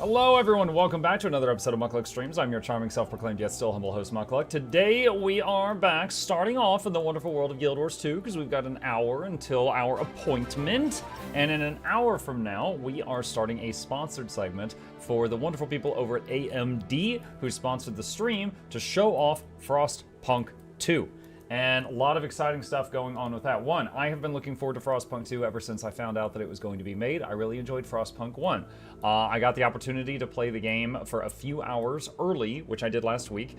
Hello everyone, welcome back to another episode of Mukluk Streams. I'm your charming, self-proclaimed, yet still humble host, Mukluk. Today we are back, starting off in the wonderful world of Guild Wars 2, because we've got an hour until our appointment. And in an hour from now, we are starting a sponsored segment for the wonderful people over at AMD, who sponsored the stream to show off Frostpunk 2. And a lot of exciting stuff going on with that. One, I have been looking forward to Frostpunk 2 ever since I found out that it was going to be made. I really enjoyed Frostpunk 1. I got the opportunity to play the game for a few hours early, which I did last week,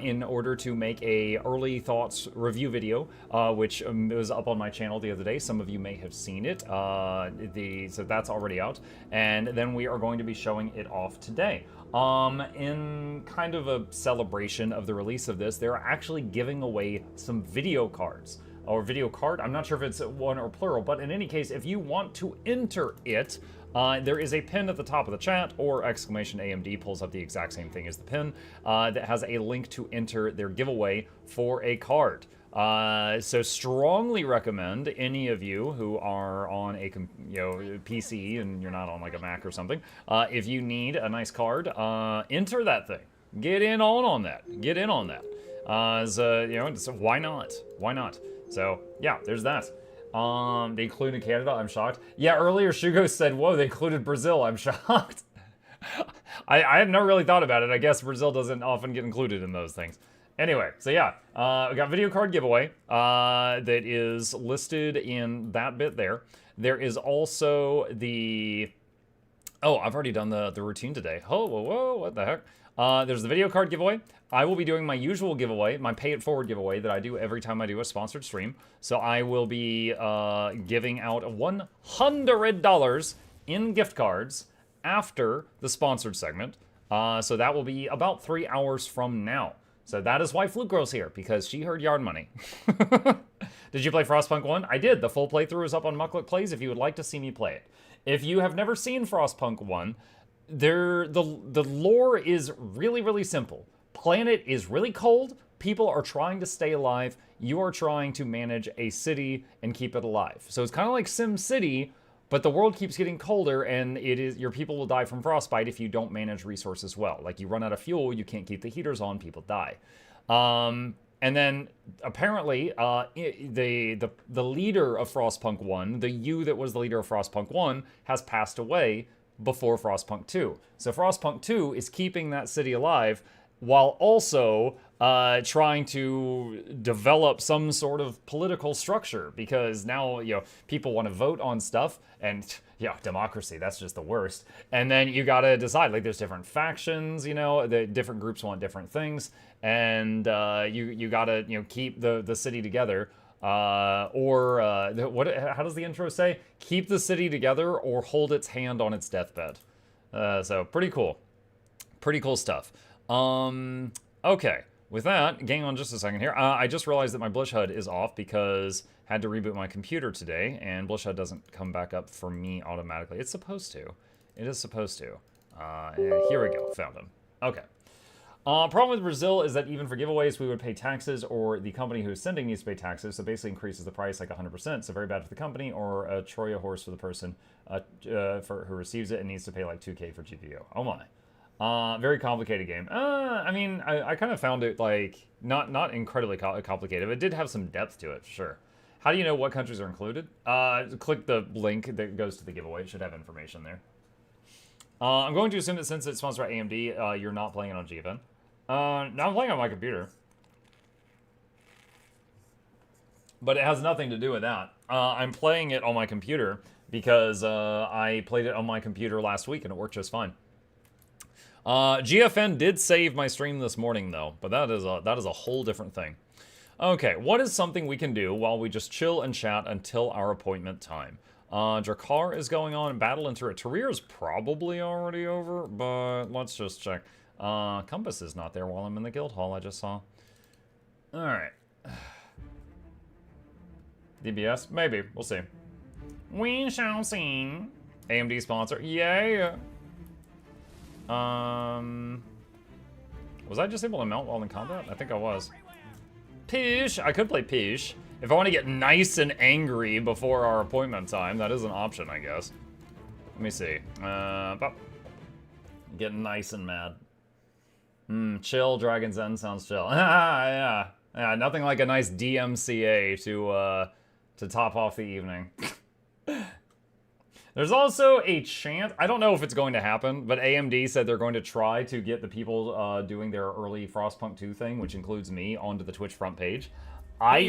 in order to make a early thoughts review video, which was up on my channel the other day. Some of you may have seen it. So that's already out. And then we are going to be showing it off today. In kind of a celebration of the release of this, they're actually giving away some video cards. Or video card, I'm not sure if it's one or plural, but in any case, if you want to enter it, there is a pin at the top of the chat, or exclamation AMD pulls up the exact same thing as the pin, that has a link to enter their giveaway for a card. So strongly recommend any of you who are on a PC and you're not on like a Mac or something, if you need a nice card, enter that thing. Get in on that. Get in on that. So why not? Why not? So yeah, there's that. They included Canada. I'm shocked. Yeah, earlier Shugo said, "Whoa, they included Brazil." I'm shocked. I had never really thought about it. I guess Brazil doesn't often get included in those things. Anyway, so yeah, we got video card giveaway that is listed in that bit there. There is also the... Oh, I've already done the routine today. Oh, whoa, what the heck? There's the video card giveaway. I will be doing my usual giveaway, my pay it forward giveaway that I do every time I do a sponsored stream. So I will be giving out $100 in gift cards after the sponsored segment. So that will be about 3 hours from now. So that is why Fluke Girl's here, because she heard yard money. Did you play Frostpunk 1? I did. The full playthrough is up on Mukluk Plays if you would like to see me play it. If you have never seen Frostpunk 1, the lore is really, really simple. Planet is really cold. People are trying to stay alive. You are trying to manage a city and keep it alive. So it's kind of like Sim City, but the world keeps getting colder, and your people will die from frostbite if you don't manage resources well. Like, you run out of fuel, you can't keep the heaters on, people die. And then, apparently, the leader of Frostpunk 1, the you that was the leader of Frostpunk 1, has passed away before Frostpunk 2. So Frostpunk 2 is keeping that city alive, while also trying to develop some sort of political structure, because now, people want to vote on stuff, and democracy, that's just the worst. And then you gotta decide, like, there's different factions, the different groups want different things, and you gotta, keep the city together, how does the intro say? Keep the city together or hold its hand on its deathbed. So pretty cool. Pretty cool stuff. Okay, with that, gang on just a second here. I just realized that my Blish HUD is off because I had to reboot my computer today, and Blish HUD doesn't come back up for me automatically. It's supposed to. It is supposed to. Here we go, found him. Okay. Problem with Brazil is that even for giveaways, we would pay taxes, or the company who's sending needs to pay taxes, so basically increases the price like 100%, so very bad for the company, or a Troya horse for the person who receives it and needs to pay like 2K for GPO. Oh my. Very complicated game. I mean, I kind of found it, like, not incredibly complicated, but it did have some depth to it, sure. How do you know what countries are included? Click the link that goes to the giveaway. It should have information there. I'm going to assume that since it's sponsored by AMD, you're not playing it on GFN. No, I'm playing on my computer. But it has nothing to do with that. I'm playing it on my computer because I played it on my computer last week and it worked just fine. GFN did save my stream this morning, though, but that is a whole different thing. Okay, what is something we can do while we just chill and chat until our appointment time? Drakkar is going on, Battle in Tarir. Tarir is probably already over, but let's just check. Compass is not there while I'm in the guild hall, I just saw. Alright. DBS? Maybe. We'll see. We shall see. AMD sponsor. Yay! Was I just able to mount while in combat? I think I was. Pish! I could play Pish. If I want to get nice and angry before our appointment time, that is an option, I guess. Let me see. Getting nice and mad. Chill, Dragon's End sounds chill. Yeah. Yeah, nothing like a nice DMCA to top off the evening. There's also a chance, I don't know if it's going to happen, but AMD said they're going to try to get the people doing their early Frostpunk 2 thing, which includes me, onto the Twitch front page. I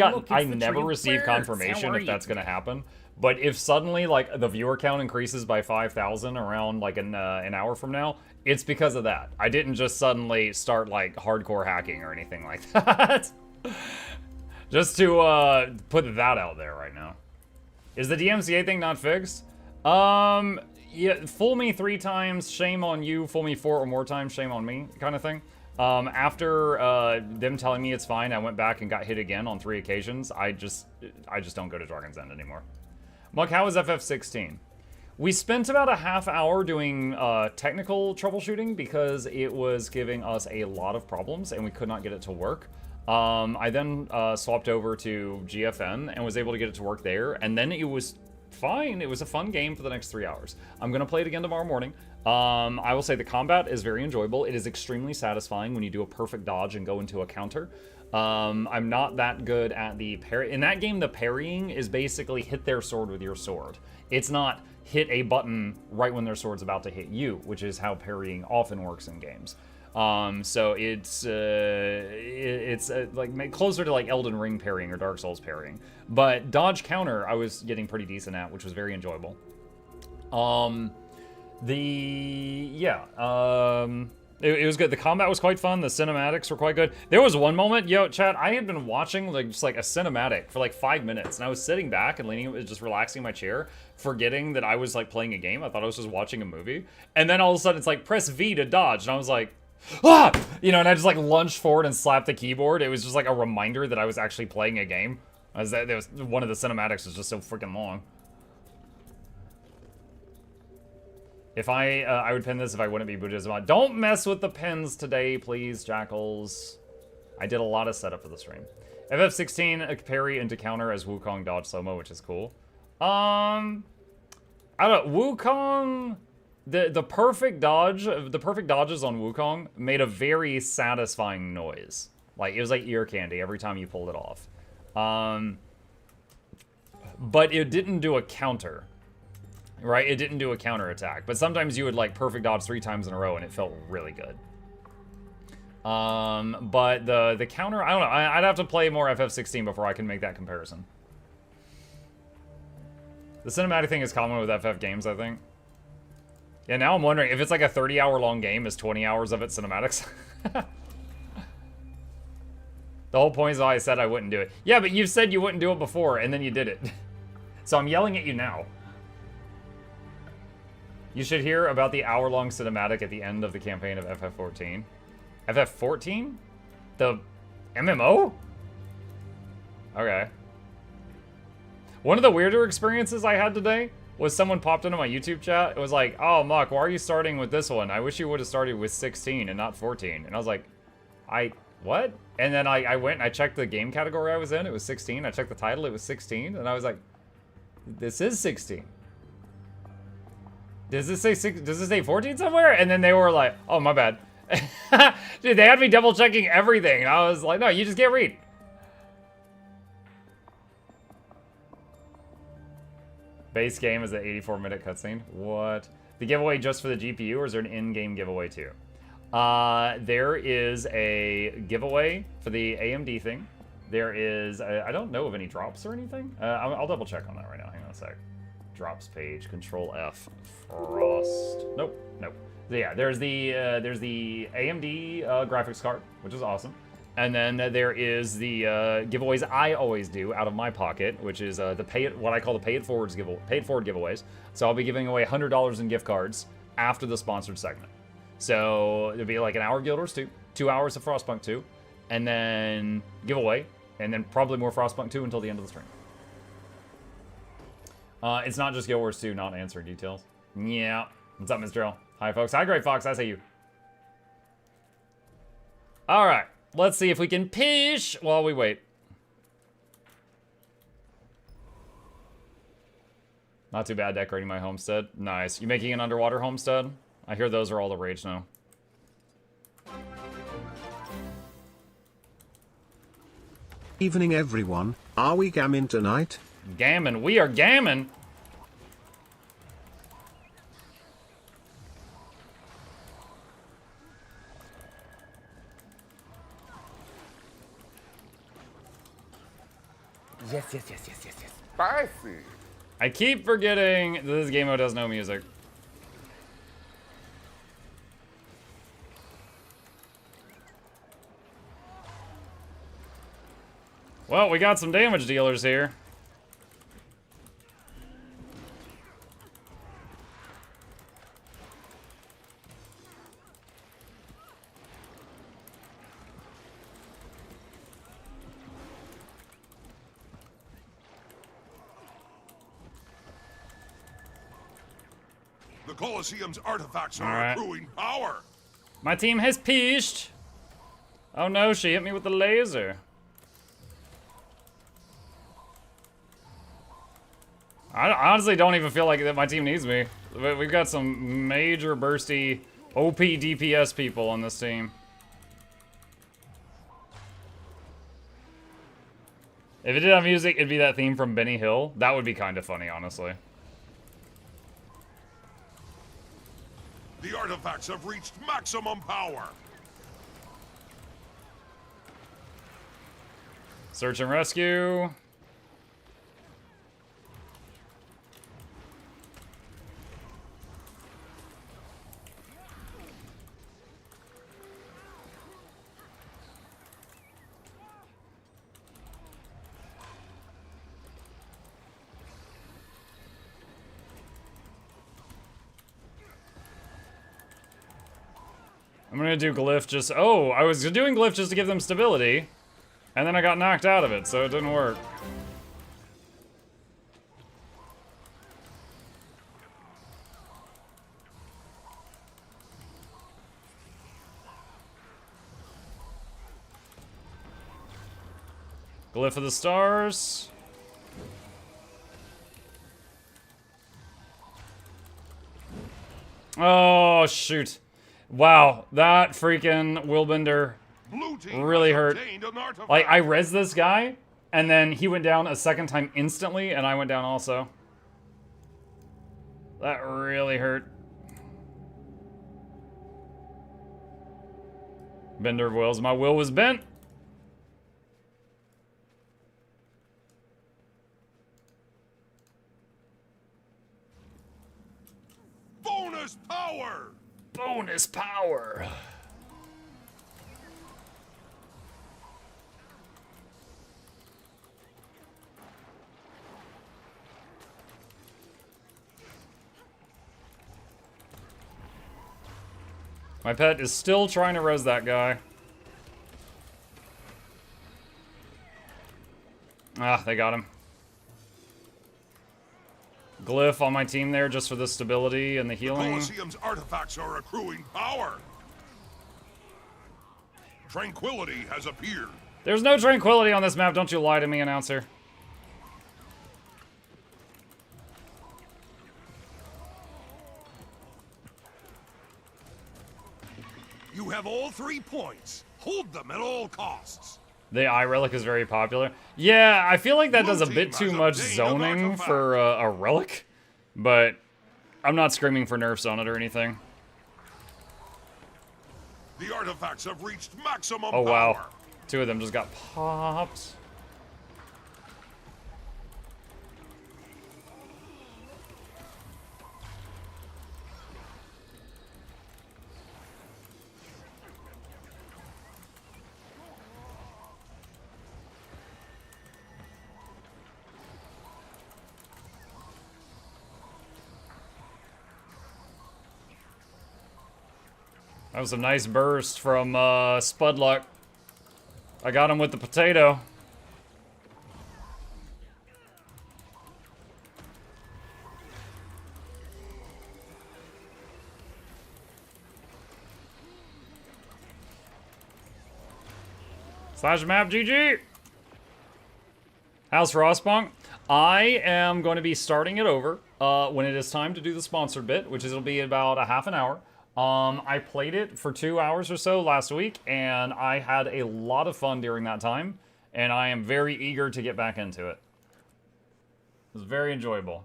never received confirmation if that's going to happen, but if suddenly like the viewer count increases by 5,000 around like an hour from now, it's because of that. I didn't just suddenly start like hardcore hacking or anything like that. Just to put that out there right now. Is the DMCA thing not fixed? Yeah, fool me 3 times, shame on you. Fool me 4 or more times, shame on me, kind of thing. After them telling me it's fine, I went back and got hit again on 3 occasions. I just don't go to Dragon's End anymore. Muck, how is FF16? We spent about a half hour doing technical troubleshooting because it was giving us a lot of problems and we could not get it to work. I then swapped over to GFN and was able to get it to work there, and then it was fine. It was a fun game for the next 3 hours. I'm going to play it again tomorrow morning. I will say the combat is very enjoyable. It is extremely satisfying when you do a perfect dodge and go into a counter. I'm not that good at the parry. In that game, the parrying is basically hit their sword with your sword. It's not hit a button right when their sword's about to hit you, which is how parrying often works in games. So it's like closer to like Elden Ring parrying or Dark Souls parrying. But dodge counter, I was getting pretty decent at, which was very enjoyable. It was good. The combat was quite fun. The cinematics were quite good. There was one moment, yo, chat, I had been watching like just like a cinematic for like 5 minutes, and I was sitting back and leaning, just relaxing in my chair, forgetting that I was like playing a game. I thought I was just watching a movie, and then all of a sudden it's like press V to dodge, and I was like, ah! You know, and I just like lunged forward and slapped the keyboard. It was just like a reminder that I was actually playing a game. One of the cinematics was just so freaking long. If I would pin this if I wouldn't be Buddhism. Don't mess with the pins today, please, Jackals. I did a lot of setup for the stream. FF16 a parry into counter as Wukong dodge slow-mo, which is cool. I don't know, Wukong, the perfect dodges on Wukong made a very satisfying noise. Like, it was like ear candy every time you pulled it off. But it didn't do a counter. Right, it didn't do a counter attack, but sometimes you would like perfect dodge 3 times in a row and it felt really good. But the counter, I don't know, I'd have to play more FF16 before I can make that comparison. The cinematic thing is common with FF games, I think. Yeah, now I'm wondering if it's like a 30-hour-long game, is 20 hours of it cinematics? The whole point is why I said I wouldn't do it. Yeah, but you said you wouldn't do it before, and then you did it. So I'm yelling at you now. You should hear about the hour-long cinematic at the end of the campaign of FF14. FF14? The MMO? Okay. One of the weirder experiences I had today was someone popped into my YouTube chat. It was like, oh, Muck, why are you starting with this one? I wish you would have started with 16 and not 14. And I was like, what? And then I went and I checked the game category I was in. It was 16. I checked the title. It was 16. And I was like, this is 16. Does this say 14 somewhere? And then they were like, oh, my bad. Dude, they had me double checking everything. And I was like, no, you just can't read. Base game is an 84-minute cutscene. What? The giveaway just for the GPU, or is there an in-game giveaway too? There is a giveaway for the AMD thing. There is, I don't know of any drops or anything. I'll double check on that right now. Hang on a sec. Drops page, Control F, Frost. Nope. So yeah, there's the AMD graphics card, which is awesome. And then there is the giveaways I always do out of my pocket, which is what I call the pay it forward giveaways. So I'll be giving away $100 in gift cards after the sponsored segment. So it'll be like an hour Guild Wars 2, 2 hours of Frostpunk 2, and then giveaway, and then probably more Frostpunk 2 until the end of the stream. It's not just Guild Wars 2 not answering details. Yeah. What's up, Ms. Drill? Hi, folks. Hi, Great Fox. I say you. All right. Let's see if we can pish while we wait. Not too bad decorating my homestead. Nice. You making an underwater homestead? I hear those are all the rage now. Evening everyone, are we gamming tonight? Gammon, we are gammon! Yes. Spicy. I keep forgetting that this game mode has no music. Well, we got some damage dealers here. The Colosseum's artifacts are accruing power. My team has peached. Oh no, she hit me with the laser. I honestly don't even feel like that my team needs me. We've got some major bursty OP DPS people on this team. If it did have music, it'd be that theme from Benny Hill. That would be kind of funny, honestly. The artifacts have reached maximum power. Search and rescue. I'm gonna do glyph just, oh, I was doing glyph just to give them stability, and then I got knocked out of it, so it didn't work. Glyph of the stars. Oh, shoot. Wow, that freaking Willbender really hurt. Like, I rezzed this guy, and then he went down a second time instantly, and I went down also. That really hurt. Bender of wills. My will was bent. Bonus power! Bonus power. My pet is still trying to res that guy. Ah, they got him. Glyph on my team there just for the stability and the healing. The Colosseum's artifacts are accruing power. Tranquility has appeared. There's no tranquility on this map, don't you lie to me, announcer. You have all 3 points. Hold them at all costs. The eye relic is very popular. Yeah, I feel like that does a bit too much zoning for a relic, but I'm not screaming for nerfs on it or anything. The artifacts have reached maximum Oh power. wow, 2 of them just got popped. That was a nice burst from Spudluck. I got him with the potato. Slash map GG. How's Frostpunk? I am going to be starting it over when it is time to do the sponsored bit, which is, it'll be about a half an hour. I played it for 2 hours or so last week, and I had a lot of fun during that time, and I am very eager to get back into it. It was very enjoyable.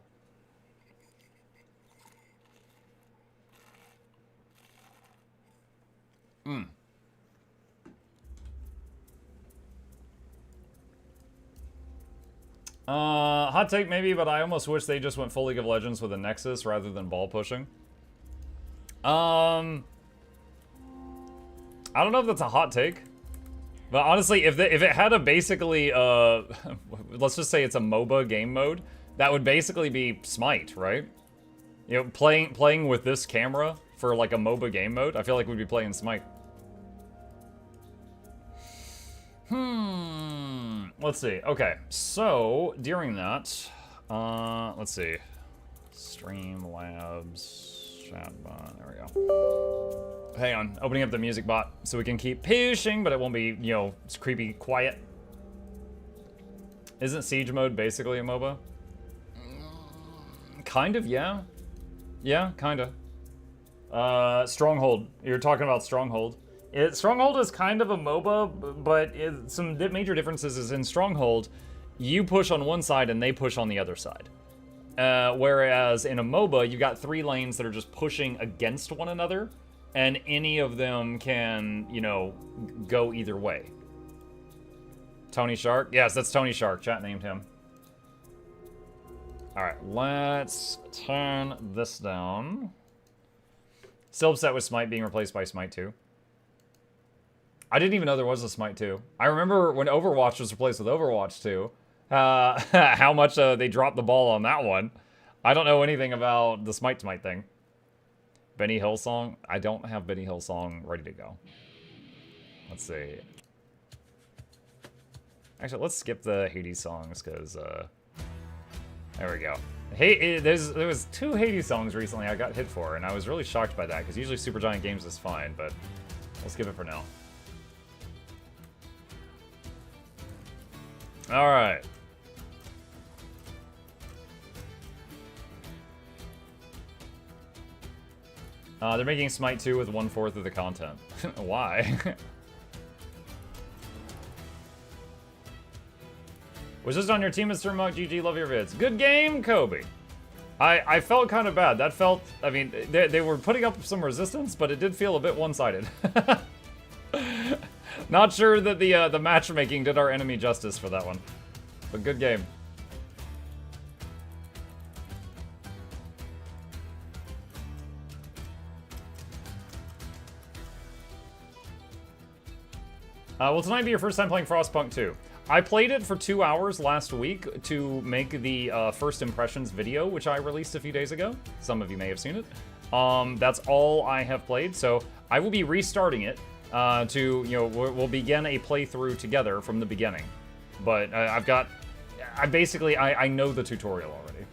Hot take maybe, but I almost wish they just went full League of Legends with a Nexus rather than ball pushing. I don't know if that's a hot take, but honestly, if it had a basically, let's just say it's a MOBA game mode, that would basically be Smite, right? You know, playing with this camera for like a MOBA game mode, I feel like we'd be playing Smite. Let's see. Okay, so during that, let's see. Streamlabs, chatbot, there we go. Hang on, opening up the music bot so we can keep pushing, but it won't be, you know, it's creepy quiet. Isn't Siege mode basically a MOBA? Kind of, yeah. Yeah, kind of. Stronghold. You're talking about Stronghold. Stronghold is kind of a MOBA, but some major differences is in Stronghold, you push on one side and they push on the other side. Whereas in a MOBA, you got 3 lanes that are just pushing against one another, and any of them can, you know, go either way. Tony Shark? Yes, that's Tony Shark. Chat named him. Alright, let's turn this down. Still upset with Smite being replaced by Smite 2. I didn't even know there was a Smite 2. I remember when Overwatch was replaced with Overwatch 2, how much they dropped the ball on that one. I don't know anything about the Smite thing. Benny Hill song? I don't have Benny Hill song ready to go. Let's see. Actually, let's skip the Hades songs, because, there we go. Hey, there was 2 Hades songs recently I got hit for, and I was really shocked by that, because usually Supergiant Games is fine, but we'll skip it for now. Alright. They're making Smite 2 with 1/4 of the content. Why? Was just on your team at Sturmok GG, love your vids. Good game, Kobe. I felt kind of bad. That felt, I mean, they were putting up some resistance, but it did feel a bit one-sided. Not sure that the matchmaking did our enemy justice for that one. But good game. Will tonight be your first time playing Frostpunk 2? I played it for 2 hours last week to make the first impressions video, which I released a few days ago. Some of you may have seen it. That's all I have played, so I will be restarting it to, you know, we'll begin a playthrough together from the beginning. But I know the tutorial already.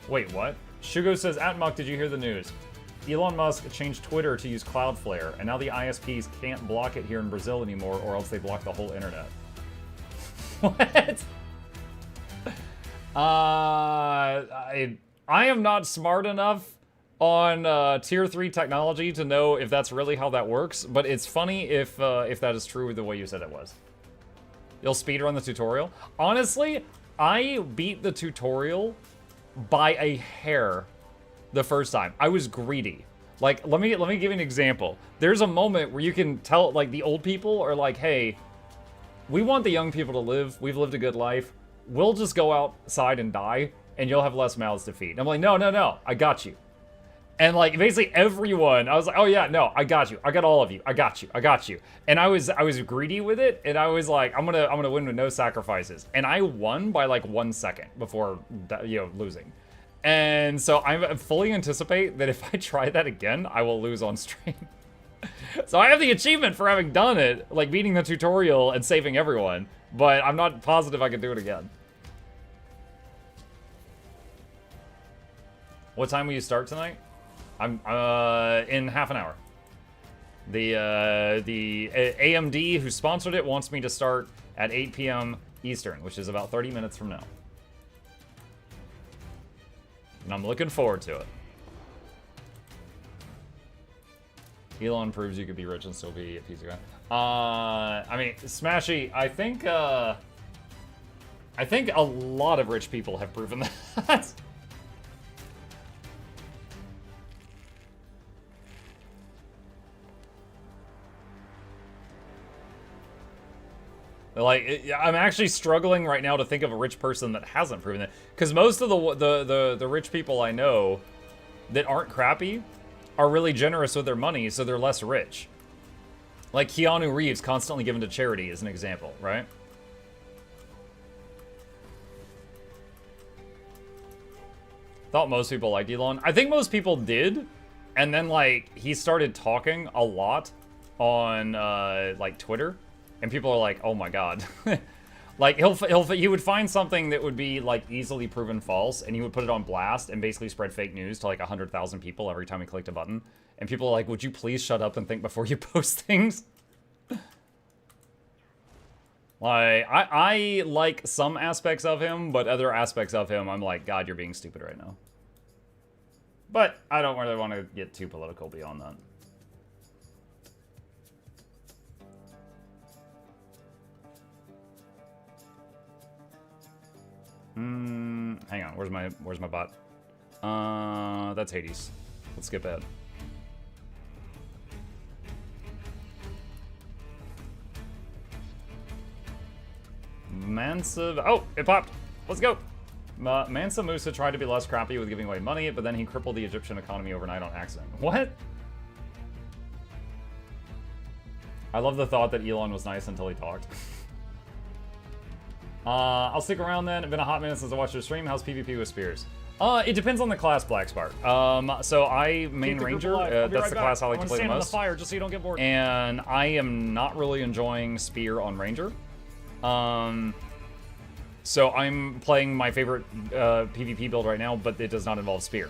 Wait, what? Shugo says, @Muck, did you hear the news? Elon Musk changed Twitter to use Cloudflare, and now the ISPs can't block it here in Brazil anymore, or else they block the whole internet. What? I am not smart enough on tier 3 technology to know if that's really how that works, but it's funny if that is true the way you said it was. You'll speedrun the tutorial? Honestly, I beat the tutorial by a hair the first time. I was greedy. Like, let me give you an example. There's a moment where you can tell, like, the old people are like, hey, we want the young people to live. We've lived a good life. We'll just go outside and die, and you'll have less mouths to feed. And I'm like, no, no, no, I got you. And, like, basically everyone, I was like, oh yeah, no, I got you. I got all of you. I got you. I got you. And I was greedy with it, and I was like, I'm gonna win with no sacrifices. And I won by like 1 second before, you know, losing. And so I fully anticipate that if I try that again, I will lose on stream. So I have the achievement for having done it, like beating the tutorial and saving everyone, but I'm not positive I can do it again. What time will you start tonight? I'm in half an hour. The AMD who sponsored it wants me to start at 8 p.m. Eastern, which is about 30 minutes from now. And I'm looking forward to it. Elon proves you could be rich and still be a piece of guy. I mean, Smashy, I think a lot of rich people have proven that. Like, I'm actually struggling right now to think of a rich person that hasn't proven that. Because most of the rich people I know that aren't crappy are really generous with their money, so they're less rich. Like Keanu Reeves constantly given to charity is an example, right? Thought most people liked Elon. I think most people did. And then, like, he started talking a lot on, like, Twitter. And people are like, oh my god. Like, he would find something that would be, like, easily proven false, and he would put it on blast and basically spread fake news to, like, 100,000 people every time he clicked a button. And people are like, would you please shut up and think before you post things? Like, I like some aspects of him, but other aspects of him, I'm like, God, you're being stupid right now. But I don't really want to get too political beyond that. Hang on, where's my bot? That's Hades. Let's skip ahead. Mansa, oh, it popped. Let's go. Mansa Musa tried to be less crappy with giving away money, but then he crippled the Egyptian economy overnight on accident. What? I love the thought that Elon was nice until he talked. I'll stick around then. It's been a hot minute since I watched your stream. How's PvP with spears? It depends on the class, Black Spark. So I main ranger. That's the class I like to play the most. On the fire just so you don't get bored. And I am not really enjoying spear on ranger. So I'm playing my favorite PvP build right now, but it does not involve spear.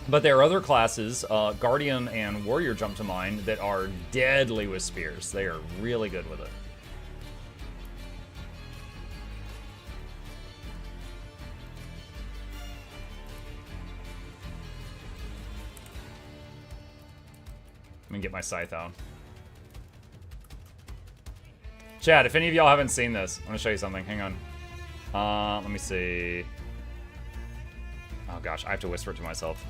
But there are other classes, Guardian and Warrior jump to mind, that are deadly with spears. They are really good with it. Let me get my scythe out. Chad, if any of y'all haven't seen this, I'm gonna show you something. Hang on. Let me see. Oh gosh, I have to whisper it to myself.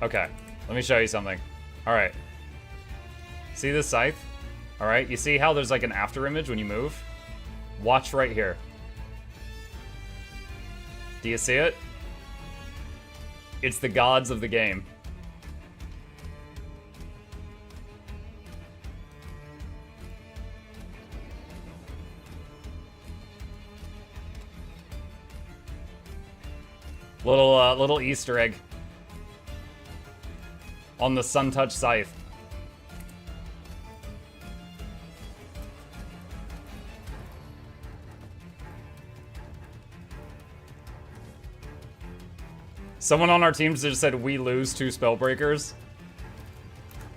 Okay, let me show you something. All right. See this scythe? All right, you see how there's like an after image when you move? Watch right here. Do you see it? It's the gods of the game. Little Easter egg on the Sun Touch scythe. Someone on our team just said we lose 2 Spellbreakers.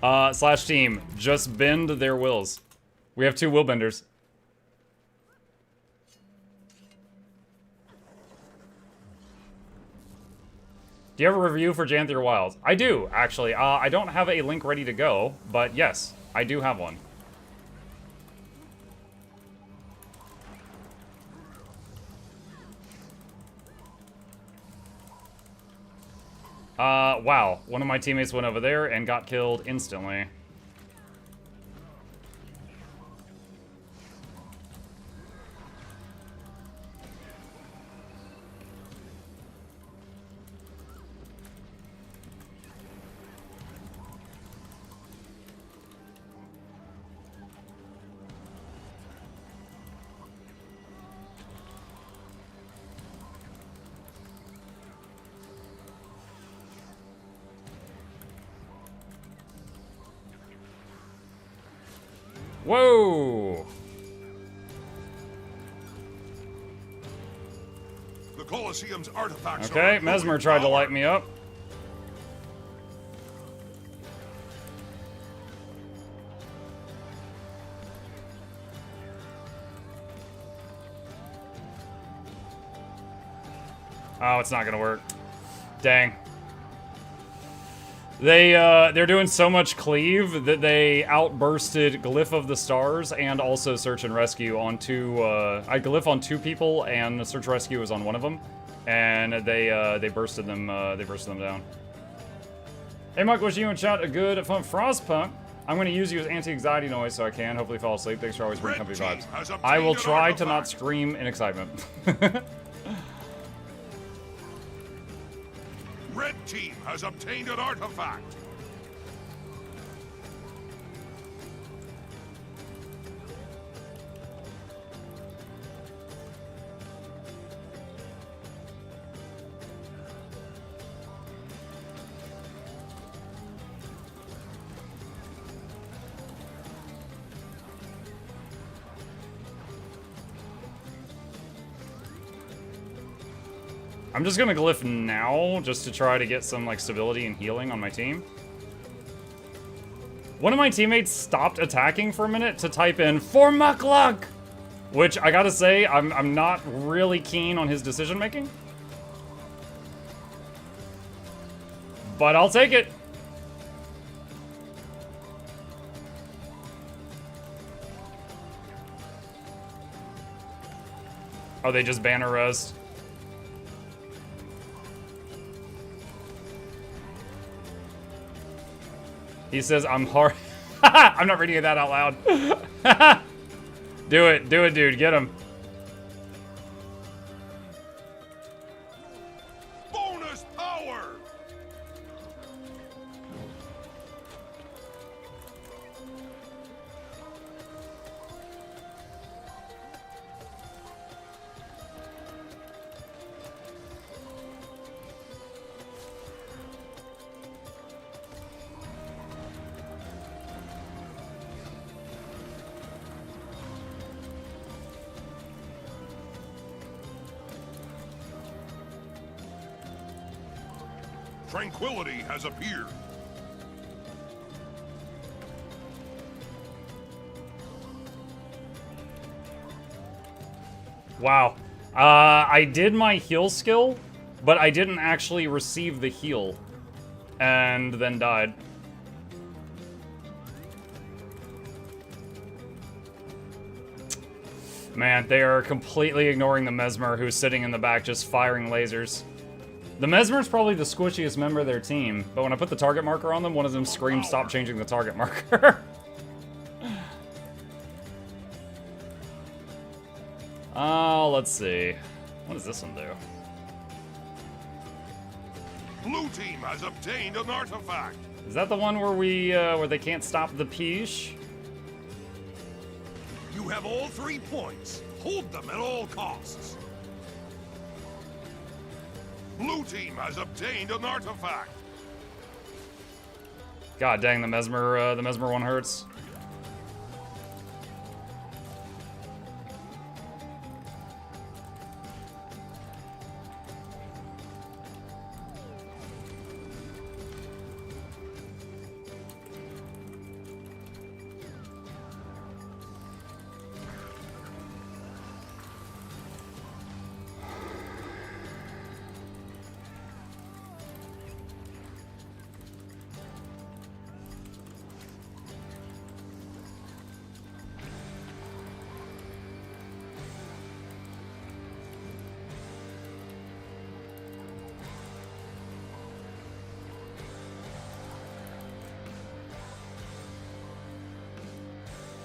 Slash team, just bend their wills. We have 2 willbenders. Do you have a review for Janther Wilds? I do, actually. I don't have a link ready to go, but yes, I do have one. Wow. One of my teammates went over there and got killed instantly. Whoa! The Colosseum's artifacts. Okay, Mesmer tried to light me up. Oh, it's not gonna work. Dang. They're doing so much cleave that they outbursted Glyph of the Stars and also Search and Rescue on two. I Glyph on 2 people and Search and Rescue was on one of them, and they bursted them. They bursted them down. Hey, Mike, wish you in chat a good fun Frostpunk. I'm going to use you as anti-anxiety noise so I can hopefully fall asleep. Thanks for always bringing company vibes. I will try to not scream in excitement. Red team has obtained an artifact. I'm just gonna glyph now, just to try to get some like stability and healing on my team. One of my teammates stopped attacking for a minute to type in "for Mukluk," which I gotta say I'm not really keen on his decision making, but I'll take it. Oh, they just banner res. He says, I'm hard. I'm not reading that out loud. Do it, dude. Get him. Bonus power! Tranquility has appeared. Wow. I did my heal skill, but I didn't actually receive the heal. And then died. Man, they are completely ignoring the Mesmer who's sitting in the back just firing lasers. The Mesmer's probably the squishiest member of their team, but when I put the target marker on them, one of them screamed, "Stop changing the target marker." Oh, let's see. What does this one do? Blue team has obtained an artifact. Is that the one where they can't stop the Piche? You have all 3 points. Hold them at all costs. Blue team has obtained an artifact. God dang, the Mesmer one hurts.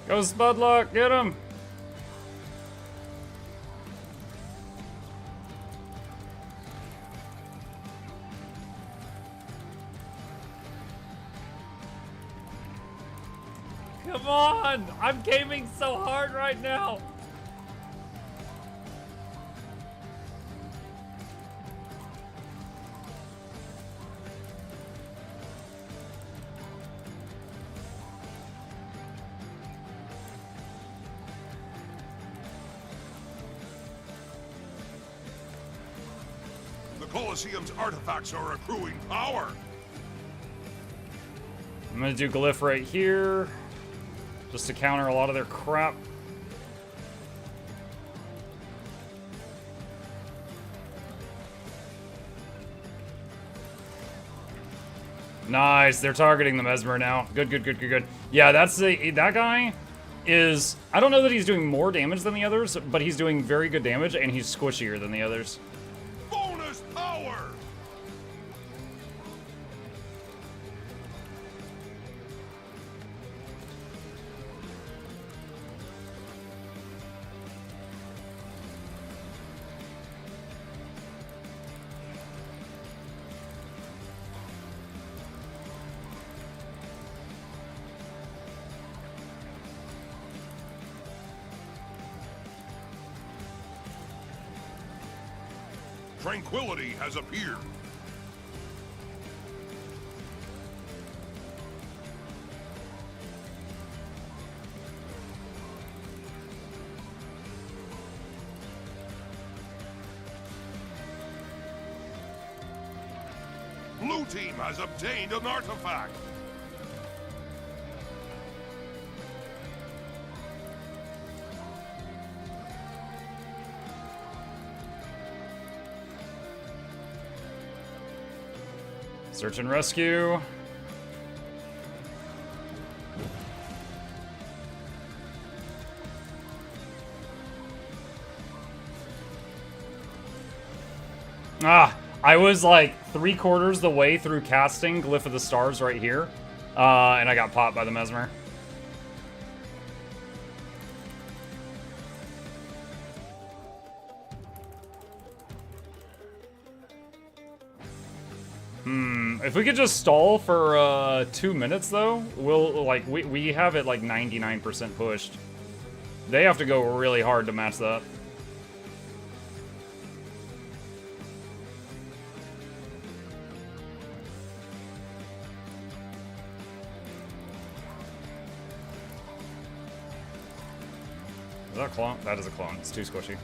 Go Spudlock, get him! Come on! I'm gaming so hard right now! Colosseum's artifacts are accruing power. I'm gonna do Glyph right here, just to counter a lot of their crap. Nice. They're targeting the Mesmer now. Good, good, good, good, good. Yeah, that guy is... I don't know that he's doing more damage than the others, but he's doing very good damage, and he's squishier than the others. Bonus power! Tranquility has appeared. Blue team has obtained an artifact. Search and rescue. Ah, I was like 3/4 the way through casting Glyph of the Stars right here, and I got popped by the Mesmer. If we could just stall for 2 minutes though, we'll like we have it like 99% pushed. They have to go really hard to match that. Is that a clone? That is a clone. It's too squishy.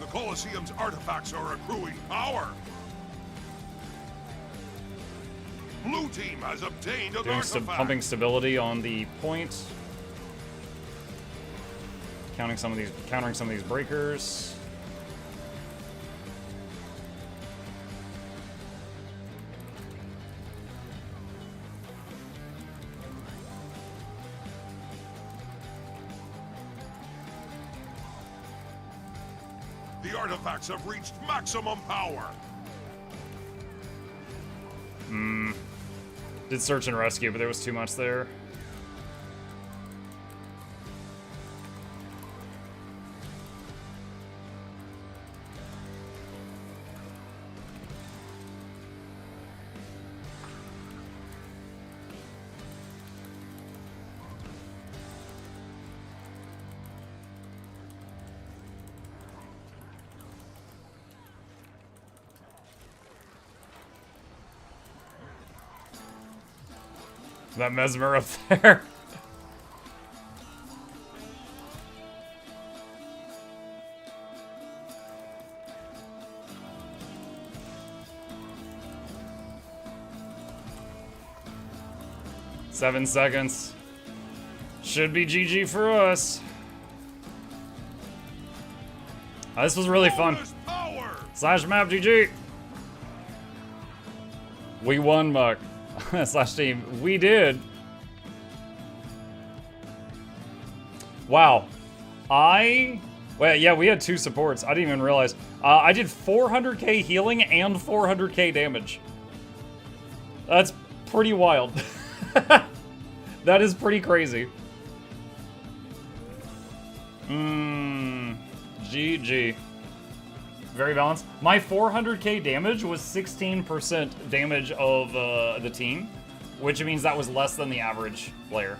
The Colosseum's artifacts are accruing power. Blue team has obtained an artifact. Pumping stability on the point. Countering some of these breakers. The artifacts have reached maximum power. Did search and rescue, but there was too much there. That Mesmer up there. Seven seconds. Should be GG for us. This was really fun. Slash map GG. We won, Muck. Slash team. We did. Wow. Well, yeah, we had 2 supports. I didn't even realize. I did 400k healing and 400k damage. That's pretty wild. That is pretty crazy. GG. Very balanced. My 400k damage was 16% damage of the team, which means that was less than the average player.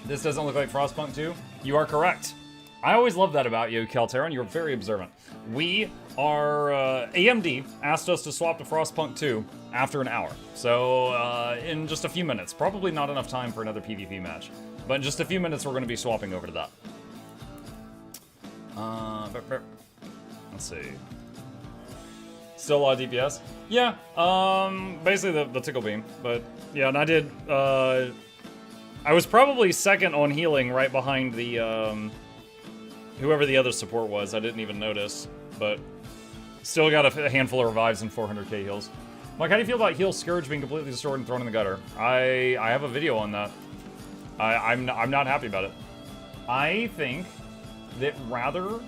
This doesn't look like Frostpunk 2? You are correct. I always love that about you, Keltaron. You're very observant. We are... AMD asked us to swap to Frostpunk 2 after an hour. So, in just a few minutes. Probably not enough time for another PvP match. But in just a few minutes, we're going to be swapping over to that. Let's see. Still a lot of DPS? Yeah, basically the tickle beam. But, yeah, and I did, I was probably second on healing right behind the, whoever the other support was. I didn't even notice, but Still got a handful of revives and 400k heals. Mike, how do you feel about Heal Scourge being completely destroyed and thrown in the gutter? I have a video on that. I'm not happy about it. I think that rather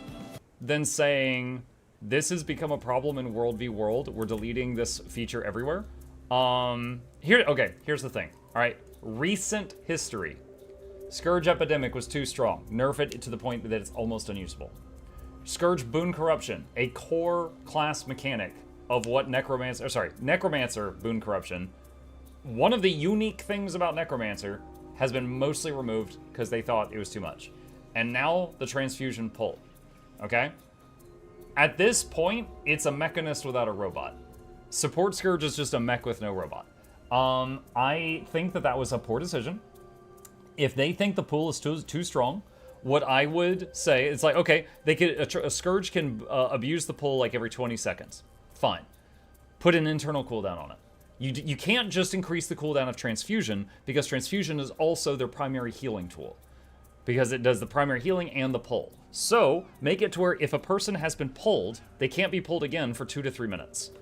than saying this has become a problem in World v World, we're deleting this feature everywhere. Here's the thing. All right, recent history. Scourge Epidemic was too strong. Nerf it to the point that it's almost unusable. Scourge Boon Corruption, a core class mechanic of what Necromancer Boon Corruption. One of the unique things about Necromancer has been mostly removed because they thought it was too much. And now the Transfusion pull, okay? At this point, it's a mechanist without a robot. Support Scourge is just a mech with no robot. I think that was a poor decision. If they think the pool is too strong, what I would say is like, okay, they could a Scourge can abuse the pull like every 20 seconds. Fine. Put an internal cooldown on it. You can't just increase the cooldown of Transfusion because Transfusion is also their primary healing tool. Because it does the primary healing and the pull. So, make it to where if a person has been pulled, they can't be pulled again for 2 to 3 minutes.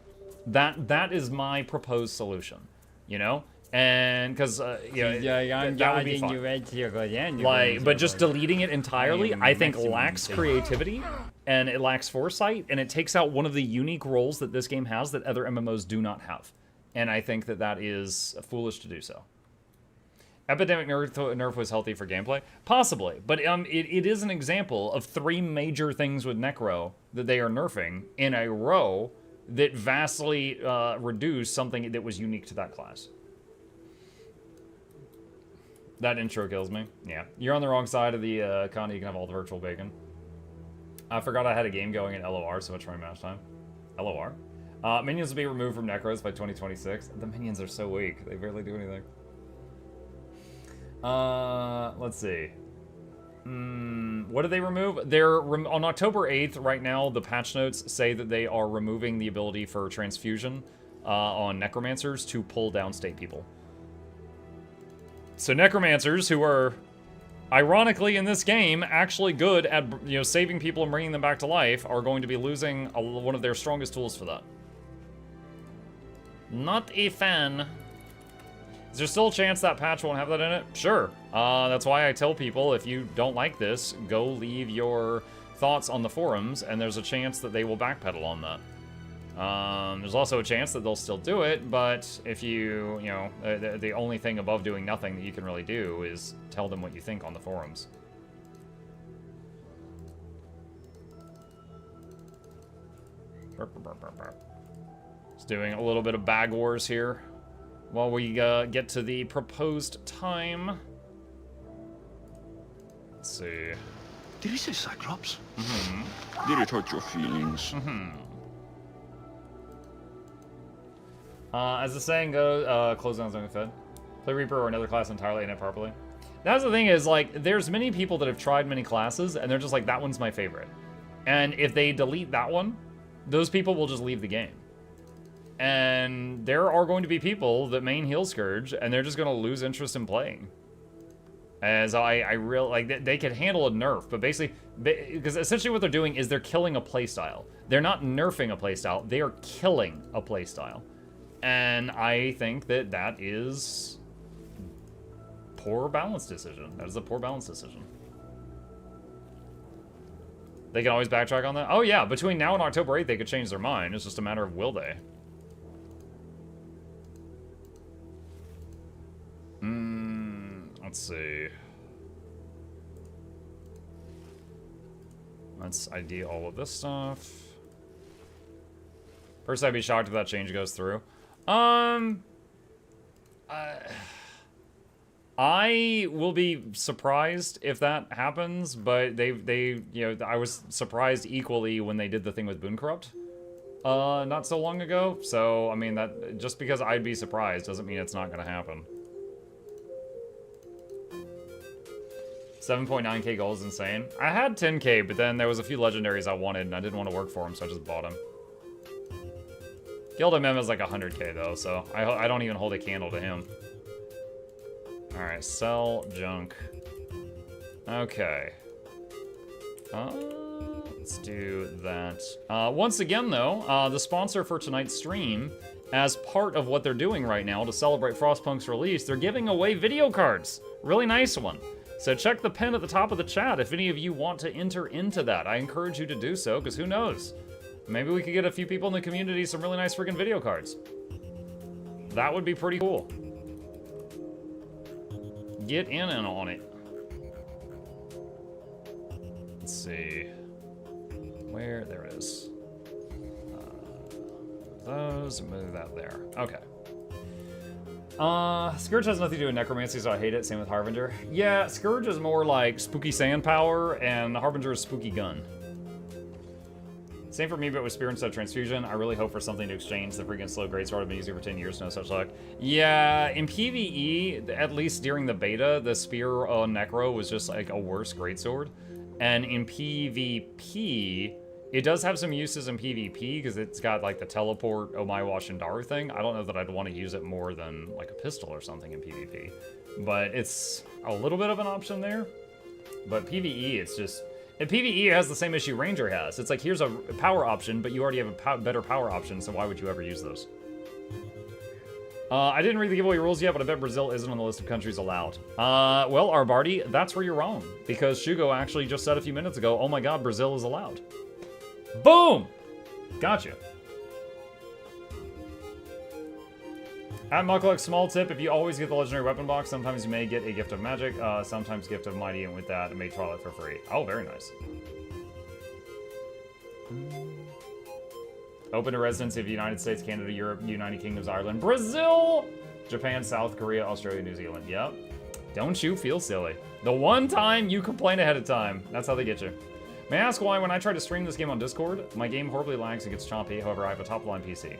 That is my proposed solution. You know? And because that would be fun. Like, but just deleting it entirely, I think lacks creativity and it lacks foresight, and it takes out one of the unique roles that this game has that other MMOs do not have. And I think that is foolish to do so. Epidemic nerf was healthy for gameplay? Possibly, but it is an example of 3 major things with Necro that they are nerfing in a row that vastly reduce something that was unique to that class. That intro kills me. Yeah, you're on the wrong side of the Connie. You can have all the virtual bacon. I forgot I had a game going in LOR, so much for my match time. LOR? Minions will be removed from Necros by 2026. The minions are so weak. They barely do anything. Let's see. What did they remove? They're on October 8th right now. The patch notes say that they are removing the ability for Transfusion on Necromancers to pull down state people. So Necromancers, who are ironically in this game actually good at saving people and bringing them back to life, are going to be losing one of their strongest tools for that. Not a fan. Is there still a chance that patch won't have that in it? Sure. That's why I tell people, if you don't like this, go leave your thoughts on the forums, and there's a chance that they will backpedal on that. There's also a chance that they'll still do it, but if the only thing above doing nothing that you can really do is tell them what you think on the forums. Just doing a little bit of bag wars here while we get to the proposed time. Let's see. Did he say Cyclops? Mm-hmm. Did it hurt your feelings? Mm-hmm. As the saying goes, close down zone fed. Play Reaper or another class entirely and it properly. That's the thing is, like, there's many people that have tried many classes, and they're just like, that one's my favorite. And if they delete that one, those people will just leave the game. And there are going to be people that main Heal Scourge, and they're just going to lose interest in playing. As I really, like, they could handle a nerf, but basically, because essentially what they're doing is they're killing a playstyle. They're not nerfing a playstyle, they are killing a playstyle. And I think that is poor balance decision. That is a poor balance decision. They can always backtrack on that? Oh yeah, between now and October 8th, they could change their mind. It's just a matter of will they. Let's see. Let's ID all of this stuff. First, I'd be shocked if that change goes through. I will be surprised if that happens, but I was surprised equally when they did the thing with Boon Corrupt not so long ago. So, I mean, that just because I'd be surprised doesn't mean it's not going to happen. 7.9k gold is insane. I had 10k, but then there was a few legendaries I wanted, and I didn't want to work for them, so I just bought them. Guild MM is like 100k though, so I don't even hold a candle to him. Alright, sell junk. Okay. Let's do that. Once again, though, the sponsor for tonight's stream, as part of what they're doing right now to celebrate Frostpunk's release, they're giving away video cards. Really nice one. So check the pin at the top of the chat if any of you want to enter into that. I encourage you to do so, because who knows? Maybe we could get a few people in the community some really nice freaking video cards. That would be pretty cool. Get in and on it. Let's see. Where? There it is. Those, move that there. Okay. Scourge has nothing to do with necromancy, so I hate it. Same with Harbinger. Yeah, Scourge is more like spooky sand power, and Harbinger is spooky gun. Same for me, but with Spear instead of Transfusion. I really hope for something to exchange. The freaking slow greatsword I've been using for 10 years, no such luck. Yeah, in PvE, at least during the beta, the Spear on Necro was just like a worse greatsword. And in PvP, it does have some uses in PvP because it's got like the teleport Omai Washindaru thing. I don't know that I'd want to use it more than like a pistol or something in PvP. But it's a little bit of an option there. But PvE, it's just... And PvE has the same issue Ranger has. It's like, here's a power option, but you already have a better power option, so why would you ever use those? I didn't read the giveaway rules yet, but I bet Brazil isn't on the list of countries allowed. Well, Arbardi, that's where you're wrong. Because Shugo actually just said a few minutes ago, oh my god, Brazil is allowed. Boom! Gotcha. At Mukluk, small tip, if you always get the legendary weapon box, sometimes you may get a gift of magic, sometimes gift of mighty, and with that, it may trial it for free. Oh, very nice. Open to residents of the United States, Canada, Europe, United Kingdoms, Ireland, Brazil, Japan, South Korea, Australia, New Zealand. Yep. Don't you feel silly. The one time you complain ahead of time, that's how they get you. May I ask why when I try to stream this game on Discord, my game horribly lags and gets choppy, however I have a top-line PC.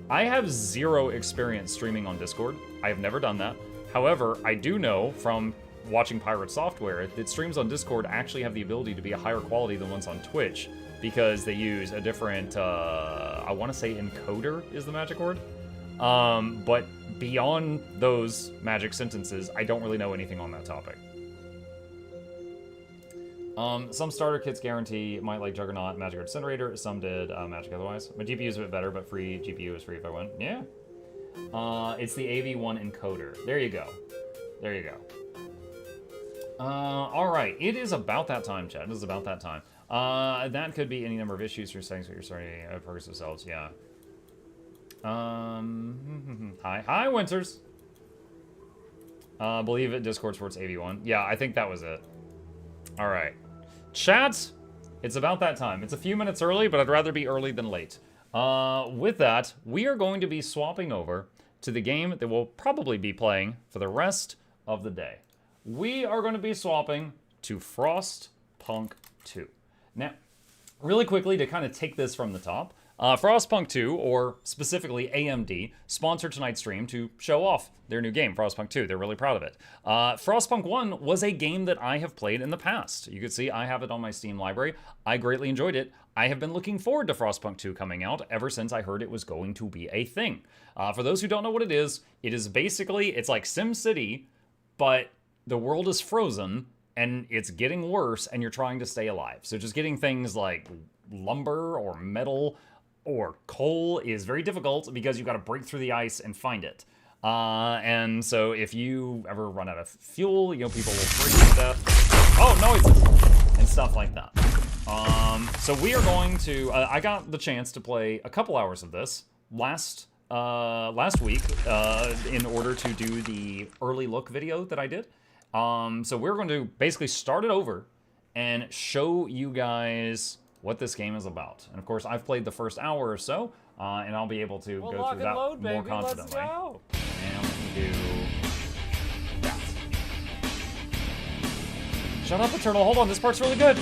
I have zero experience streaming on Discord. I have never done that. However, I do know from watching Pirate Software that streams on Discord actually have the ability to be a higher quality than ones on Twitch because they use a different, I want to say encoder is the magic word. But beyond those magic sentences, I don't really know anything on that topic. Some starter kits guarantee might like Juggernaut, Magic Incinerator. Some did Magic otherwise. My GPU is a bit better, but free GPU is free if I win. Yeah. It's the AV1 encoder. There you go. There you go. All right. It is about that time, chat. It is about that time. That could be any number of issues for settings, but you're starting progressive cells. Yeah. Hi, Winters. Believe it. Discord Sports AV1. Yeah, I think that was it. All right. Chat, it's about that time. It's a few minutes early, but I'd rather be early than late. With that, we are going to be swapping over to the game that we'll probably be playing for the rest of the day. We are going to be swapping to Frostpunk 2. Now, really quickly to kind of take this from the top, Frostpunk 2, or specifically AMD, sponsored tonight's stream to show off their new game, Frostpunk 2. They're really proud of it. Frostpunk 1 was a game that I have played in the past. You can see I have it on my Steam library. I greatly enjoyed it. I have been looking forward to Frostpunk 2 coming out ever since I heard it was going to be a thing. For those who don't know what it is basically, it's like SimCity, but the world is frozen, and it's getting worse, and you're trying to stay alive. So just getting things like lumber or metal or coal is very difficult because you've got to break through the ice and find it. And so if you ever run out of fuel, you know, people will freeze to death. Oh, noises! And stuff like that. So we are going to, I got the chance to play a couple hours of this last week in order to do the early look video that I did. So we're going to basically start it over and show you guys what this game is about. And of course, I've played the first hour or so, and I'll be able to go through that more confidently. Let's go. And let me do that. Shut up, Eternal. Hold on, this part's really good.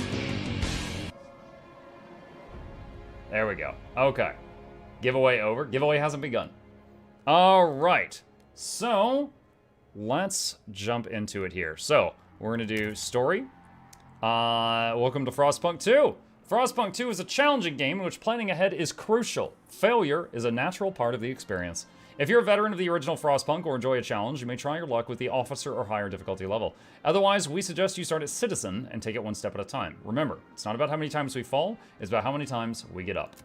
There we go. Okay. Giveaway over. Giveaway hasn't begun. All right. So, let's jump into it here. So, we're going to do story. Welcome to Frostpunk 2. Frostpunk 2 is a challenging game in which planning ahead is crucial. Failure is a natural part of the experience. If you're a veteran of the original Frostpunk or enjoy a challenge, you may try your luck with the Officer or higher difficulty level. Otherwise, we suggest you start at Citizen and take it one step at a time. Remember, it's not about how many times we fall, it's about how many times we get up.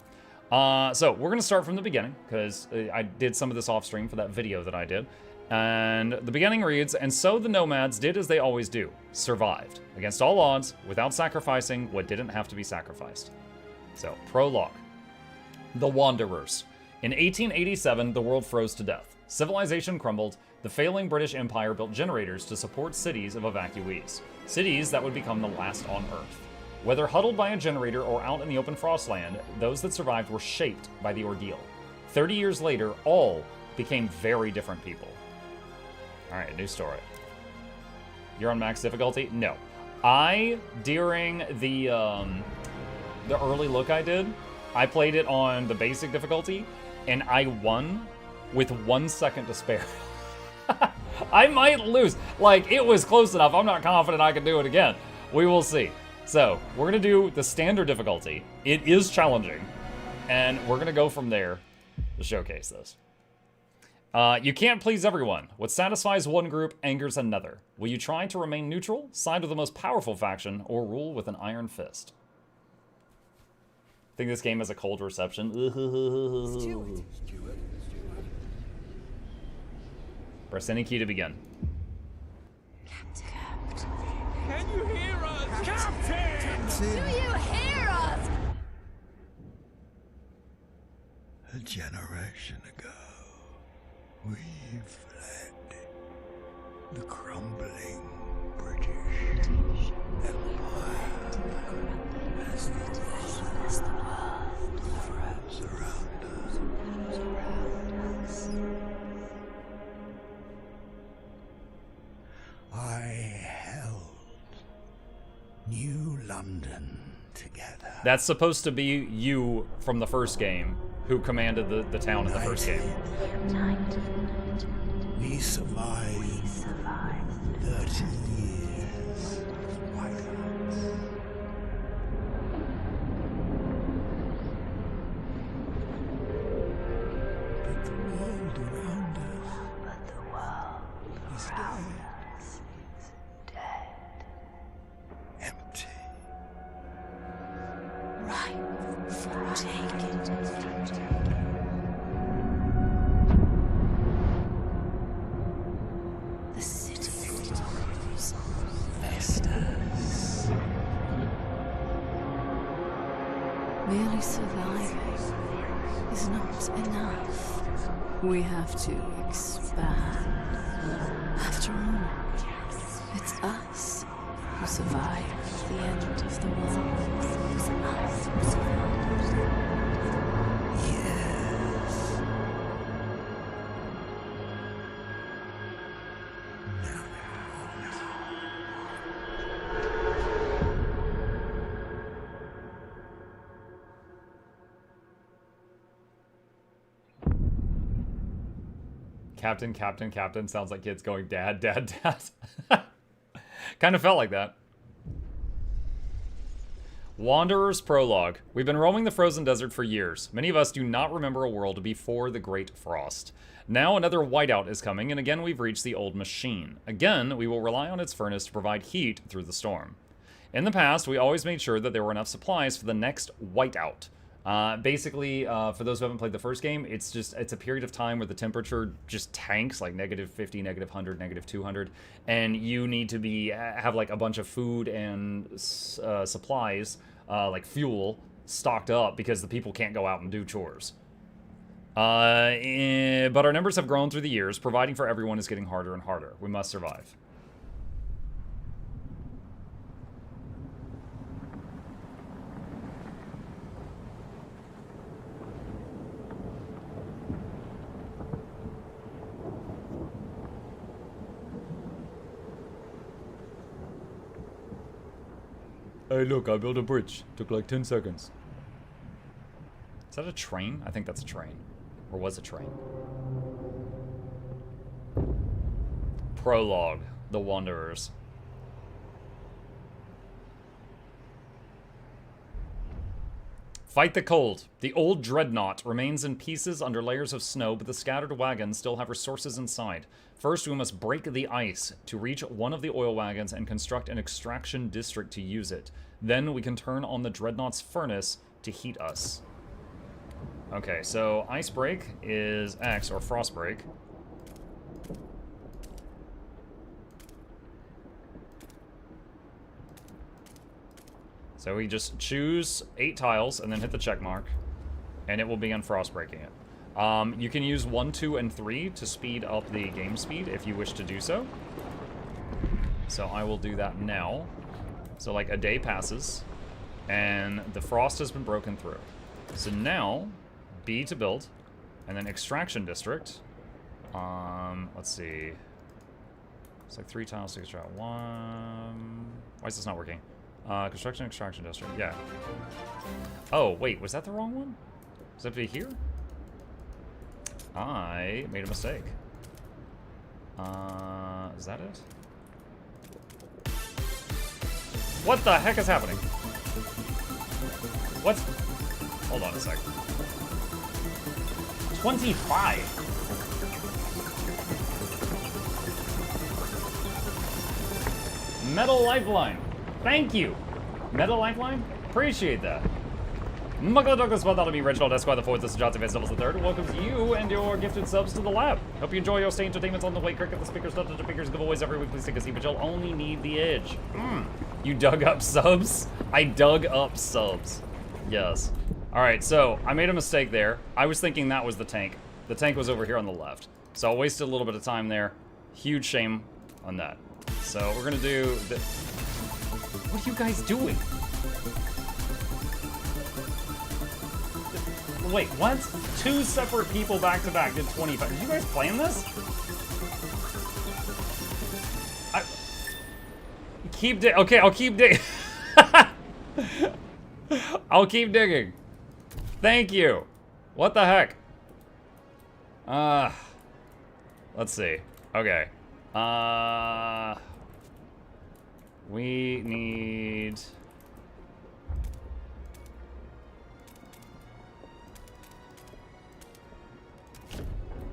So we're going to start from the beginning, because I did some of this off stream for that video that I did. And the beginning reads, and so the nomads did as they always do, survived, against all odds, without sacrificing what didn't have to be sacrificed. So, prologue. The Wanderers. In 1887, the world froze to death. Civilization crumbled. The failing British Empire built generators to support cities of evacuees. Cities that would become the last on Earth. Whether huddled by a generator or out in the open frostland, those that survived were shaped by the ordeal. 30 years later, all became very different people. Alright, new story. You're on max difficulty? No. During the early look I did, I played it on the basic difficulty, and I won with 1 second to spare. I might lose. Like, it was close enough. I'm not confident I can do it again. We will see. So, we're going to do the standard difficulty. It is challenging, and we're going to go from there to showcase this. You can't please everyone. What satisfies one group angers another. Will you try to remain neutral, side with the most powerful faction, or rule with an iron fist? I think this game has a cold reception. Press any key to begin. Captain. Can you hear us? Captain! Do you hear us? A generation ago, we fled the crumbling British Empire as the world froze around us. I held New London together. That's supposed to be you from the first game, who commanded the town in the first game. We survived 30 years of whiteouts. But the world around us is dead. Empty. Right for taking. The city falls. Vestas. Merely surviving is not enough. We have to expand. After all, it's us who survived the end of the world. It's us who survived. Yes. Now. Captain, Captain, Captain sounds like kids going dad, dad, dad. Kind of felt like that. Wanderer's Prologue. We've been roaming the frozen desert for years. Many of us do not remember a world before the Great Frost. Now another whiteout is coming, and again we've reached the old machine. Again, we will rely on its furnace to provide heat through the storm. In the past, we always made sure that there were enough supplies for the next whiteout. Basically, for those who haven't played the first game, it's a period of time where the temperature just tanks, like -50, -100, -200, and you need to have like a bunch of food and supplies, like fuel, stocked up because the people can't go out and do chores. But our numbers have grown through the years. Providing for everyone is getting harder and harder. We must survive. Hey, look, I built a bridge. Took like 10 seconds. Is that a train? I think that's a train. Or was a train. Prologue. The Wanderers. Fight the cold. The old dreadnought remains in pieces under layers of snow, but the scattered wagons still have resources inside. First, we must break the ice to reach one of the oil wagons and construct an extraction district to use it. Then we can turn on the dreadnought's furnace to heat us. Okay, so ice break is X, or frost break. So we just choose 8 tiles and then hit the check mark, and it will begin frost breaking it. You can use 1, 2, and 3 to speed up the game speed if you wish to do so. So I will do that now. So like a day passes, and the frost has been broken through. So now, B to build, and then extraction district. Let's see. It's like 3 tiles to extract 1. Why is this not working? Construction extraction district, yeah. Oh, wait, was that the wrong one? Does that have to be here? I made a mistake. Is that it? What the heck is happening? What? Hold on a sec. 25. Metal lifeline. Thank you. Metal lifeline? Appreciate that. MuklukYoutube, that'll be Reginald Esquire the 4th, this is Johnson Vance Doubles the 3rd. Welcomes you and your gifted subs to the lab. Hope you enjoy your stay entertainments on the way. Cricket the speakers, touch the speakers, giveaways every week. Please take a seat, but you'll only need the edge. You dug up subs? I dug up subs. Yes. Alright, so I made a mistake there. I was thinking that was the tank. The tank was over here on the left. So I wasted a little bit of time there. Huge shame on that. So we're gonna do the... What are you guys doing? Wait, what? 2 separate people back to back did 25. Did you guys plan this? Okay, I'll keep digging. I'll keep digging. Thank you. What the heck? Let's see. Okay. We need...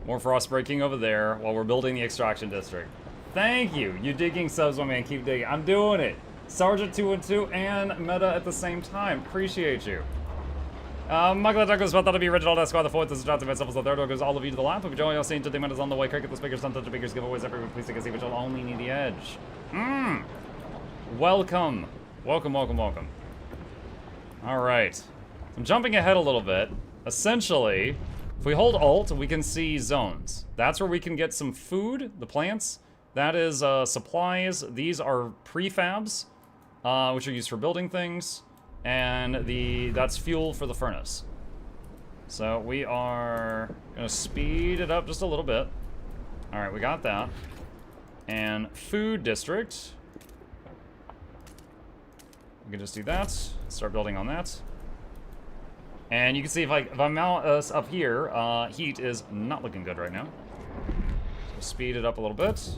more frost breaking over there while we're building the extraction district. Thank you. You digging subs, my man. Keep digging. I'm doing it. Sergeant 212 and Meta at the same time. Appreciate you. MuklukYoutube, that'll be Reginald Esquire the 4th. This is Johnson Vance Doubles the 3rd. Goes all of you to the lap. If you're enjoying your scene, entertainment is on the way. Cricket the speakers, don't touch the speakers, giveaways every week. Please take a seat, but you'll only need the edge. Welcome. Welcome, welcome, welcome. Alright. I'm jumping ahead a little bit. Essentially, if we hold Alt, we can see zones. That's where we can get some food, the plants. That is supplies. These are prefabs, which are used for building things. And that's fuel for the furnace. So we are gonna speed it up just a little bit. All right, we got that. And food district. We can just do that. Start building on that. And you can see if I'm up here, heat is not looking good right now. So speed it up a little bit.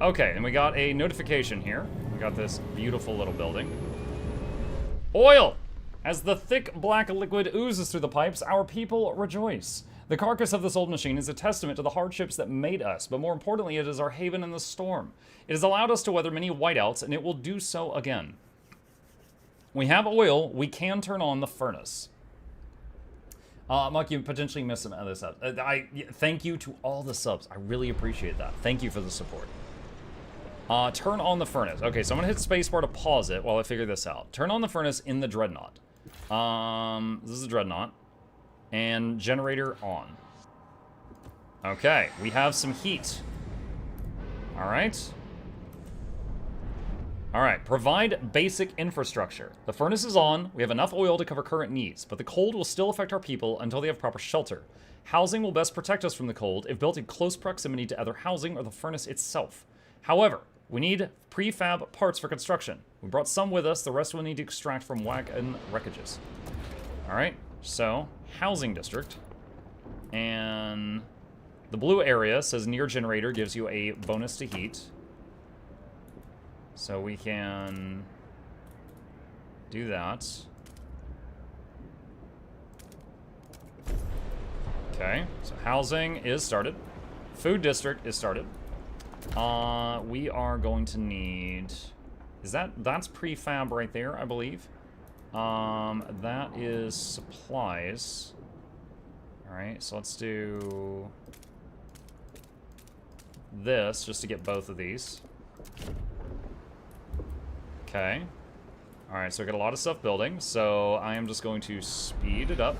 Okay, and we got a notification here. We got this beautiful little building. Oil! As the thick black liquid oozes through the pipes, our people rejoice. The carcass of this old machine is a testament to the hardships that made us, but more importantly, it is our haven in the storm. It has allowed us to weather many whiteouts, and it will do so again. We have oil, we can turn on the furnace. Muck, you potentially missed some other subs. Thank you to all the subs. I really appreciate that. Thank you for the support. Turn on the furnace. Okay, so I'm gonna hit spacebar to pause it while I figure this out. Turn on the furnace in the dreadnought. This is the dreadnought. And generator on. Okay, we have some heat. Alright. Alright, provide basic infrastructure. The furnace is on, we have enough oil to cover current needs, but the cold will still affect our people until they have proper shelter. Housing will best protect us from the cold if built in close proximity to other housing or the furnace itself. However, we need prefab parts for construction. We brought some with us, the rest we'll need to extract from wagon wreckages. Alright, so, housing district. And the blue area says near generator gives you a bonus to heat. So we can do that. Okay, so housing is started. Food district is started. We are going to need... That's prefab right there, I believe. That is supplies. Alright, so let's do this just to get both of these. Okay. Alright, so we got a lot of stuff building, so I am just going to speed it up.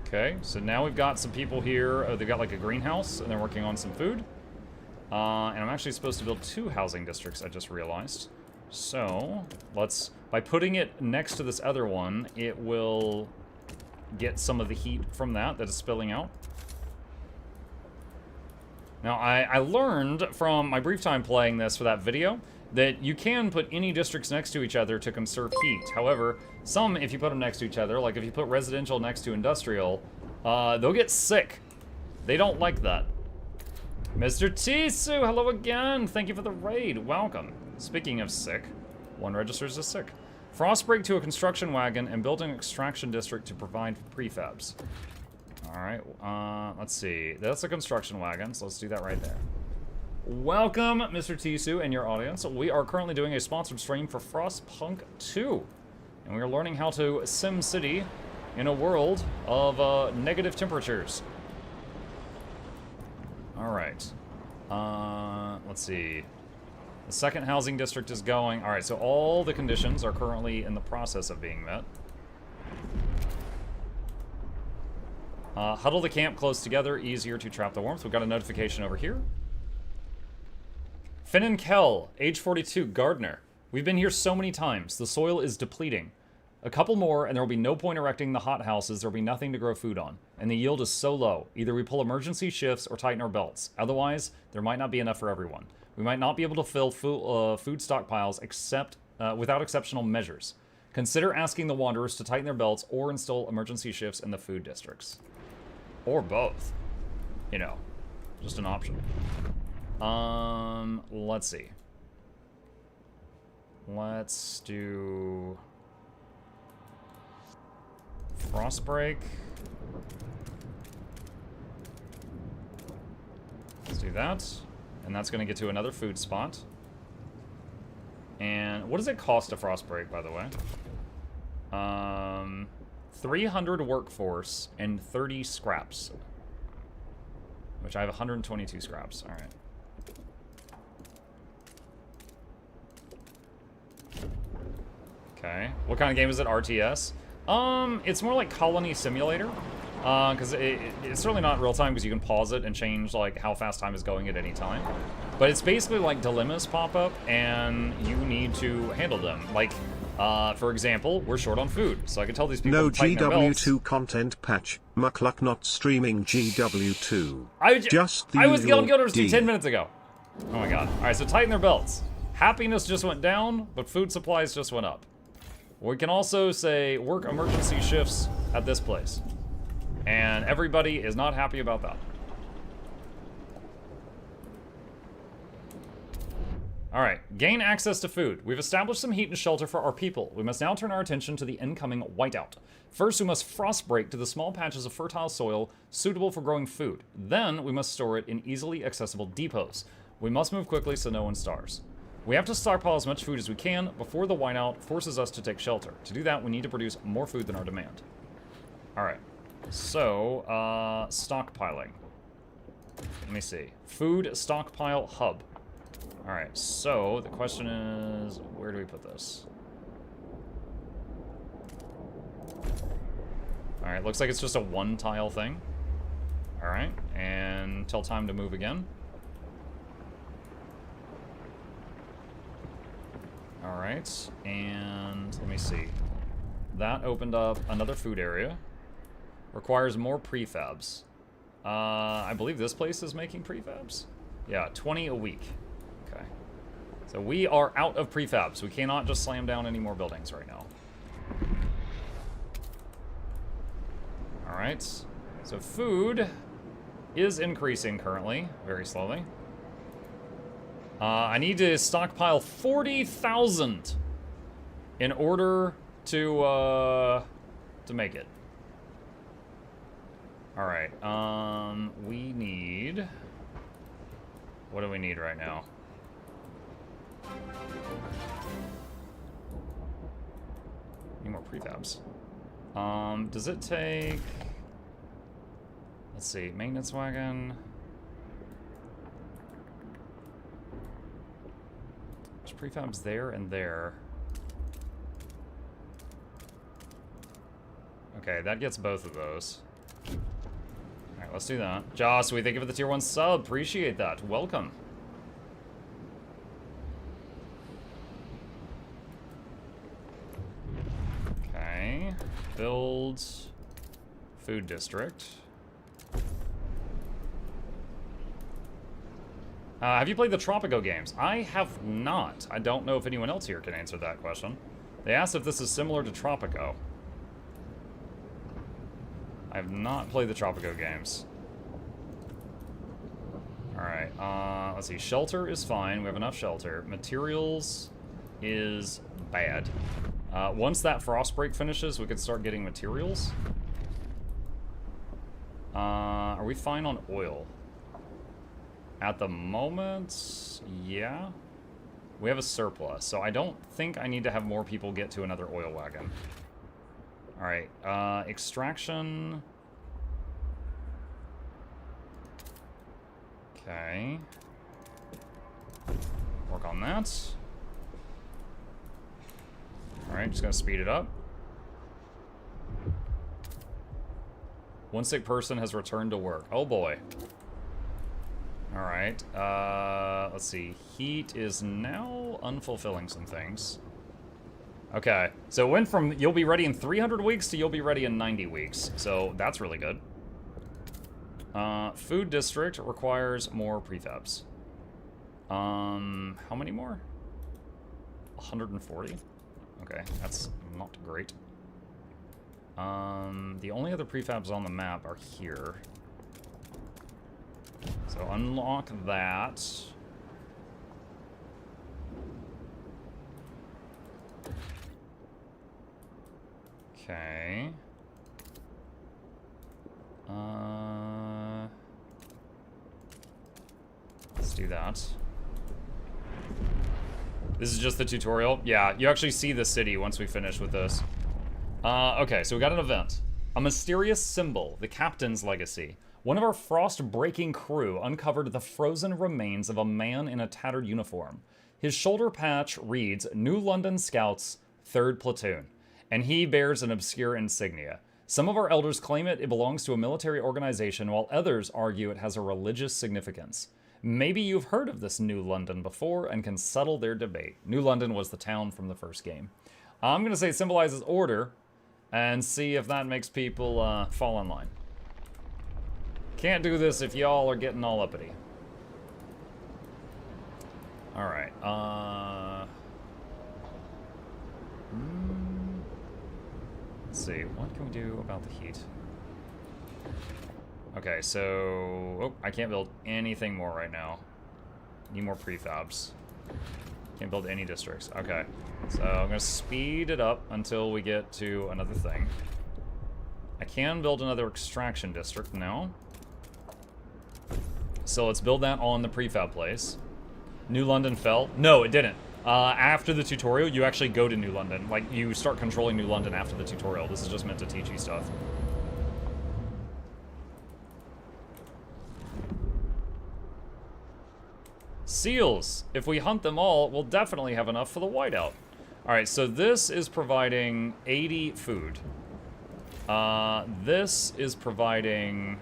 Okay, so now we've got some people here. Oh, they've got like a greenhouse, and they're working on some food. And I'm actually supposed to build 2 housing districts, I just realized. So, let's... By putting it next to this other one, it will get some of the heat from that is spilling out. Now, I learned from my brief time playing this for that video that you can put any districts next to each other to conserve heat. However, some, if you put them next to each other, like if you put residential next to industrial, they'll get sick. They don't like that. Mr. Tisu, hello again. Thank you for the raid. Welcome. Speaking of sick, one registers as sick. Frostbreak to a construction wagon and build an extraction district to provide prefabs. Alright, let's see. That's a construction wagon, so let's do that right there. Welcome, Mr. Tisu and your audience. We are currently doing a sponsored stream for Frostpunk 2. And we are learning how to sim city in a world of negative temperatures. Alright. Let's see. The second housing district is going. Alright, so all the conditions are currently in the process of being met. Huddle the camp close together, easier to trap the warmth. We've got a notification over here. Finn and Kel, age 42, gardener. We've been here so many times. The soil is depleting. A couple more, and there will be no point erecting the hot houses. There will be nothing to grow food on. And the yield is so low. Either we pull emergency shifts or tighten our belts. Otherwise, there might not be enough for everyone. We might not be able to fill food stockpiles without exceptional measures. Consider asking the Wanderers to tighten their belts or install emergency shifts in the food districts. Or both. You know, just an option. Let's see. Let's do... Frostbreak. Let's do that. And that's going to get to another food spot. And what does it cost to Frostbreak, by the way? 300 workforce and 30 scraps. Which I have 122 scraps. Alright. Okay. What kind of game is it? RTS? It's more like Colony Simulator. Because it's certainly not real time because you can pause it and change like how fast time is going at any time. But it's basically like dilemmas pop up and you need to handle them. Like, for example, we're short on food, so I can tell these people No to tighten their belts. GW2 content patch. Mukluk not streaming GW2. I was usual Gilders D. 10 minutes ago. Oh my god. Alright, so tighten their belts. Happiness just went down, but food supplies just went up. We can also say work emergency shifts at this place. And everybody is not happy about that. Alright, gain access to food. We've established some heat and shelter for our people. We must now turn our attention to the incoming whiteout. First, we must frostbreak to the small patches of fertile soil suitable for growing food. Then, we must store it in easily accessible depots. We must move quickly so no one starves. We have to stockpile as much food as we can before the whiteout forces us to take shelter. To do that, we need to produce more food than our demand. Alright, so, stockpiling. Let me see. Food stockpile hub. Alright, so the question is, where do we put this? Alright, looks like it's just a one-tile thing. Alright, and tell time to move again. Alright, and let me see. That opened up another food area. Requires more prefabs. I believe this place is making prefabs? Yeah, 20 a week. Okay. So we are out of prefabs. We cannot just slam down any more buildings right now. Alright. So food is increasing currently, very slowly. I need to stockpile 40,000 in order to make it. Alright, we need... What do we need right now? Need more prefabs. Does it take... Let's see, maintenance wagon... There's prefabs there and there. Okay, that gets both of those. Alright, let's do that. Joss, we thank you for the tier 1 sub. Appreciate that. Welcome. Okay. Build food district. Have you played the Tropico games? I have not. I don't know if anyone else here can answer that question. They asked if this is similar to Tropico. I have not played the Tropico games. Alright, let's see. Shelter is fine. We have enough shelter. Materials is bad. Once that frost break finishes, we can start getting materials. Are we fine on oil? At the moment, yeah. We have a surplus, so I don't think I need to have more people get to another oil wagon. Alright, extraction. Okay. Work on that. Alright, just gonna speed it up. One sick person has returned to work. Oh boy. Alright, let's see. Heat is now unfulfilling some things. Okay, so it went from you'll be ready in 300 weeks to you'll be ready in 90 weeks. So that's really good. Food district requires more prefabs. How many more? 140. Okay, that's not great. The only other prefabs on the map are here. So unlock that. Okay. Let's do that. This is just the tutorial. Yeah, you actually see the city once we finish with this. Okay, so we got an event. A mysterious symbol, the captain's legacy. One of our frost-breaking crew uncovered the frozen remains of a man in a tattered uniform. His shoulder patch reads, New London Scouts, 3rd Platoon, and he bears an obscure insignia. Some of our elders claim it belongs to a military organization, while others argue it has a religious significance. Maybe you've heard of this New London before and can settle their debate. New London was the town from the first game. I'm going to say it symbolizes order, and see if that makes people fall in line. Can't do this if y'all are getting all uppity. Alright, let's see, what can we do about the heat? Okay, so... Oh, I can't build anything more right now. Need more prefabs. Can't build any districts. Okay, so I'm gonna speed it up until we get to another thing. I can build another extraction district now. So let's build that on the prefab place. New London fell. No, it didn't. After the tutorial, you actually go to New London. Like, you start controlling New London after the tutorial. This is just meant to teach you stuff. Seals. If we hunt them all, we'll definitely have enough for the whiteout. Alright, so this is providing 80 food. This is providing...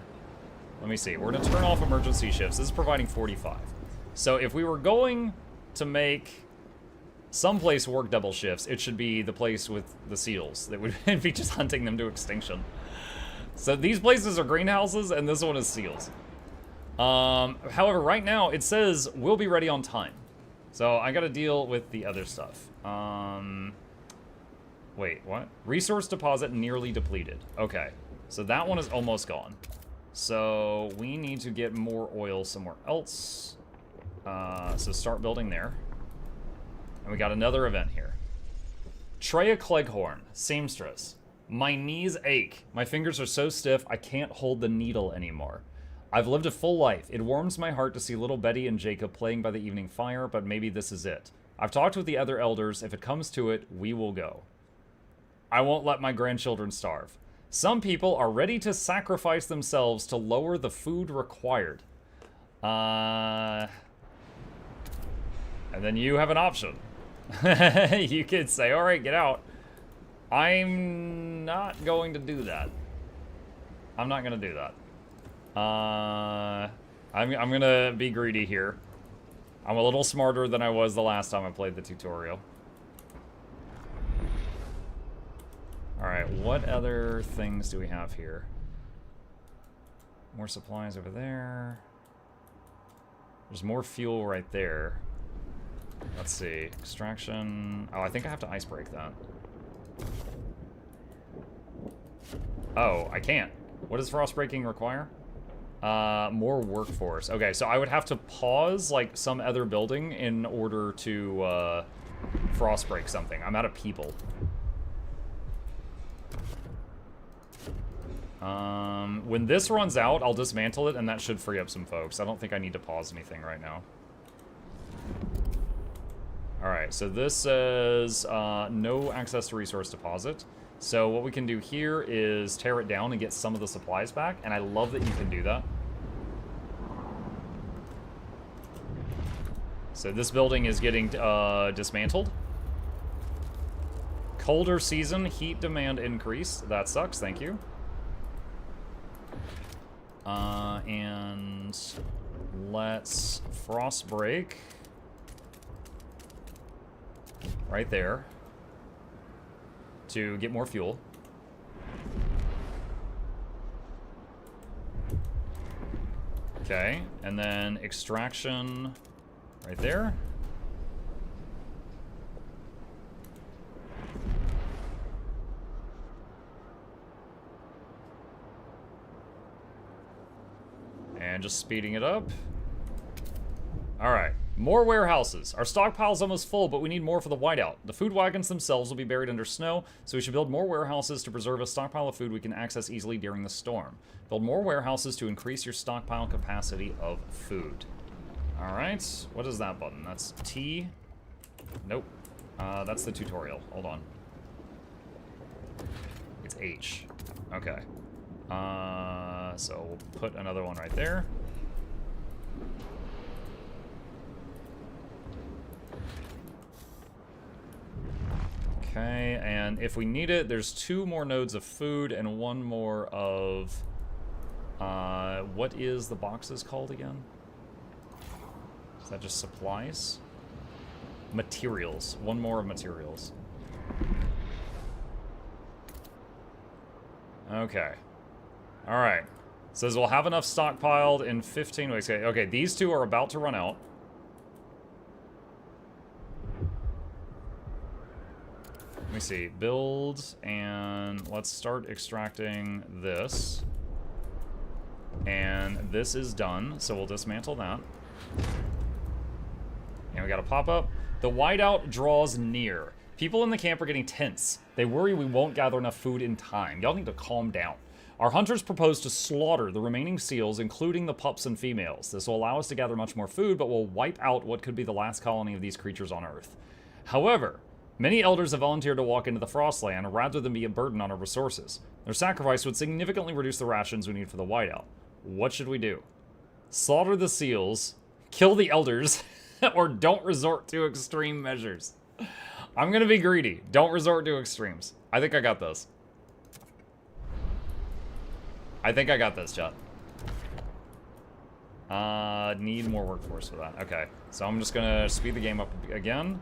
Let me see. We're going to turn off emergency shifts. This is providing 45. So if we were going to make some place work double shifts, it should be the place with the seals. That would be just hunting them to extinction. So these places are greenhouses, and this one is seals. However, right now, it says we'll be ready on time. So I got to deal with the other stuff. Wait, what? Resource deposit nearly depleted. Okay, so that one is almost gone. So we need to get more oil somewhere else. So start building there. And we got another event here. Treya Cleghorn, seamstress. My knees ache. My fingers are so stiff, I can't hold the needle anymore. I've lived a full life. It warms my heart to see little Betty and Jacob playing by the evening fire, but maybe this is it. I've talked with the other elders. If it comes to it, we will go. I won't let my grandchildren starve. Some people are ready to sacrifice themselves to lower the food required. And then you have an option. You could say, all right, get out. I'm not going to do that. I'm not going to do that. I'm going to be greedy here. I'm a little smarter than I was the last time I played the tutorial. Alright, what other things do we have here? More supplies over there. There's more fuel right there. Let's see. Extraction. Oh, I think I have to ice break that. Oh, I can't. What does frost breaking require? More workforce. Okay, so I would have to pause, like, some other building in order to, frost break something. I'm out of people. When this runs out, I'll dismantle it, and that should free up some folks. I don't think I need to pause anything right now. Alright, so this says, no access to resource deposit. So what we can do here is tear it down and get some of the supplies back, and I love that you can do that. So this building is getting dismantled. Colder season, heat demand increase. That sucks, thank you. And let's frost break right there to get more fuel. Okay, and then extraction right there. And just speeding it up. Alright, more warehouses. Our stockpile's almost full, but we need more for the whiteout. The food wagons themselves will be buried under snow, so we should build more warehouses to preserve a stockpile of food we can access easily during the storm. Build more warehouses to increase your stockpile capacity of food. Alright, what is that button? That's T. Nope. That's the tutorial. Hold on. It's H. Okay. So we'll put another one right there. Okay, and if we need it, there's 2 more nodes of food and 1 more of... what is the boxes called again? Is that just supplies? Materials. 1 more of materials. Okay. Alright. Says we'll have enough stockpiled in 15 weeks. Okay, these 2 are about to run out. Let me see. Build, and let's start extracting this. And this is done, so we'll dismantle that. And we got a pop-up. The whiteout draws near. People in the camp are getting tense. They worry we won't gather enough food in time. Y'all need to calm down. Our hunters propose to slaughter the remaining seals, including the pups and females. This will allow us to gather much more food, but will wipe out what could be the last colony of these creatures on Earth. However, many elders have volunteered to walk into the Frostland rather than be a burden on our resources. Their sacrifice would significantly reduce the rations we need for the whiteout. What should we do? Slaughter the seals, kill the elders, or don't resort to extreme measures? I'm gonna be greedy. Don't resort to extremes. I think I got this. I think I got this, chat. Need more workforce for that. Okay, so I'm just gonna speed the game up again.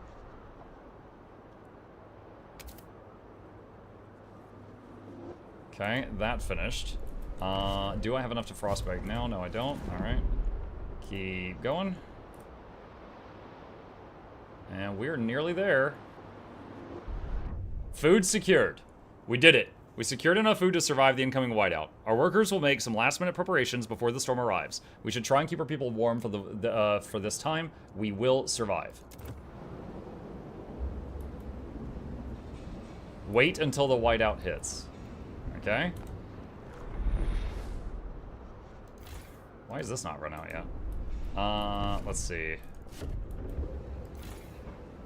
Okay, that finished. Do I have enough to frostbite now? No, I don't. Alright. Keep going. And we're nearly there. Food secured. We did it. We secured enough food to survive the incoming whiteout. Our workers will make some last-minute preparations before the storm arrives. We should try and keep our people warm for this time. We will survive. Wait until the whiteout hits. Okay. Why is this not run out yet? Let's see.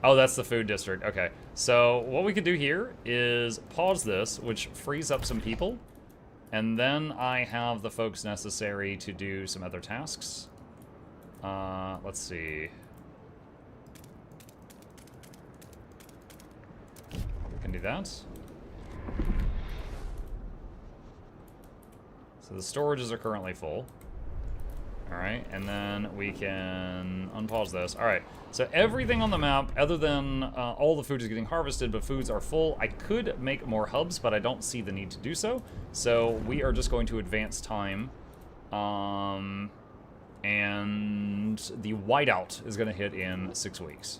Oh, that's the food district. Okay. So what we could do here is pause this, which frees up some people. And then I have the folks necessary to do some other tasks. Let's see. We can do that. So the storages are currently full. Alright, and then we can unpause this. Alright, so everything on the map, other than all the food is getting harvested, but foods are full. I could make more hubs, but I don't see the need to do so. So we are just going to advance time. And the whiteout is going to hit in 6 weeks.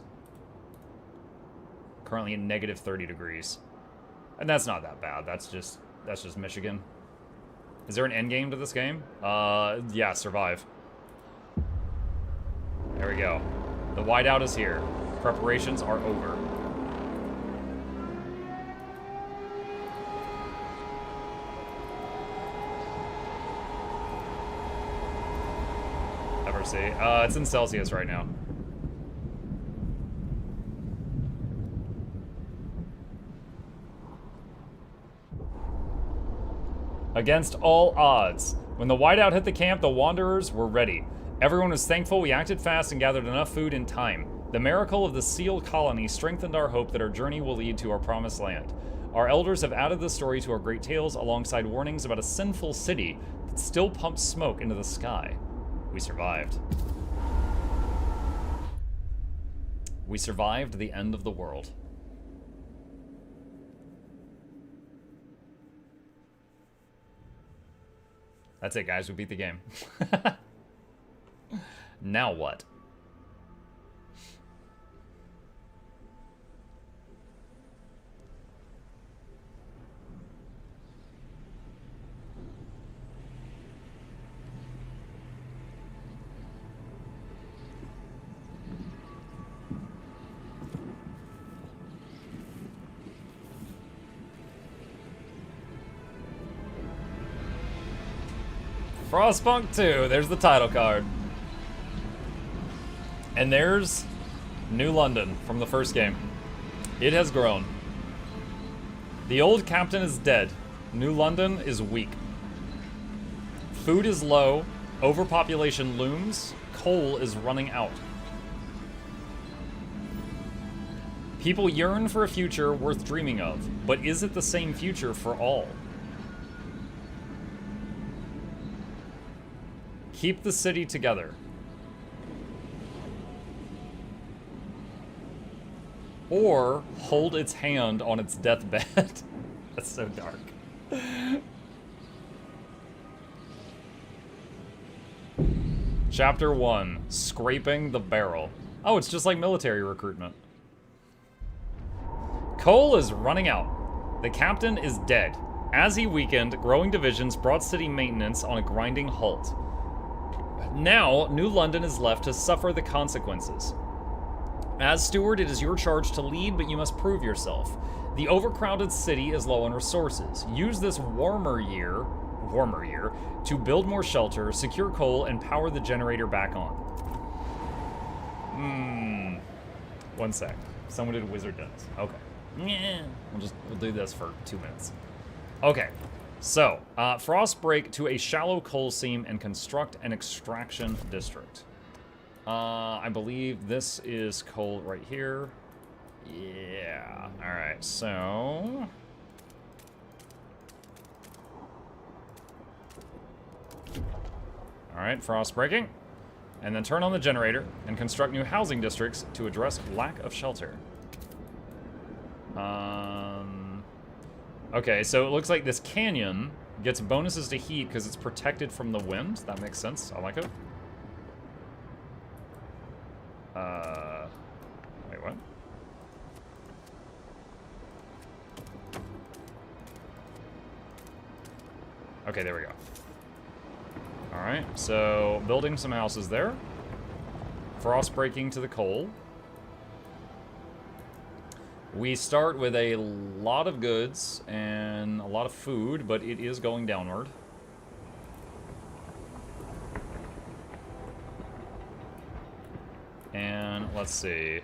Currently at negative 30 degrees. And that's not that bad. That's just Michigan. Is there an end game to this game? Yeah, survive. There we go. The whiteout is here. Preparations are over. Ever see? It's in Celsius right now. Against all odds. When the whiteout hit the camp, the wanderers were ready. Everyone was thankful we acted fast and gathered enough food in time. The miracle of the seal colony strengthened our hope that our journey will lead to our promised land. Our elders have added this story to our great tales alongside warnings about a sinful city that still pumps smoke into the sky. We survived. We survived the end of the world. That's it, guys. We beat the game. Now what? Frostpunk 2, there's the title card. And there's New London from the first game. It has grown. The old captain is dead. New London is weak. Food is low. Overpopulation looms. Coal is running out. People yearn for a future worth dreaming of, but is it the same future for all? Keep the city together. Or hold its hand on its deathbed. That's so dark. Chapter 1, Scraping the Barrel. Oh, it's just like military recruitment. Coal is running out. The captain is dead. As he weakened, growing divisions brought city maintenance on a grinding halt. Now, New London is left to suffer the consequences. As steward, it is your charge to lead, but you must prove yourself. The overcrowded city is low on resources. Use this warmer year to build more shelter, secure coal, and power the generator back on. One sec. Someone did wizard dance. Okay. Yeah. We'll do this for 2 minutes. Okay. So, frost break to a shallow coal seam and construct an extraction district. I believe this is coal right here. Yeah. Alright, so... Alright, frost breaking. And then turn on the generator and construct new housing districts to address lack of shelter. Okay, so it looks like this canyon gets bonuses to heat because it's protected from the wind. That makes sense. I like it. Wait, what? Okay, there we go. Alright, so building some houses there. Frost breaking to the coal. We start with a lot of goods and a lot of food, but it is going downward. And let's see.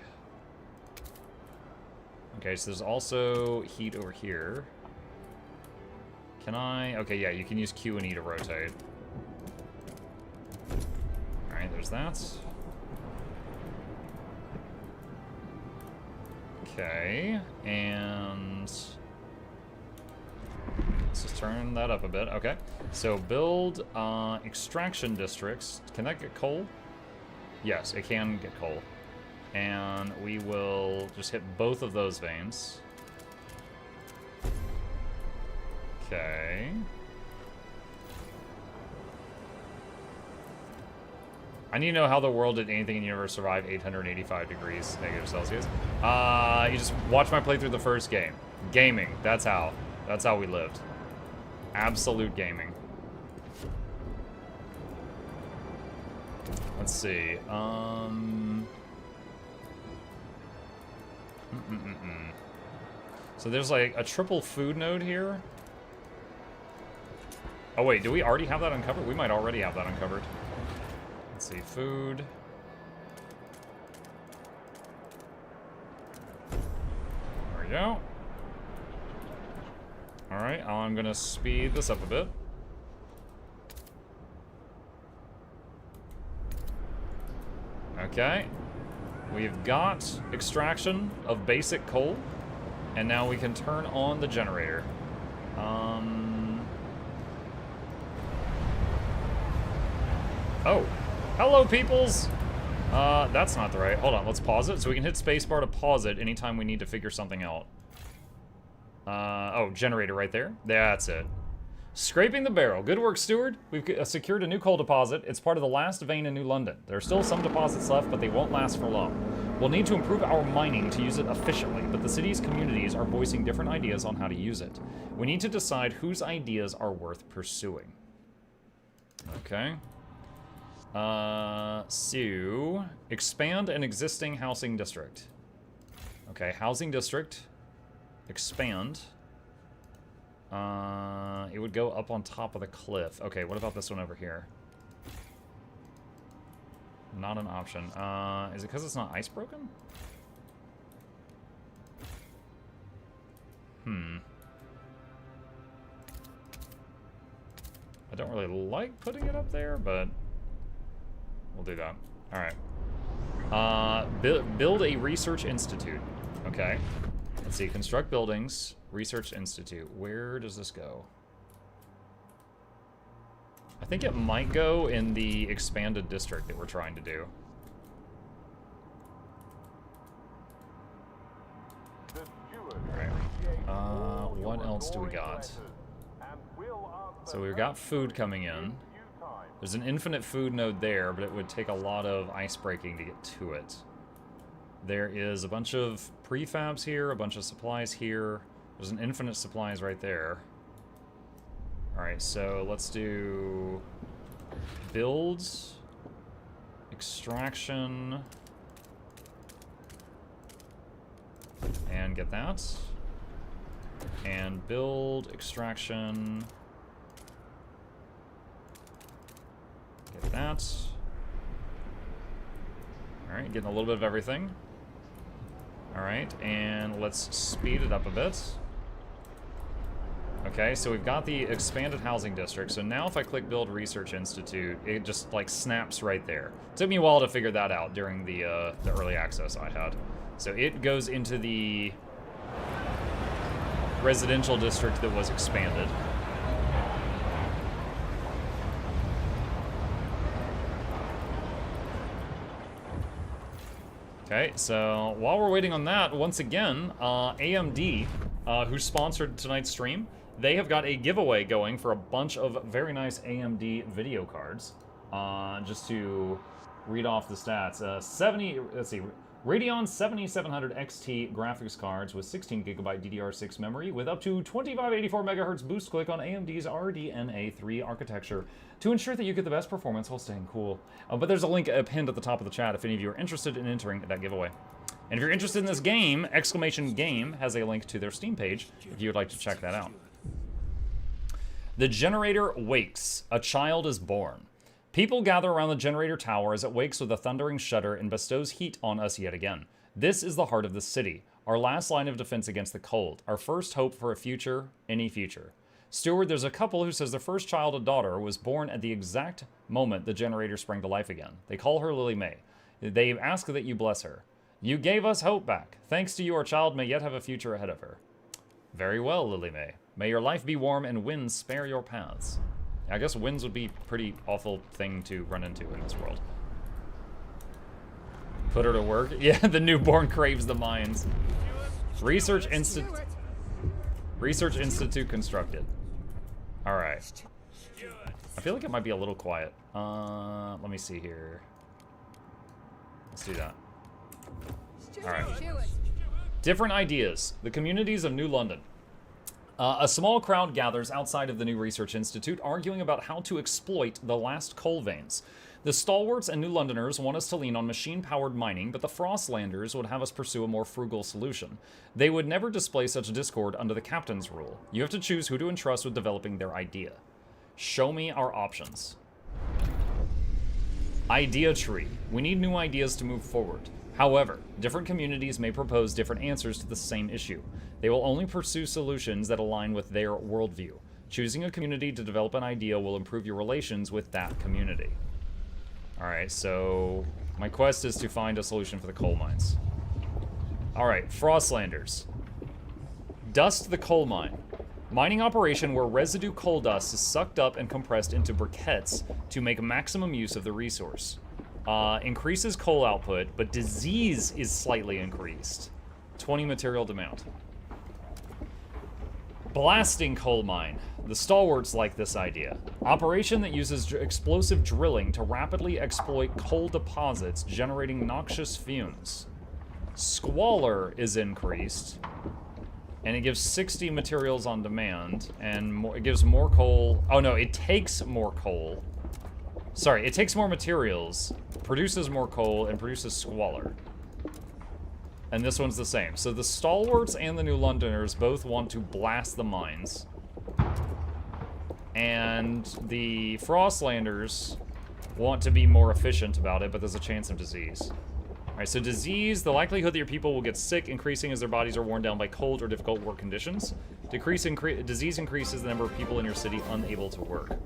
Okay, so there's also heat over here. Can I? Okay, yeah, you can use Q and E to rotate. Alright, there's that. Okay, and let's just turn that up a bit. Okay, so build extraction districts. Can that get coal? Yes, it can get coal. And we will just hit both of those veins. Okay. I need to know how the world did anything in the universe survive 885 degrees negative Celsius. You just watch my playthrough the first game. Gaming, that's how. That's how we lived. Absolute gaming. Let's see. So there's like a triple food node here. Oh wait, do we already have that uncovered? We might already have that uncovered. Let's see, food. There we go. Alright, I'm gonna speed this up a bit. Okay. We've got extraction of basic coal, and now we can turn on the generator. Oh. Hello, peoples! That's not the right. Hold on, let's pause it. So we can hit spacebar to pause it anytime we need to figure something out. Oh, generator right there. That's it. Scraping the barrel. Good work, steward. We've secured a new coal deposit. It's part of the last vein in New London. There are still some deposits left, but they won't last for long. We'll need to improve our mining to use it efficiently, but the city's communities are voicing different ideas on how to use it. We need to decide whose ideas are worth pursuing. Okay. So, expand an existing housing district. Okay, housing district. Expand. It would go up on top of the cliff. Okay, what about this one over here? Not an option. Is it because it's not ice broken? I don't really like putting it up there, but we'll do that. Alright. Build a research institute. Okay. Let's see. Construct buildings. Research institute. Where does this go? I think it might go in the expanded district that we're trying to do. Alright. What else do we got? So we've got food coming in. There's an infinite food node there, but it would take a lot of ice breaking to get to it. There is a bunch of prefabs here, a bunch of supplies here. There's an infinite supplies right there. Alright, so let's do builds, extraction, and get that. And build, extraction, get that. Alright, getting a little bit of everything. Alright, and let's speed it up a bit. Okay, so we've got the expanded housing district. So now if I click Build Research Institute, it just like snaps right there. It took me a while to figure that out during the early access I had. So it goes into the residential district that was expanded. Okay, so while we're waiting on that, once again, AMD, who sponsored tonight's stream, they have got a giveaway going for a bunch of very nice AMD video cards. Just to read off the stats, Radeon 7700 XT graphics cards with 16GB DDR6 memory with up to 2584 MHz boost click on AMD's RDNA3 architecture to ensure that you get the best performance while staying cool. But there's a link pinned at the top of the chat if any of you are interested in entering that giveaway. And if you're interested in this game, !game has a link to their Steam page if you would like to check that out. The generator wakes. A child is born. People gather around the generator tower as it wakes with a thundering shudder and bestows heat on us yet again. This is the heart of the city, our last line of defense against the cold, our first hope for a future, any future. Steward, there's a couple who says their first child, a daughter, was born at the exact moment the generator sprang to life again. They call her Lily May. They ask that you bless her. You gave us hope back. Thanks to you, our child may yet have a future ahead of her. Very well, Lily May. May your life be warm and winds spare your paths. I guess winds would be a pretty awful thing to run into in this world. Put her to work? Yeah, the newborn craves the mines. Research Institute constructed. Alright. I feel like it might be a little quiet. Let me see here. Let's do that. Alright. Different ideas. The communities of New London. A small crowd gathers outside of the new Research Institute, arguing about how to exploit the last coal veins. The stalwarts and New Londoners want us to lean on machine-powered mining, but the Frostlanders would have us pursue a more frugal solution. They would never display such discord under the captain's rule. You have to choose who to entrust with developing their idea. Show me our options. Idea tree. We need new ideas to move forward. However, different communities may propose different answers to the same issue. They will only pursue solutions that align with their worldview. Choosing a community to develop an idea will improve your relations with that community. Alright, so my quest is to find a solution for the coal mines. Alright, Frostlanders. Dust the coal mine. Mining operation where residue coal dust is sucked up and compressed into briquettes to make maximum use of the resource. Increases coal output, but disease is slightly increased. 20 material demand. Blasting coal mine. The stalwarts like this idea. Operation that uses explosive drilling to rapidly exploit coal deposits, generating noxious fumes. Squalor is increased, and it gives 60 materials on demand, and it gives more coal. Oh no, it takes more coal. Sorry, it takes more materials, produces more coal, and produces squalor. And this one's the same. So the stalwarts and the New Londoners both want to blast the mines. And the Frostlanders want to be more efficient about it, but there's a chance of disease. Alright, so disease, the likelihood that your people will get sick, increasing as their bodies are worn down by cold or difficult work conditions. Disease increases the number of people in your city unable to work.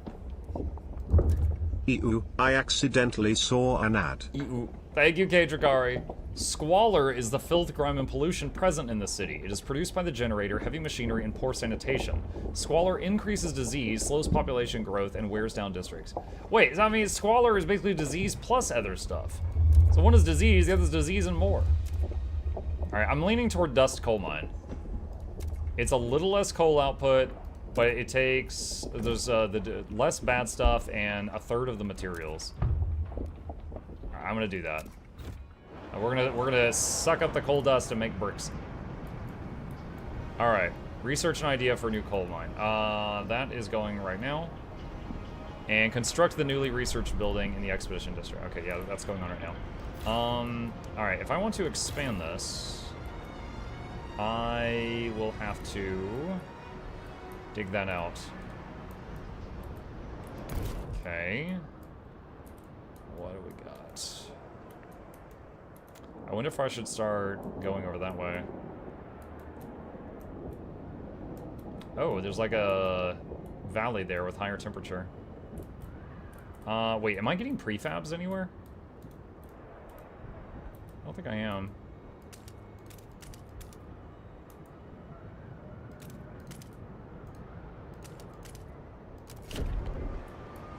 Ew, I accidentally saw an ad. Ew. Thank you, Kadrakari. Squalor is the filth, grime, and pollution present in the city. It is produced by the generator, heavy machinery, and poor sanitation. Squalor increases disease, slows population growth, and wears down districts. Wait, so I mean, squalor is basically disease plus other stuff. So one is disease, the other is disease and more. Alright, I'm leaning toward dust coal mine. It's a little less coal output, but it takes, there's the less bad stuff and a third of the materials. Alright, I'm gonna do that. We're gonna suck up the coal dust and make bricks. Alright, research an idea for a new coal mine. That is going right now. And construct the newly researched building in the Expedition District. Okay, yeah, that's going on right now. Alright, if I want to expand this, I will have to dig that out. Okay. What do we got? I wonder if I should start going over that way. Oh, there's like a valley there with higher temperature. Wait, am I getting prefabs anywhere? I don't think I am.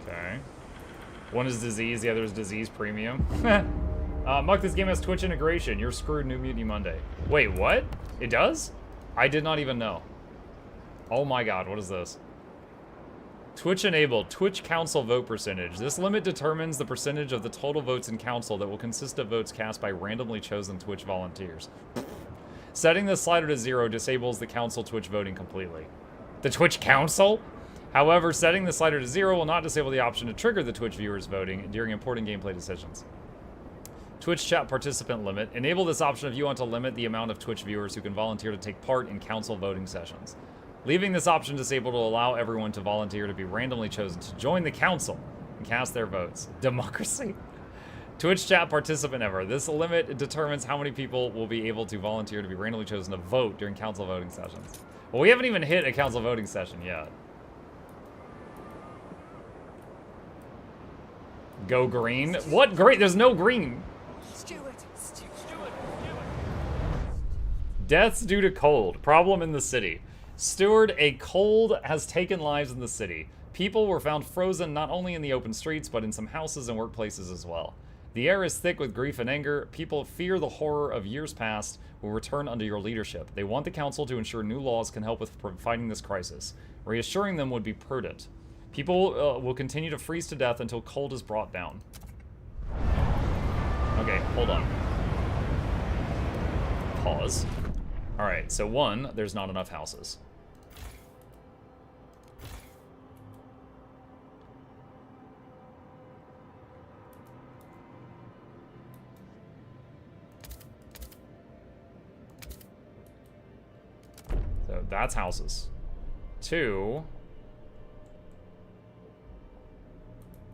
Okay. One is disease, the other is disease premium. Muck, this game has Twitch integration. You're screwed, New Mutiny Monday. Wait, what? It does? I did not even know. Oh my god, what is this? Twitch enabled. Twitch council vote percentage. This limit determines the percentage of the total votes in council that will consist of votes cast by randomly chosen Twitch volunteers. Setting the slider to 0 disables the council Twitch voting completely. The Twitch council? However, setting the slider to 0 will not disable the option to trigger the Twitch viewers voting during important gameplay decisions. Twitch chat participant limit. Enable this option if you want to limit the amount of Twitch viewers who can volunteer to take part in council voting sessions. Leaving this option disabled will allow everyone to volunteer to be randomly chosen to join the council and cast their votes. Democracy. Twitch chat participant ever. This limit determines how many people will be able to volunteer to be randomly chosen to vote during council voting sessions. Well, we haven't even hit a council voting session yet. Go green? What green? There's no green. Deaths due to cold. Problem in the city. Steward, a cold has taken lives in the city. People were found frozen not only in the open streets, but in some houses and workplaces as well. The air is thick with grief and anger. People fear the horror of years past will return under your leadership. They want the council to ensure new laws can help with fighting this crisis. Reassuring them would be prudent. People will continue to freeze to death until cold is brought down. Okay, hold on. Pause. Alright, so one, there's not enough houses. So that's houses. Two,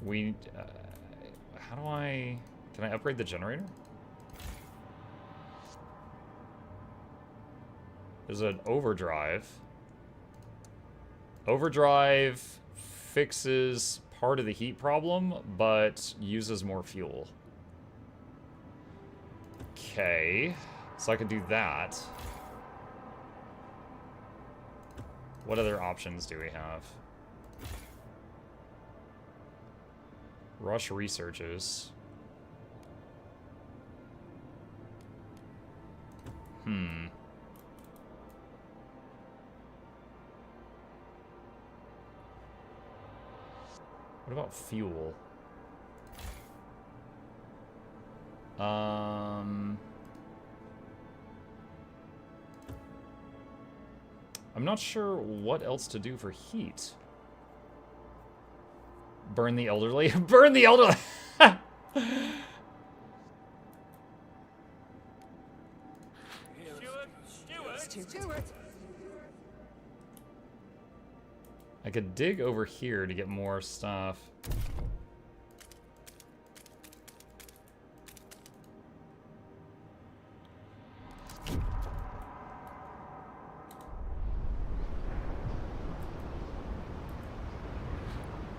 we, how do can I upgrade the generator? There's an overdrive. Overdrive fixes part of the heat problem, but uses more fuel. Okay, so I could do that. What other options do we have? Rush researches. What about fuel? I'm not sure what else to do for heat. Burn the elderly? Burn the elderly! I could dig over here to get more stuff.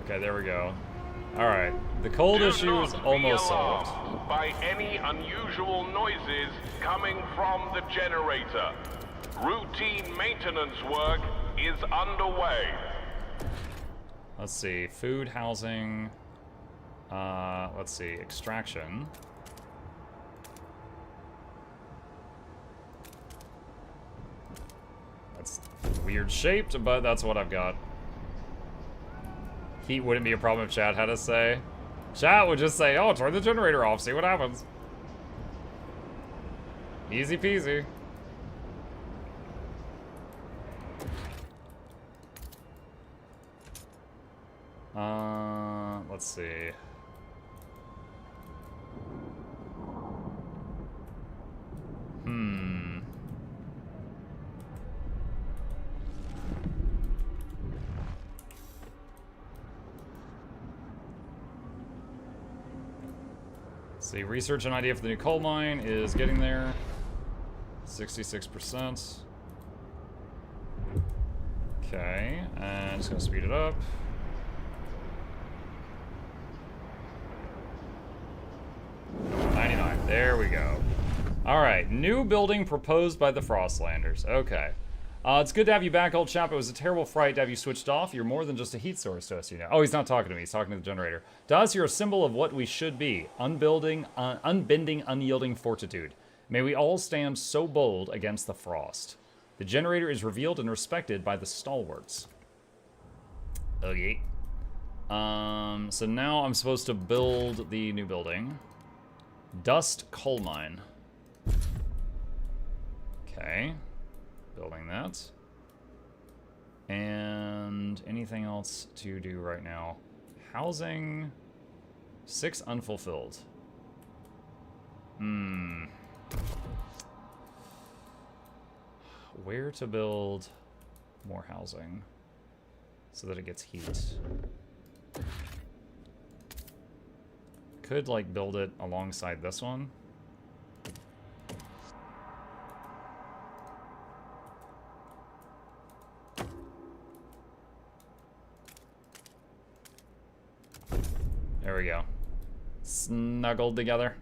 Okay, there we go. Alright, the cold issue is almost solved. By any unusual noises coming from the generator. Routine maintenance work is underway. Let's see, food, housing, let's see, extraction. That's weird shaped, but that's what I've got. Heat wouldn't be a problem if chat had to say. Chat would just say, oh, turn the generator off, see what happens. Easy peasy. Let's see. See, research an idea for the new coal mine is getting there. 66%. Okay, and just gonna speed it up. 99. There we go. Alright, new building proposed by the Frostlanders. Okay. It's good to have you back, old chap. It was a terrible fright to have you switched off. You're more than just a heat source to us, you know. Oh, he's not talking to me. He's talking to the generator. To us, you're a symbol of what we should be. Unbending, unyielding fortitude. May we all stand so bold against the frost. The generator is revealed and respected by the stalwarts. Okay. So now I'm supposed to build the new building. Dust coal mine. Okay. Building that. And anything else to do right now? Housing. 6 unfulfilled. Where to build more housing so that it gets heat? Could, like, build it alongside this one. There we go. Snuggled together.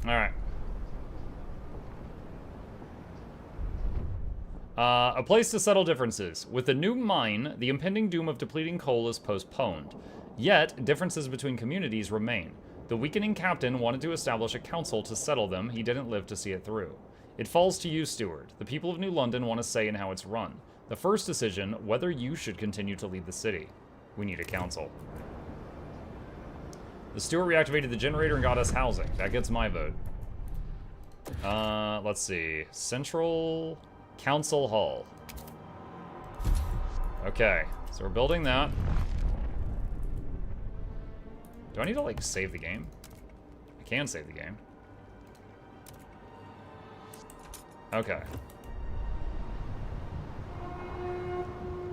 Alright. A place to settle differences. With the new mine, the impending doom of depleting coal is postponed. Yet, differences between communities remain. The weakening captain wanted to establish a council to settle them. He didn't live to see it through. It falls to you, Steward. The people of New London want a say in how it's run. The first decision, whether you should continue to lead the city. We need a council. The steward reactivated the generator and got us housing. That gets my vote. Let's see. Central Council Hall. Okay, so we're building that. Do I need to, like, save the game? I can save the game. Okay.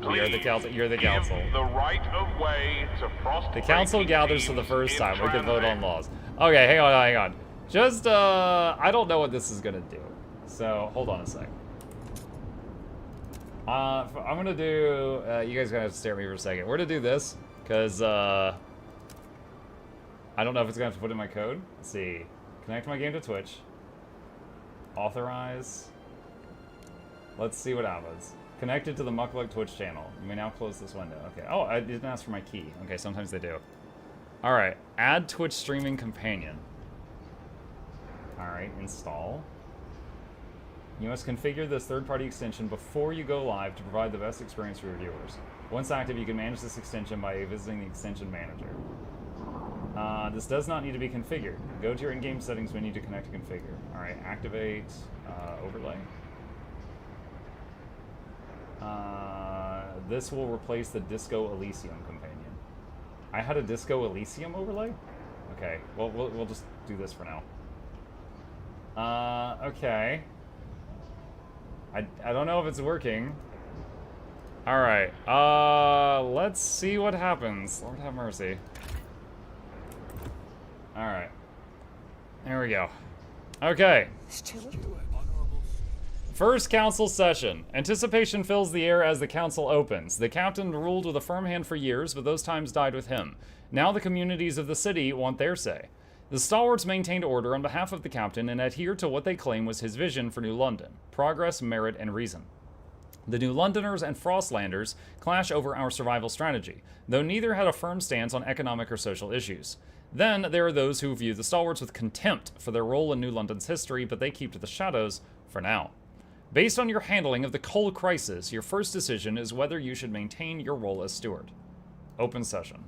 You're the council. You're the council. The right of way to the council gathers for the first time. We can vote on laws. Okay, hang on, hang on. Just, I don't know what this is gonna do. So, hold on a sec. I'm gonna do, you guys gonna have to stare at me for a second. We're gonna do this, because, I don't know if it's gonna have to put in my code. Let's see. Connect my game to Twitch. Authorize. Let's see what happens. Connected to the Mukluk Twitch channel. You may now close this window. Okay. Oh, I didn't ask for my key. Okay, sometimes they do. Alright. Add Twitch streaming companion. Alright, install. You must configure this third-party extension before you go live to provide the best experience for your viewers. Once active, you can manage this extension by visiting the extension manager. This does not need to be configured. Go to your in-game settings when you need to connect to configure. Alright, activate overlay. This will replace the Disco Elysium companion. I had a Disco Elysium overlay? Okay, well, we'll just do this for now. Okay. I don't know if it's working. Alright, let's see what happens. Lord have mercy. Alright. There we go. Okay. First council session. Anticipation fills the air as the council opens. The captain ruled with a firm hand for years, but those times died with him. Now the communities of the city want their say. The stalwarts maintained order on behalf of the captain and adhered to what they claim was his vision for New London: progress, merit, and reason. The New Londoners and Frostlanders clash over our survival strategy, though neither had a firm stance on economic or social issues. Then there are those who view the stalwarts with contempt for their role in New London's history, but they keep to the shadows for now. Based on your handling of the coal crisis, your first decision is whether you should maintain your role as steward. Open session.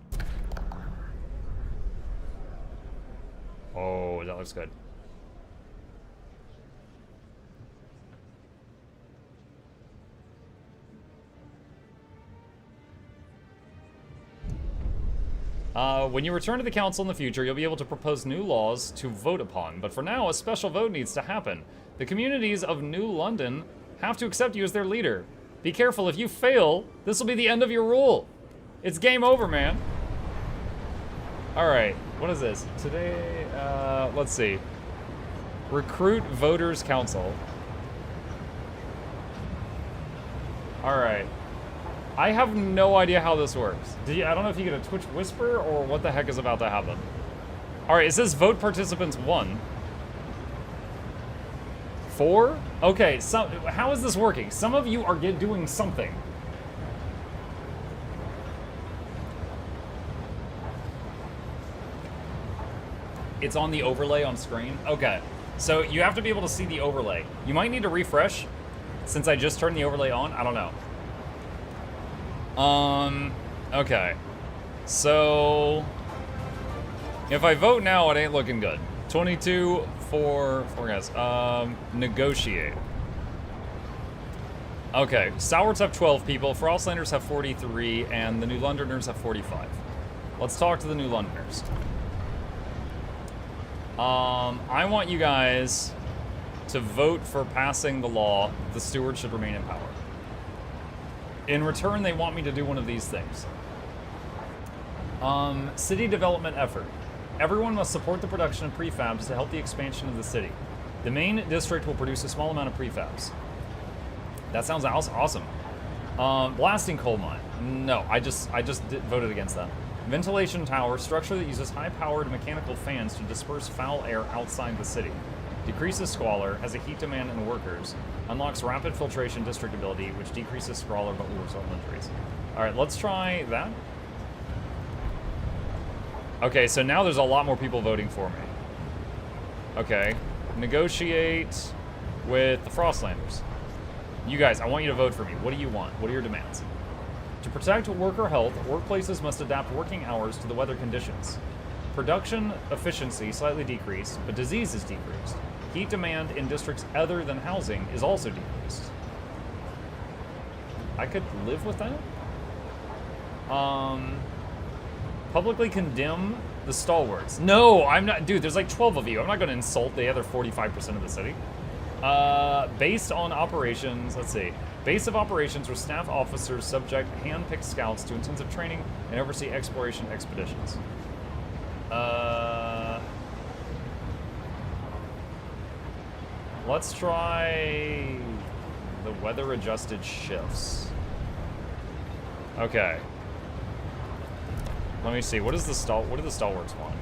Oh, that looks good. When you return to the council in the future, you'll be able to propose new laws to vote upon, but for now, a special vote needs to happen. The communities of New London have to accept you as their leader. Be careful, if you fail, this will be the end of your rule. It's game over, man. Alright, what is this? Today, let's see. Recruit Voters Council. Alright. I have no idea how this works. I don't know if you get a Twitch whisper or what the heck is about to happen. Alright, it says vote participants 1. 4? Okay, so how is this working? Some of you are doing something. It's on the overlay on screen? Okay, so you have to be able to see the overlay. You might need to refresh, since I just turned the overlay on. I don't know. Okay. So, if I vote now, it ain't looking good. 22 for guys. Negotiate. Okay, Stalwarts have 12 people, Frostlanders have 43, and the New Londoners have 45. Let's talk to the New Londoners. I want you guys to vote for passing the law the steward should remain in power. In return, they want me to do one of these things. City development effort. Everyone must support the production of prefabs to help the expansion of the city. The main district will produce a small amount of prefabs. That sounds awesome. Blasting coal mine. No, I just voted against that. Ventilation tower, structure that uses high-powered mechanical fans to disperse foul air outside the city. Decreases squalor, has a heat demand in workers. Unlocks rapid filtration district ability, which decreases squalor but will result in injuries. Alright, let's try that. Okay, so now there's a lot more people voting for me. Okay. Negotiate with the Frostlanders. You guys, I want you to vote for me. What do you want? What are your demands? To protect worker health, workplaces must adapt working hours to the weather conditions. Production efficiency slightly decreased, but disease is decreased. Heat demand in districts other than housing is also decreased. I could live with that. Publicly condemn the stalwarts. No, I'm not. Dude, there's like 12 of you. I'm not going to insult the other 45% of the city. Based on operations, let's see. Base of operations where staff officers subject hand-picked scouts to intensive training and oversee exploration expeditions. Let's try the weather-adjusted shifts. Okay. Let me see. What do the stalwarts want?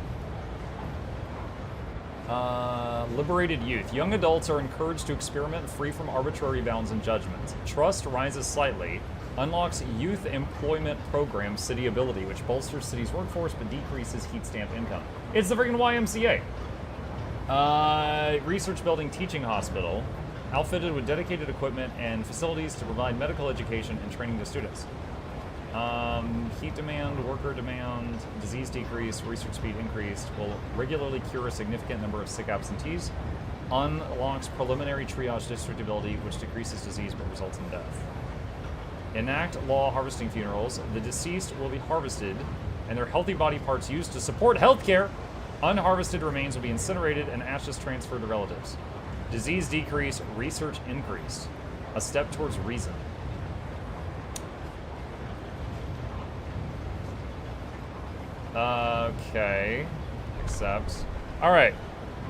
Liberated youth. Young adults are encouraged to experiment free from arbitrary bounds and judgments. Trust rises slightly. Unlocks youth employment program city ability, which bolsters city's workforce but decreases heat stamp income. It's the freaking YMCA. Research building teaching hospital. Outfitted with dedicated equipment and facilities to provide medical education and training to students. Heat demand, worker demand, disease decrease, research speed increased, will regularly cure a significant number of sick absentees. Unlocks preliminary triage district ability, which decreases disease but results in death. Enact law harvesting funerals. The deceased will be harvested and their healthy body parts used to support healthcare. Unharvested remains will be incinerated and ashes transferred to relatives. Disease decrease, research increase. A step towards reason. Okay. Accept. Alright.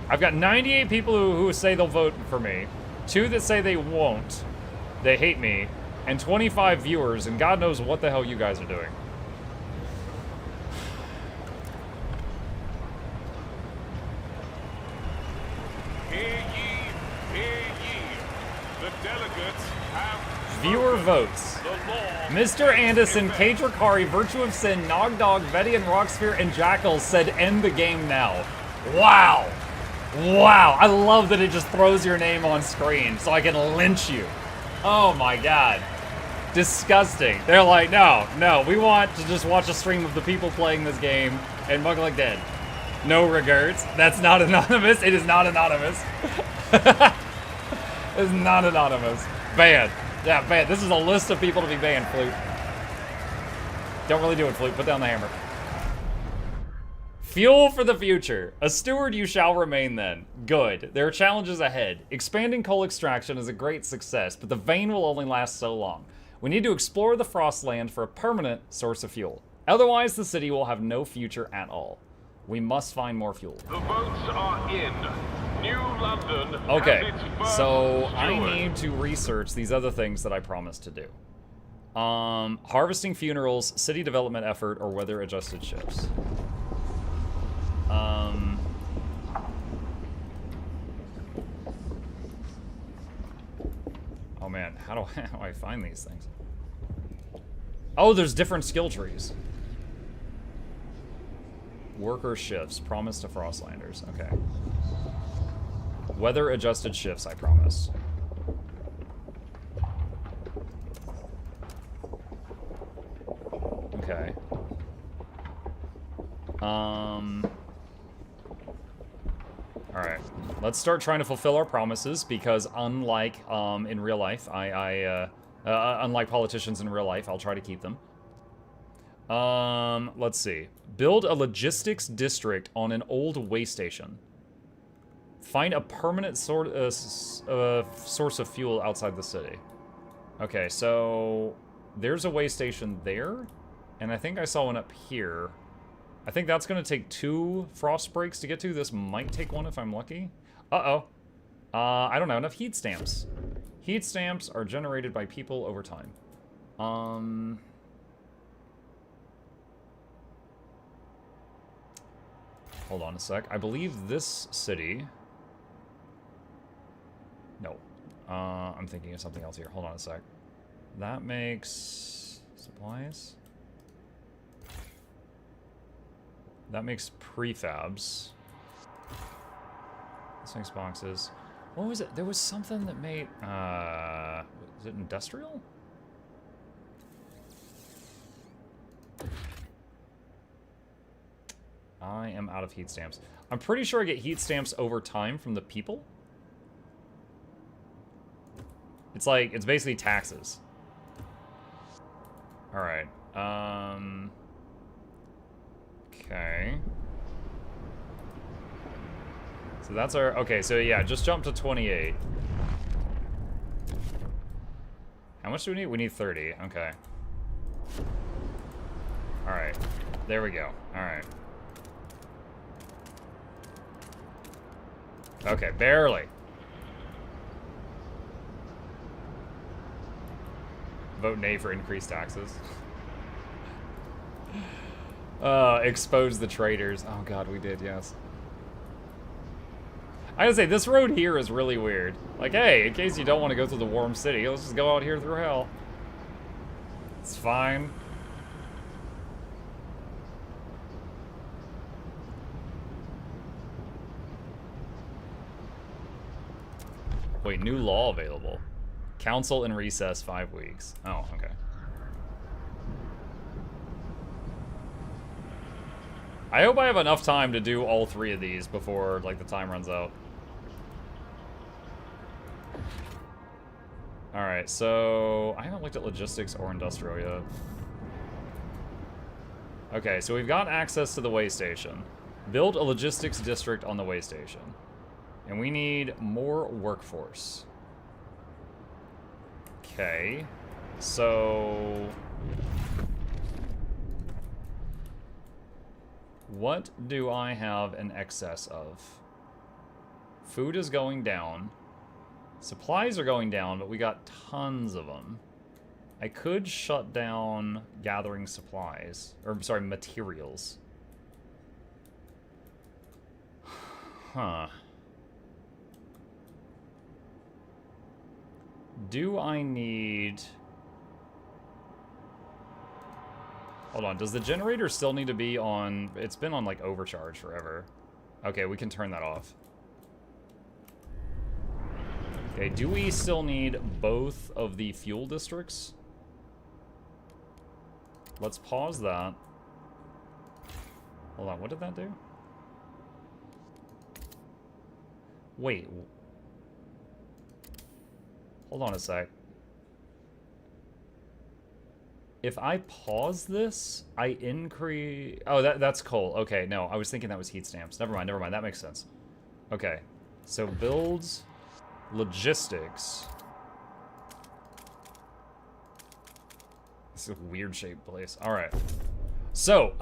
I've got 98 people who say they'll vote for me. 2 that say they won't. They hate me. And 25 viewers, and God knows what the hell you guys are doing. Hear ye, hear ye. The delegates have Viewer votes. the law. Mr. Anderson, Cage Ricari, Virtue of Sin, Nogdog, Vetty and Rocksphere, and Jackal said end the game now. Wow. Wow. I love that it just throws your name on screen so I can lynch you. Oh my god. Disgusting. They're like, no, we want to just watch a stream of the people playing this game and Mukluk dead. No regrets. That's not anonymous. It is not anonymous. It's not anonymous. Banned. Yeah, banned. This is a list of people to be banned, Flute. Don't really do it, Flute. Put down the hammer. Fuel for the future. A steward you shall remain then. Good. There are challenges ahead. Expanding coal extraction is a great success, but the vein will only last so long. We need to explore the Frostland for a permanent source of fuel. Otherwise, the city will have no future at all. We must find more fuel. The votes are in. New London. Okay, has its first so I steward. need to research these other things that I promised to do. Harvesting funerals, city development effort, or weather-adjusted shifts. Oh man, how do I find these things? Oh, there's different skill trees. Worker shifts, promise to Frostlanders. Okay. Weather-adjusted shifts, I promise. Okay. Alright. Let's start trying to fulfill our promises, because unlike in real life, unlike politicians in real life, I'll try to keep them. Let's see. Build a logistics district on an old way station. Find a permanent source of fuel outside the city. Okay, so there's a way station there, and I think I saw one up here. I think that's going to take 2 frost breaks to get to. This might take 1 if I'm lucky. Uh-oh. I don't have enough heat stamps. Heat stamps are generated by people over time. Hold on a sec. I believe this city... No. I'm thinking of something else here. Hold on a sec. That makes... supplies? That makes prefabs. This makes boxes. What was it? There was something that made... is it industrial? I am out of heat stamps. I'm pretty sure I get heat stamps over time from the people. It's like, it's basically taxes. Alright. Okay. So that's our, okay, so yeah, just jump to 28. How much do we need? We need 30, okay. Alright, there we go, alright. Okay, barely. Vote nay for increased taxes. Expose the traitors. Oh god, we did, yes. I gotta say, this road here is really weird. Like, hey, in case you don't want to go through the warm city, let's just go out here through hell. It's fine. Wait, new law available. Council in recess 5 weeks. Oh, okay. I hope I have enough time to do all 3 of these before, like, the time runs out. Alright, so... I haven't looked at logistics or industrial yet. Okay, so we've got access to the way station. Build a logistics district on the way station. And we need more workforce. Okay. So... what do I have in excess of? Food is going down. Supplies are going down, but we got tons of them. I could shut down gathering supplies. Or, sorry, materials. Huh. Do I need... hold on, does the generator still need to be on... it's been on, like, overcharge forever. Okay, we can turn that off. Okay, do we still need both of the fuel districts? Let's pause that. Hold on, what did that do? Wait. Hold on a sec. If I pause this, I increase... oh, that's coal. Okay, no, I was thinking that was heat stamps. Never mind, that makes sense. Okay, so builds... logistics. This is a weird shaped place. All right. So,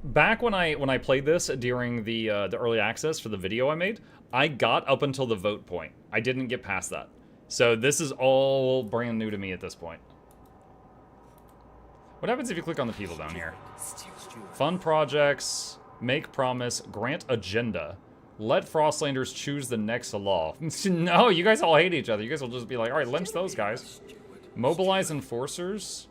back when I played this during the early access for the video I made, I got up until the vote point. I didn't get past that. So this is all brand new to me at this point. What happens if you click on the people down here? Fund projects, make promise, grant agenda. Let Frostlanders choose the next law. No, you guys all hate each other. You guys will just be like, all right, lynch those guys. Mobilize enforcers.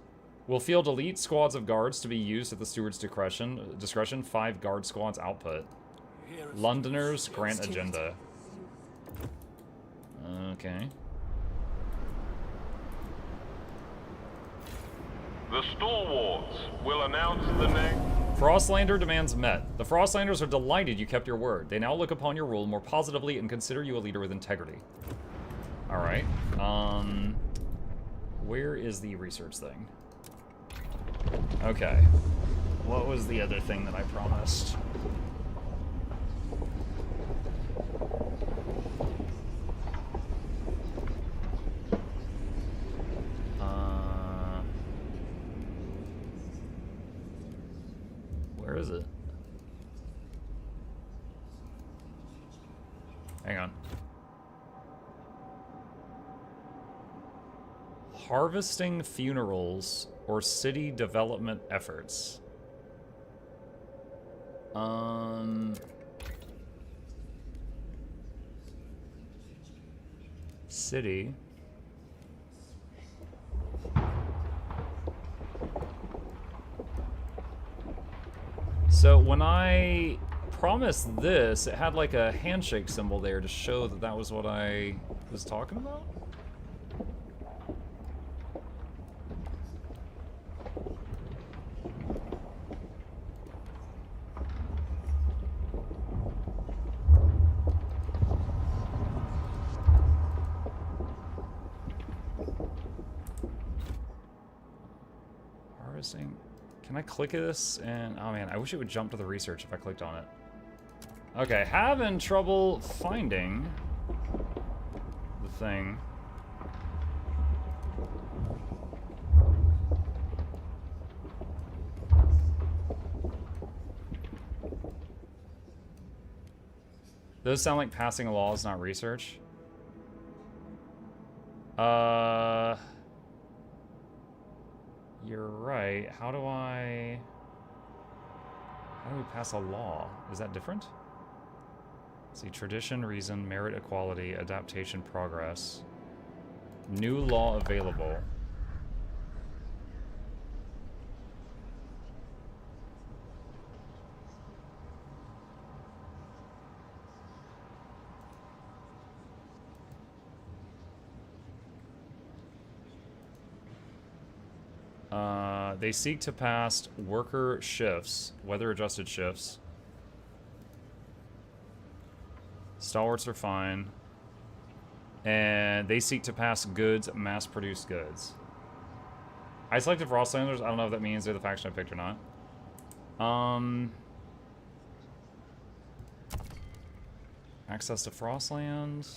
Will field elite squads of guards to be used at the steward's discretion. 5 guard squads output. Londoners, grant agenda. Okay. The stalwarts will announce the next... Frostlander demands met. The Frostlanders are delighted you kept your word. They now look upon your rule more positively and consider you a leader with integrity. Alright. Where is the research thing? Okay. What was the other thing that I promised? is it? Hang on. Harvesting funerals or city development efforts. City. So when I promised this, it had like a handshake symbol there to show that that was what I was talking about. Harvesting. Can I click this and, oh man, I wish it would jump to the research if I clicked on it. Okay, having trouble finding the thing. Those sound like passing a law is not research. You're right. How do we pass a law? Is that different? Let's see, tradition, reason, merit, equality, adaptation, progress. New law available. They seek to pass worker shifts, weather-adjusted shifts. Stalwarts are fine. And they seek to pass goods, mass-produced goods. I selected Frostlanders. I don't know if that means they're the faction I picked or not. Access to Frostland.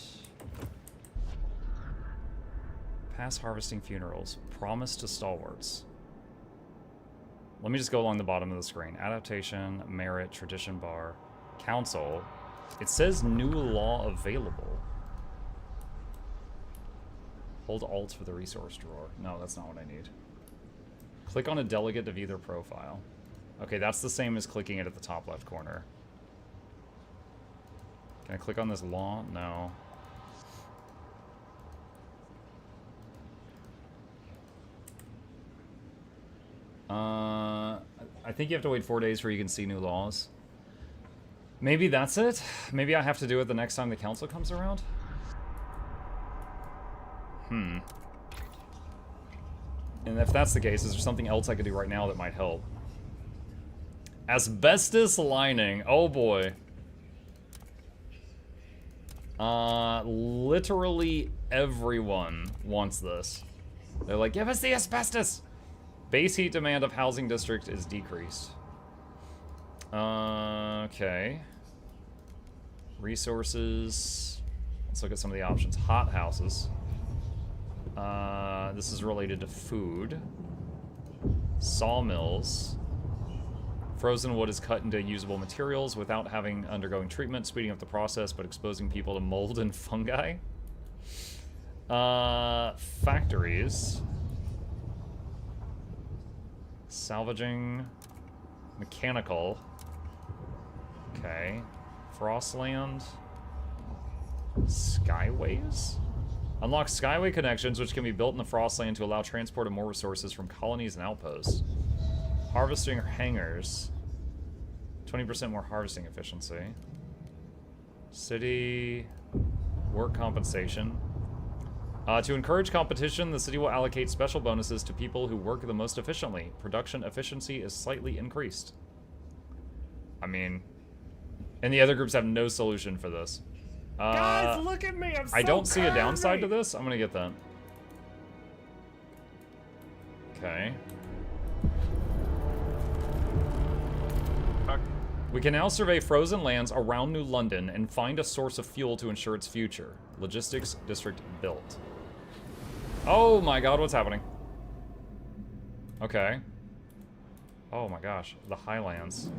Pass harvesting funerals. Promise to stalwarts. Let me just go along the bottom of the screen. Adaptation, merit, tradition bar, council. It says new law available. Hold Alt for the resource drawer. No, that's not what I need. Click on a delegate to view their profile. Okay, that's the same as clicking it at the top left corner. Can I click on this law? No. I think you have to wait 4 days before you can see new laws. Maybe that's it? Maybe I have to do it the next time the council comes around? And if that's the case, is there something else I could do right now that might help? Asbestos lining. Oh boy. Literally everyone wants this. They're like, give us the asbestos! Base heat demand of housing district is decreased. Okay. Resources. Let's look at some of the options. Hot houses. This is related to food. Sawmills. Frozen wood is cut into usable materials without having undergoing treatment, speeding up the process, but exposing people to mold and fungi. Factories. Salvaging. Mechanical. Okay. Frostland. Skyways? Unlock skyway connections, which can be built in the Frostland to allow transport of more resources from colonies and outposts. Harvesting hangars. 20% more harvesting efficiency. City. Work compensation. To encourage competition, the city will allocate special bonuses to people who work the most efficiently. Production efficiency is slightly increased. I mean, and the other groups have no solution for this. Guys, look at me. I'm so I don't see a curvy. downside to this. I'm gonna get that. Okay. We can now survey frozen lands around New London and find a source of fuel to ensure its future. Logistics district built. Oh my god, what's happening? Okay. Oh my gosh, the Highlands.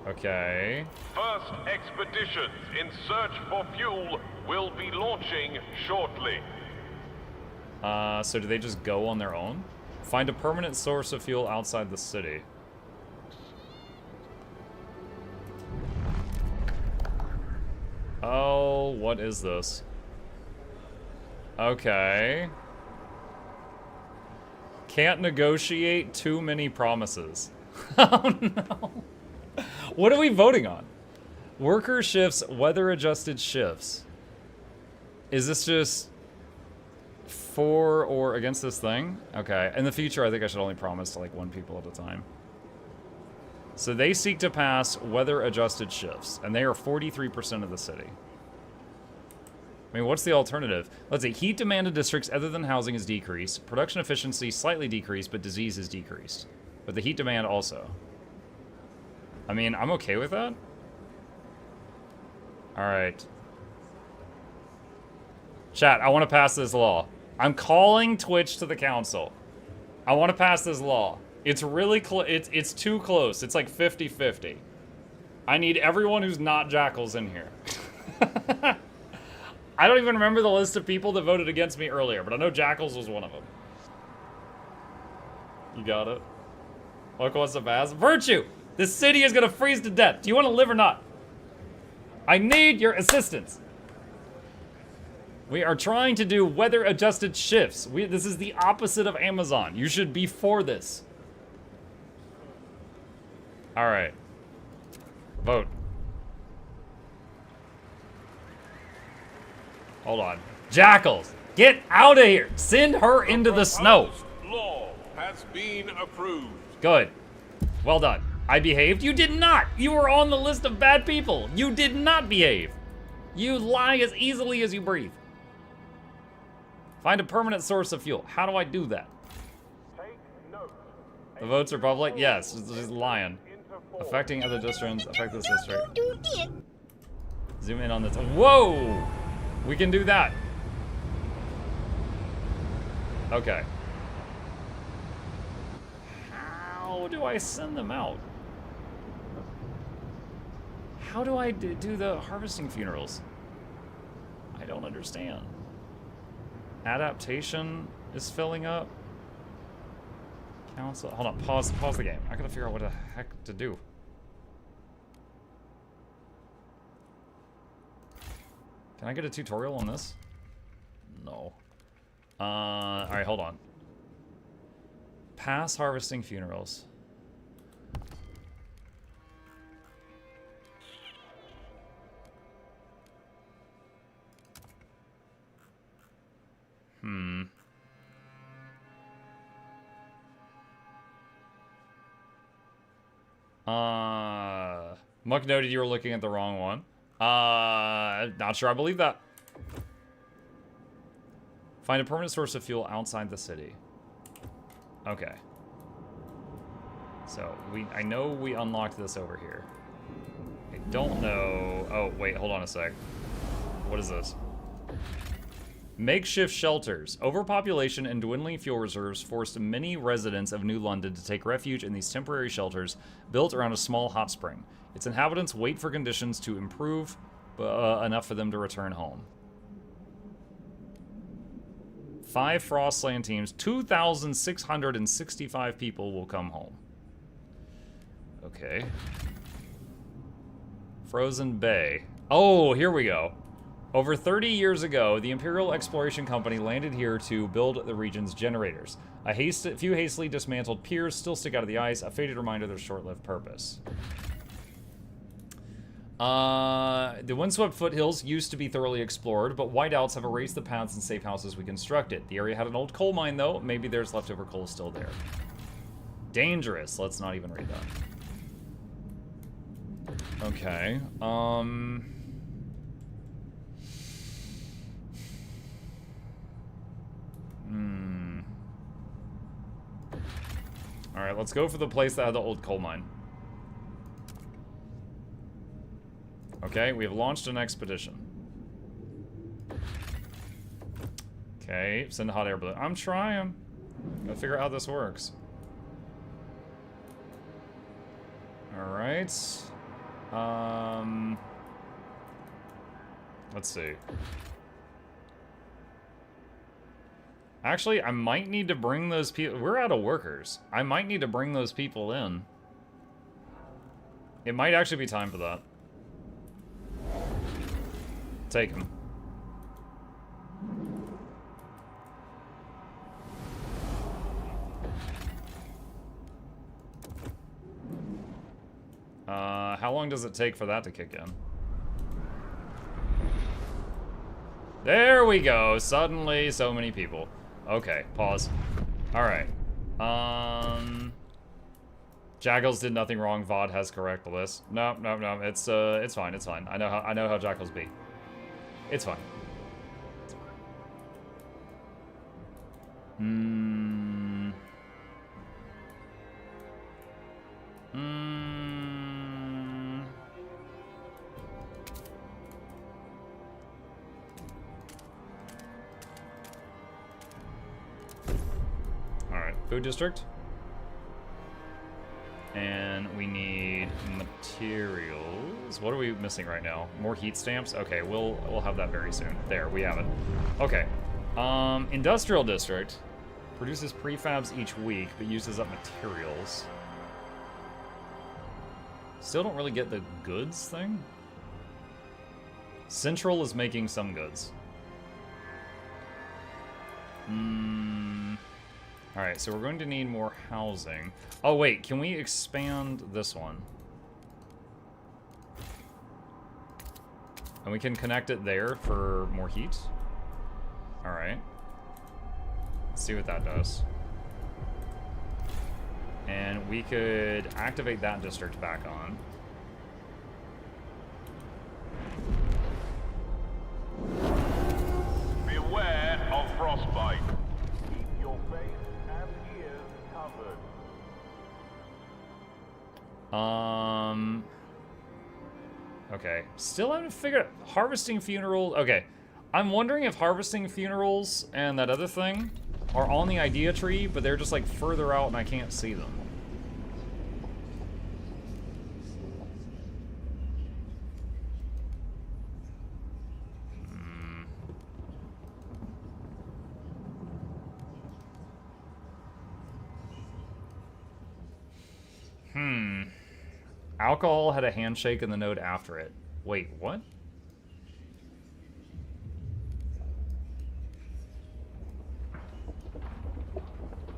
Okay. First expeditions in search for fuel will be launching shortly. So do they just go on their own? Find a permanent source of fuel outside the city. Oh, what is this? Okay. Can't negotiate too many promises. Oh no. What are we voting on? Worker shifts, weather-adjusted shifts. Is this just for or against this thing? Okay. In the future, I think I should only promise to like 1 people at a time. So they seek to pass weather-adjusted shifts, and they are 43% of the city. I mean, what's the alternative? Let's see. Heat demand in districts other than housing is decreased. Production efficiency slightly decreased, but disease is decreased. But the heat demand also. I mean, I'm okay with that. All right. Chat, I want to pass this law. I'm calling Twitch to the council. I want to pass this law. It's really close. It's too close. It's like 50-50. I need everyone who's not jackals in here. I don't even remember the list of people that voted against me earlier, but I know jackals was one of them. You got it. Look what's the pass. Virtue! This city is gonna freeze to death. Do you want to live or not? I need your assistance. We are trying to do weather-adjusted shifts. This is the opposite of Amazon. You should be for this. All right. Vote. Hold on. Jackals, get out of here. Send her into the snow. Law has been approved. Good. Well done. I behaved? You did not. You were on the list of bad people. You did not behave. You lie as easily as you breathe. Find a permanent source of fuel. How do I do that? Take note. The votes are public? Yes, it's just lying. Affecting other districts, affect this district. Zoom in on this. Whoa! We can do that. Okay. How do I send them out? How do I do the harvesting funerals? I don't understand. Adaptation is filling up. Council. Hold on. Pause the game. I gotta figure out what the heck to do. Can I get a tutorial on this? No. Alright, hold on. Pass harvesting funerals. Muck noted you were looking at the wrong one. Not sure I believe that. Find a permanent source of fuel outside the city. Okay. So, I know we unlocked this over here. I don't know... Oh, wait, hold on a sec. What is this? Makeshift shelters. Overpopulation and dwindling fuel reserves forced many residents of New London to take refuge in these temporary shelters built around a small hot spring. Its inhabitants wait for conditions to improve enough for them to return home. 5 Frostland teams, 2,665 people will come home. Okay. Frozen Bay. Oh, here we go. Over 30 years ago, the Imperial Exploration Company landed here to build the region's generators. A few hastily dismantled piers still stick out of the ice, a faded reminder of their short-lived purpose. The windswept foothills used to be thoroughly explored, but whiteouts have erased the paths and safe houses we constructed. The area had an old coal mine, though. Maybe there's leftover coal still there. Dangerous. Let's not even read that. Okay. Alright, let's go for the place that had the old coal mine. Okay, we have launched an expedition. Okay, send a hot air balloon. I'm trying. Gotta figure out how this works. Alright. Let's see. Actually, I might need to bring those people... We're out of workers. I might need to bring those people in. It might actually be time for that. Take them. How long does it take for that to kick in? There we go. Suddenly, so many people. Okay, pause. All right. Jackals did nothing wrong. VOD has correct list. No. It's fine. It's fine. I know how Jackals be. It's fine. Alright, food district. And we need materials. What are we missing right now? More heat stamps? Okay, we'll have that very soon. There, we have it. Okay. Industrial district produces prefabs each week, but uses up materials. Still don't really get the goods thing. Central is making some goods. Alright, so we're going to need more housing. Oh wait, can we expand this one? And we can connect it there for more heat. Alright. Let's see what that does. And we could activate that district back on. Beware of frostbite. Keep your face and ears covered. Okay. Still haven't figured out harvesting funerals. Okay. I'm wondering if harvesting funerals and that other thing are on the idea tree, but they're just like further out and I can't see them. Alcohol had a handshake in the node after it. Wait, what?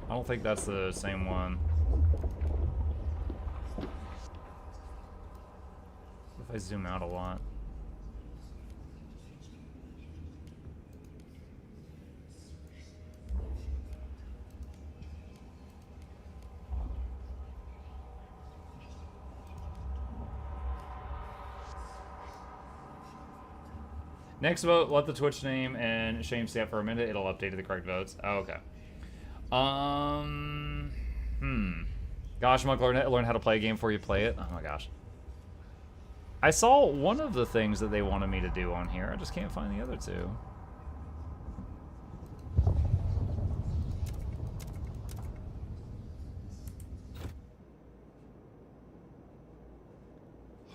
I don't think that's the same one. What if I zoom out a lot? Next vote, let the Twitch name and Shame stay up for a minute. It'll update to the correct votes. Oh, okay. Gosh, Monk, learn how to play a game before you play it. Oh my gosh. I saw one of the things that they wanted me to do on here. I just can't find the other two.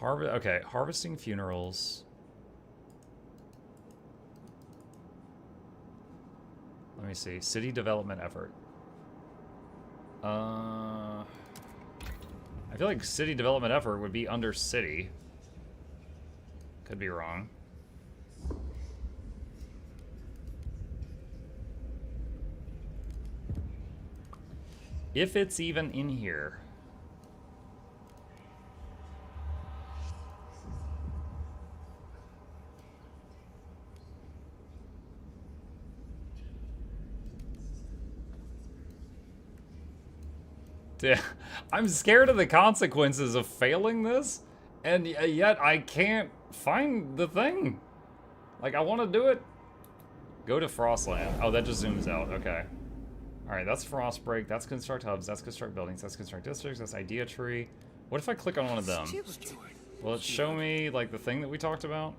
Okay, harvesting funerals. Let me see. City development effort. I feel like city development effort would be under city. Could be wrong. If it's even in here. Yeah, I'm scared of the consequences of failing this, and yet I can't find the thing. Like, I want to do it. Go to Frostland. Oh, that just zooms out. Okay. Alright, that's Frostbreak. That's Construct Hubs. That's Construct Buildings. That's Construct Districts. That's Idea Tree. What if I click on one of them? Will it show me, like, the thing that we talked about?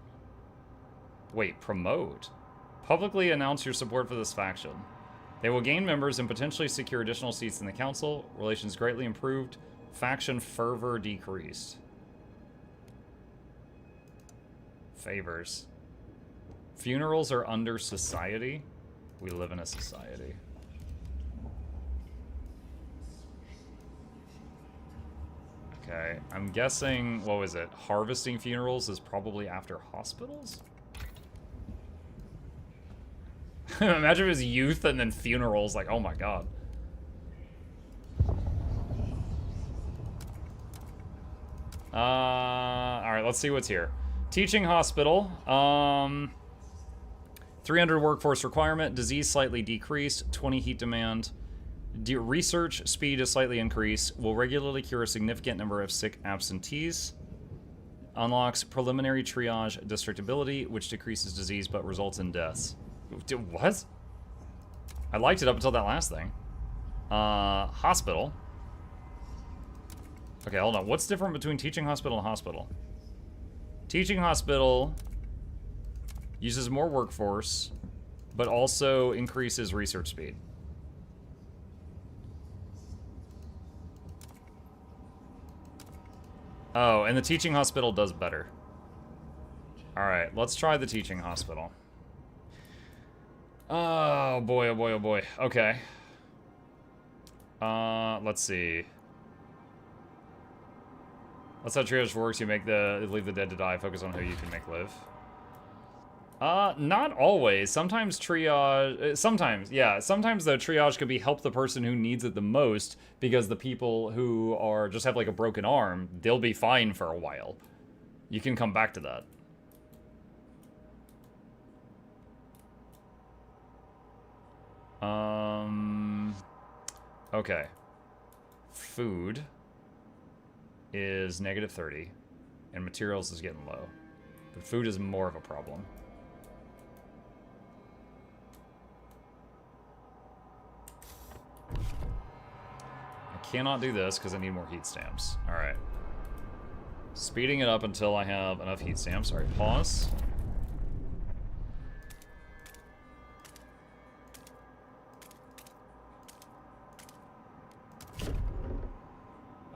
Wait, promote. Publicly announce your support for this faction. They will gain members and potentially secure additional seats in the council. Relations greatly improved. Faction fervor decreased. Favors. Funerals are under society. We live in a society. Okay, I'm guessing, what was it? Harvesting funerals is probably after hospitals? Imagine if it was youth and then funerals, like, oh my god. Alright, let's see what's here. Teaching hospital. 300 workforce requirement. Disease slightly decreased. 20 heat demand. Research speed is slightly increased. Will regularly cure a significant number of sick absentees. Unlocks preliminary triage district ability, which decreases disease but results in deaths. What? I liked it up until that last thing. Hospital. Okay, hold on. What's different between teaching hospital and hospital? Teaching hospital uses more workforce, but also increases research speed. Oh, and the teaching hospital does better. Alright, let's try the teaching hospital. Oh boy, oh boy, oh boy. Okay. Let's see. That's how triage works. You leave the dead to die, focus on who you can make live. Not always. Sometimes triage, sometimes though triage could be help the person who needs it the most, because the people who just have like a broken arm, they'll be fine for a while. You can come back to that. Okay. Food is -30, and materials is getting low. But food is more of a problem. I cannot do this because I need more heat stamps. Alright. Speeding it up until I have enough heat stamps. Alright, pause.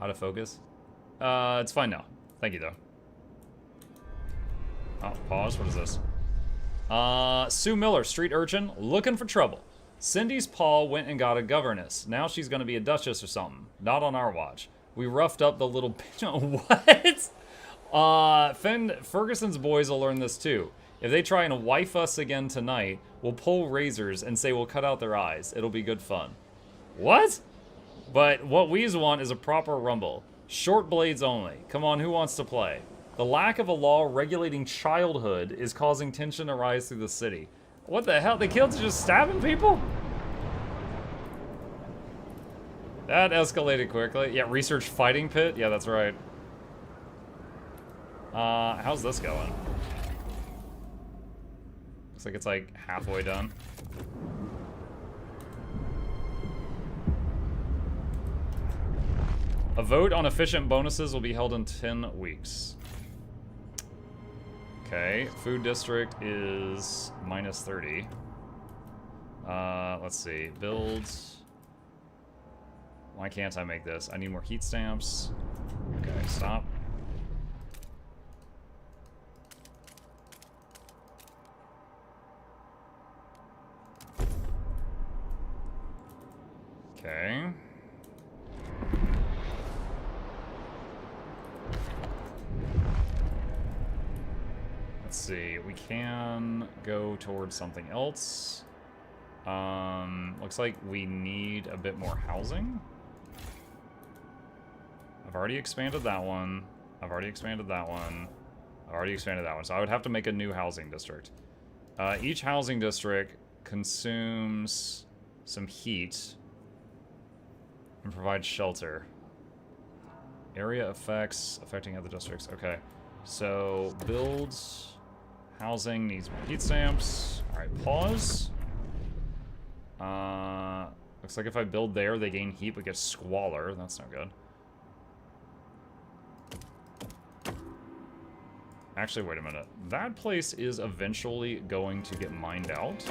Out of focus? It's fine now. Thank you, though. Oh, pause. What is this? Sue Miller, street urchin, looking for trouble. Cindy's paw went and got a governess. Now she's gonna be a duchess or something. Not on our watch. We roughed up the little bitch. What? Ferguson's boys will learn this too. If they try and wife us again tonight, we'll pull razors and say we'll cut out their eyes. It'll be good fun. What? But what we want is a proper rumble. Short blades only. Come on, who wants to play? The lack of a law regulating childhood is causing tension to rise through the city. What the hell? The kids are just stabbing people? That escalated quickly. Yeah, research fighting pit? Yeah, that's right. How's this going? Looks like it's like halfway done. A vote on efficient bonuses will be held in 10 weeks. Okay, food district is -30. Let's see, builds. Why can't I make this? I need more heat stamps. Okay, stop. Okay. Let's see, we can go towards something else. Looks like we need a bit more housing. I've already expanded that one. I've already expanded that one. I've already expanded that one. So I would have to make a new housing district. Each housing district consumes some heat and provides shelter. Area effects affecting other districts. Okay, so builds. Housing needs more heat stamps. Alright, pause. Looks like if I build there, they gain heat but get squalor. That's no good. Actually, wait a minute. That place is eventually going to get mined out.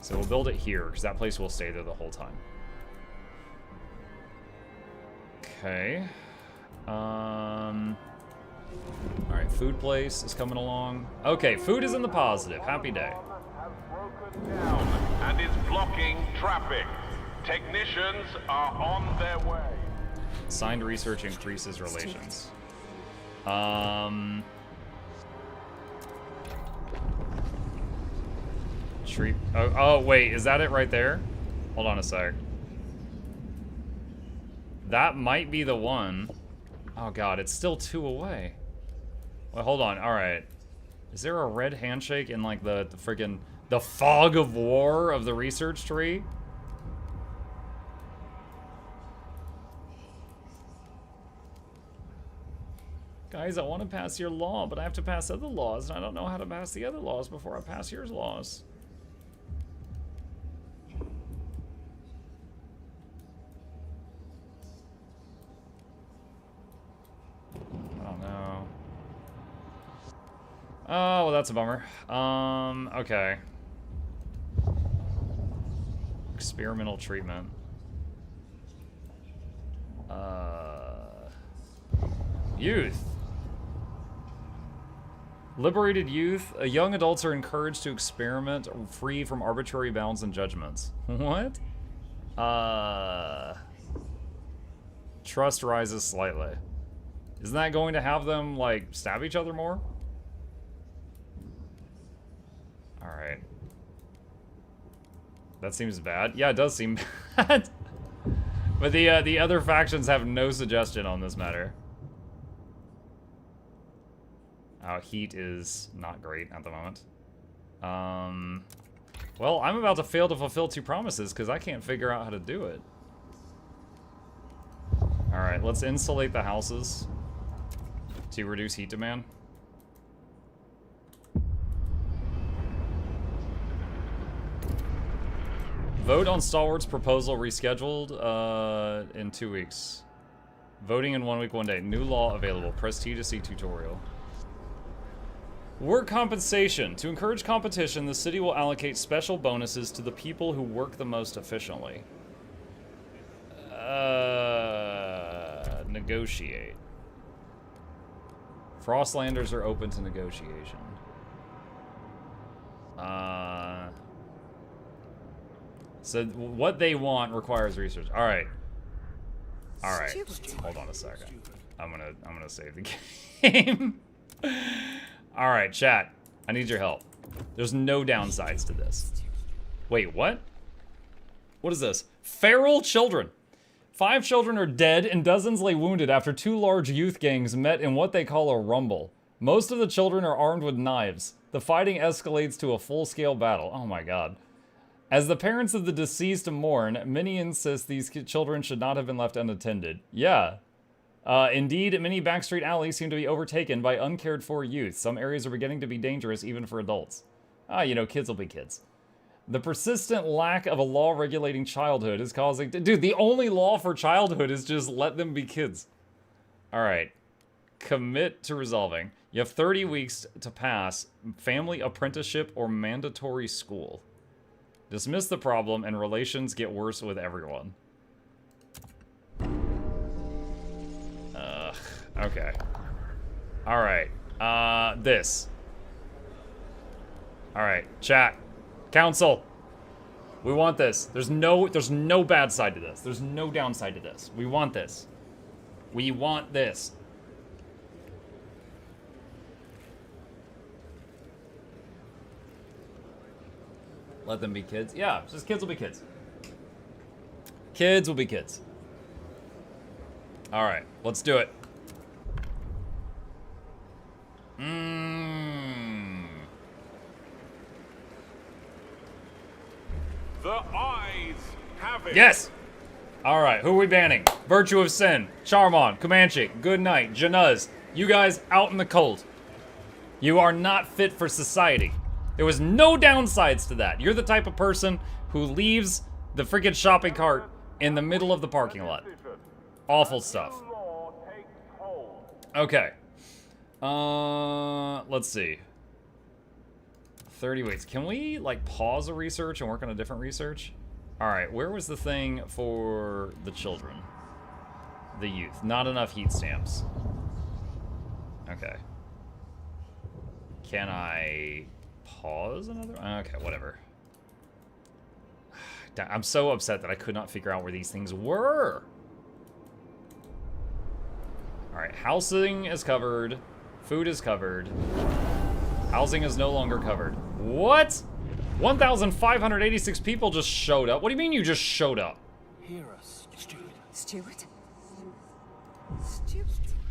So we'll build it here, because that place will stay there the whole time. Okay. Alright, food place is coming along. Okay, food is in the positive. Happy day. Has broken down and is blocking traffic. Technicians are on their way. Signed research increases relations. Treat. Oh, wait, is that it right there? Hold on a sec. That might be the one. Oh god, it's still 2 away. Well, hold on. All right. Is there a red handshake in like the freaking the fog of war of the research tree? Guys, I want to pass your law, but I have to pass other laws, and I don't know how to pass the other laws before I pass your laws. I don't know. Oh, well, that's a bummer. Okay. Experimental treatment. Youth. Liberated youth. Young adults are encouraged to experiment free from arbitrary bounds and judgments. What? Trust rises slightly. Isn't that going to have them, like, stab each other more? Alright. That seems bad. Yeah, it does seem bad. But the other factions have no suggestion on this matter. Heat is not great at the moment. Well, I'm about to fail to fulfill 2 promises because I can't figure out how to do it. Alright, let's insulate the houses to reduce heat demand. Vote on Stalwart's proposal rescheduled in 2 weeks. Voting in 1 week, 1 day. New law available. Press T to see tutorial. Work compensation. To encourage competition, the city will allocate special bonuses to the people who work the most efficiently. Negotiate. Frostlanders are open to negotiation. So what they want requires research. All right. All right. Hold on a second. I'm gonna save the game. All right, chat. I need your help. There's no downsides to this. Wait, what? What is this? Feral children. 5 children are dead and dozens lay wounded after 2 large youth gangs met in what they call a rumble. Most of the children are armed with knives. The fighting escalates to a full-scale battle. Oh my god. As the parents of the deceased mourn, many insist these children should not have been left unattended. Yeah. Indeed, many backstreet alleys seem to be overtaken by uncared-for youth. Some areas are beginning to be dangerous even for adults. You know, kids will be kids. The persistent lack of a law regulating childhood is causing... Dude, the only law for childhood is just let them be kids. Alright. Commit to resolving. You have 30 weeks to pass family apprenticeship or mandatory school. Dismiss the problem and relations get worse with everyone. Okay. Alright. This. Alright, chat. Council. We want this. There's no bad side to this. There's no downside to this. We want this. We want this. Let them be kids. Yeah, just kids will be kids. Kids will be kids. All right, let's do it. The eyes have it. Yes. All right, who are we banning? Virtue of Sin, Charmon, Comanche, Good Night, Januz. You guys out in the cold. You are not fit for society. There was no downsides to that. You're the type of person who leaves the freaking shopping cart in the middle of the parking lot. Awful stuff. Okay. Let's see. 30 weeks. Can we, like, pause a research and work on a different research? Alright, where was the thing for the children? The youth. Not enough heat stamps. Okay. Can I pause another? Okay, whatever. I'm so upset that I could not figure out where these things were. Alright, housing is covered. Food is covered. Housing is no longer covered. What? 1,586 people just showed up. What do you mean you just showed up? Hear us, Steward. Steward?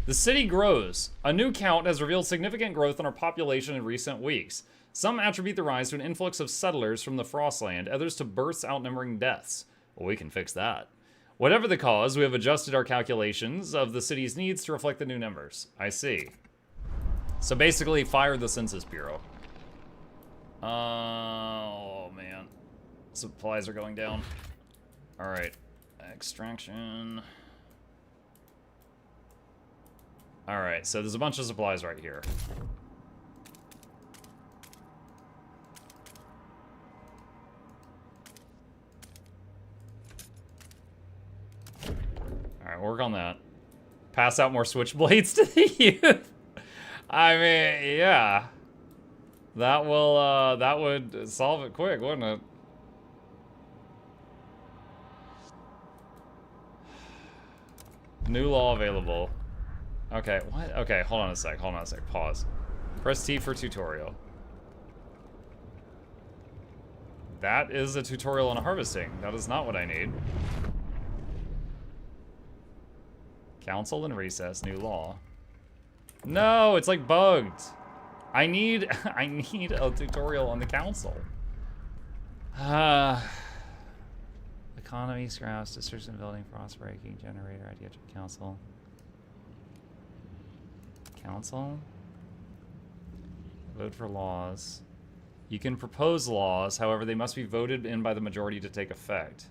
The city grows. A new count has revealed significant growth in our population in recent weeks. Some attribute the rise to an influx of settlers from the Frostland, others to births outnumbering deaths. Well, we can fix that. Whatever the cause, we have adjusted our calculations of the city's needs to reflect the new numbers. I see. So basically, fire the Census Bureau. Oh, man. Supplies are going down. Alright. Extraction. Alright, so there's a bunch of supplies right here. Alright, work on that. Pass out more switchblades to the youth. I mean, yeah. That will, that would solve it quick, wouldn't it? New law available. Okay, what? Okay, hold on a sec, pause. Press T for tutorial. That is a tutorial on harvesting. That is not what I need. Council and recess, new law. No, it's like bugged. I need a tutorial on the council. Economy, scraps, destruction building, frost breaking, generator, idea to council. Council? Vote for laws. You can propose laws, however, they must be voted in by the majority to take effect.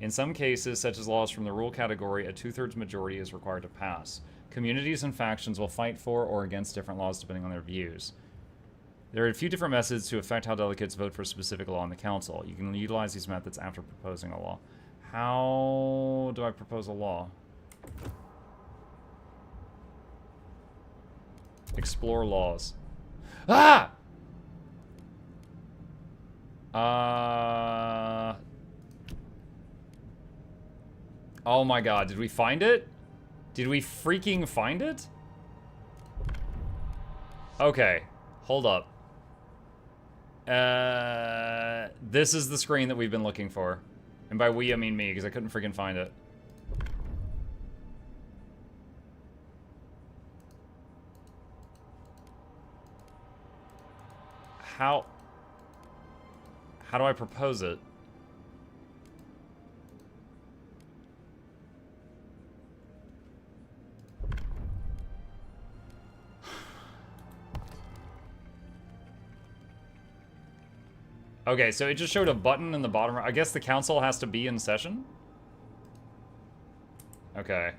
In some cases, such as laws from the rule category, a 2/3 majority is required to pass. Communities and factions will fight for or against different laws depending on their views. There are a few different methods to affect how delegates vote for a specific law in the council. You can utilize these methods after proposing a law. How do I propose a law? Explore laws. Ah! Oh my god, did we find it? Did we freaking find it? Okay, hold up. This is the screen that we've been looking for. And by we, I mean me, because I couldn't freaking find it. How do I propose it? Okay, so it just showed a button in the bottom. I guess the council has to be in session? Okay.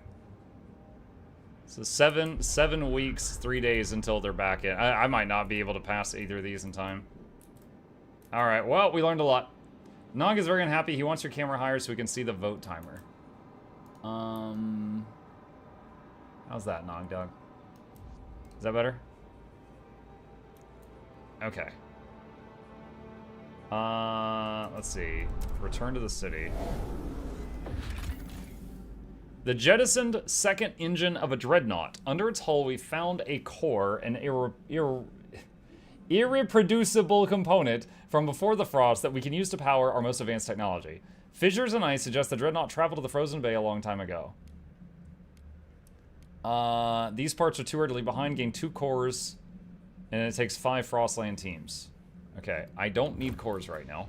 So seven weeks, 3 days until they're back in. I might not be able to pass either of these in time. Alright, well, we learned a lot. Nog is very unhappy. He wants your camera higher so we can see the vote timer. How's that, Nog Dog? Is that better? Okay. Let's see. Return to the city. The jettisoned second engine of a dreadnought. Under its hull, we found a core, an irreproducible component from before the frost that we can use to power our most advanced technology. Fissures and ice suggest the dreadnought traveled to the frozen bay a long time ago. These parts are too hard to leave behind. Gain 2 cores, and it takes 5 Frostland teams. Okay, I don't need cores right now.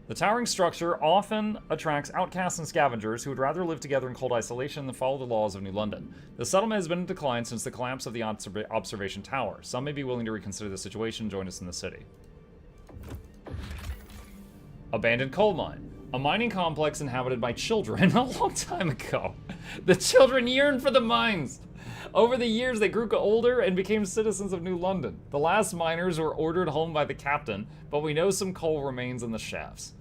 The towering structure often attracts outcasts and scavengers who would rather live together in cold isolation than follow the laws of New London. The settlement has been in decline since the collapse of the observation tower. Some may be willing to reconsider the situation and join us in the city. Abandoned coal mine. A mining complex inhabited by children a long time ago. The children yearn for the mines. Over the years, they grew older and became citizens of New London. The last miners were ordered home by the captain, but we know some coal remains in the shafts.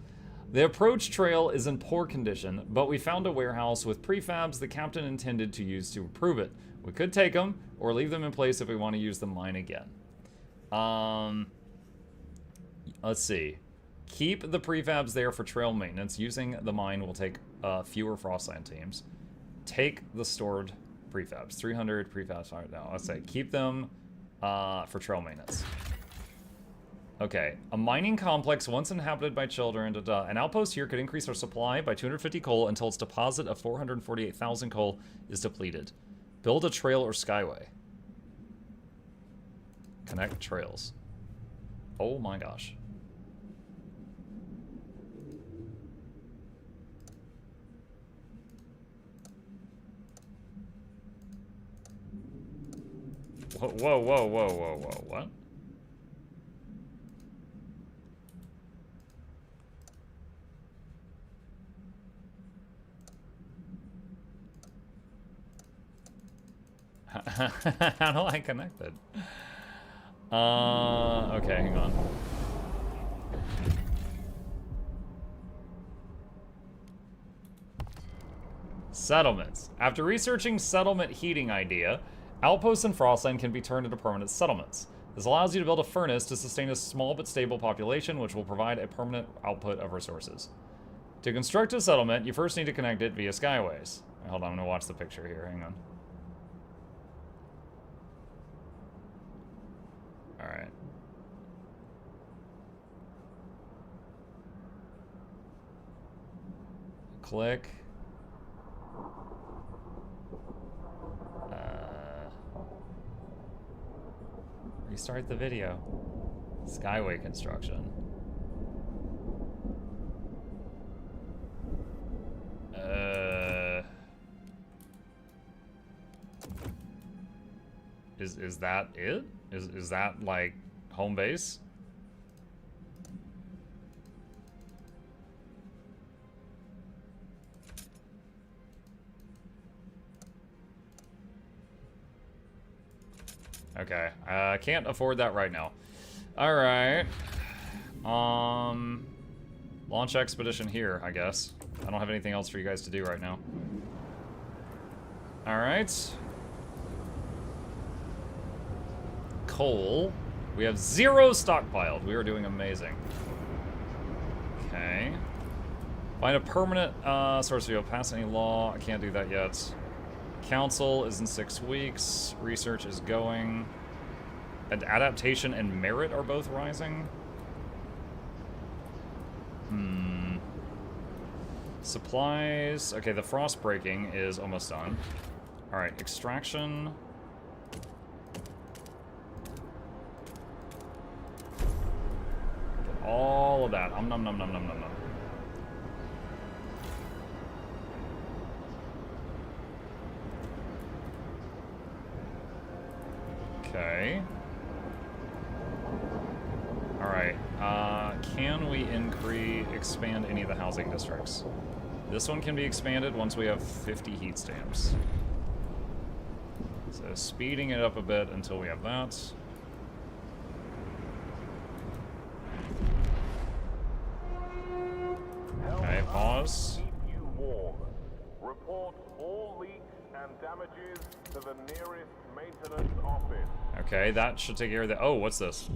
The approach trail is in poor condition, but we found a warehouse with prefabs the captain intended to use to improve it. We could take them, or leave them in place if we want to use the mine again. Let's see. Keep the prefabs there for trail maintenance. Using the mine will take fewer Frostland teams. Take the stored prefabs. 300 prefabs. All right, now let's say keep them for trail maintenance. Okay, a mining complex once inhabited by children. An outpost here could increase our supply by 250 coal until its deposit of 448,000 coal is depleted. Build a trail or skyway. Connect trails. Oh my gosh. Whoa, whoa, whoa, whoa, whoa, whoa, what? How do I connect it? Okay, hang on. Settlements. After researching settlement heating idea, outposts in Frostland can be turned into permanent settlements. This allows you to build a furnace to sustain a small but stable population, which will provide a permanent output of resources. To construct a settlement, you first need to connect it via skyways. Hold on, I'm gonna watch the picture here, hang on. Alright. Click. Restart the video. Skyway construction. Is that it? Is that like home base? Okay, I can't afford that right now. All right. Launch expedition here, I guess. I don't have anything else for you guys to do right now. All right. Coal. We have 0 stockpiled. We are doing amazing. Okay. Find a permanent source of opacity law. I can't do that yet. Council is in 6 weeks. Research is going. Adaptation and merit are both rising. Supplies. Okay, the frost breaking is almost done. Alright, extraction. Get all of that. Nom nom nom nom nom nom. Okay. Alright, can we expand any of the housing districts? This one can be expanded once we have 50 heat stamps. So speeding it up a bit until we have that. Okay, pause. Keep you warm. Report all leaks and damages to the nearest maintenance office. Okay, that should take care of that. Oh, what's this?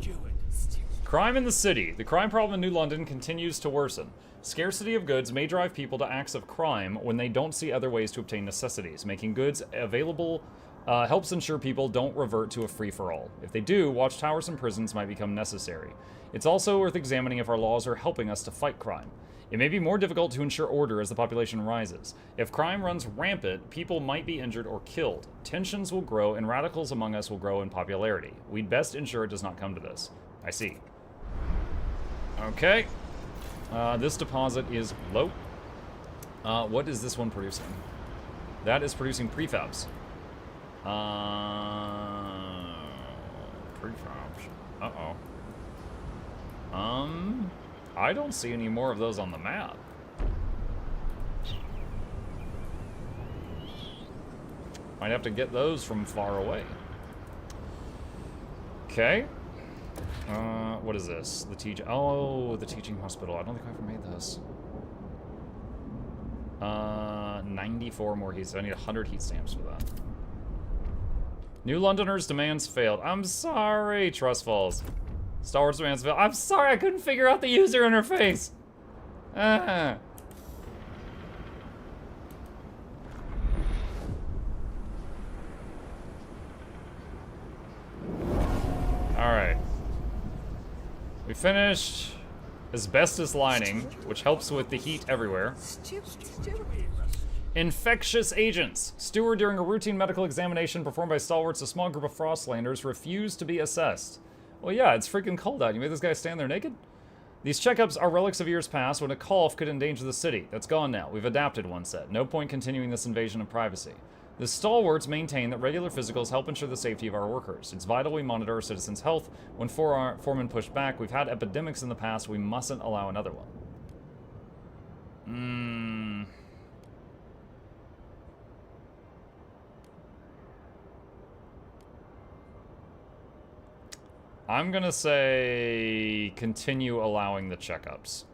Crime in the city. The crime problem in New London continues to worsen. Scarcity of goods may drive people to acts of crime when they don't see other ways to obtain necessities. Making goods available helps ensure people don't revert to a free-for-all. If they do, watchtowers and prisons might become necessary. It's also worth examining if our laws are helping us to fight crime. It may be more difficult to ensure order as the population rises. If crime runs rampant, people might be injured or killed. Tensions will grow, and radicals among us will grow in popularity. We'd best ensure it does not come to this. I see. Okay. This deposit is low. What is this one producing? That is producing prefabs. Prefabs. Uh-oh. I don't see any more of those on the map. Might have to get those from far away. Okay. What is this? The teaching hospital. I don't think I ever made this. 94 more heat stamps. I need 100 heat stamps for that. New Londoners' demands failed. I'm sorry, Trust Falls. Star Wars demands failed. I'm sorry, I couldn't figure out the user interface. Alright. We finished asbestos lining, which helps with the heat everywhere. Infectious agents. Steward, during a routine medical examination performed by stalwarts, a small group of Frostlanders refused to be assessed. Well, yeah, it's freaking cold out. You made this guy stand there naked? These checkups are relics of years past when a cough could endanger the city. That's gone now. We've adapted, one said. No point continuing this invasion of privacy. The stalwarts maintain that regular physicals help ensure the safety of our workers. It's vital we monitor our citizens' health. When foremen push back, we've had epidemics in the past. We mustn't allow another one. I'm gonna say continue allowing the checkups.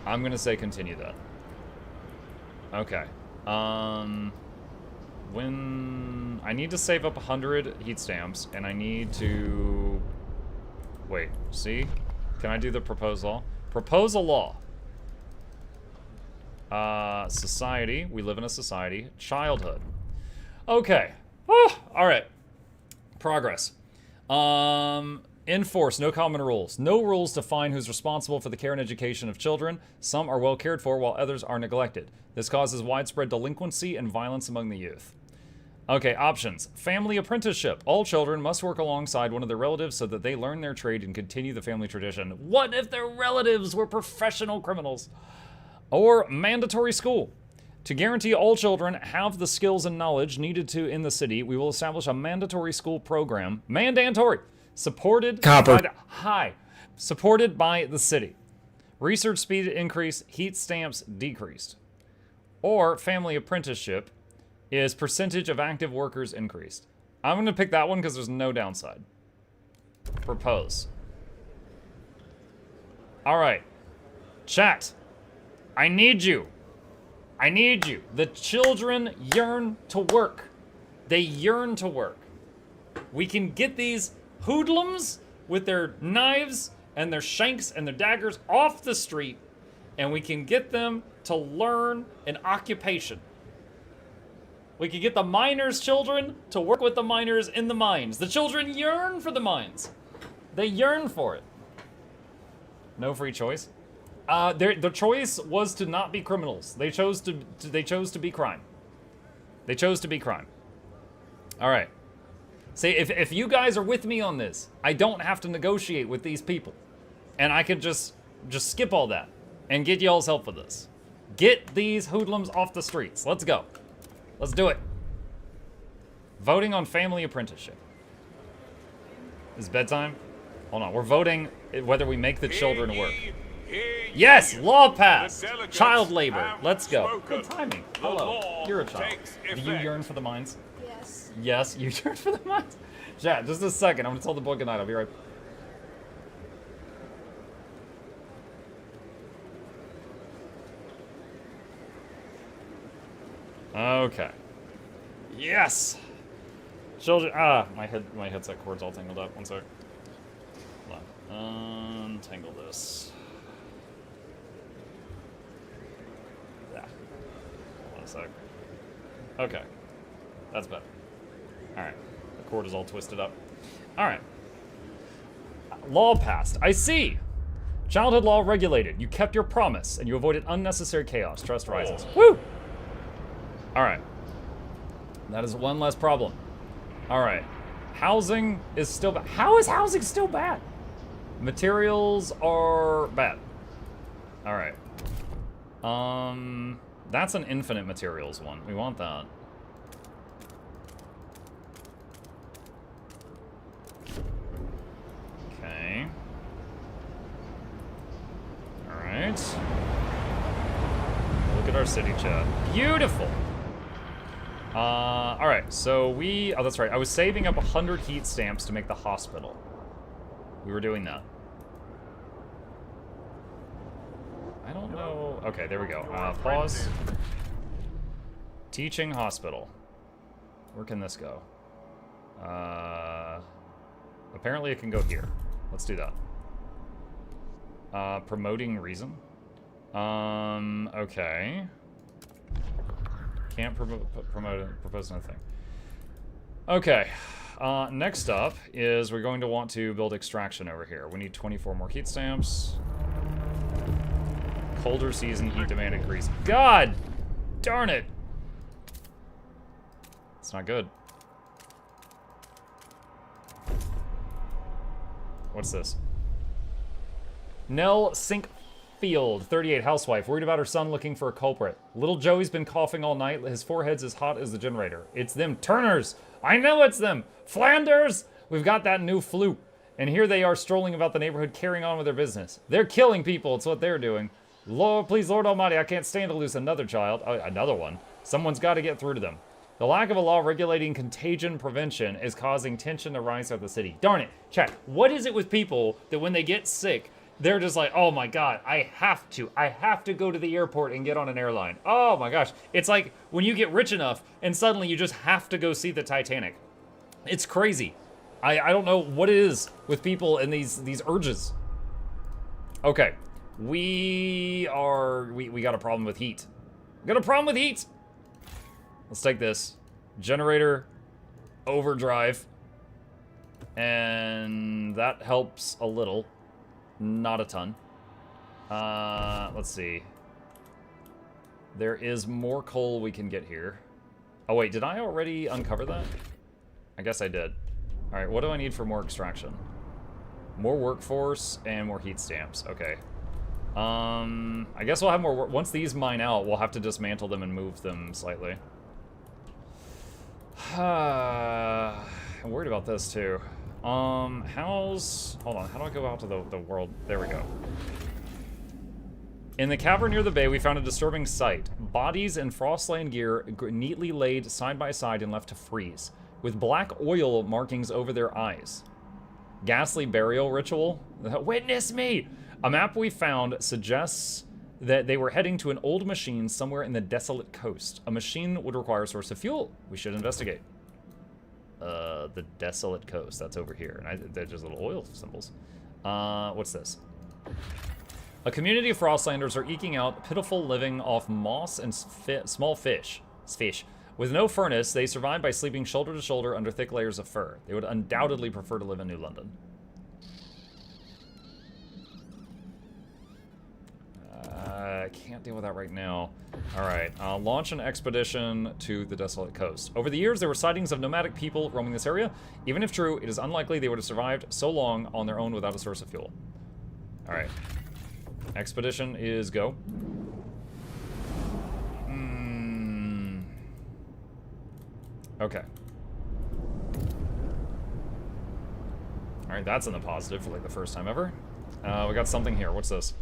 I'm gonna say continue that. Okay. When I need to save up 100 heat stamps, and I need to wait. See? Can I do the proposal? Propose a law. Society. We live in a society. Childhood. Okay. Oh, all right. Progress. Enforce no common rules. No rules define who's responsible for the care and education of children. Some are well cared for while others are neglected. This causes widespread delinquency and violence among the youth. Okay, options. Family apprenticeship. All children must work alongside one of their relatives so that they learn their trade and continue the family tradition. What if their relatives were professional criminals? Or mandatory school. To guarantee all children have the skills and knowledge needed to in the city, we will establish a mandatory school program. Mandatory! Supported supported by the city. Research speed increased, heat stamps decreased. Or family apprenticeship is percentage of active workers increased. I'm gonna pick that one because there's no downside. Propose. All right, chat. I need you. I need you. The children yearn to work. They yearn to work. We can get these hoodlums with their knives and their shanks and their daggers off the street, and we can get them to learn an occupation. We can get the miners' children to work with the miners in the mines. The children yearn for the mines. They yearn for it. No free choice. The choice was to not be criminals. They chose to be crime. They chose to be crime. All right. See, if you guys are with me on this, I don't have to negotiate with these people. And I could just skip all that and get y'all's help with this. Get these hoodlums off the streets. Let's go. Let's do it. Voting on family apprenticeship. Is bedtime? Hold on, we're voting whether we make the children work. Yes, law passed. Child labor. Let's go. Good timing. Hello, you're a child. Do you yearn for the mines? Yes. Yes, you yearn for the mines. Chat, just a second. I'm gonna tell the boy goodnight. I'll be right. Okay. Yes. Children. My headset cord's all tangled up. One sec. Hold on. Untangle this. Yeah. Hold on a sec. Okay. That's better. Alright. The cord is all twisted up. Alright. Law passed. I see. Childhood law regulated. You kept your promise, and you avoided unnecessary chaos. Trust rises. Woo! Alright. That is one less problem. Alright. Housing is still bad. How is housing still bad? Materials are bad. Alright. That's an infinite materials one. We want that. Okay. Alright. our city, chat. Beautiful. All right, so oh, that's right. I was saving up 100 heat stamps to make the hospital. We were doing that. I don't know. Okay, there we go. Pause. Teaching hospital. Where can this go? Apparently it can go here. Let's do that. Promoting reason. Okay. Can't propose nothing. Okay. Next up is we're going to want to build extraction over here. We need 24 more heat stamps. Colder season, heat demand increase. God darn it. It's not good. What's this? Nell Sinkfield, 38, housewife, worried about her son looking for a culprit. Little Joey's been coughing all night. His forehead's as hot as the generator. It's them Turners. I know it's them. Flanders. We've got that new flu. And here they are strolling about the neighborhood carrying on with their business. They're killing people. It's what they're doing. Lord, please, Lord Almighty, I can't stand to lose another child. Another one. Someone's got to get through to them. The lack of a law regulating contagion prevention is causing tension to rise throughout the city. Darn it. Chat, what is it with people that when they get sick, they're just like, oh my god, I have to go to the airport and get on an airline. Oh my gosh. It's like when you get rich enough and suddenly you just have to go see the Titanic. It's crazy. I don't know what it is with people and these urges. Okay. We got a problem with heat. We got a problem with heat. Let's take this. Generator, overdrive. And that helps a little. Not a ton. Let's see. There is more coal we can get here. Oh wait, did I already uncover that? I guess I did. Alright, what do I need for more extraction? More workforce and more heat stamps. Okay. I guess we'll have more work. Once these mine out, we'll have to dismantle them and move them slightly. I'm worried about this too. Hold on, how do I go out to the world? There we go. In the cavern near the bay, we found a disturbing sight. Bodies in Frostland gear neatly laid side by side and left to freeze, with black oil markings over their eyes. Ghastly burial ritual? Witness me! A map we found suggests that they were heading to an old machine somewhere in the desolate coast. A machine would require a source of fuel. We should investigate. The desolate coast. That's over here. And they're just little oil symbols. What's this? A community of Frostlanders are eking out pitiful living off moss and small fish. With no furnace, they survive by sleeping shoulder to shoulder under thick layers of fur. They would undoubtedly prefer to live in New London. I can't deal with that right now. Alright, launch an expedition to the desolate coast. Over the years, there were sightings of nomadic people roaming this area. Even if true, it is unlikely they would have survived so long on their own without a source of fuel. Alright. Expedition is go. Okay. Alright, that's in the positive for like the first time ever. We got something here. What's this?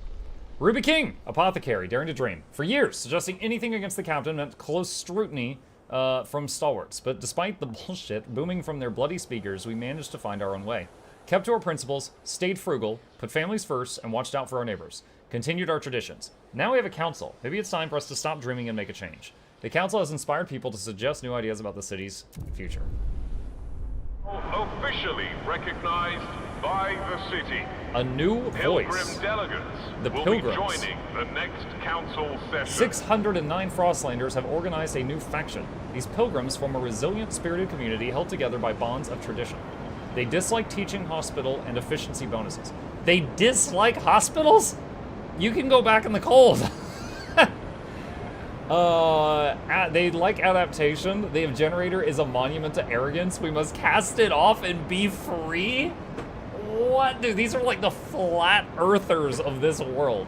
Ruby King, apothecary, daring to dream. For years, suggesting anything against the captain meant close scrutiny from stalwarts. But despite the bullshit booming from their bloody speakers, we managed to find our own way. Kept to our principles, stayed frugal, put families first, and watched out for our neighbors. Continued our traditions. Now we have a council. Maybe it's time for us to stop dreaming and make a change. The council has inspired people to suggest new ideas about the city's future. Officially recognized by the city. A new Pilgrim voice. delegates The will Pilgrims. be joining the next council session. 609 Frostlanders have organized a new faction. These pilgrims form a resilient, spirited community held together by bonds of tradition. They dislike teaching hospital and efficiency bonuses. They dislike hospitals? You can go back in the cold. They like adaptation. They have generator is a monument to arrogance. We must cast it off and be free? What? Dude, these are like the flat earthers of this world.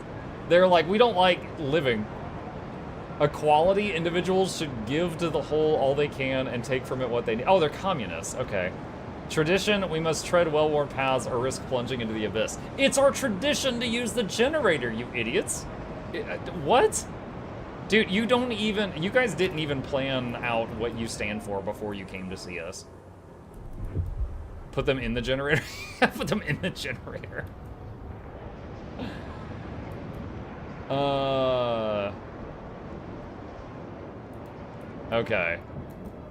They're like, we don't like living. Equality, individuals should give to the whole all they can and take from it what they need. Oh, they're communists. Okay. Tradition, we must tread well-worn paths or risk plunging into the abyss. It's our tradition to use the generator, you idiots. What? Dude, you guys didn't even plan out what you stand for before you came to see us. Put them in the generator. Put them in the generator. Okay.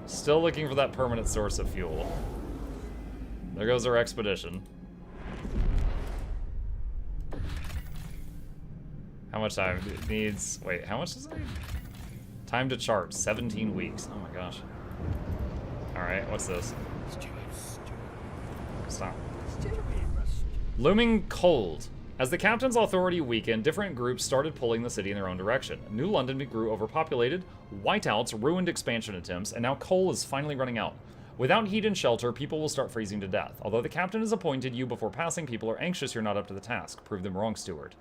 Still looking for that permanent source of fuel. There goes our expedition. How much time it needs? Wait, how much does it need? Time to chart, 17 weeks. Oh my gosh. Alright, what's this? Stop. Looming cold. As the captain's authority weakened, different groups started pulling the city in their own direction. New London grew overpopulated, whiteouts ruined expansion attempts, and now coal is finally running out. Without heat and shelter, people will start freezing to death. Although the captain has appointed you before passing, people are anxious you're not up to the task. Prove them wrong, steward.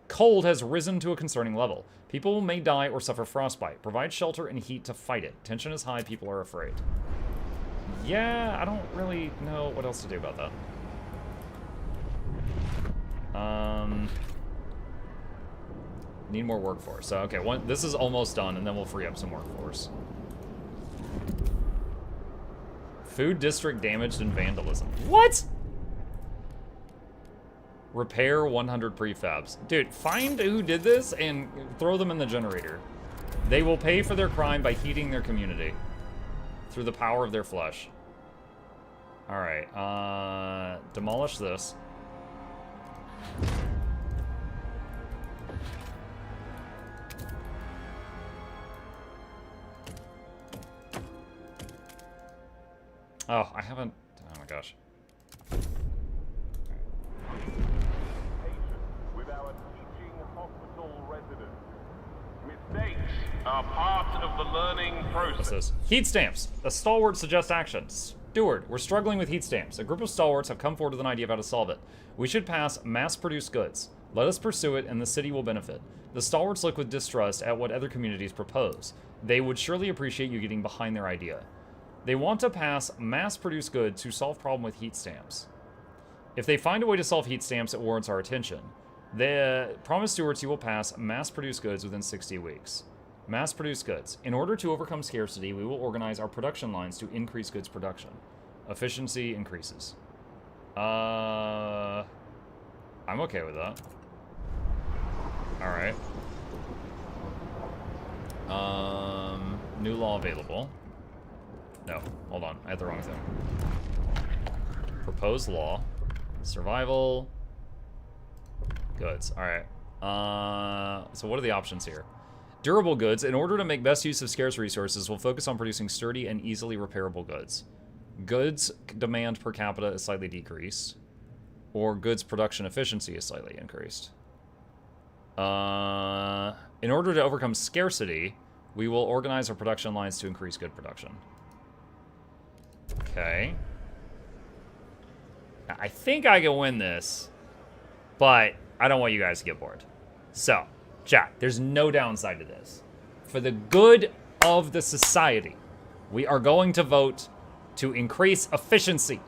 Cold has risen to a concerning level. People may die or suffer frostbite. Provide shelter and heat to fight it. Tension is high, people are afraid. Yeah, I don't really know what else to do about that. Need more workforce. So, okay, this is almost done, and then we'll free up some workforce. Food district damaged and vandalism. What? Repair 100 prefabs. Dude, find who did this and throw them in the generator. They will pay for their crime by heating their community through the power of their flesh. Alright, demolish this. Oh, I haven't... Oh my gosh. With our teaching hospital residents. Mistakes are part of the learning process. What's this? Heat stamps. A stalwart suggests action. Steward, we're struggling with heat stamps. A group of stalwarts have come forward with an idea of how to solve it. We should pass mass-produced goods. Let us pursue it, and the city will benefit. The stalwarts look with distrust at what other communities propose. They would surely appreciate you getting behind their idea. They want to pass mass-produced goods to solve problem with heat stamps. If they find a way to solve heat stamps, it warrants our attention. They promise stewards you will pass mass-produced goods within 60 weeks. Mass-produced goods. In order to overcome scarcity, we will organize our production lines to increase goods production. Efficiency increases. I'm okay with that. Alright. New law available. No, hold on. I had the wrong thing. Proposed law. Survival. Goods. Alright. So what are the options here? Durable goods. In order to make best use of scarce resources, we'll focus on producing sturdy and easily repairable goods. Goods demand per capita is slightly decreased. Or goods production efficiency is slightly increased. In order to overcome scarcity, we will organize our production lines to increase good production. Okay. I think I can win this, but I don't want you guys to get bored. So, chat, there's no downside to this. For the good of the society, we are going to vote to increase efficiency.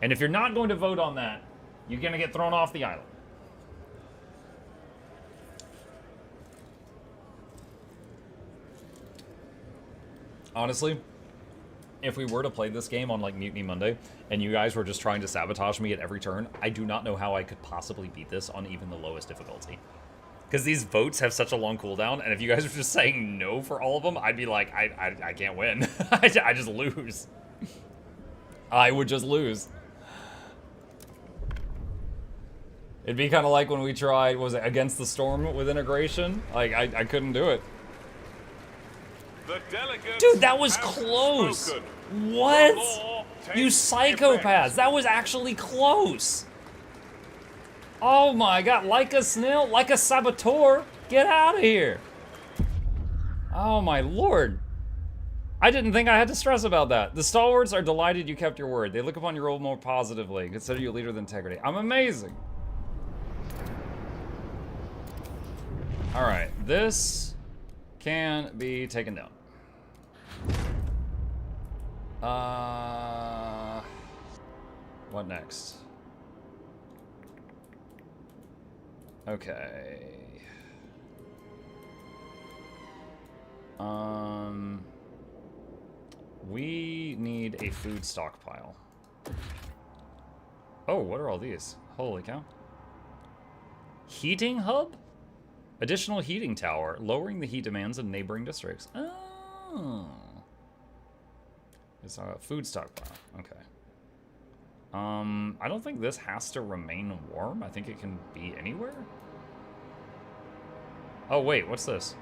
And if you're not going to vote on that, you're going to get thrown off the island. Honestly, if we were to play this game on, like, Mutiny Monday, and you guys were just trying to sabotage me at every turn, I do not know how I could possibly beat this on even the lowest difficulty. Because these votes have such a long cooldown, and if you guys were just saying no for all of them, I'd be like, I can't win. I just lose. I would just lose. It'd be kind of like when we tried, what was it, Against the Storm with integration? Like, I couldn't do it. Dude, that was close. What? You psychopaths. That was actually close. Oh my god, like a snail, like a saboteur. Get out of here. Oh my lord. I didn't think I had to stress about that. The stalwarts are delighted you kept your word. They look upon your role more positively. Consider you a leader with integrity. I'm amazing. Alright, this can be taken down. What next? Okay. We need a food stockpile. Oh, what are all these? Holy cow. Heating hub? Additional heating tower, lowering the heat demands of neighboring districts. Oh. It's a food stockpile. Okay. I don't think this has to remain warm. I think it can be anywhere. Oh, wait, what's this?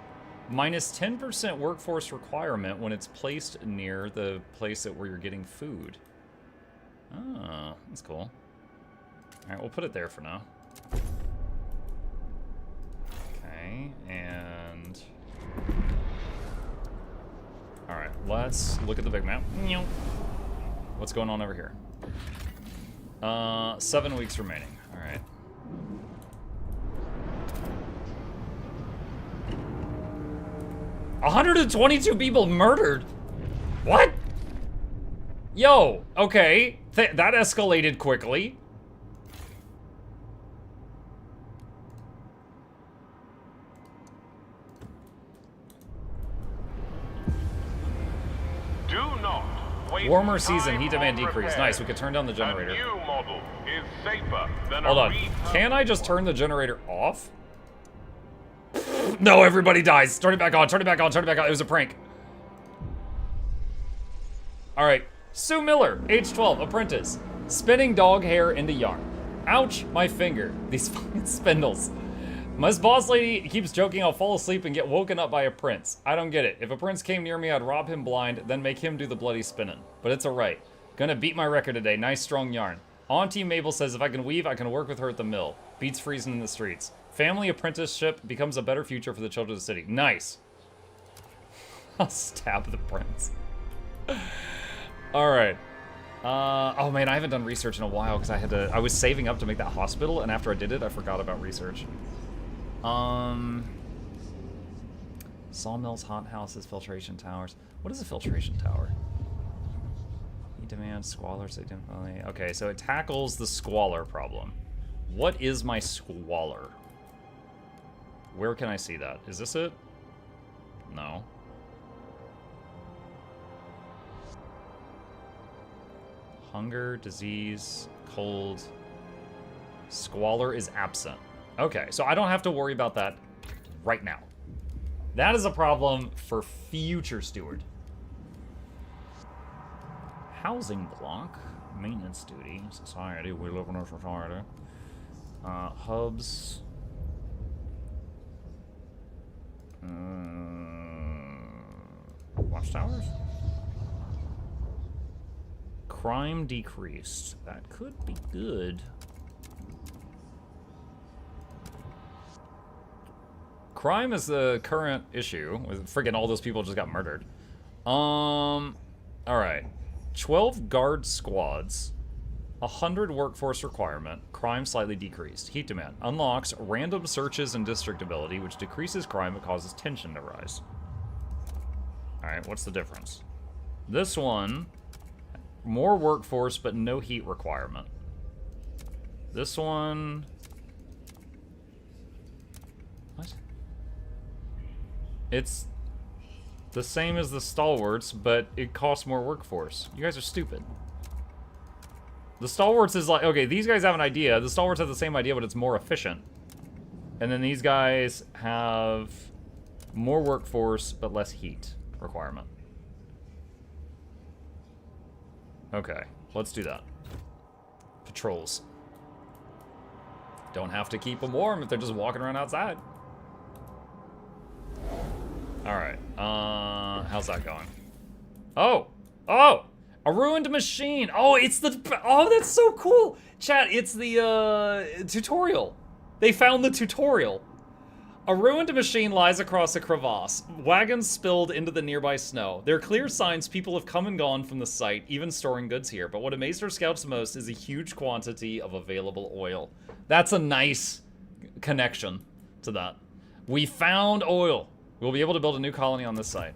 Minus 10% workforce requirement when it's placed near the place where you're getting food. Oh, that's cool. Alright, we'll put it there for now. Okay, and... Alright, let's look at the big map. What's going on over here? 7 weeks remaining. Alright. $122 people murdered? What? Yo, okay. That escalated quickly. Do not waste Warmer season, time heat demand on decrease. repairs. Nice, we could turn down the generator. A new model is safer than Hold a on. Can I just turn the generator off? No, everybody dies. Turn it back on, turn it back on, turn it back on. It was a prank. All right. Sue Miller, age 12, apprentice. Spinning dog hair into yarn. Ouch, my finger. These fucking spindles. My boss lady keeps joking I'll fall asleep and get woken up by a prince. I don't get it. If a prince came near me, I'd rob him blind, then make him do the bloody spinning. But it's alright. Gonna beat my record today. Nice strong yarn. Auntie Mabel says if I can weave, I can work with her at the mill. Beats freezing in the streets. Family apprenticeship becomes a better future for the children of the city. Nice. I'll stab the prince. Alright. Oh man, I haven't done research in a while because I was saving up to make that hospital, and after I did it, I forgot about research. Sawmills, hot houses, filtration towers. What is a filtration tower? Heat demand, squalor, okay, so it tackles the squalor problem. What is my squalor? Where can I see that? Is this it? No. Hunger, disease, cold. Squalor is absent. Okay, so I don't have to worry about that right now. That is a problem for future steward. Housing block, maintenance duty, society, we live in a society. Hubs. Watchtowers? Crime decreased. That could be good. Crime is the current issue. Friggin' all those people just got murdered. Alright. 12 guard squads. 100 workforce requirement. Crime slightly decreased. Heat demand. Unlocks random searches and district ability, which decreases crime but causes tension to rise. Alright, what's the difference? This one, more workforce but no heat requirement. This one... What? It's the same as the stalwarts, but it costs more workforce. You guys are stupid. The stalwarts is like, okay, these guys have an idea. The stalwarts have the same idea, but it's more efficient. And then these guys have more workforce, but less heat requirement. Okay, let's do that. Patrols. Don't have to keep them warm if they're just walking around outside. Alright, how's that going? Oh! Oh! A ruined machine! Oh, it's the... Oh, that's so cool! Chat, it's the, tutorial. They found the tutorial. A ruined machine lies across a crevasse. Wagons spilled into the nearby snow. There are clear signs people have come and gone from the site, even storing goods here. But what amazed our scouts most is a huge quantity of available oil. That's a nice connection to that. We found oil. We'll be able to build a new colony on this site.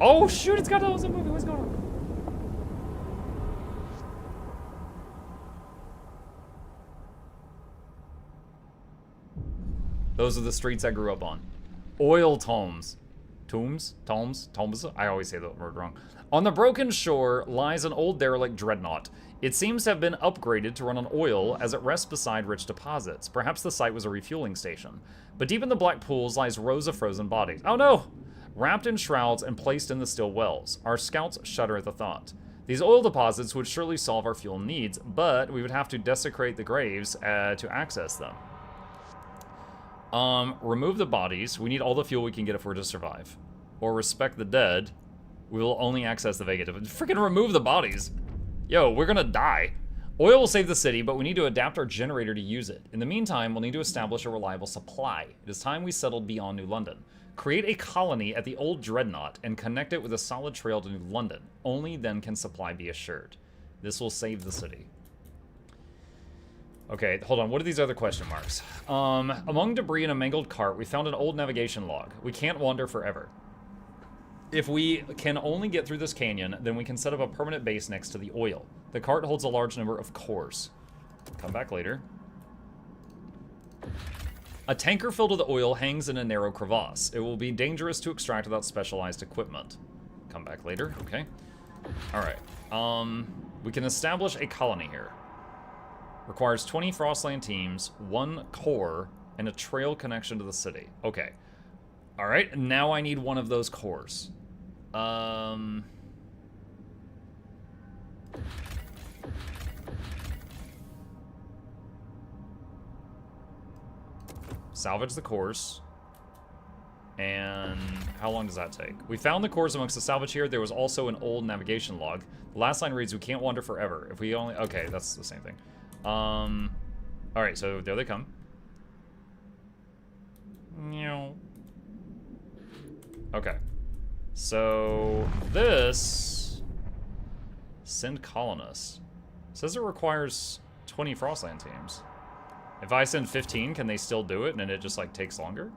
Oh, shoot, it's got a movie. What's going on? Those are the streets I grew up on. Oil tomes. Tombs? I always say the word wrong. On the broken shore lies an old derelict dreadnought. It seems to have been upgraded to run on oil as it rests beside rich deposits. Perhaps the site was a refueling station. But deep in the black pools lies rows of frozen bodies. Oh no! Wrapped in shrouds and placed in the still wells. Our scouts shudder at the thought. These oil deposits would surely solve our fuel needs, but we would have to desecrate the graves to access them. Remove the bodies. We need all the fuel we can get if we're to survive. Or respect the dead. We will only access the vacant. Freaking remove the bodies. Yo, we're gonna die. Oil will save the city, but we need to adapt our generator to use it. In the meantime, we'll need to establish a reliable supply. It is time we settled beyond New London. Create a colony at the old dreadnought and connect it with a solid trail to New London. Only then can supply be assured. This will save the city. Okay, hold on. What are these other question marks? Among debris in a mangled cart, we found an old navigation log. We can't wander forever. If we can only get through this canyon, then we can set up a permanent base next to the oil. The cart holds a large number of cores. Come back later. A tanker filled with oil hangs in a narrow crevasse. It will be dangerous to extract without specialized equipment. Come back later. Okay. All right. We can establish a colony here. Requires 20 Frostland teams, 1 core, and a trail connection to the city. Okay. All right, now I need one of those cores. Salvage the cores. And how long does that take? We found the cores amongst the salvage here. There was also an old navigation log. The last line reads, we can't wander forever. If we only... Okay, that's the same thing. Alright, so there they come. Okay. So, this... Send colonists. Says it requires 20 Frostland teams. If I send 15, can they still do it and it just, like, takes longer?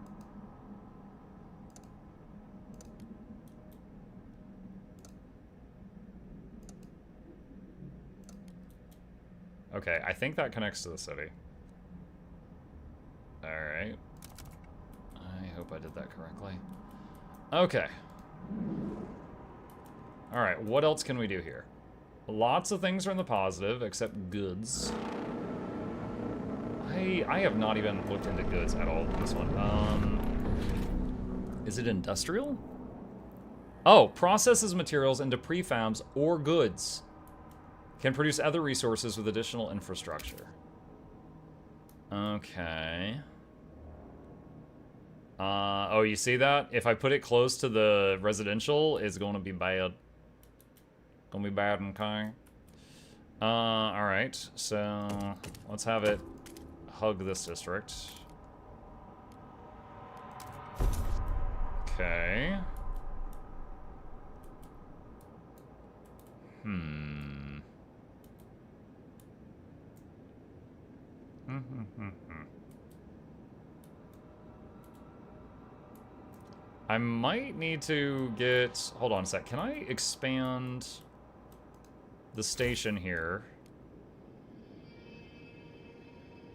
Okay, I think that connects to the city. Alright. I hope I did that correctly. Okay. Alright, what else can we do here? Lots of things are in the positive, except goods. I have not even looked into goods at all in this one. Is it industrial? Oh, processes materials into prefabs or goods. Can produce other resources with additional infrastructure. Okay. Oh, you see that? If I put it close to the residential, it's going to be bad. Gonna be bad, okay? Alright. So, let's have it hug this district. Okay. I might need to get... Hold on a sec. Can I expand the station here?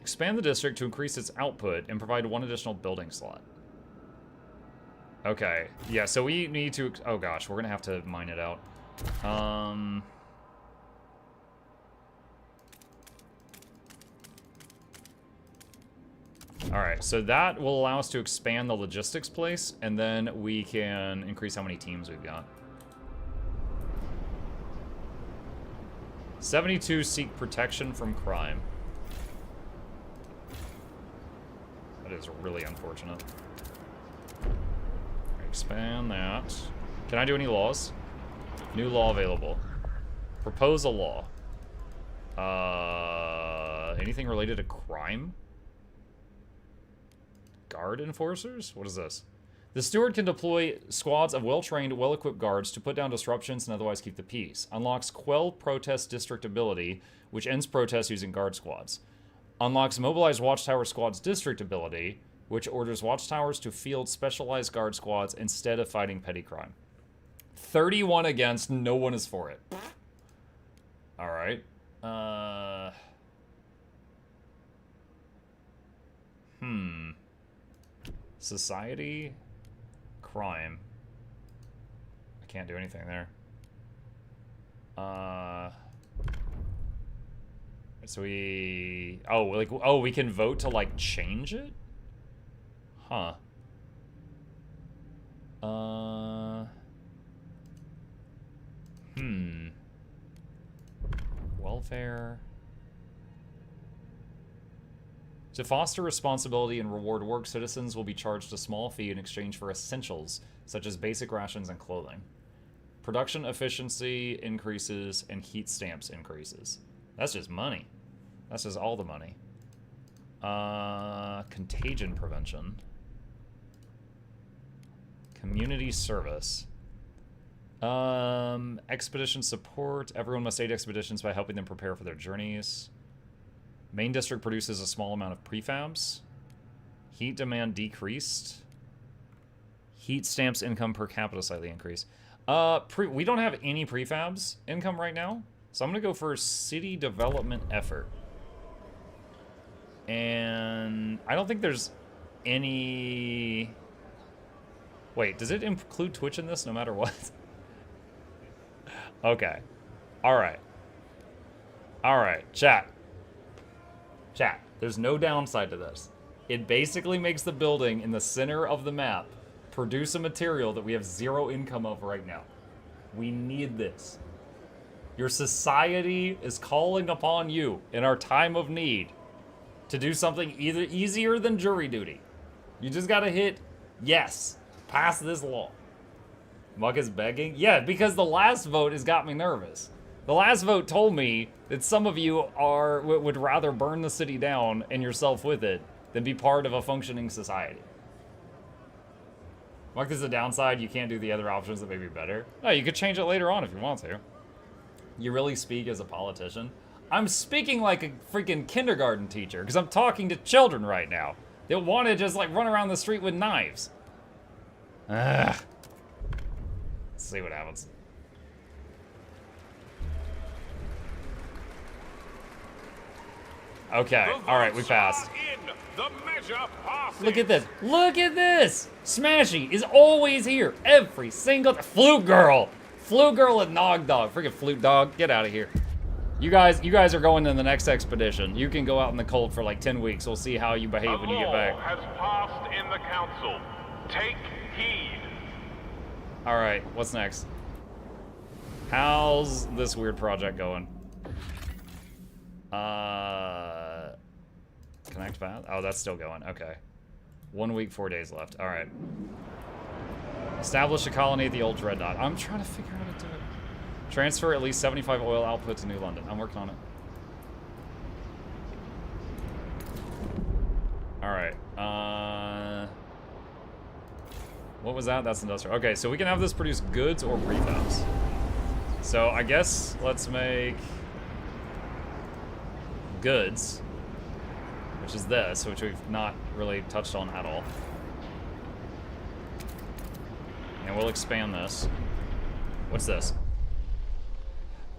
Expand the district to increase its output and provide 1 additional building slot. Okay. Yeah, so we need to... Oh gosh, we're gonna have to mine it out. Alright, so that will allow us to expand the logistics place, and then we can increase how many teams we've got. 72 seek protection from crime. That is really unfortunate. Expand that. Can I do any laws? New law available. Propose a law. Anything related to crime? Guard enforcers? What is this? The steward can deploy squads of well-trained, well-equipped guards to put down disruptions and otherwise keep the peace. Unlocks Quell Protest District ability, which ends protests using guard squads. Unlocks Mobilize Watchtower Squad's District ability, which orders watchtowers to field specialized guard squads instead of fighting petty crime. 31 against, no one is for it. Alright. Society, crime. Can't do anything there. So we... Oh, like, oh, we can vote to, like, change it? Huh. Welfare. To foster responsibility and reward work, citizens will be charged a small fee in exchange for essentials, such as basic rations and clothing. Production efficiency increases and heat stamps increases. That's just money. That's just all the money. Contagion prevention. Community service. Expedition support. Everyone must aid expeditions by helping them prepare for their journeys. Main district produces a small amount of prefabs. Heat demand decreased. Heat stamps income per capita slightly increased. We don't have any prefabs income right now, so I'm gonna go for city development effort. And I don't think there's any... Wait, does it include Twitch in this no matter what? Okay. Alright. Alright, chat. Chat, there's no downside to this. It basically makes the building in the center of the map produce a material that we have zero income of right now. We need this. Your society is calling upon you in our time of need to do something either easier than jury duty. You just gotta hit yes. Pass this law. Muck is begging? Yeah, because the last vote has got me nervous. The last vote told me that some of you would rather burn the city down and yourself with it than be part of a functioning society. Muck, there's a downside. You can't do the other options that may be better. No, you could change it later on if you want to. You really speak as a politician? I'm speaking like a freaking kindergarten teacher because I'm talking to children right now. They want to just like run around the street with knives. Ugh. Let's see what happens. Okay, alright, we passed. Look at this. Look at this! Smashy is always here. Every single... Flute Girl! Flute Girl and Nog Dog. Freaking Flute Dog. Get out of here. You guys are going to the next expedition. You can go out in the cold for like 10 weeks. We'll see how you behave when you get back. Has passed in the council. Take heed. Alright, what's next? How's this weird project going? Connect path? Oh, that's still going. Okay. 1 week, 4 days left. Alright. Establish a colony at the old Dread Dot. I'm trying to figure out how to do it. Transfer at least 75 oil output to New London. I'm working on it. Alright. What was that? That's industrial. Okay, so we can have this produce goods or prefabs. So I guess let's make goods, which is this, which we've not really touched on at all. And we'll expand this. What's this?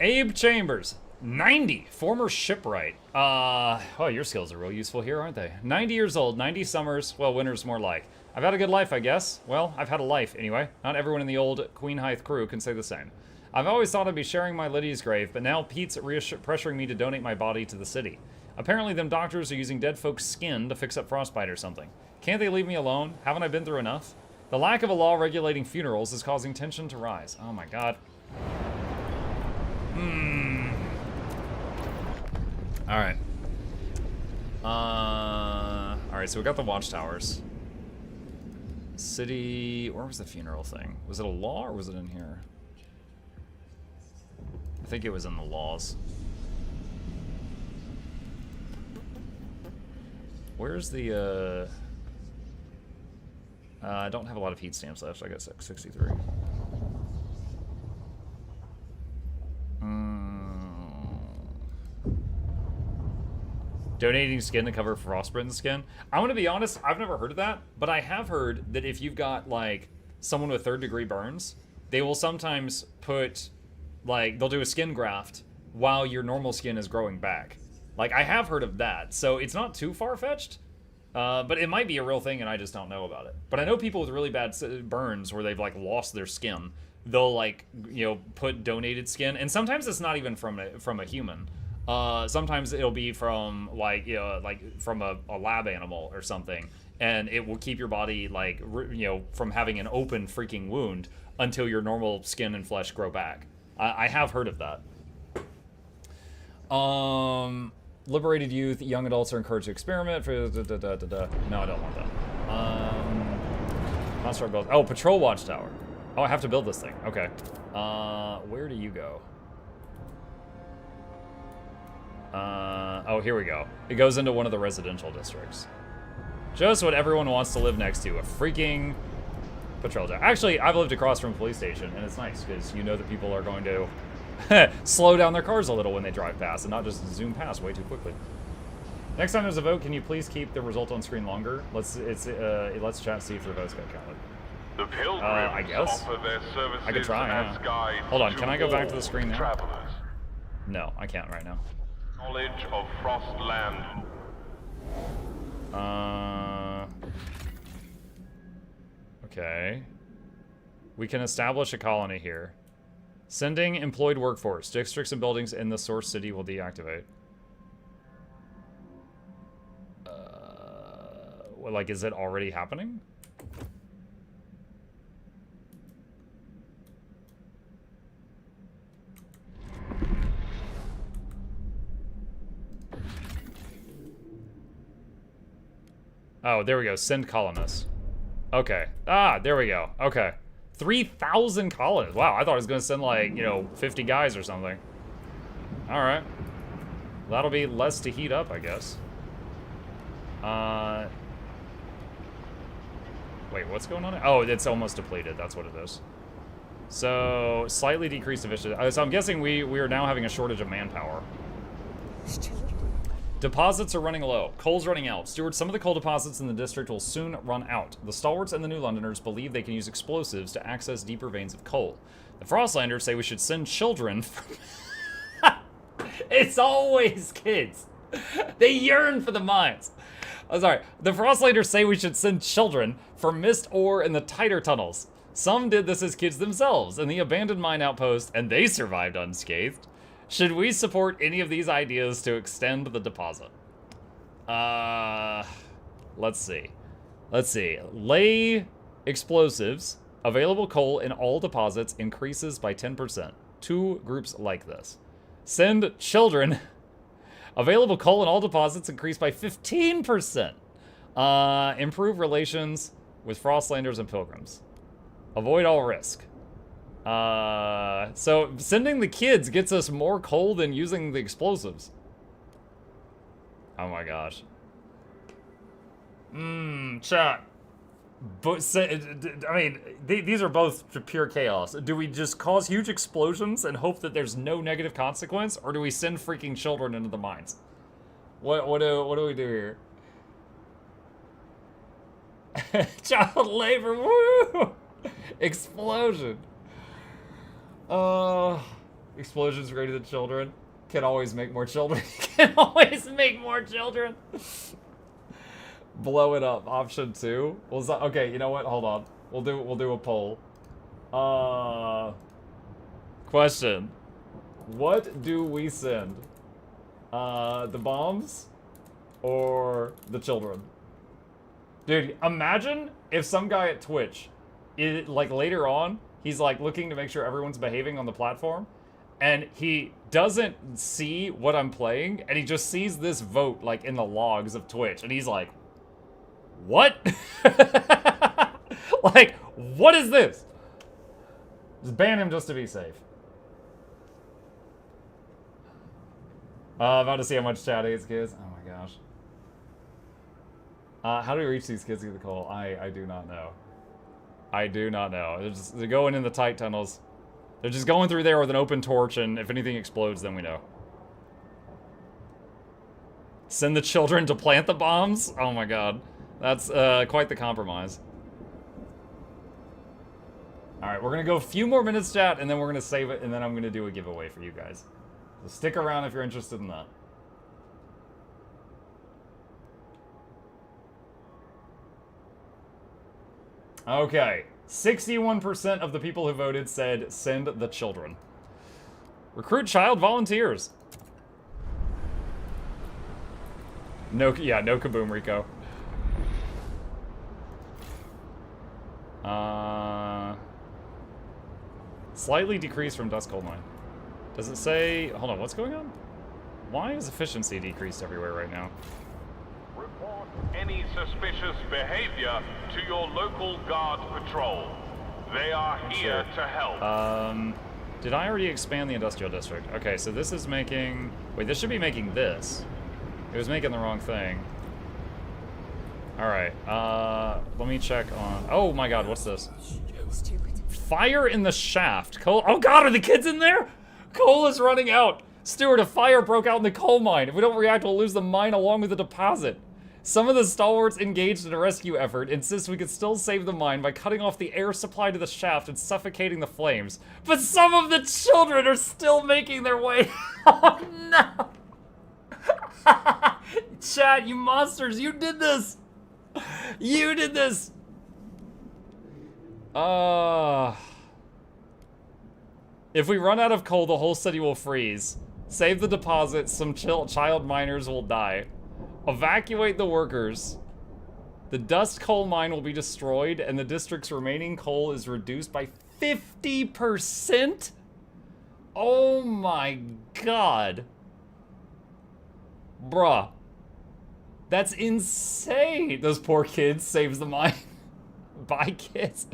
Abe Chambers, 90, former shipwright. Oh, your skills are real useful here, aren't they? 90 years old, 90 summers, well, winters more like. I've had a good life, I guess. Well, I've had a life, anyway. Not everyone in the old Queen Hythe crew can say the same. I've always thought I'd be sharing my Lydia's grave, but now Pete's pressuring me to donate my body to the city. Apparently them doctors are using dead folks' skin to fix up frostbite or something. Can't they leave me alone? Haven't I been through enough? The lack of a law regulating funerals is causing tension to rise. Oh my god. Alright. Alright, so we got the watchtowers. City... Where was the funeral thing? Was it a law or was it in here? I think it was in the laws. Where's the, I don't have a lot of heat stamps left. I got 63. Donating skin to cover frostbitten skin. I'm gonna be honest, I've never heard of that, but I have heard that if you've got, like, someone with 3rd-degree burns, they will sometimes put, like, they'll do a skin graft while your normal skin is growing back. Like, I have heard of that, so it's not too far-fetched, but it might be a real thing and I just don't know about it. But I know people with really bad burns where they've, like, lost their skin they'll like, you know, put donated skin, and sometimes it's not even from a human. Sometimes it'll be from like, you know, like from a lab animal or something, and it will keep your body like, you know, from having an open freaking wound until your normal skin and flesh grow back. I have heard of that. Liberated youth, young adults are encouraged to experiment. No, I don't want that. Construct build. Oh, patrol watchtower. Oh, I have to build this thing. Okay. Where do you go? Oh, here we go. It goes into one of the residential districts. Just what everyone wants to live next to, a freaking patrol tower. Actually, I've lived across from a police station, and it's nice, because you know that people are going to slow down their cars a little when they drive past, and not just zoom past way too quickly. Next time there's a vote, can you please keep the result on screen longer? Let's chat see if the votes got counted. The pilgrims I guess. offer their services I could try, as yeah. guides Hold on, to can I go back to the all screen now? travelers. No, I can't right now. Knowledge of Frostland. Okay. We can establish a colony here. Sending employed workforce. Districts and buildings in the source city will deactivate. Well, like, is it already happening? Oh, there we go. Send colonists. Okay. Ah, there we go. Okay. 3,000 colonists. Wow, I thought I was going to send, like, you know, 50 guys or something. Alright. That'll be less to heat up, I guess. Wait, what's going on? Oh, it's almost depleted. That's what it is. So, slightly decreased efficiency. So I'm guessing we are now having a shortage of manpower. Deposits are running low. Coal's running out. Steward, some of the coal deposits in the district will soon run out. The stalwarts and the New Londoners believe they can use explosives to access deeper veins of coal. The Frostlanders say we should send children from... It's always kids. They yearn for the mines. Oh, sorry. The Frostlanders say we should send children for mist ore in the tighter tunnels. Some did this as kids themselves in the abandoned mine outpost, and they survived unscathed. Should we support any of these ideas to extend the deposit? Let's see. Let's see. Lay explosives. Available coal in all deposits increases by 10%. Two groups like this. Send children. Available coal in all deposits increased by 15%. Improve relations with Frostlanders and Pilgrims. Avoid all risk. So sending the kids gets us more coal than using the explosives. Oh my gosh. Chat. But I mean, these are both pure chaos. Do we just cause huge explosions and hope that there's no negative consequence, or do we send freaking children into the mines? What do we do here? Child labor, woo! Explosion. Explosions greater than children. Can always make more children. Can always make more children. Blow it up. Option 2. Okay, you know what? Hold on. We'll do a poll. Question. What do we send? The bombs or the children? Dude, imagine if some guy at Twitch, like later on, he's like looking to make sure everyone's behaving on the platform, and he doesn't see what I'm playing, and he just sees this vote like in the logs of Twitch, and he's like, what? Like, what is this? Just ban him just to be safe. About to see how much chat hates kids. Oh my gosh. How do we reach these kids through the coal? I do not know. I do not know. They're going in the tight tunnels. They're just going through there with an open torch, and if anything explodes, then we know. Send the children to plant the bombs? Oh my god. That's quite the compromise. Alright, we're gonna go a few more minutes, chat, and then we're gonna save it, and then I'm gonna do a giveaway for you guys. So stick around if you're interested in that. Okay, 61% of the people who voted said send the children. Recruit child volunteers. No, yeah, no kaboom, Rico. Slightly decreased from Dust Coal Mine. Does it say... Hold on, what's going on? Why is efficiency decreased everywhere right now? Report any suspicious behavior to your local guard patrol. They are here to help. Did I already expand the industrial district? Okay, so this is making... Wait, this should be making this. It was making the wrong thing. Alright, let me check on... Oh my god, what's this? Fire in the shaft. Coal... Oh god, are the kids in there? Coal is running out. Stewart, a fire broke out in the coal mine. If we don't react, we'll lose the mine along with the deposit. Some of the stalwarts engaged in a rescue effort insist we could still save the mine by cutting off the air supply to the shaft and suffocating the flames. But some of the children are still making their way. Oh no! Chat, you monsters, you did this! You did this! If we run out of coal, the whole city will freeze. Save the deposit, some child miners will die. Evacuate the workers. The dust coal mine will be destroyed, and the district's remaining coal is reduced by 50%? Oh my god. Bruh. That's insane. Those poor kids saves the mine. Bye, kids.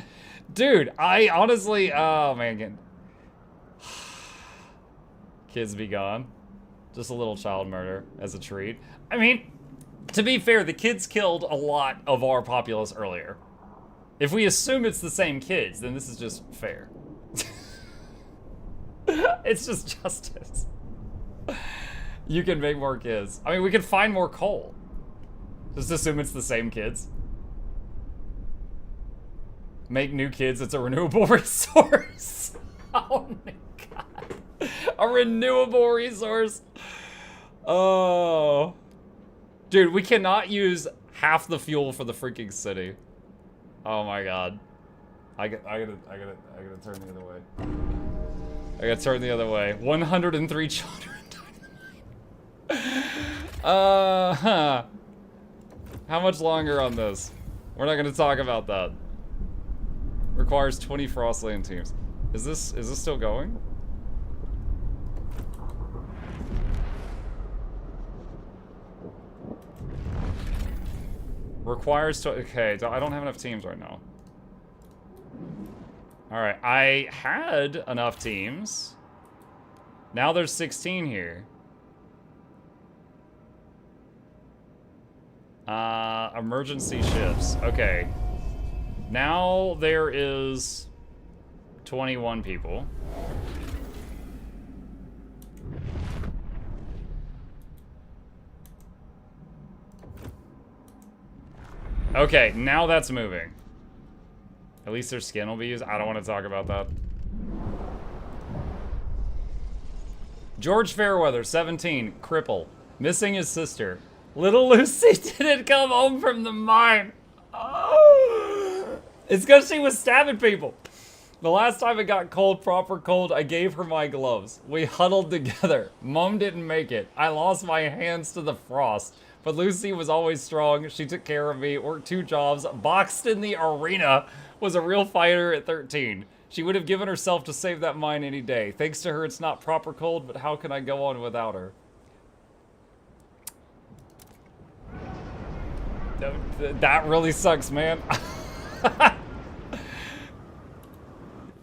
Dude, I honestly... Oh, man. Kids be gone. Just a little child murder as a treat. I mean, to be fair, the kids killed a lot of our populace earlier. If we assume it's the same kids, then this is just fair. It's just justice. You can make more kids. I mean, we can find more coal. Just assume it's the same kids. Make new kids, it's a renewable resource. Oh my god. A renewable resource. Oh. Dude, we cannot use half the fuel for the freaking city. Oh my god. I gotta turn the other way. I gotta turn the other way. 103 children died in the mine. How much longer on this? We're not gonna talk about that. Requires 20 Frostland teams. Is this still going? Requires to... Okay, I don't have enough teams right now. Alright, I had enough teams. Now there's 16 here. Emergency shifts. Okay. Now there is 21 people. Okay, now that's moving. At least their skin will be used. I don't want to talk about that. George Fairweather, 17, cripple. Missing his sister. Little Lucy didn't come home from the mine. Oh. It's because she was stabbing people. The last time it got cold, proper cold, I gave her my gloves. We huddled together. Mom didn't make it. I lost my hands to the frost. But Lucy was always strong. She took care of me, worked 2 jobs, boxed in the arena, was a real fighter at 13. She would have given herself to save that mine any day. Thanks to her, it's not proper cold, but how can I go on without her? That really sucks, man.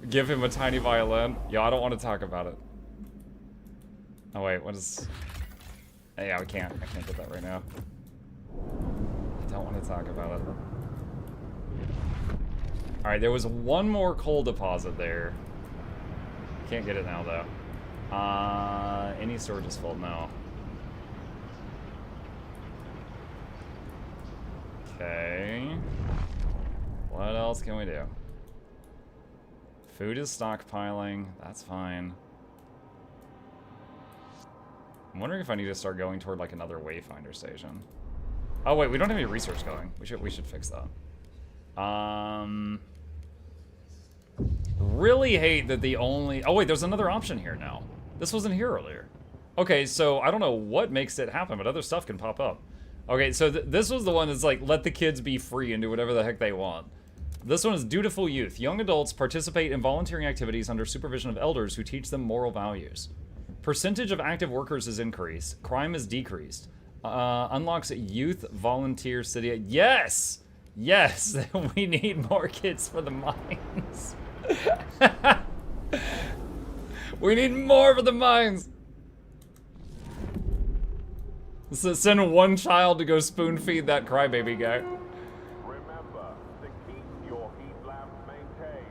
Give him a tiny violin. Yo, I don't want to talk about it. Oh wait, what is... Yeah, I can't get that right now. I don't want to talk about it. Alright, there was one more coal deposit there. Can't get it now, though. Any storage is full? No. Okay. What else can we do? Food is stockpiling. That's fine. I'm wondering if I need to start going toward like another wayfinder station. Oh wait, we don't have any research going. We should fix that. Really hate that the only... Oh, wait, there's another option here now. This wasn't here earlier. Okay, so I don't know what makes it happen, but other stuff can pop up. Okay, so this was the one that's like, let the kids be free and do whatever the heck they want. This one is dutiful youth. Young adults participate in volunteering activities under supervision of elders who teach them moral values. Percentage of active workers is increased. Crime is decreased. Unlocks youth volunteer city. Yes! Yes! We need more kids for the mines. We need more for the mines. So send one child to go spoon feed that crybaby guy. Remember to keep your heat lamps maintained.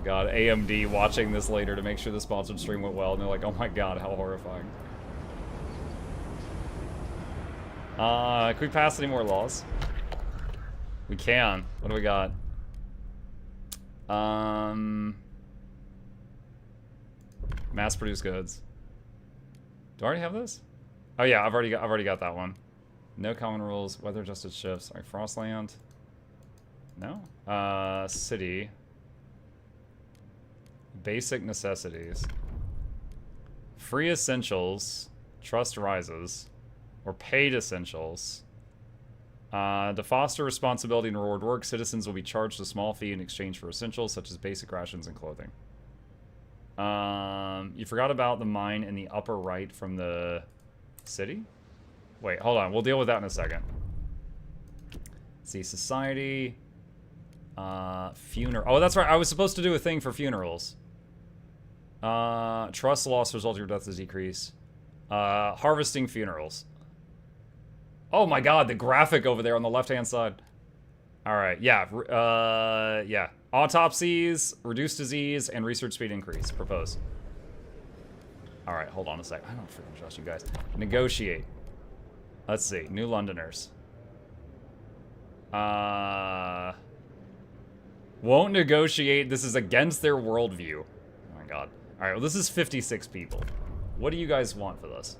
God, AMD watching this later to make sure the sponsored stream went well, and they're like, oh my god, how horrifying. Can we pass any more laws? We can. What do we got? Mass-produced goods. Do I already have this? Oh yeah, I've already got that one. No common rules, weather-adjusted shifts. Alright, Frostland. No. City. Basic necessities. Free essentials. Trust rises. Or paid essentials. To foster responsibility and reward work, citizens will be charged a small fee in exchange for essentials such as basic rations and clothing. You forgot about the mine in the upper right from the city? Wait, hold on. We'll deal with that in a second. Let's see, society. Funeral. Oh, that's right. I was supposed to do a thing for funerals. Trust loss resulting in death is decrease. Harvesting funerals. Oh my god, the graphic over there on the left-hand side. Alright, yeah. Yeah. Autopsies, reduce disease, and research speed increase. Propose. Alright, hold on a sec. I don't freaking trust you guys. Negotiate. Let's see. New Londoners. Won't negotiate. This is against their worldview. Oh my god. Alright, well this is 56 people. What do you guys want for this?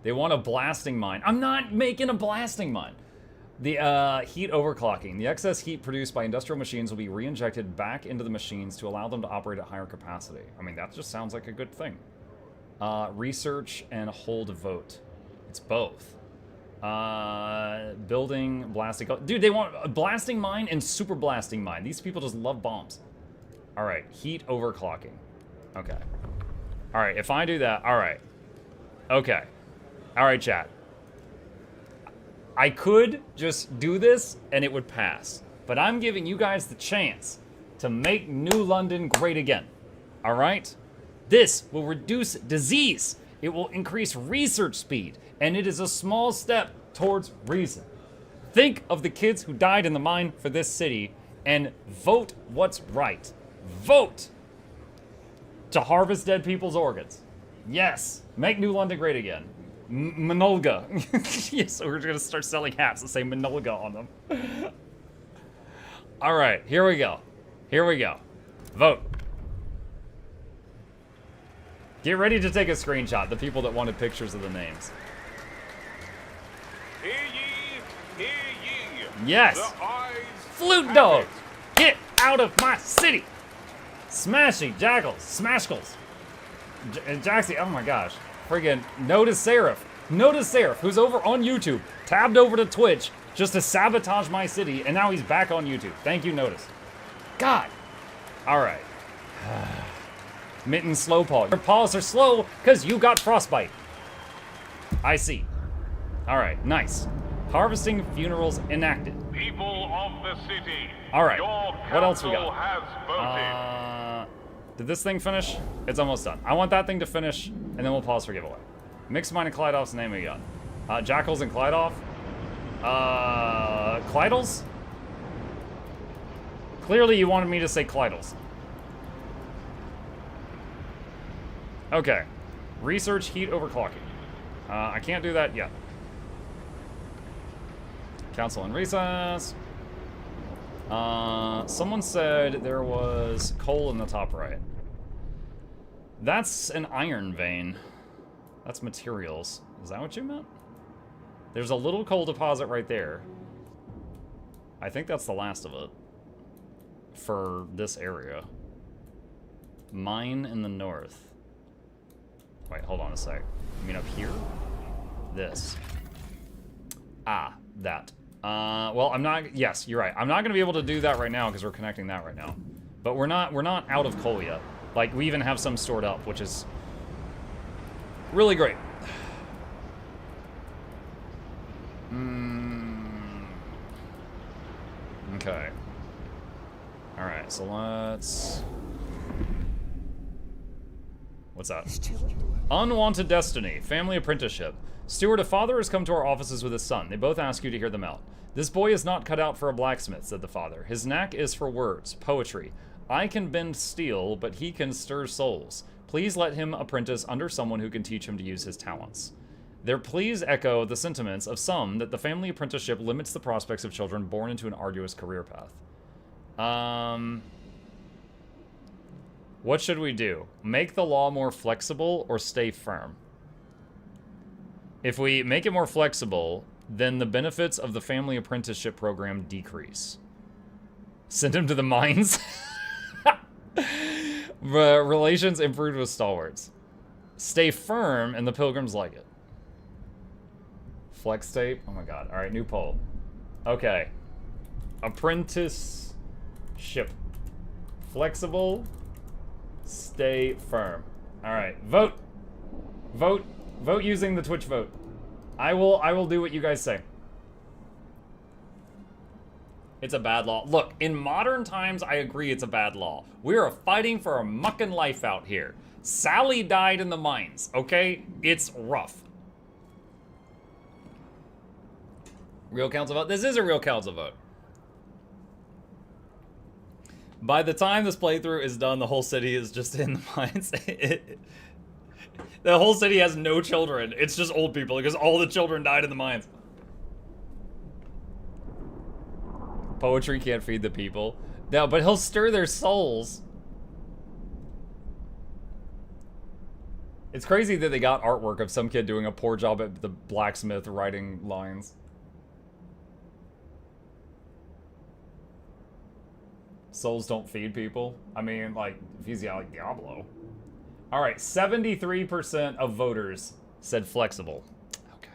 They want a blasting mine. I'm not making a blasting mine. The heat overclocking. The excess heat produced by industrial machines will be re-injected back into the machines to allow them to operate at higher capacity. I mean, that just sounds like a good thing. Research and hold vote. It's both. Building, blasting. Dude, they want a blasting mine and super blasting mine. These people just love bombs. All right, heat overclocking. Okay. All right, if I do that, all right. Okay. All right, chat. I could just do this and it would pass. But I'm giving you guys the chance to make New London great again. All right? This will reduce disease. It will increase research speed. And it is a small step towards reason. Think of the kids who died in the mine for this city and vote what's right. Vote to harvest dead people's organs. Yes. Make New London great again. Minolga. Yes, we're gonna start selling hats that say Minolga on them. All right, here we go. Here we go. Vote. Get ready to take a screenshot, the people that wanted pictures of the names. Hear ye, hear ye. Yes. The eyes Flute have dog, it. get out of my city. Smashing jackals, smashkles. Jaxie, oh my gosh. Friggin' Notice Seraph. Notice Seraph, who's over on YouTube, tabbed over to Twitch just to sabotage my city, and now he's back on YouTube. Thank you, Notice. God. All right. Mitten slow paw. Your paws are slow because you got frostbite. I see. All right, nice. Harvesting funerals enacted. People of the city. All right. Your What else we council got? has voted. Did this thing finish? It's almost done. I want that thing to finish, and then we'll pause for giveaway. Mixed Mine and Clydoff's name we got. Jackals and Clydoff. Clydals? Clearly you wanted me to say Clydals. Okay. Research heat overclocking. I can't do that yet. Council in recess. Someone said there was coal in the top right. That's an iron vein. That's materials. Is that what you meant? There's a little coal deposit right there. I think that's the last of it. for this area. Mine in the north. Wait, hold on a sec. You mean up here? This. Ah, that. Well, I'm not, yes, you're right. I'm not gonna be able to do that right now because we're connecting that right now. But we're not out of coal yet. Like, we even have some stored up, which is really great. Okay. Alright, so let's... What's that? Unwanted Destiny. Family Apprenticeship. Steward, a father has come to our offices with his son. They both ask you to hear them out. This boy is not cut out for a blacksmith, said the father. His knack is for words, poetry. I can bend steel, but he can stir souls. Please let him apprentice under someone who can teach him to use his talents. Their pleas echo the sentiments of some that the family apprenticeship limits the prospects of children born into an arduous career path. What should we do? Make the law more flexible or stay firm? If we make it more flexible, then the benefits of the family apprenticeship program decrease. Send him to the mines? Relations improved with stalwarts. Stay firm and the pilgrims like it. Flex tape? Oh my god. Alright, new poll. Okay. Apprenticeship. Flexible. Stay firm. Alright, vote. Vote. Vote using the Twitch vote. I will do what you guys say. It's a bad law. Look, in modern times, I agree it's a bad law. We are fighting for a mucking life out here. Sally died in the mines, okay? It's rough. Real council vote? This is a real council vote. By the time this playthrough is done, the whole city is just in the mines. The whole city has no children. It's just old people because all the children died in the mines. Poetry can't feed the people. No, but he'll stir their souls. It's crazy that they got artwork of some kid doing a poor job at the blacksmith writing lines. Souls don't feed people. I mean, like, if he's like Diablo. All right, 73% of voters said flexible. Okay.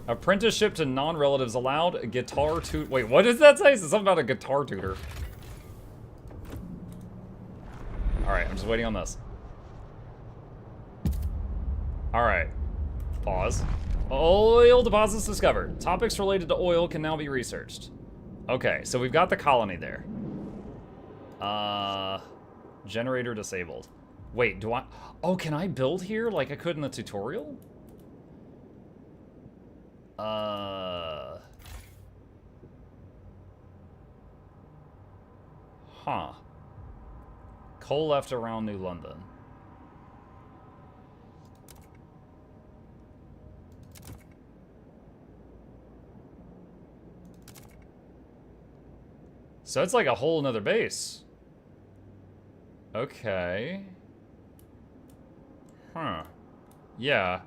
Apprenticeship to non-relatives allowed. Guitar tutor. Wait, what does that say? It's something about a guitar tutor. All right, I'm just waiting on this. All right, pause. Oil deposits discovered. Topics related to oil can now be researched. Okay, so we've got the colony there. Generator disabled. Wait, do I... Oh, can I build here like I could in the tutorial? Huh. Coal left around New London. So it's like a whole nother base. Okay. Huh. Yeah.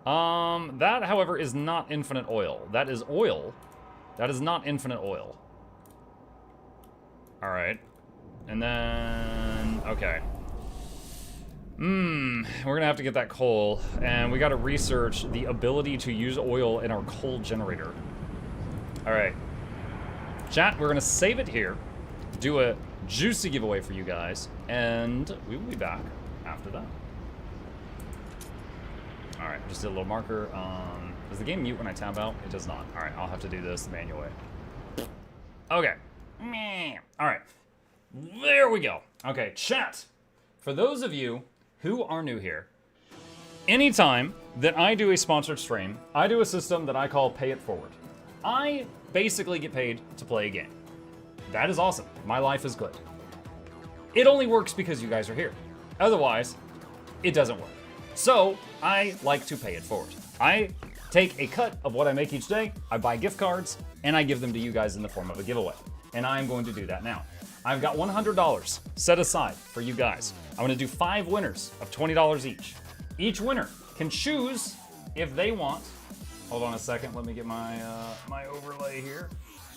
That, however, is not infinite oil. That is oil. That is not infinite oil. Alright. And then... Okay. We're gonna have to get that coal. And we gotta research the ability to use oil in our coal generator. Alright. Chat, we're gonna save it here. Do a juicy giveaway for you guys. And we will be back after that. Alright, just did a little marker. Does the game mute when I tab out? It does not. Alright, I'll have to do this the manual way. Okay. Alright. There we go. Okay, chat. For those of you who are new here, anytime that I do a sponsored stream, I do a system that I call Pay It Forward. I basically get paid to play a game. That is awesome. My life is good. It only works because you guys are here. Otherwise, it doesn't work. So, I like to pay it forward. I take a cut of what I make each day, I buy gift cards, and I give them to you guys in the form of a giveaway. And I'm going to do that now. I've got $100 set aside for you guys. I'm gonna do 5 winners of $20 each. Each winner can choose if they want. Hold on a second, let me get my my overlay here.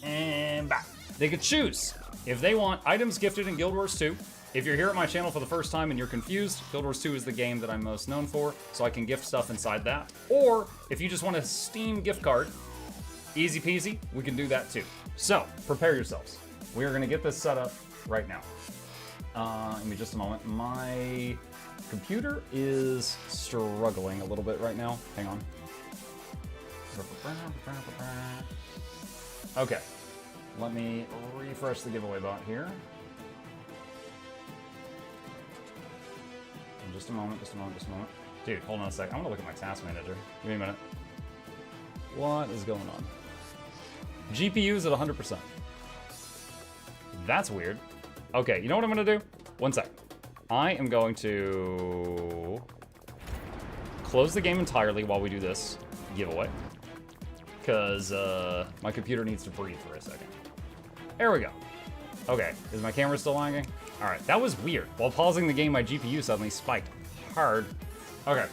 and back. They could choose if they want items gifted in Guild Wars 2. If you're here at my channel for the first time and you're confused, Guild Wars 2 is the game that I'm most known for, so I can gift stuff inside that. Or if you just want a Steam gift card, easy peasy, we can do that too. So, prepare yourselves. We are gonna get this set up right now. Give me just a moment. My computer is struggling a little bit right now. Hang on. Okay, let me refresh the giveaway bot here. Just a moment. Dude, hold on a sec. I want to look at my task manager. Give me a minute. What is going on? GPU's at 100%. That's weird. Okay, you know what I'm going to do? One sec. I am going to close the game entirely while we do this giveaway. Because my computer needs to breathe for a second. There we go. Okay, is my camera still lagging? All right, that was weird. While pausing the game, my GPU suddenly spiked hard. Okay,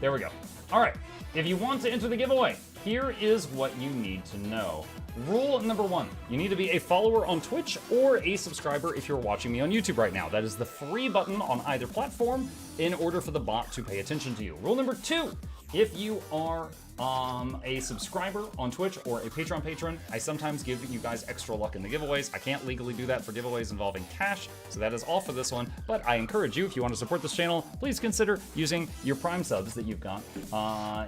there we go. All right, if you want to enter the giveaway, here is what you need to know. Rule number 1, you need to be a follower on Twitch or a subscriber if you're watching me on YouTube right now. That is the free button on either platform in order for the bot to pay attention to you. Rule number 2, if you are a subscriber on Twitch or a Patreon patron, I sometimes give you guys extra luck in the giveaways. I can't legally do that for giveaways involving cash, so that is all for this one. But I encourage you, if you want to support this channel, please consider using your Prime subs that you've got,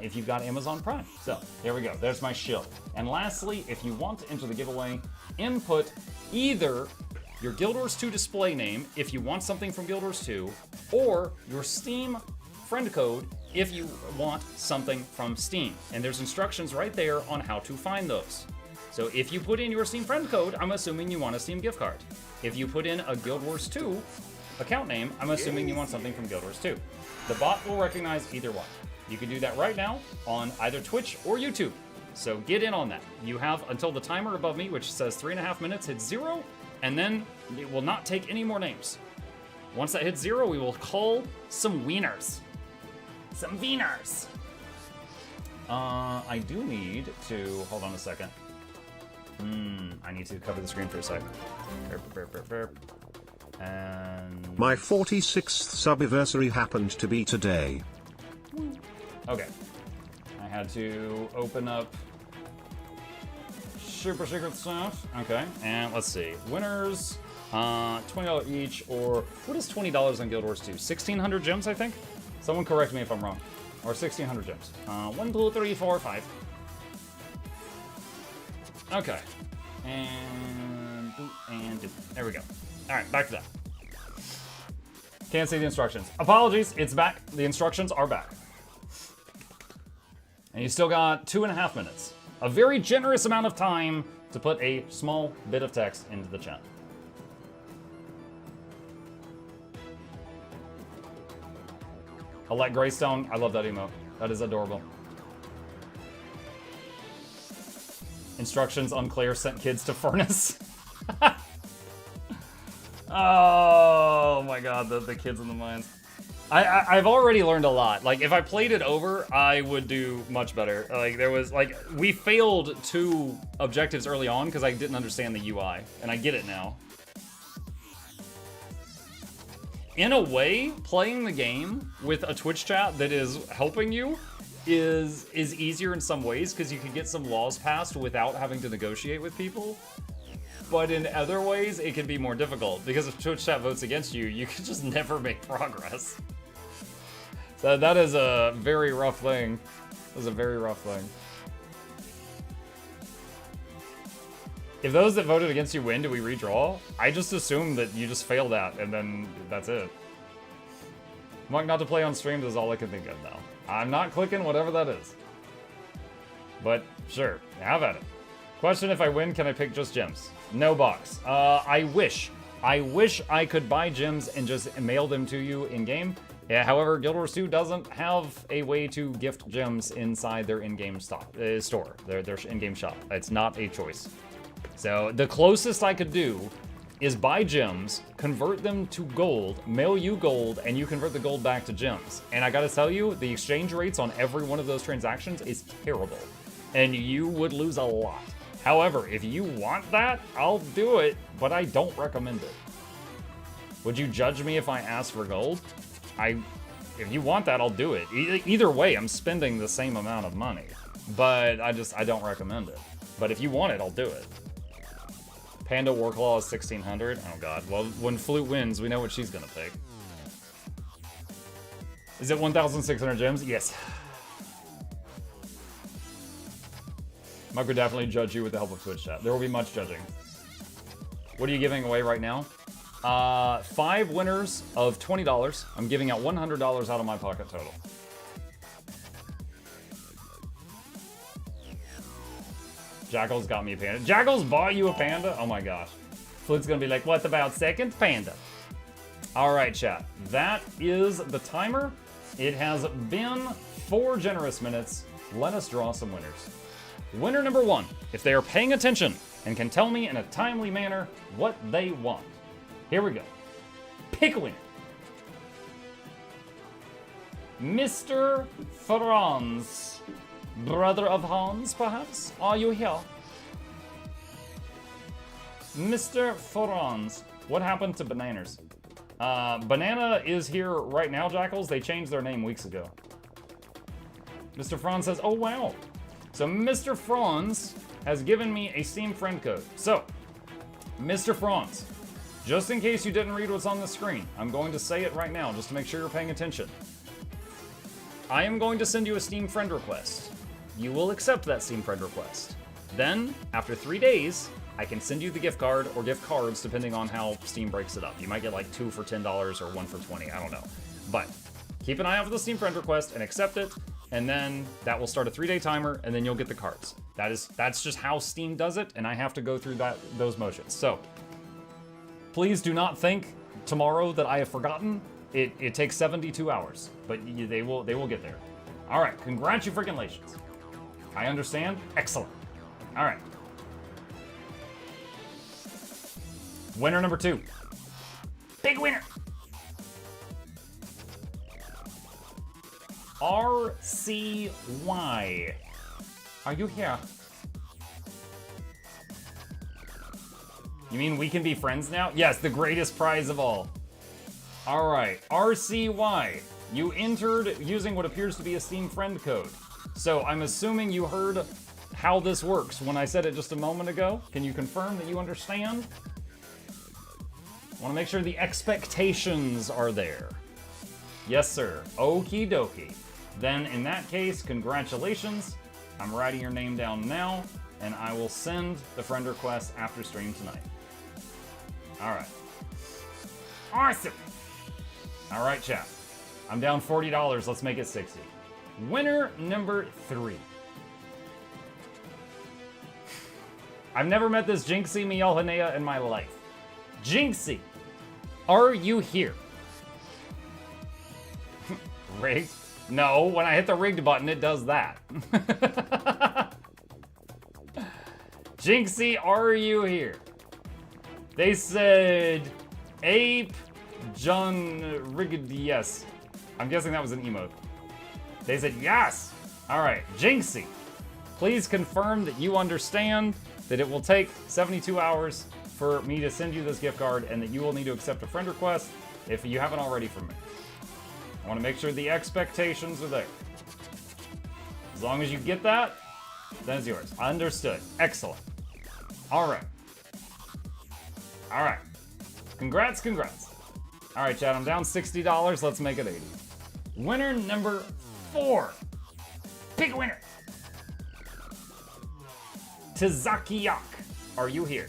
if you've got Amazon Prime. So there we go. There's my shill. And lastly, if you want to enter the giveaway, input either your Guild Wars 2 display name if you want something from Guild Wars 2, or your Steam friend code if you want something from Steam. And there's instructions right there on how to find those. So if you put in your Steam friend code, I'm assuming you want a Steam gift card. If you put in a Guild Wars 2 account name, I'm assuming you want something from Guild Wars 2. The bot will recognize either one. You can do that right now on either Twitch or YouTube. So get in on that. You have until the timer above me, which says 3.5 minutes, hits 0, and then it will not take any more names. Once that hits 0, we will call some wieners. Some wieners. I do need to, hold on a second. I need to cover the screen for a second. And my 46th subiversary happened to be today. Okay. I had to open up super secret stuff. Okay, and let's see. Winners, $20 each, or what is $20 on Guild Wars 2? 1,600 gems, I think? Someone correct me if I'm wrong. Or 1,600 gems. 1, 2, 3, 4, 5. Okay. And do. There we go. All right, back to that. Can't see the instructions. Apologies, it's back. The instructions are back. And you still got 2.5 minutes. A very generous amount of time to put a small bit of text into the chat. I'll let Greystone. I love that emote. That is adorable. Instructions unclear. Sent kids to furnace. Oh my god, the kids in the mines. I've already learned a lot. Like, if I played it over, I would do much better. Like, there was, like, we failed 2 objectives early on because I didn't understand the UI, and I get it now. In a way, playing the game with a Twitch chat that is helping you is easier in some ways because you can get some laws passed without having to negotiate with people. But in other ways, it can be more difficult because if Twitch chat votes against you, you can just never make progress. So that is a very rough thing. That is a very rough thing. If those that voted against you win, do we redraw? I just assume that you just fail that, and then that's it. Monk not to play on streams is all I can think of now. I'm not clicking whatever that is. But sure, have at it. Question: if I win, can I pick just gems? No box. I wish I could buy gems and just mail them to you in game. Yeah, however, Guild Wars 2 doesn't have a way to gift gems inside their in-game store, their in-game shop. It's not a choice. So the closest I could do is buy gems, convert them to gold, mail you gold, and you convert the gold back to gems. And I gotta tell you, the exchange rates on every one of those transactions is terrible. And you would lose a lot. However, if you want that, I'll do it, but I don't recommend it. Would you judge me if I ask for gold? If you want that, I'll do it. Either way, I'm spending the same amount of money, but I don't recommend it. But if you want it, I'll do it. Panda Warclaw is 1600. Oh god. Well, when Flute wins, we know what she's gonna pick. Is it 1,600 gems? Yes. Mike would definitely judge you with the help of Twitch chat. There will be much judging. What are you giving away right now? 5 winners of $20. I'm giving out $100 out of my pocket total. Jackal's got me a panda. Jackal's bought you a panda? Oh my gosh. Flute's gonna be like, what about second panda? All right, chat. That is the timer. It has been 4 generous minutes. Let us draw some winners. Winner number 1, if they are paying attention and can tell me in a timely manner what they want. Here we go. Pick a winner. Mr. Franz. Brother of Hans, perhaps? Are you here? Mr. Franz. What happened to Bananas? Banana is here right now, Jackals. They changed their name weeks ago. Mr. Franz says, oh wow. So Mr. Franz has given me a Steam friend code. So, Mr. Franz, just in case you didn't read what's on the screen, I'm going to say it right now just to make sure you're paying attention. I am going to send you a Steam friend request. You will accept that Steam friend request. Then, after 3 days, I can send you the gift card or gift cards depending on how Steam breaks it up. You might get like 2 for $10 or 1 for $20, I don't know. But keep an eye out for the Steam friend request and accept it, and then that will start a 3-day timer, and then you'll get the cards. That's just how Steam does it, and I have to go through those motions. So, please do not think tomorrow that I have forgotten. It takes 72 hours, but they will get there. All right, congratulations. I understand. Excellent. All right. Winner number 2. Big winner. RCY. Are you here? You mean we can be friends now? Yes, the greatest prize of all. All right, RCY. You entered using what appears to be a Steam friend code. So I'm assuming you heard how this works when I said it just a moment ago. Can you confirm that you understand? I want to make sure the expectations are there. Yes, sir. Okie dokie. Then in that case, congratulations. I'm writing your name down now, and I will send the friend request after stream tonight. All right. Awesome. All right, chat. I'm down $40. Let's make it 60. Winner number 3. I've never met this Jinxie Mialhanea in my life. Jinxie, are you here? Rigged? No, when I hit the rigged button, it does that. Jinxie, are you here? They said, Ape John Rigged, yes. I'm guessing that was an emote. They said, yes. All right, Jinxie, please confirm that you understand that it will take 72 hours for me to send you this gift card and that you will need to accept a friend request if you haven't already from me. I want to make sure the expectations are there. As long as you get that, then it's yours. Understood. Excellent. All right. All right. Congrats, congrats. All right, chat, I'm down $60. Let's make it 80. Winner number 4. Pick a winner. Tazakiyak, are you here?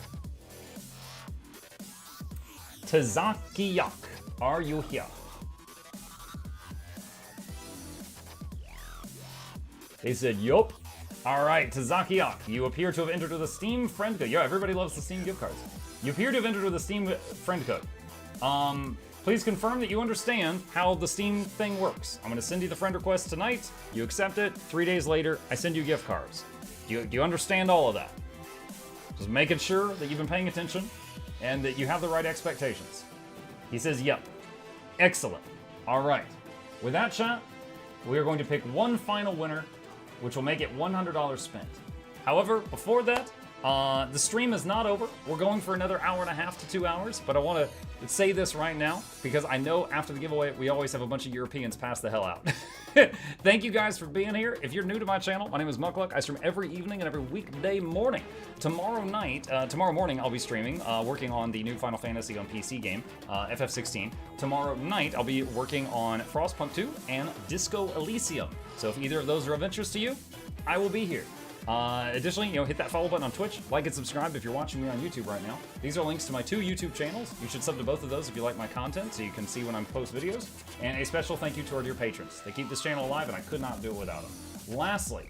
Tazakiyak, are you here? They said, yup. All right, Tazakiyak, you appear to have entered with a Steam friend code. Yeah, everybody loves the Steam gift cards. You appear to have entered with a Steam friend code. Please confirm that you understand how the Steam thing works. I'm gonna send you the friend request tonight. You accept it. 3 days later, I send you gift cards. Do you understand all of that? Just making sure that you've been paying attention and that you have the right expectations. He says, yep. Excellent. All right. With that, chat, we are going to pick one final winner, which will make it $100 spent. However, before that, The stream is not over. We're going for another hour and a half to 2 hours, but I want to say this right now because I know after the giveaway, we always have a bunch of Europeans pass the hell out. Thank you guys for being here. If you're new to my channel, my name is Mukluk. I stream every evening and every weekday morning. Tomorrow morning, I'll be streaming, working on the new Final Fantasy on PC game, FF16. Tomorrow night, I'll be working on Frostpunk 2 and Disco Elysium. So if either of those are of interest to you, I will be here. Additionally, hit that follow button on Twitch, like and subscribe if you're watching me on YouTube right now. These are links to my 2 YouTube channels. You should sub to both of those if you like my content so you can see when I post videos. And a special thank you to our dear patrons. They keep this channel alive and I could not do it without them. Lastly,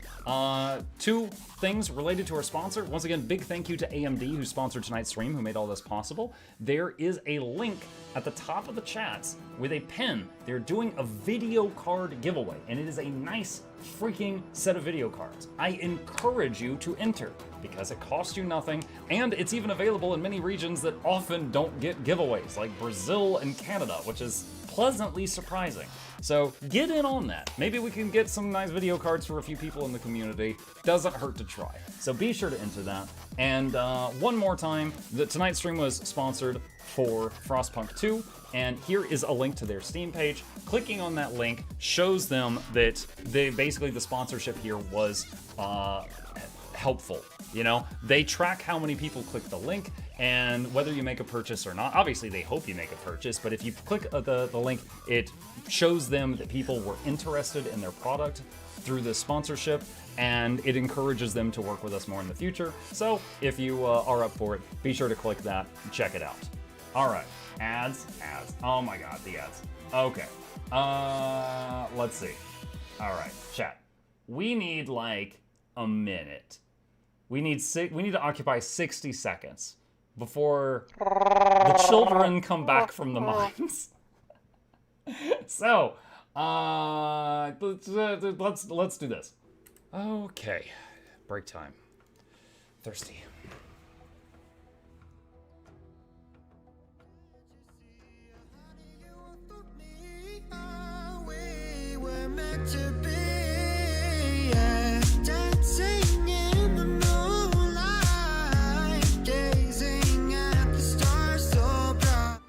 2 things related to our sponsor. Once again, big thank you to AMD who sponsored tonight's stream, who made all this possible. There is a link at the top of the chats with a pen. They're doing a video card giveaway, and it is a nice freaking set of video cards. I encourage you to enter because it costs you nothing, and it's even available in many regions that often don't get giveaways, like Brazil and Canada, which is pleasantly surprising. So get in on that. Maybe we can get some nice video cards for a few people in the community. Doesn't hurt to try. So be sure to enter that. And one more time, tonight's stream was sponsored for Frostpunk 2, and here is a link to their Steam page. Clicking on that link shows them that the sponsorship here was helpful. They track how many people click the link and whether you make a purchase or not. Obviously, they hope you make a purchase, but if you click the link, it shows them that people were interested in their product through the sponsorship, and it encourages them to work with us more in the future. So if you are up for it, be sure to click that and check it out. All right, ads. Oh my God, the ads. Okay, let's see. All right, chat. We need like a minute. We need to occupy 60 seconds before the children come back from the mines. So, let's do this. Okay, break time. Thirsty. We were meant to be, yeah, dancing in the moonlight, gazing at the stars so bright.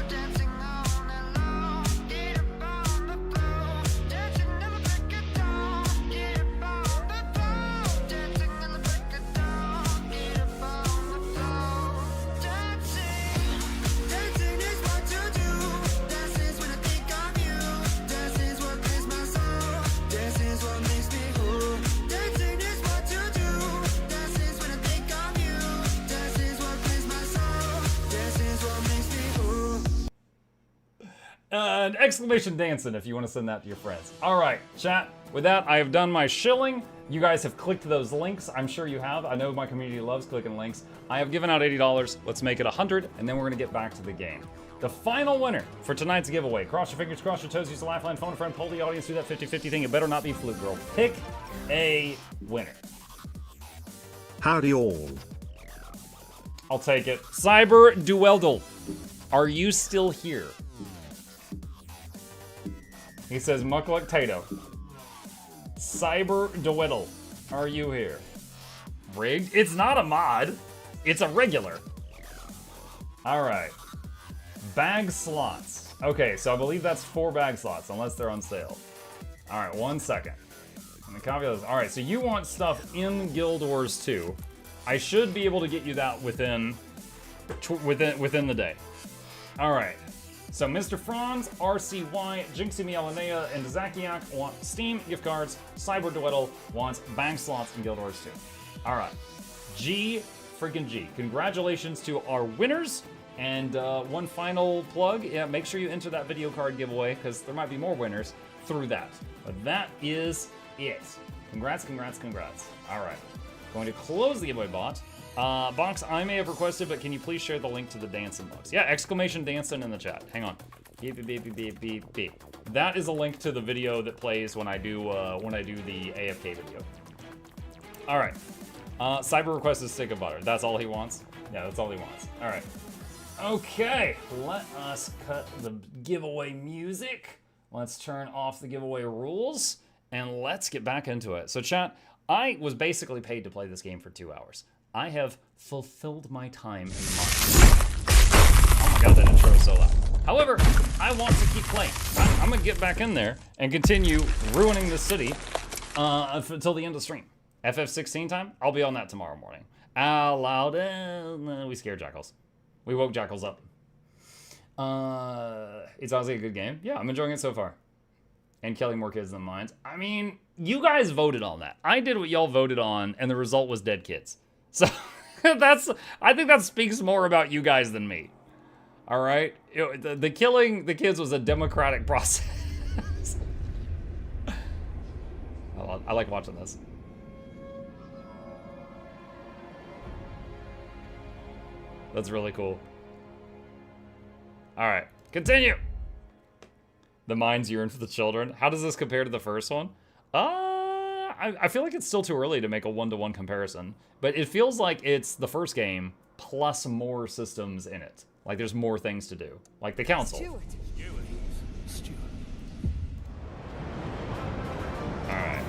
Dancing on and low, get up on the floor, dancing in the break of dawn, get up on the floor, dancing in the break of dawn, get up on the floor, dancing is what to do, dance is when I think of you, dance is what clears my soul, dance is what makes me whole, dancing is what to do, dance is when I think of you, dance is what clears my soul, dance is what makes me whole. An exclamation dancing if you want to send that to your friends. All right, chat. With that, I have done my shilling. You guys have clicked those links. I'm sure you have. I know my community loves clicking links. I have given out $80. Let's make it 100, and then we're going to get back to the game. The final winner for tonight's giveaway. Cross your fingers, cross your toes, use the lifeline, phone a friend, poll the audience, do that 50-50 thing. It better not be Fluke Girl. Pick a winner. Howdy all. I'll take it. Cyber Dueldle. Are you still here? He says, Mukluk Tato. Cyber Dueldle. Are you here? Rigged? It's not a mod. It's a regular. All right. Bag slots. Okay, so I believe that's 4 bag slots, unless they're on sale. All right, 1 second. Let me copy those. All right, so you want stuff in Guild Wars 2. I should be able to get you that within the day. All right. So Mr. Franz, RCY, Jinxie Mielinea, and Zakiak want Steam gift cards. Cyber Dueddle wants bank slots in Guild Wars 2. All right. G freaking G. Congratulations to our winners. And one final plug. Yeah, make sure you enter that video card giveaway because there might be more winners through that. But that is it. Congrats, congrats, congrats. All right. Going to close the giveaway bot. Box, I may have requested, but can you please share the link to the dancing box? Yeah, exclamation dancing in the chat. Hang on. Beep, beep, beep, beep, beep, beep. That is a link to the video that plays when I do the AFK video. All right. Cyber requests a stick of butter. That's all he wants? Yeah, that's all he wants. All right. Okay, let us cut the giveaway music. Let's turn off the giveaway rules, and let's get back into it. So chat, I was basically paid to play this game for 2 hours. I have fulfilled my time in the market. Oh my god, that intro is so loud. However, I want to keep playing. I'm gonna get back in there and continue ruining the city until the end of stream. FF16 time, I'll be on that tomorrow morning. Out loud, we scared jackals. We woke jackals up. It's honestly a good game. Yeah, I'm enjoying it so far. And killing more kids than mines. I mean, you guys voted on that. I did what y'all voted on, and the result was dead kids. So I think that speaks more about you guys than me. All right? The killing the kids was a democratic process. I like watching this. That's really cool. All right, continue. The minds yearn for the children. How does this compare to the first one? I feel like it's still too early to make a one-to-one comparison, but it feels like it's the first game plus more systems in it. Like there's more things to do, like the council. All right.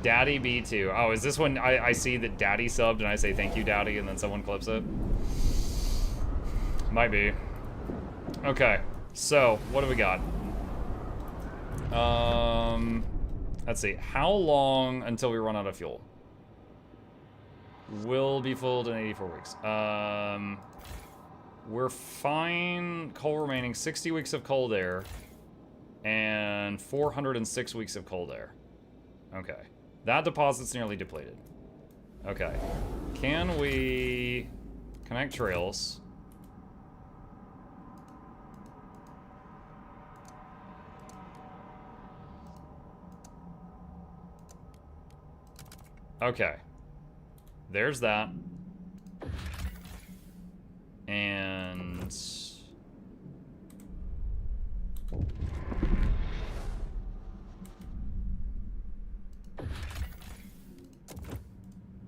Daddy B2. Oh, is this when I see that Daddy subbed and I say thank you, Daddy, and then someone clips it? Might be. Okay, so what do we got? Let's see. How long until we run out of fuel? Will be filled in 84 weeks. We're fine. Coal remaining. 60 weeks of cold air. And 406 weeks of cold air. Okay. That deposit's nearly depleted. Okay. Can we connect trails? Okay. There's that. And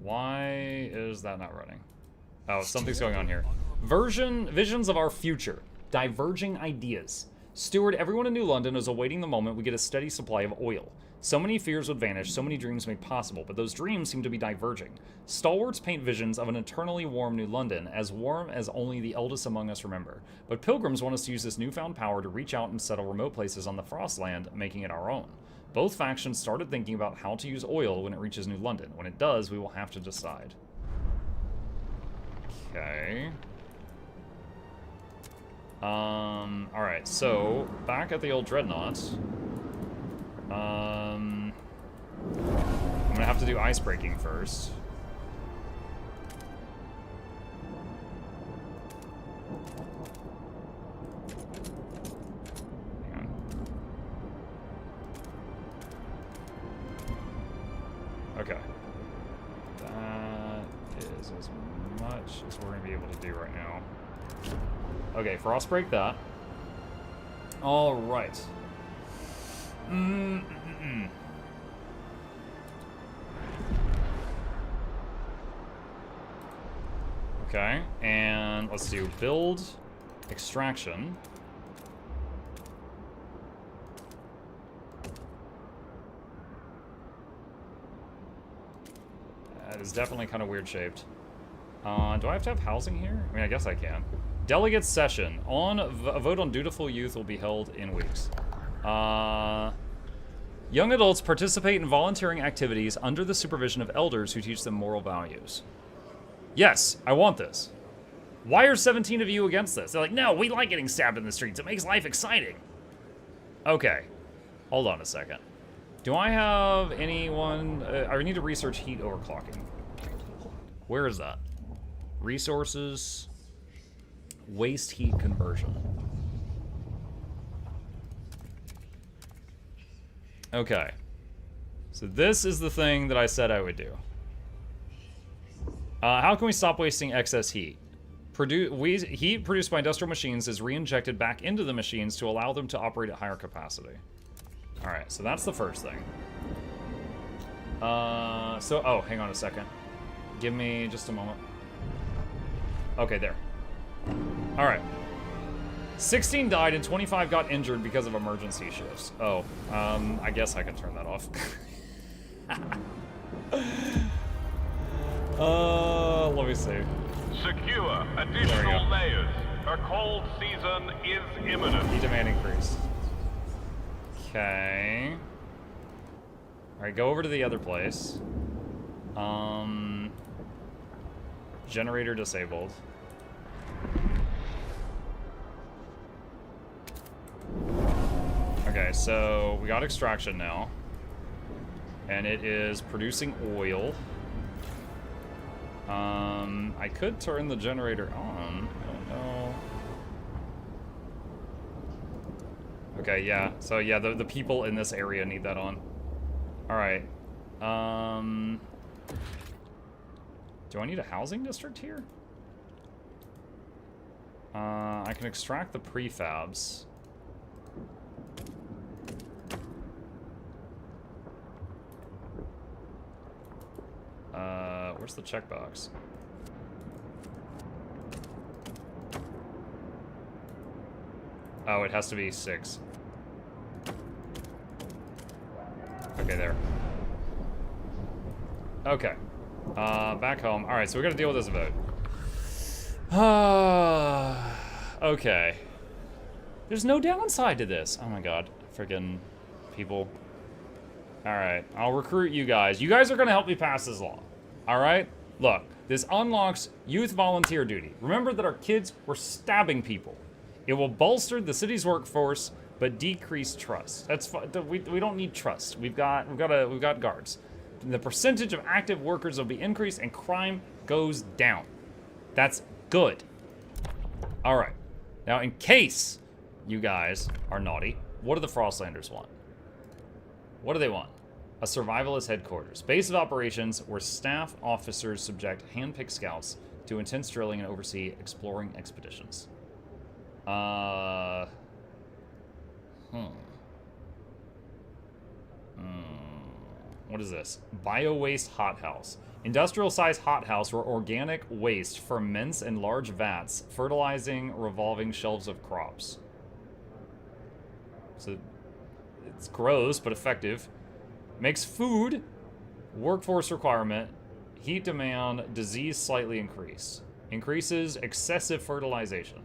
why is that not running? Oh, something's going on here. Visions of our future. Diverging ideas. Steward, everyone in New London is awaiting the moment we get a steady supply of oil. So many fears would vanish, so many dreams made possible, but those dreams seem to be diverging. Stalwarts paint visions of an eternally warm New London, as warm as only the eldest among us remember. But pilgrims want us to use this newfound power to reach out and settle remote places on the Frostland, making it our own. Both factions started thinking about how to use oil when it reaches New London. When it does, we will have to decide. Okay. Alright, so, back at the old Dreadnought. I'm gonna have to do ice breaking first. Hang on. Okay. That is as much as we're gonna be able to do right now. Okay, frost break that. All right. Okay, and let's do build extraction. That is definitely kind of weird shaped. Do I have to have housing here? I mean, I guess I can. Delegate session. A vote on dutiful youth will be held in weeks. Young adults participate in volunteering activities under the supervision of elders who teach them moral values. Yes, I want this. Why are 17 of you against this? They're like, no, we like getting stabbed in the streets. It makes life exciting. Okay, hold on a second. Do I have anyone? I need to research heat overclocking. Where is that? Resources, waste heat conversion. Okay, so this is the thing that I said I would do. How can we stop wasting excess heat? Heat produced by industrial machines is re-injected back into the machines to allow them to operate at higher capacity. All right, so that's the first thing. Oh, hang on a second. Give me just a moment. Okay, there. All right. 16 died and 25 got injured because of emergency shifts. Oh, I guess I can turn that off. Let me see. Secure additional layers. A cold season is imminent. Heat demand increase. Okay. Alright, go over to the other place. Generator disabled. Okay, so we got extraction now. And it is producing oil. I could turn the generator on. I don't know. Okay, yeah. So yeah, the people in this area need that on. Alright. Do I need a housing district here? I can extract the prefabs. Where's the checkbox? Oh, it has to be 6. Okay, there. Okay. Back home. Alright, so we gotta deal with this vote. Okay. There's no downside to this. Oh my god. Friggin' people. Alright, I'll recruit you guys. You guys are gonna help me pass this law. Alright? Look, this unlocks youth volunteer duty. Remember that our kids were stabbing people. It will bolster the city's workforce, but decrease trust. That's fine. We don't need trust. We've got guards. The percentage of active workers will be increased and crime goes down. That's good. Alright. Now, in case you guys are naughty, what do the Frostlanders want? What do they want? A survivalist headquarters. Base of operations where staff officers subject hand-picked scouts to intense drilling and oversee exploring expeditions. What is this? Bio-waste hothouse. Industrial-sized hothouse where organic waste ferments in large vats, fertilizing revolving shelves of crops. So, it's gross, but effective. Makes food, workforce requirement, heat demand, disease slightly increase. Increases excessive fertilization.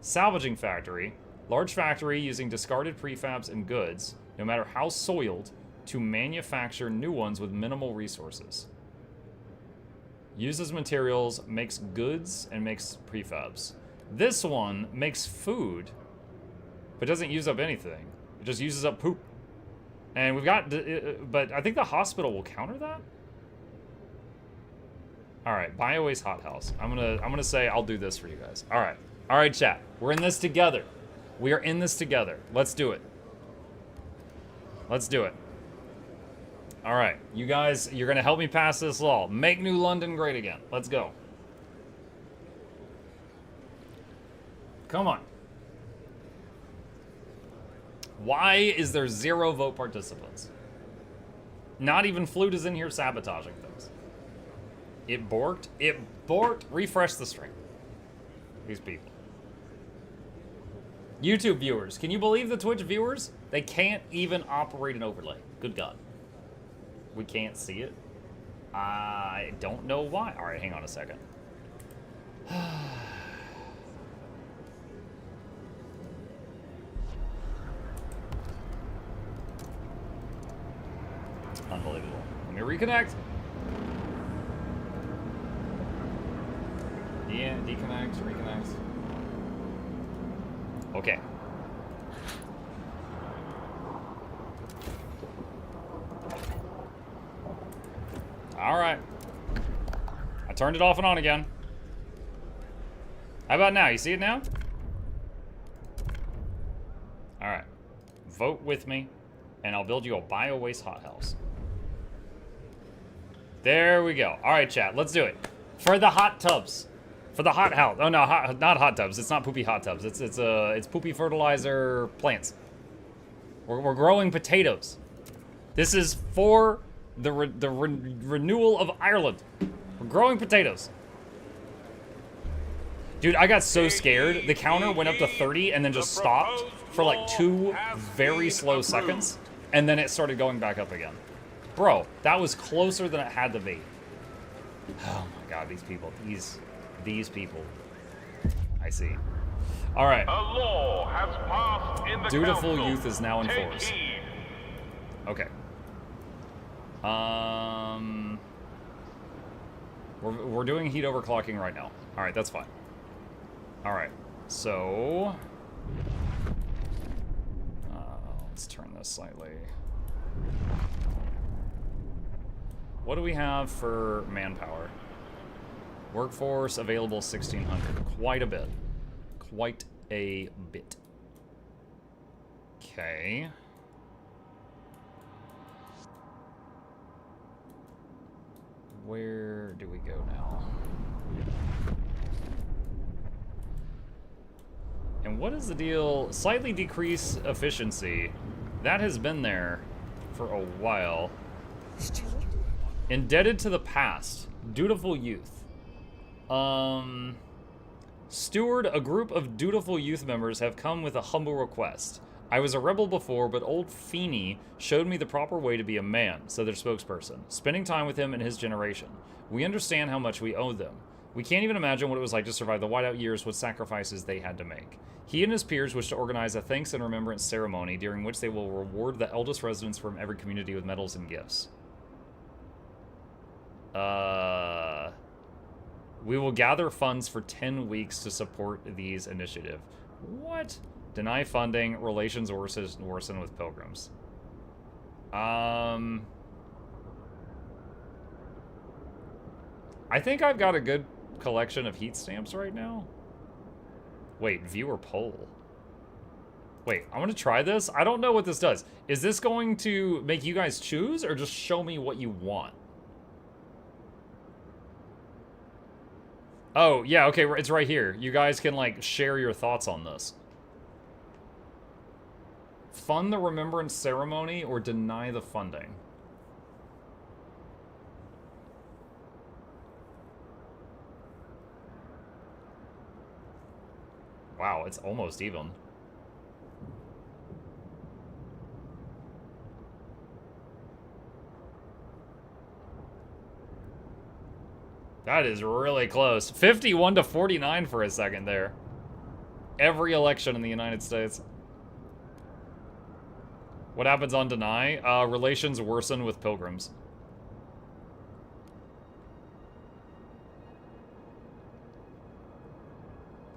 Salvaging factory. Large factory using discarded prefabs and goods, no matter how soiled, to manufacture new ones with minimal resources. Uses materials, makes goods, and makes prefabs. This one makes food, but doesn't use up anything. It just uses up poop. And we've got, but I think the hospital will counter that. All right, bio-waste hothouse. I'm gonna say I'll do this for you guys. All right, chat. We're in this together. We are in this together. Let's do it. Let's do it. All right, you guys, you're gonna help me pass this law. Make New London great again. Let's go. Come on. Why is there 0 vote participants? Not even Flute is in here sabotaging things. It borked. It borked. Refresh the stream. These people. YouTube viewers. Can you believe the Twitch viewers? They can't even operate an overlay. Good God. We can't see it. I don't know why. All right, hang on a second. Unbelievable. Let me reconnect. Yeah, deconnect, reconnect. Okay. All right. I turned it off and on again. How about now? You see it now? All right. Vote with me, and I'll build you a bio-waste hothouse. There we go. All right, chat. Let's do it. For the hot tubs. For the hot house. Oh, no, not hot tubs. It's not poopy hot tubs. It's poopy fertilizer plants. We're growing potatoes. This is for the renewal of Ireland. We're growing potatoes. Dude, I got so scared. The counter went up to 30 and then just stopped for like 2 very slow seconds. And then it started going back up again. Bro, that was closer than it had to be. Oh my god, these people. These people. I see. All right. A law has passed in the Dutiful council. youth is now in Take force. heed. Okay. We're doing heat overclocking right now. All right, that's fine. All right, so let's turn this slightly. What do we have for manpower? Workforce available 1,600. Quite a bit. Quite a bit. Okay. Where do we go now? And what is the deal? Slightly decrease efficiency. That has been there for a while. Indebted to the past. Dutiful youth. Steward, a group of dutiful youth members have come with a humble request. I was a rebel before, but old Feeney showed me the proper way to be a man, said their spokesperson, spending time with him and his generation. We understand how much we owe them. We can't even imagine what it was like to survive the whiteout years with sacrifices they had to make. He and his peers wish to organize a thanks and remembrance ceremony during which they will reward the eldest residents from every community with medals and gifts. We will gather funds for 10 weeks to support these initiatives. What? Deny funding, relations worsen with pilgrims. I think I've got a good collection of heat stamps right now. Wait, viewer poll. Wait, I want to try this. I don't know what this does. Is this going to make you guys choose or just show me what you want? Oh, yeah, okay, it's right here. You guys can, like, share your thoughts on this. Fund the remembrance ceremony or deny the funding? Wow, it's almost even. That is really close. 51 to 49 for a second there. Every election in the United States. What happens on deny? Relations worsen with pilgrims.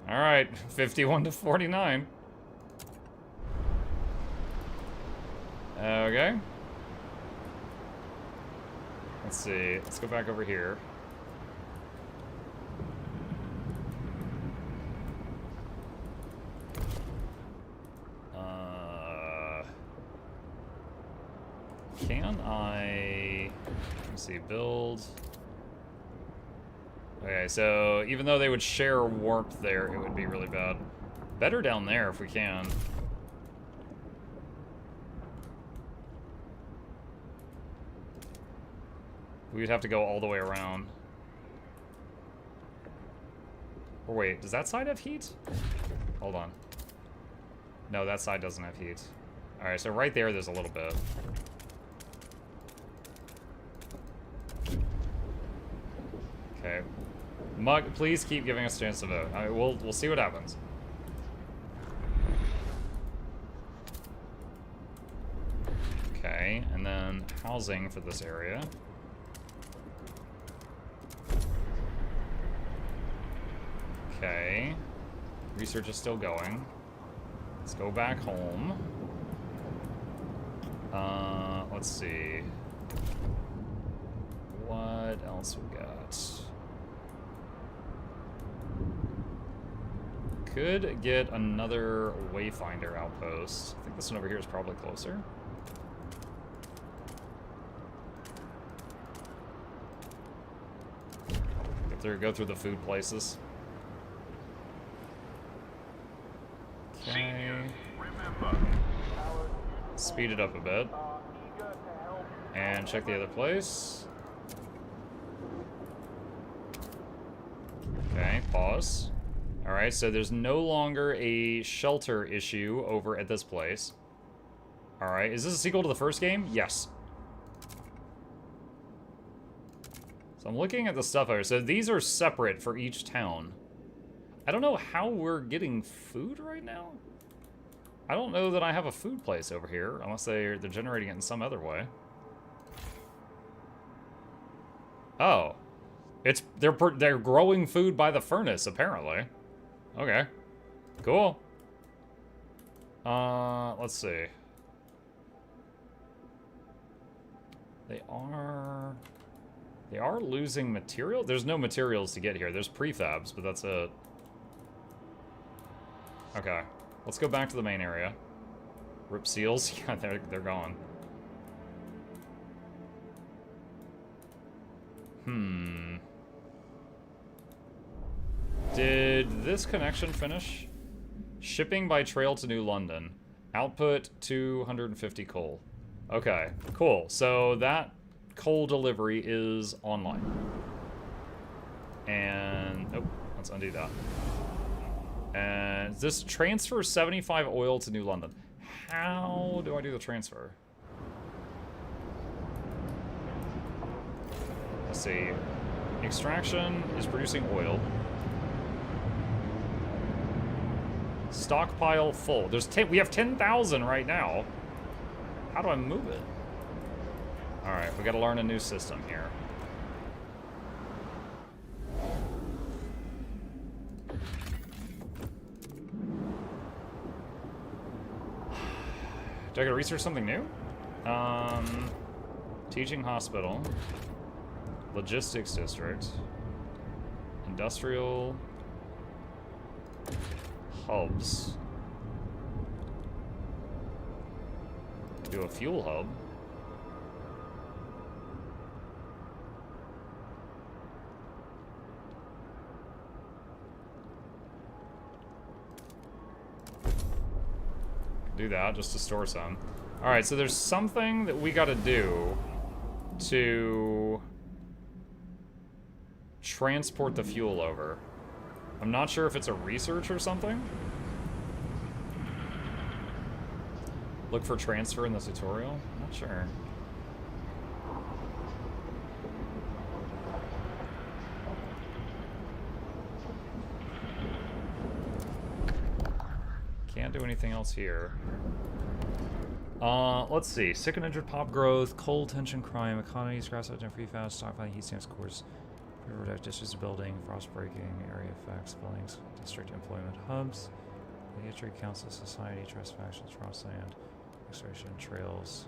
All right, 51 to 49. Okay. Let's see. Let's go back over here. Can I... Let me see, build... Okay, so even though they would share warmth there, it would be really bad. Better down there if we can. We'd have to go all the way around. Or wait, does that side have heat? Hold on. No, that side doesn't have heat. Alright, so right there's a little bit. Okay. Mug, please keep giving us a chance to vote. We'll see what happens. Okay, and then housing for this area. Okay. Research is still going. Let's go back home. Let's see. What else we got? Could get another Wayfinder outpost. I think this one over here is probably closer. Go through the food places. Okay. Speed it up a bit. And check the other place. Okay, pause. Alright, so there's no longer a shelter issue over at this place. Alright, is this a sequel to the first game? Yes. So I'm looking at the stuff over. So these are separate for each town. I don't know how we're getting food right now. I don't know that I have a food place over here, unless they're generating it in some other way. Oh. They're growing food by the furnace, apparently. Okay. Cool. Let's see. They are losing material? There's no materials to get here. There's prefabs, but that's it. Okay. Let's go back to the main area. Rip seals? Yeah, they're gone. Did this connection finish? Shipping by trail to New London. Output 250 coal. Okay, cool. So that coal delivery is online. And, oh, let's undo that. And this transfer 75 oil to New London. How do I do the transfer? Let's see. Extraction is producing oil. Stockpile full. We have 10,000 right now. How do I move it? All right, we got to learn a new system here. Do I gotta research something new? Teaching hospital. Logistics district. Industrial hubs. Do a fuel hub. Do that just to store some. Alright, so there's something that we gotta do to transport the fuel over. I'm not sure if it's a research or something. Look for transfer in the tutorial? Not sure. Can't do anything else here. Let's see. Sick and injured pop growth, coal tension crime, economy, scraps out and free fast, stockpiling heat stamps course, river dishes building, frost breaking, area effects, buildings, district employment hubs, pediatric council society, trust factions, Rossland, exploration trails.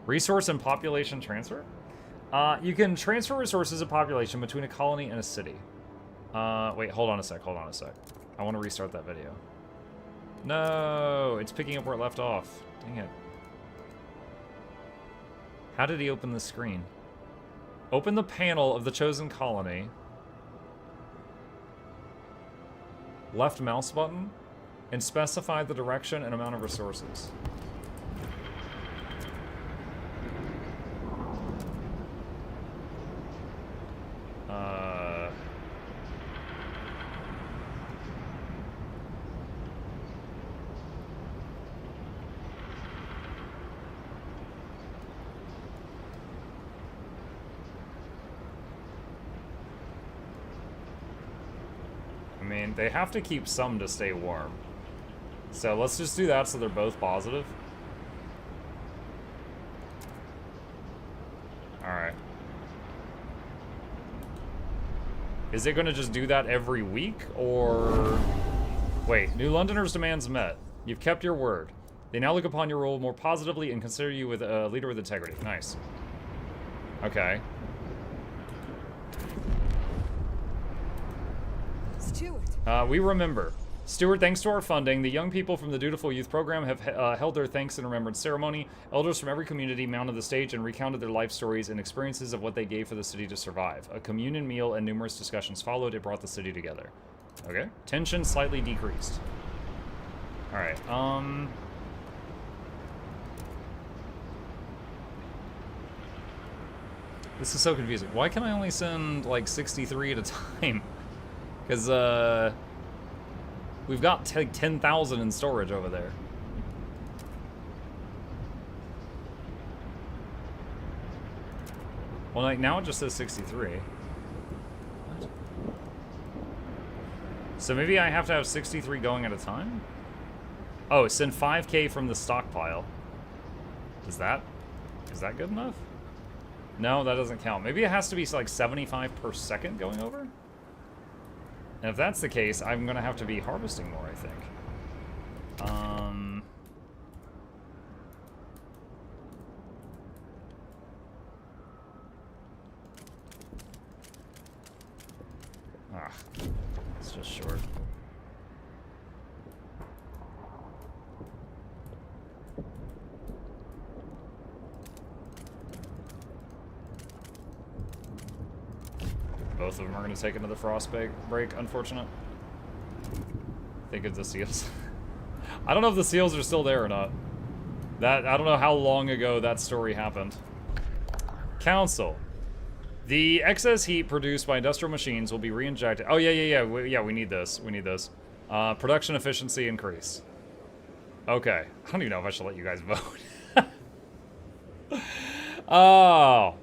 Resource and population transfer? You can transfer resources and population between a colony and a city. Wait, hold on a sec. I want to restart that video. No, it's picking up where it left off. Dang it. How did he open the screen? Open the panel of the chosen colony. Left mouse button. And specify the direction and amount of resources. I mean, they have to keep some to stay warm. So let's just do that so they're both positive. Alright. Is it gonna just do that every week, or... Wait, New Londoners' demands met. You've kept your word. They now look upon your role more positively and consider you with a leader with integrity. Nice. Okay. We remember. Stuart, thanks to our funding, the young people from the Dutiful Youth Program have held their thanks and remembrance ceremony. Elders from every community mounted the stage and recounted their life stories and experiences of what they gave for the city to survive. A communion meal and numerous discussions followed. It brought the city together. Okay. Tension slightly decreased. Alright, This is so confusing. Why can I only send, like, 63 at a time? Because, We've got 10,000 in storage over there. Well, like, now it just says 63. What? So maybe I have to have 63 going at a time? Oh, send 5K from the stockpile. Is that good enough? No, that doesn't count. Maybe it has to be like 75 per second going over? And if that's the case, I'm gonna have to be harvesting more, I think. It's just short. Both of them are going to take another frost break, unfortunate. Think of the seals. I don't know if the seals are still there or not. I don't know how long ago that story happened. Council. The excess heat produced by industrial machines will be re-injected. Oh, yeah. We need this. We need this. Production efficiency increase. Okay. I don't even know if I should let you guys vote. Oh.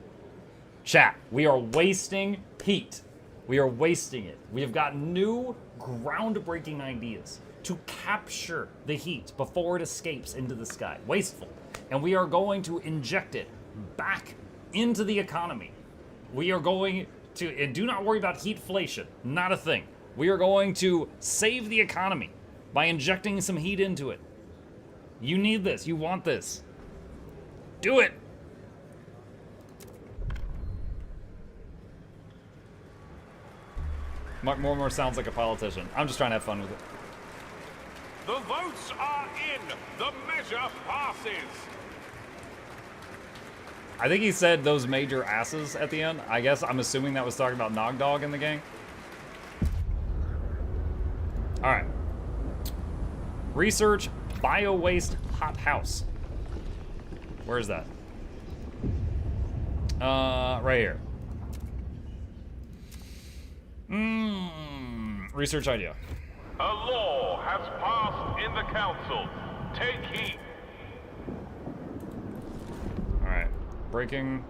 Chat, we are wasting heat. We are wasting it. We have got new groundbreaking ideas to capture the heat before it escapes into the sky. Wasteful. And we are going to inject it back into the economy. We are going to, and do not worry about heatflation, not a thing. We are going to save the economy by injecting some heat into it. You need this, you want this. Do it. Mark Mormor sounds like a politician. I'm just trying to have fun with it. The votes are in. The measure passes. I think he said those major asses at the end. I guess I'm assuming that was talking about Nog Dog in the gang. All right. Research bio-waste hot house. Where is that? Right here. Research idea. A law has passed in the council. Take heed. Alright. Breaking.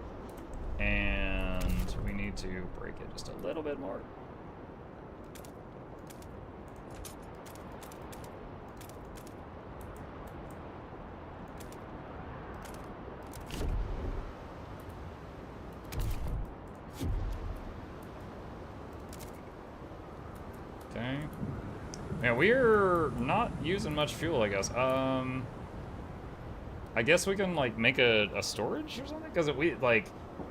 And we need to break it just a little bit more. Okay. Man, we're not using much fuel, I guess. I guess we can, like, make a storage or something? Because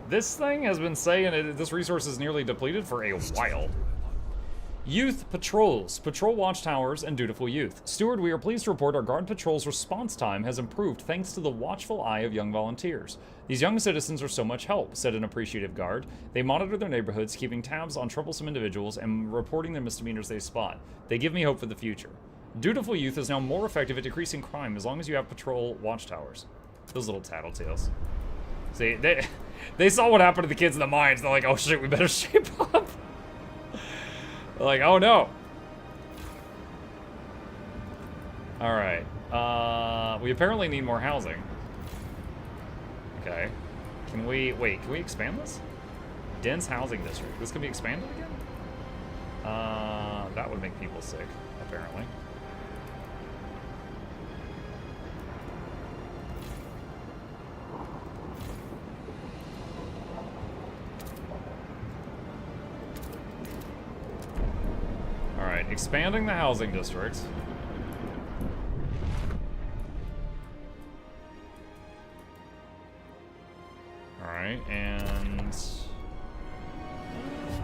this thing has been saying this resource is nearly depleted for a while. Youth patrols. Patrol watchtowers and dutiful youth. Steward, we are pleased to report our guard patrol's response time has improved thanks to the watchful eye of young volunteers. These young citizens are so much help, said an appreciative guard. They monitor their neighborhoods, keeping tabs on troublesome individuals and reporting the misdemeanors they spot. They give me hope for the future. Dutiful youth is now more effective at decreasing crime as long as you have patrol watchtowers. Those little tattletales. See, they saw what happened to the kids in the mines. They're like, oh shit, we better shape up. They're like, oh no. Alright. We apparently need more housing. Okay. Can we expand this? Dense housing district. This can be expanded again? That would make people sick, apparently. Alright, expanding the housing district. Alright, and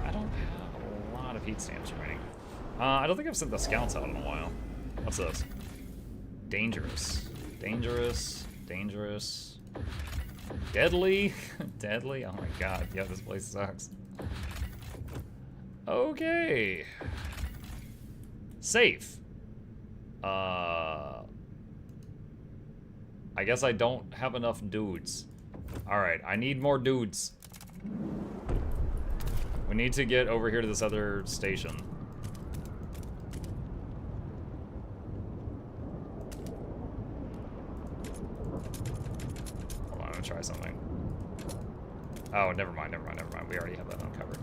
I don't have a lot of heat stamps remaining. I don't think I've sent the scouts out in a while. What's this? Dangerous. Dangerous. Dangerous. Deadly. Deadly. Oh my god. Yeah, this place sucks. Okay. Safe. I guess I don't have enough dudes. Alright, I need more dudes. We need to get over here to this other station. gonna try something. Oh, never mind. We already have that uncovered.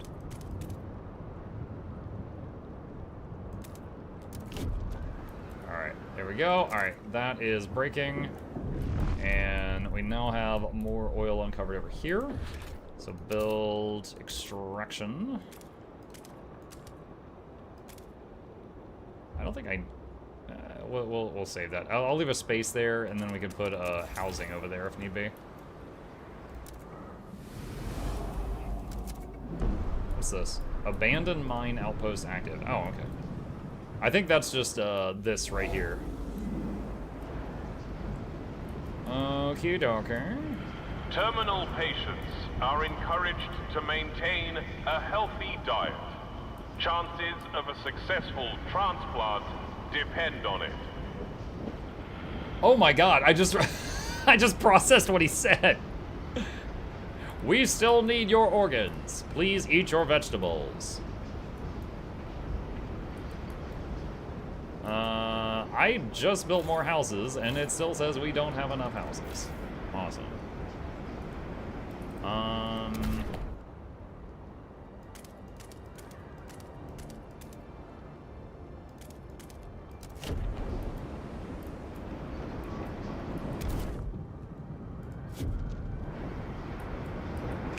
Alright, there we go. Alright, that is breaking. And we now have more oil uncovered over here. So build extraction. I don't think we'll save that. I'll leave a space there, and then we can put housing over there if need be. What's this? Abandoned mine outpost active. Oh, okay. I think that's just this right here. Okie dokie. Terminal patients are encouraged to maintain a healthy diet. Chances of a successful transplant depend on it. Oh my god, I just I just processed what he said. We still need your organs. Please eat your vegetables. I just built more houses, and it still says we don't have enough houses. Awesome.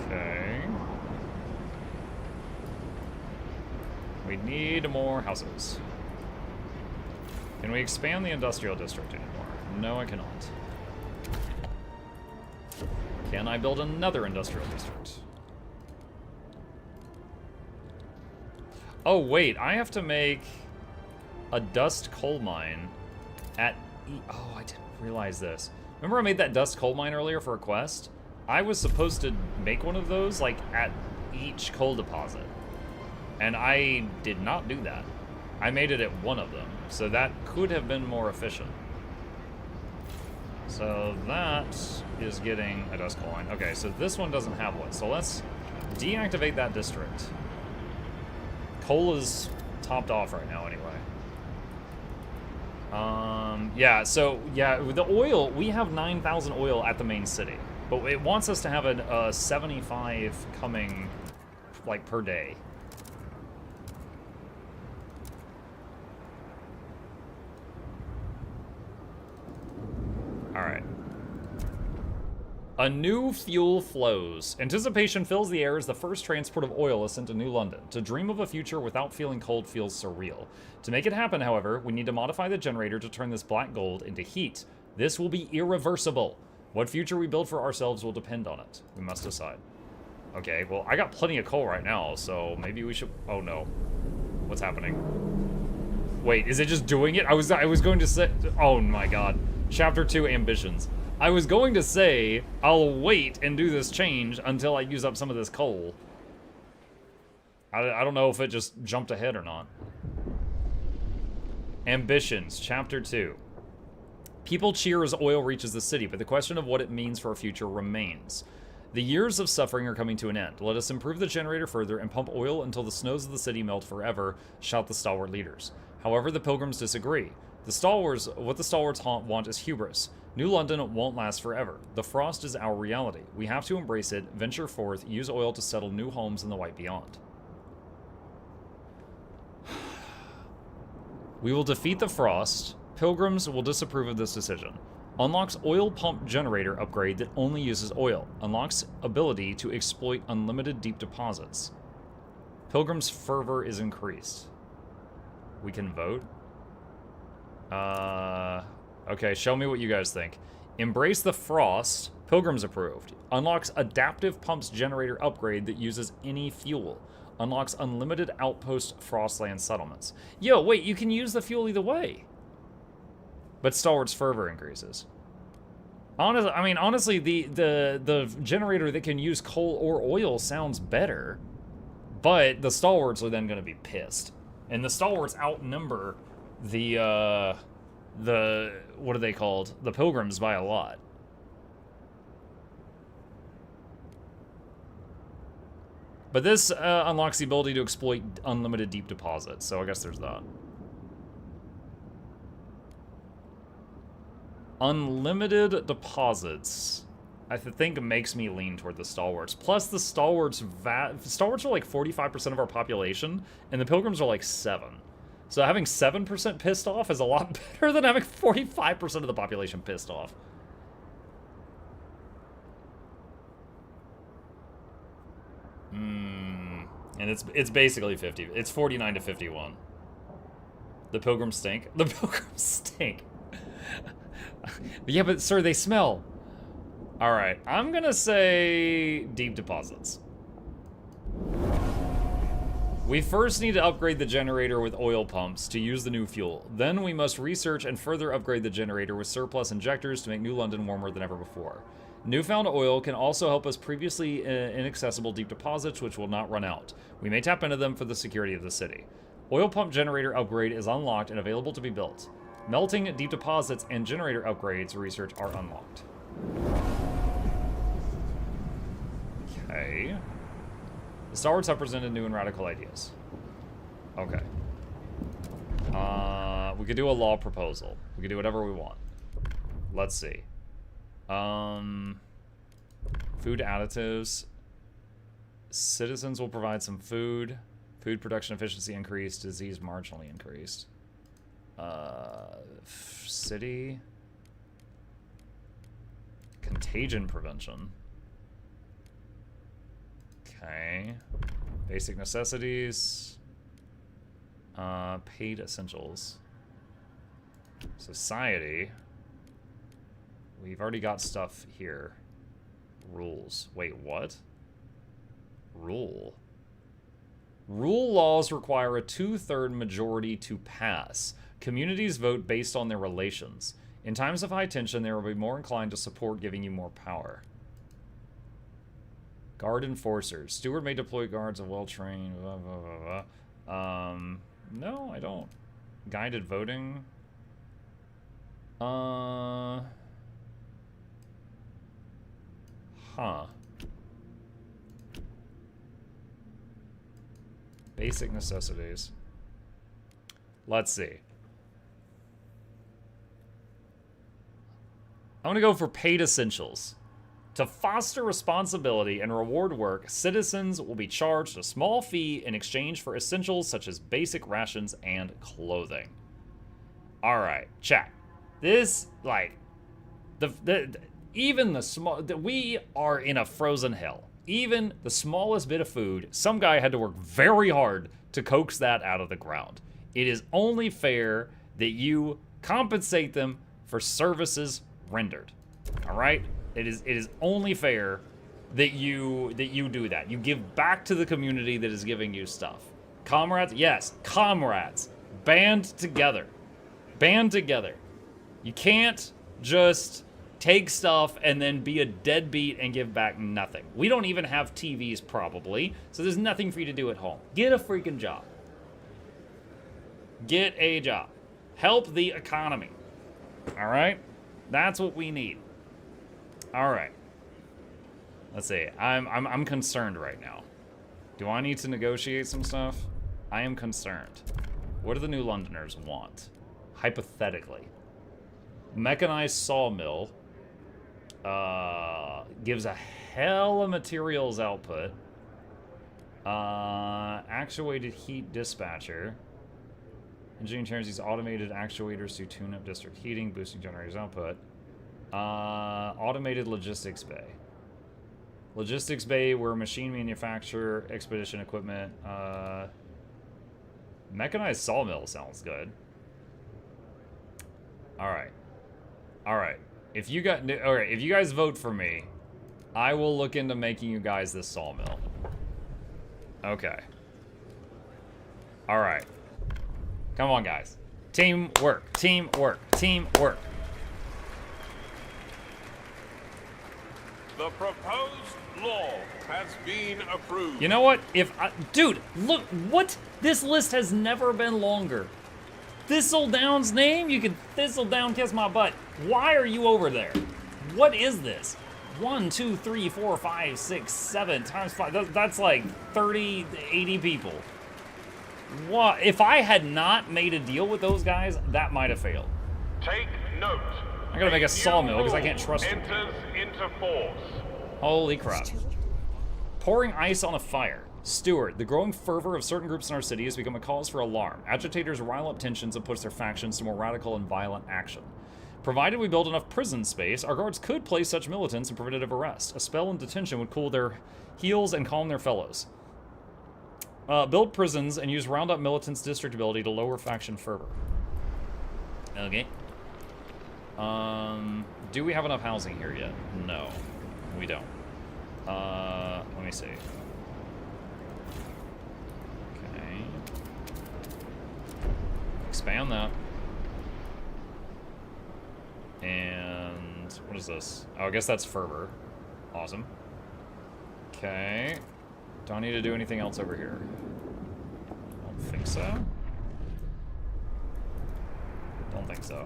Okay. We need more houses. Can we expand the industrial district anymore? No, I cannot. Can I build another industrial district? Oh, wait, I have to make a dust coal mine at oh, I didn't realize this. Remember I made that dust coal mine earlier for a quest? I was supposed to make one of those, like, at each coal deposit. And I did not do that. I made it at one of them, so that could have been more efficient. So that is getting a dust coal mine. Okay, so this one doesn't have one, so let's deactivate that district. Coal is topped off right now anyway. Yeah, so, yeah, the oil, we have 9,000 oil at the main city, but it wants us to have a 75 coming, like, per day. Alright. A new fuel flows. Anticipation fills the air as the first transport of oil is sent to New London. To dream of a future without feeling cold feels surreal. To make it happen, however, we need to modify the generator to turn this black gold into heat. This will be irreversible. What future we build for ourselves will depend on it. We must decide. Okay, well, I got plenty of coal right now, so maybe we should... Oh, no. What's happening? Wait, is it just doing it? I was going to say... Oh, my God. Chapter 2, Ambitions. I was going to say, I'll wait and do this change until I use up some of this coal. I don't know if it just jumped ahead or not. Ambitions, Chapter 2. People cheer as oil reaches the city, but the question of what it means for our future remains. The years of suffering are coming to an end. Let us improve the generator further and pump oil until the snows of the city melt forever, shout the stalwart leaders. However, the pilgrims disagree. What the stalwarts want is hubris. New London won't last forever. The frost is our reality. We have to embrace it, venture forth, use oil to settle new homes in the white beyond. We will defeat the frost. Pilgrims will disapprove of this decision. Unlocks oil pump generator upgrade that only uses oil. Unlocks ability to exploit unlimited deep deposits. Pilgrim's fervor is increased. We can vote. Okay, show me what you guys think. Embrace the frost. Pilgrims approved. Unlocks adaptive pumps generator upgrade that uses any fuel. Unlocks unlimited outpost frostland settlements. Yo, wait, you can use the fuel either way. But Stalwart's fervor increases. Honestly, the generator that can use coal or oil sounds better. But the Stalwarts are then going to be pissed. And the Stalwarts outnumber the what are they called? The Pilgrims by a lot. But this unlocks the ability to exploit unlimited deep deposits, so I guess there's that. Unlimited deposits. I think makes me lean toward the stalwarts. Plus, the stalwarts are like 45% of our population, and the pilgrims are like 7. So having 7% pissed off is a lot better than having 45% of the population pissed off. And it's basically 50. It's 49 to 51. The pilgrims stink. The pilgrims stink. Yeah, but sir, they smell. All right, I'm gonna say deep deposits. We first need to upgrade the generator with oil pumps to use the new fuel. Then we must research and further upgrade the generator with surplus injectors to make New London warmer than ever before. Newfound oil can also help us previously inaccessible deep deposits, which will not run out. We may tap into them for the security of the city. Oil pump generator upgrade is unlocked and available to be built. Melting deep deposits and generator upgrades research are unlocked. Okay. The stalwarts have presented new and radical ideas. Okay. We could do a law proposal. We could do whatever we want. Let's see. Food additives. Citizens will provide some food. Food production efficiency increased. Disease marginally increased. City. Contagion prevention. Okay. Basic necessities. Paid essentials. Society. We've already got stuff here. Rules. Wait, what? Rule. Rule laws require a 2/3 majority to pass. Communities vote based on their relations. In times of high tension, they will be more inclined to support giving you more power. Guard enforcers. Steward may deploy guards of well-trained. Blah, blah, blah, blah. No, I don't. Guided voting. Huh. Basic necessities. Let's see. I'm gonna go for paid essentials. To foster responsibility and reward work, citizens will be charged a small fee in exchange for essentials such as basic rations and clothing. All right, chat. This, like, even the small, we are in a frozen hell. Even the smallest bit of food, some guy had to work very hard to coax that out of the ground. It is only fair that you compensate them for services rendered. All right? It is only fair that you do that. You give back to the community that is giving you stuff. Comrades, yes, comrades. Band together. Band together. You can't just take stuff and then be a deadbeat and give back nothing. We don't even have TVs probably, so there's nothing for you to do at home. Get a freaking job. Get a job. Help the economy. All right? That's what we need. All right. Let's see. I'm concerned right now. Do I need to negotiate some stuff? I am concerned. What do the New Londoners want? Hypothetically. Mechanized sawmill gives a hell of materials output. Actuated heat dispatcher. Engineering turns these automated actuators to tune up district heating, boosting generators output. Automated logistics bay. Logistics bay where machine manufacture, expedition equipment. Mechanized sawmill sounds good. All right. All right. If you guys vote for me, I will look into making you guys this sawmill. Okay. All right. Come on, guys. Teamwork. Teamwork. Teamwork. The proposed law has been approved. You know what? Dude, look, what? This list has never been longer. Thistledown's name? You can Thistledown kiss my butt. Why are you over there? What is this? 1, 2, 3, 4, 5, 6, 7 times 5. That's like 30, 80 people. What? If I had not made a deal with those guys, that might have failed. Take note. I gotta make a sawmill because I can't trust you. enters into force. Holy crap. Pouring ice on a fire. Steward, the growing fervor of certain groups in our city has become a cause for alarm. Agitators rile up tensions and push their factions to more radical and violent action. Provided we build enough prison space, our guards could place such militants in preventative arrest. A spell in detention would cool their heels and calm their fellows. Build prisons and use round up militants' district ability to lower faction fervor. Okay. Do we have enough housing here yet? No, we don't. Let me see. Okay. Expand that. And what is this? Oh, I guess that's fervor. Awesome. Okay. Do I need to do anything else over here? I don't think so. Don't think so.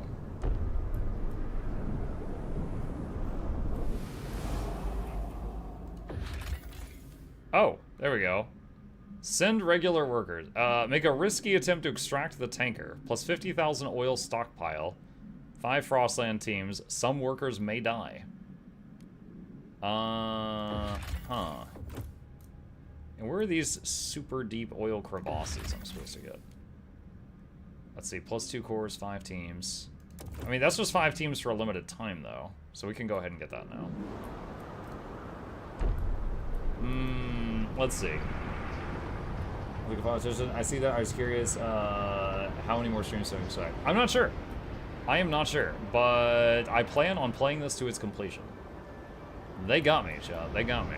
Oh, there we go. Send regular workers. Make a risky attempt to extract the tanker. Plus 50,000 oil stockpile. 5 Frostland teams. Some workers may die. Huh. And where are these super deep oil crevasses I'm supposed to get? Let's see. Plus 2 cores, 5 teams. I mean, that's just 5 teams for a limited time, though. So we can go ahead and get that now. Let's see. I see that. I was curious how many more streams do I expect? I'm not sure. I am not sure, but I plan on playing this to its completion. They got me, Chad. They got me.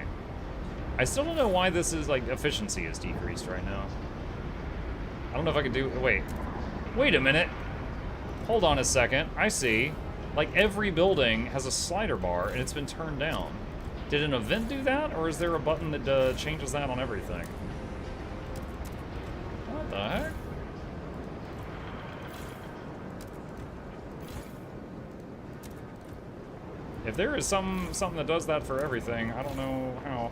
I still don't know why this is, like, efficiency is decreased right now. I don't know if I can do... Wait a minute. Hold on a second. I see. Like, every building has a slider bar, and it's been turned down. Did an event do that, or is there a button that changes that on everything? What the heck? If there is something that does that for everything, I don't know how.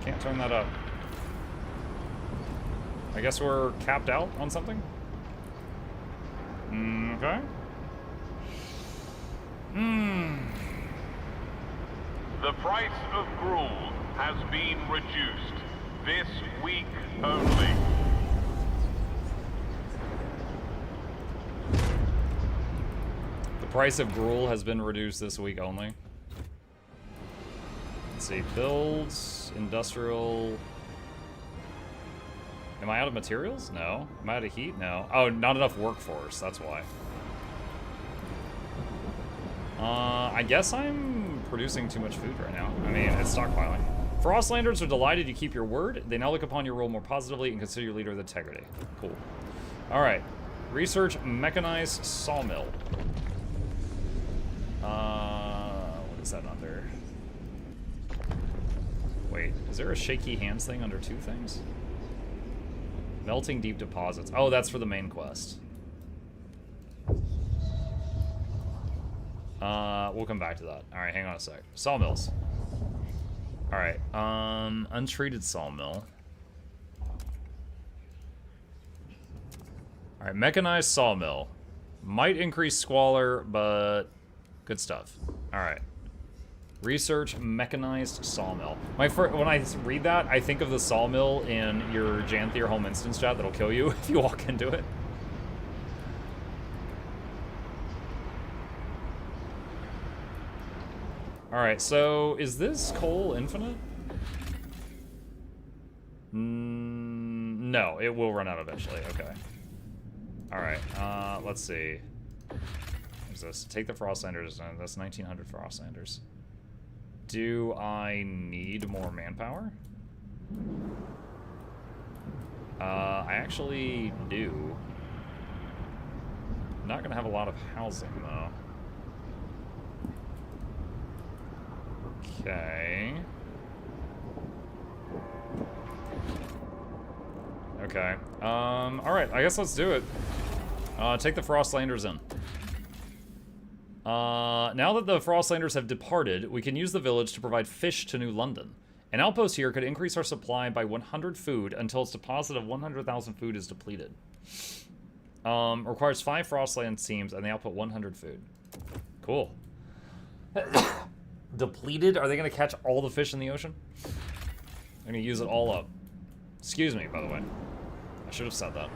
Can't turn that up. I guess we're capped out on something? Okay. The price of gruel has been reduced this week only. The price of gruel has been reduced this week only. Let's see, builds, industrial. Am I out of materials? No. Am I out of heat? No. Oh, not enough workforce, that's why. I guess I'm producing too much food right now. I mean, it's stockpiling. Frostlanders are delighted you keep your word. They now look upon your role more positively and consider your leader with integrity. Cool. Alright. Research mechanized sawmill. What is that under? Wait, is there a shaky hands thing under 2 things? Melting deep deposits. Oh, that's for the main quest. We'll come back to that. Alright, hang on a sec. Sawmills. Alright, untreated sawmill. Alright, mechanized sawmill. Might increase squalor, but good stuff. Alright. Research mechanized sawmill. When I read that, I think of the sawmill in your Janthier home instance chat that'll kill you if you walk into it. Alright, so is this coal infinite? No, it will run out eventually. Okay. Alright, let's see. What's this? Take the Frostlanders. That's 1,900 Frostlanders. Do I need more manpower? I actually do. I'm not gonna have a lot of housing, though. Okay. Okay. Alright, I guess let's do it. Take the Frostlanders in. Now that the Frostlanders have departed, we can use the village to provide fish to New London. An outpost here could increase our supply by 100 food until its deposit of 100,000 food is depleted. Requires 5 Frostland seams, and they output 100 food. Cool. Depleted? Are they going to catch all the fish in the ocean? They're going to use it all up. Excuse me, by the way. I should have said that.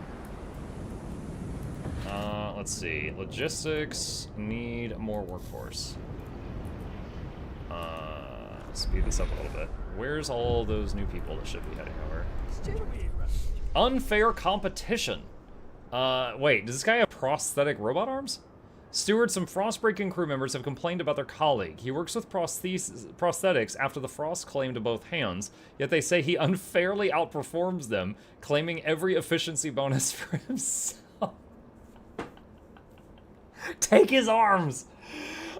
Let's see. Logistics need more workforce. Speed this up a little bit. Where's all those new people that should be heading over? Unfair competition. Wait, does this guy have prosthetic robot arms? Steward, some Frostbreaking crew members have complained about their colleague. He works with prosthetics after the Frost claim to both hands, yet they say he unfairly outperforms them, claiming every efficiency bonus for himself. Take his arms!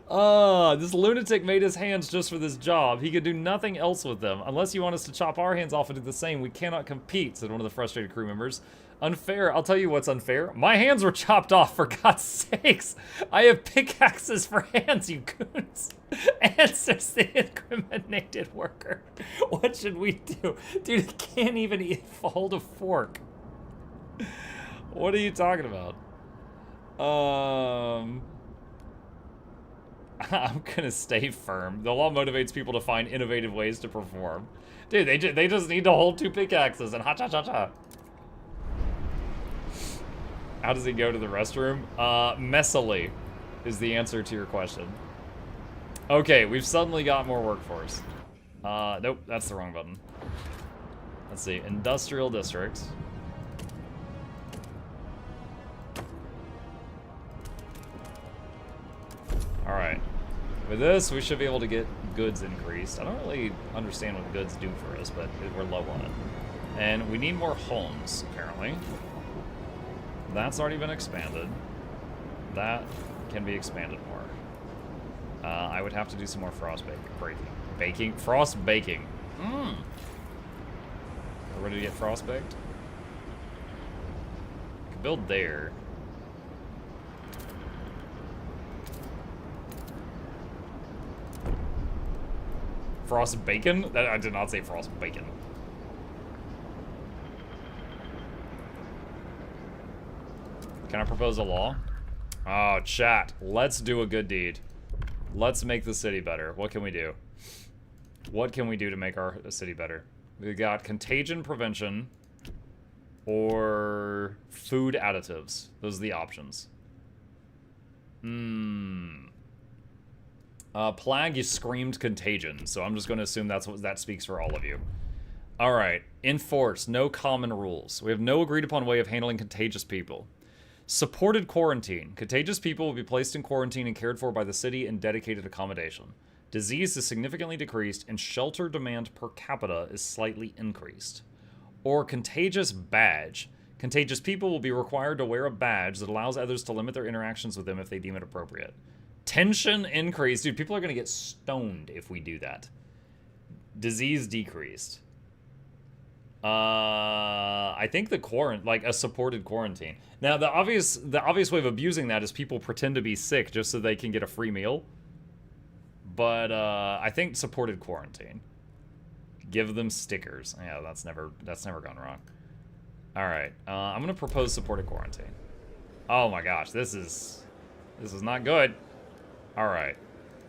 This lunatic made his hands just for this job. He could do nothing else with them. Unless you want us to chop our hands off and do the same, we cannot compete, said one of the frustrated crew members. Unfair? I'll tell you what's unfair. My hands were chopped off, for God's sakes. I have pickaxes for hands, you goons. Answers the incriminated worker. What should we do? Dude, he can't even hold a fork. What are you talking about? I'm gonna stay firm. The law motivates people to find innovative ways to perform. Dude, they just need to hold 2 pickaxes and ha-cha-cha-cha. How does he go to the restroom? Messily is the answer to your question. Okay, we've suddenly got more workforce. Nope, that's the wrong button. Let's see, industrial district. Alright. With this, we should be able to get goods increased. I don't really understand what goods do for us, but we're low on it. And we need more homes, apparently. That's already been expanded. That can be expanded more. I would have to do some more frost baking. Frost baking. We're ready to get frost baked? Could build there. Frost bacon? I did not say frost bacon. Can I propose a law? Oh, chat. Let's do a good deed. Let's make the city better. What can we do? What can we do to make our city better? We got contagion prevention or food additives. Those are the options. Plague, you screamed contagion, so I'm just going to assume that speaks for all of you. Alright, enforce, no common rules. We have no agreed upon way of handling contagious people. Supported quarantine. Contagious people will be placed in quarantine and cared for by the city in dedicated accommodation. Disease is significantly decreased and shelter demand per capita is slightly increased. Or contagious badge. Contagious people will be required to wear a badge that allows others to limit their interactions with them if they deem it appropriate. Tension increased. Dude, people are going to get stoned if we do that. Disease decreased. I think a supported quarantine. Now, the obvious way of abusing that is people pretend to be sick just so they can get a free meal. But, I think supported quarantine. Give them stickers. Yeah, that's never gone wrong. Alright, I'm gonna propose supported quarantine. Oh my gosh, this is not good. Alright.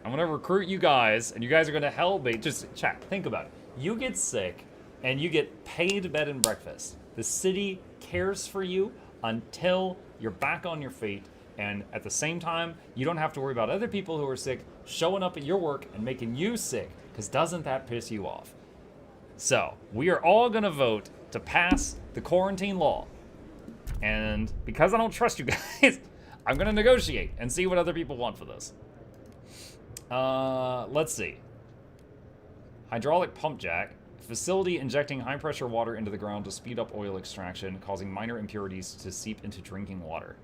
I'm gonna recruit you guys, and you guys are gonna help me. Just, chat, think about it. You get sick, and you get paid bed and breakfast. The city cares for you until you're back on your feet, and at the same time, you don't have to worry about other people who are sick showing up at your work and making you sick, because doesn't that piss you off? So, we are all gonna vote to pass the quarantine law. And because I don't trust you guys, I'm gonna negotiate and see what other people want for this. Let's see. Hydraulic pump jack. Facility injecting high-pressure water into the ground to speed up oil extraction, causing minor impurities to seep into drinking water.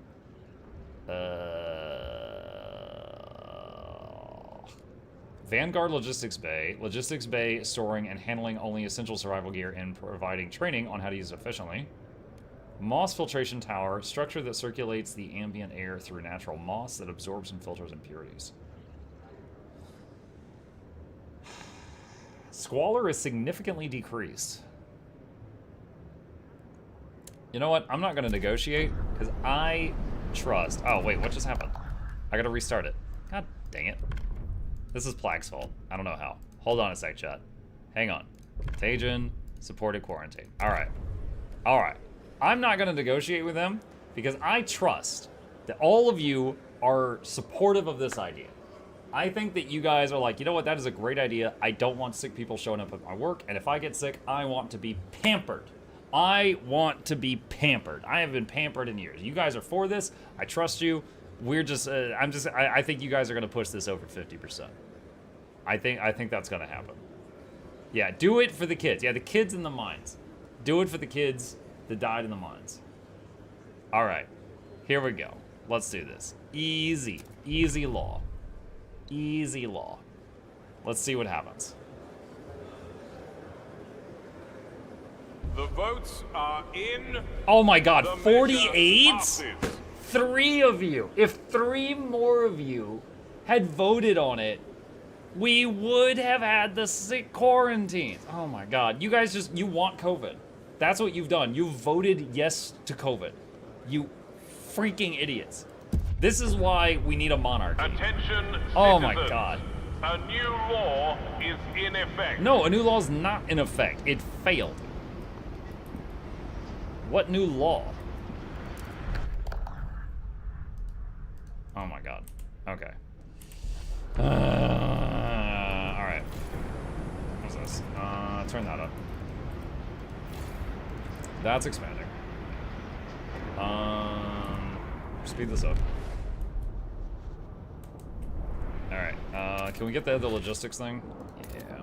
Vanguard Logistics Bay. Logistics Bay storing and handling only essential survival gear and providing training on how to use it efficiently. Moss filtration tower, structure that circulates the ambient air through natural moss that absorbs and filters impurities. Squalor is significantly decreased. You know what? I'm not going to negotiate because I trust. Oh, wait, what just happened? I got to restart it. God dang it. This is Plague's fault. I don't know how. Hold on a sec, chat. Hang on. Contagion, supported quarantine. All right. All right. I'm not going to negotiate with them because I trust that all of you are supportive of this idea. I think that you guys are like, you know what, that is a great idea. I don't want sick people showing up at my work, and if I get sick, I want to be pampered. I want to be pampered. I have been pampered in years. You guys are for this. I trust you. We're just, I think you guys are going to push this over 50%. I think that's going to happen. Yeah, do it for the kids. Yeah, the kids in the mines. Do it for the kids that died in the mines. All right, here we go. Let's do this. Easy, easy law. Easy law. Let's see what happens. The votes are in. Oh my god, 48? 3 of you. If 3 more of you had voted on it, we would have had the sick quarantines. Oh my god. You guys just, you want COVID. That's what you've done. You voted yes to COVID. You freaking idiots. This is why we need a monarchy. Attention, oh my citizens. god. A new law is in effect. No, a new law is not in effect. It failed. What new law? Oh my god. Okay. Alright. What's this? Turn that up. That's expanding. Speed this up. Alright, can we get the logistics thing? Yeah.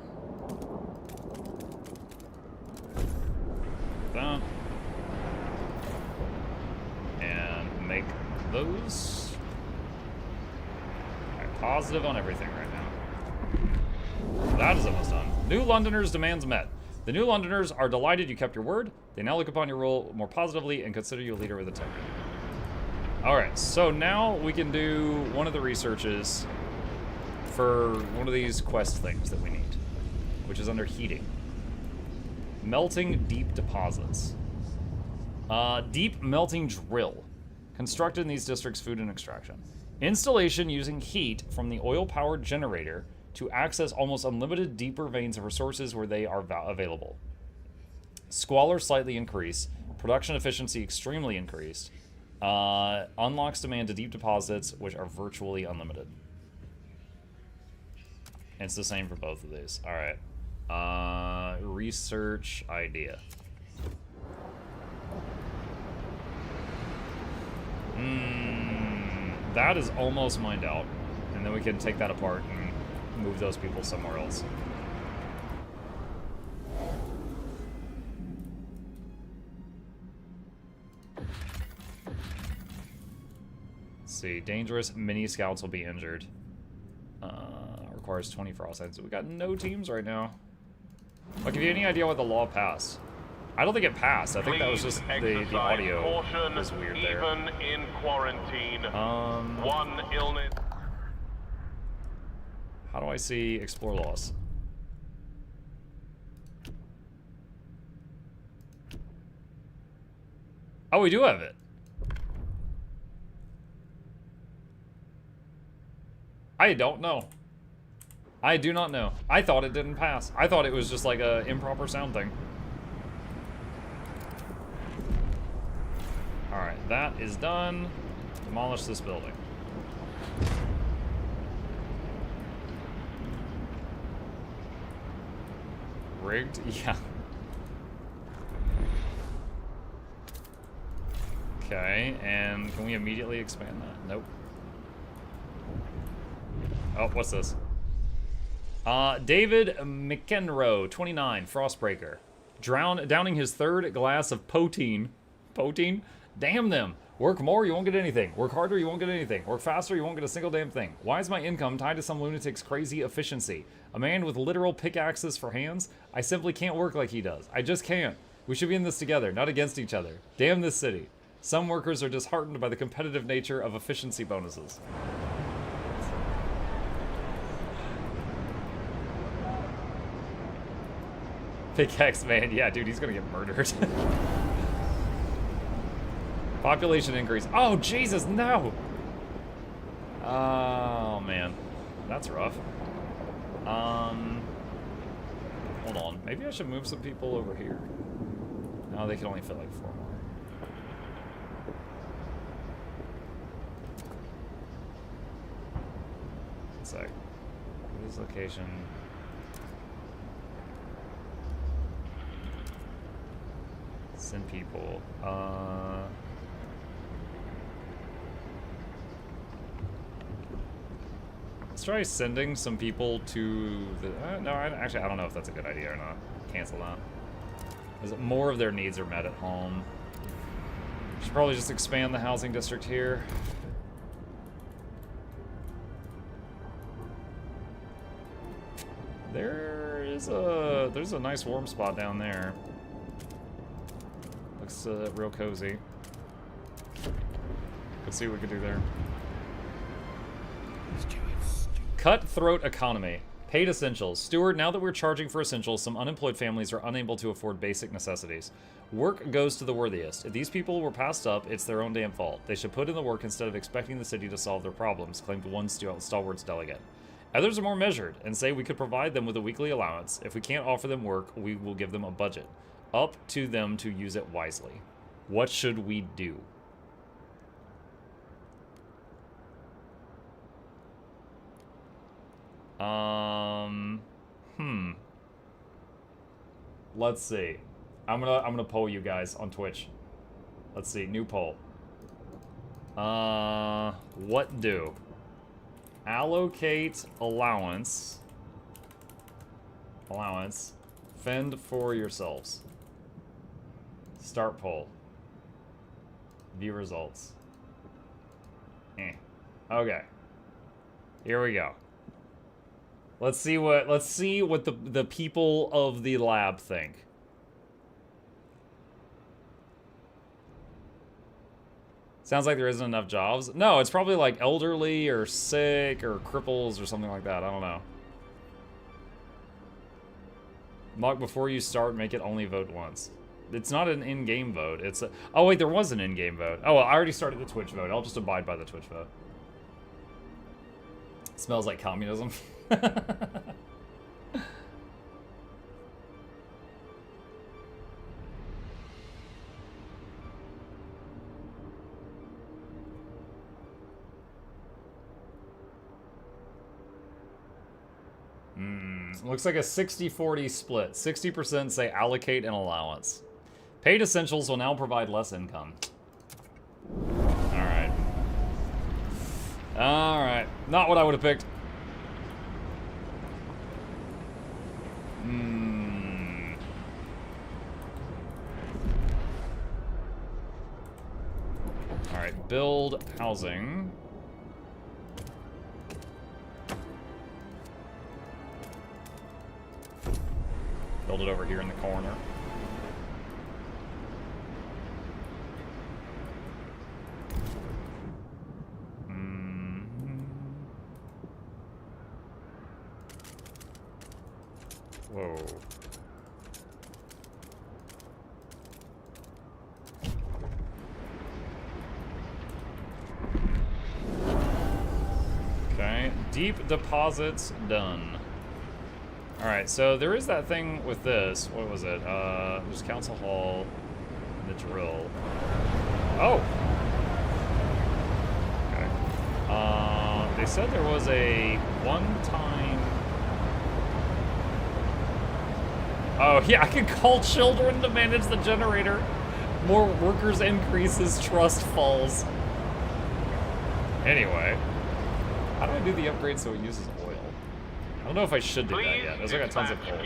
That. And make those. Alright, positive on everything right now. That is almost done. New Londoners' demands met. The New Londoners are delighted you kept your word. They now look upon your role more positively and consider you a leader with integrity. Alright, so now we can do one of the researches for one of these quest things that we need, which is under heating. Melting deep deposits. Deep melting drill. Constructed in these districts, food and extraction. Installation using heat from the oil-powered generator to access almost unlimited deeper veins of resources where they are available. Squalor slightly increased. Production efficiency extremely increased. Unlocks demand to deep deposits, which are virtually unlimited. It's the same for both of these. Alright. Research idea. That is almost mined out. And then we can take that apart and move those people somewhere else. Let's see. Dangerous mini scouts will be injured. Requires 20 frost signs. So we got no teams right now. Like, have you any idea what the law passed? I don't think it passed. I think that was just the audio was weird there. Even in quarantine. One illness. How do I see explore laws? Oh, we do have it. I don't know. I do not know. I thought it didn't pass. I thought it was just like a improper sound thing. Alright, that is done. Demolish this building. Rigged? Yeah. Okay, and can we immediately expand that? Nope. Oh, what's this? David McEnroe, 29, Frostbreaker. Downing his 3rd glass of poteen. Poteen? Damn them. Work more, you won't get anything. Work harder, you won't get anything. Work faster, you won't get a single damn thing. Why is my income tied to some lunatic's crazy efficiency? A man with literal pickaxes for hands? I simply can't work like he does. I just can't. We should be in this together, not against each other. Damn this city. Some workers are disheartened by the competitive nature of efficiency bonuses. Pickaxe man, yeah, dude, he's gonna get murdered. Population increase. Oh, Jesus, no! Oh, man. That's rough. Hold on. Maybe I should move some people over here. No, they can only fit like 4 more. One sec. This location. Send people. Let's try sending some people to the... no, actually, I don't know if that's a good idea or not. Cancel that. Because more of their needs are met at home. Should probably just expand the housing district here. There's a nice warm spot down there. Looks real cozy. Let's see what we can do there. Cutthroat economy. Paid essentials. Steward, now that we're charging for essentials, some unemployed families are unable to afford basic necessities. Work goes to the worthiest. If these people were passed up, it's their own damn fault. They should put in the work instead of expecting the city to solve their problems, claimed one stalwarts delegate. Others are more measured and say we could provide them with a weekly allowance. If we can't offer them work, we will give them a budget. Up to them to use it wisely. What should we do? Let's see. I'm gonna poll you guys on Twitch. Let's see, new poll. What do? Allocate allowance. Fend for yourselves. Start poll. View results. Okay. Here we go. Let's see what the people of the lab think. Sounds like there isn't enough jobs. No, it's probably like elderly or sick or cripples or something like that. I don't know. Mark, before you start, make it only vote once. It's not an in-game vote. It's a... Oh, wait, there was an in-game vote. Oh, well, I already started the Twitch vote. I'll just abide by the Twitch vote. Smells like communism. Looks like a 60-40 split. 60% say allocate an allowance. Paid essentials will now provide less income. Alright. Alright. Not what I would have picked. Alright, build housing. Build it over here in the corner. Whoa. Okay, deep deposits done. Alright, so there is that thing with this. What was it? There's Council Hall, and the drill. Oh! Okay. They said there was a one-time... Oh, yeah, I can call children to manage the generator. More workers increases, trust falls. Anyway. How do I do the upgrade so it uses oil? I don't know if I should do that yet. Those got tons of coal.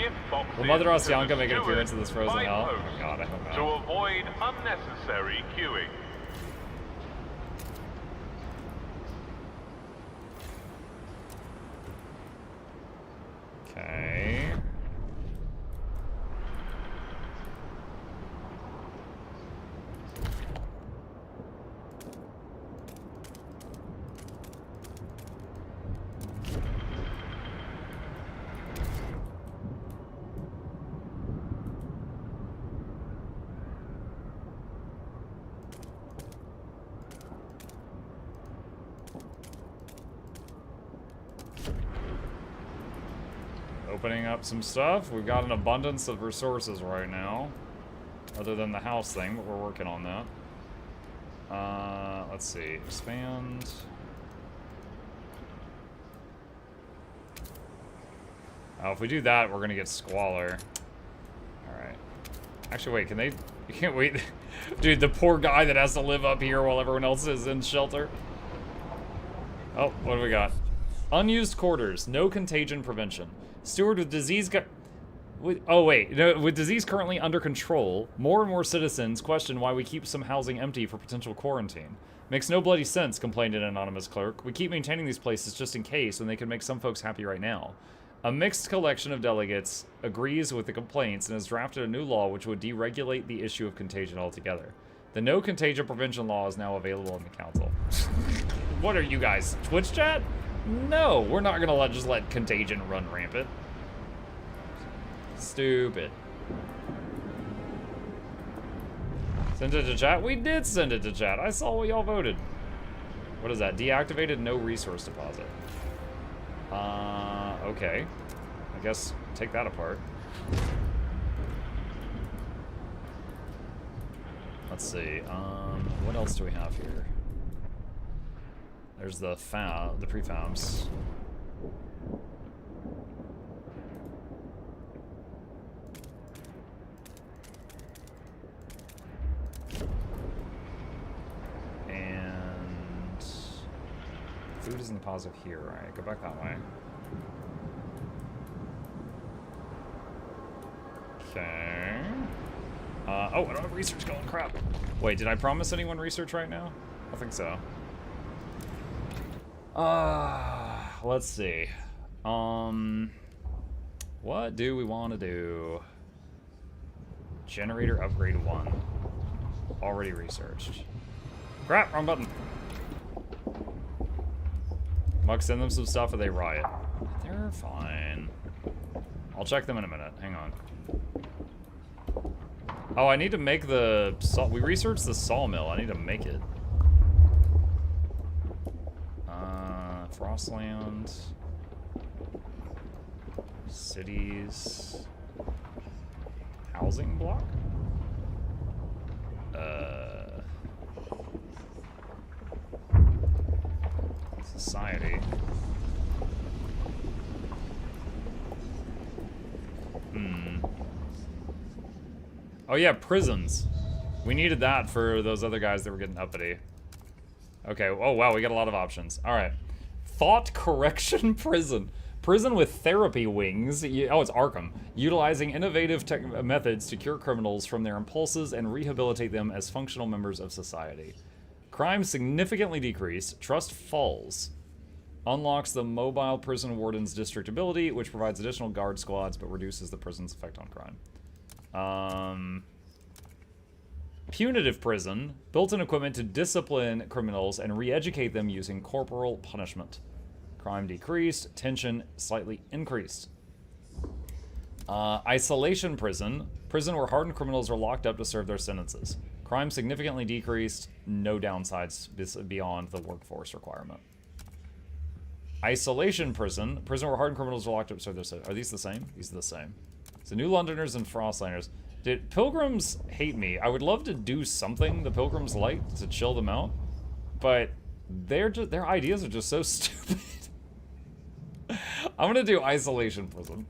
Will Mother Osyanka make an appearance in this frozen hell? Oh my god, I hope not. To avoid unnecessary queuing. Okay. opening up some stuff. We've got an abundance of resources right now. Other than the house thing, but we're working on that. Let's see. Expand. Oh, if we do that, we're gonna get squalor. Alright. Actually, wait, can they... You can't wait. Dude, the poor guy that has to live up here while everyone else is in shelter. Oh, what do we got? Unused quarters. No contagion prevention. Steward with disease... with disease currently under control, more and more citizens question why we keep some housing empty for potential quarantine. Makes no bloody sense, complained an anonymous clerk. We keep maintaining these places just in case, and they can make some folks happy right now. A mixed collection of delegates agrees with the complaints and has drafted a new law which would deregulate the issue of contagion altogether. The no contagion prevention law is now available in the council. What are you guys, Twitch chat? No, we're not gonna just let contagion run rampant. Stupid. Send it to chat? We did send it to chat. I saw what y'all voted. What is that? Deactivated no resource deposit. Okay. I guess take that apart. Let's see. What else do we have here? There's the prefabs. And food is in the positive here, right? Go back that way. Okay. Oh, I don't have research going, crap. Wait, did I promise anyone research right now? I think so. Let's see. What do we want to do? Generator upgrade 1. Already researched. Crap, wrong button. Muck, send them some stuff or they riot. They're fine. I'll check them in a minute. Hang on. Oh, I need to make the saw. We researched the sawmill. I need to make it. Frostland. Cities. Housing block? Society. Oh yeah, prisons. We needed that for those other guys that were getting uppity. Okay, oh wow, we got a lot of options. Alright. Thought Correction Prison. Prison with therapy wings. Oh, it's Arkham. Utilizing innovative methods to cure criminals from their impulses and rehabilitate them as functional members of society. Crime significantly decreased. Trust falls. Unlocks the mobile prison warden's district ability, which provides additional guard squads but reduces the prison's effect on crime. Punitive prison. Built-in equipment to discipline criminals and re-educate them using corporal punishment. Crime decreased. Tension slightly increased. Isolation prison. Prison where hardened criminals are locked up to serve their sentences. Crime significantly decreased. No downsides beyond the workforce requirement. Isolation prison. Prison where hardened criminals are locked up to serve their sentences. Are these the same? These are the same. So New Londoners and Frostlanders. Dude, Pilgrims hate me. I would love to do something the Pilgrims like to chill them out, but their ideas are just so stupid. I'm gonna do isolation prison.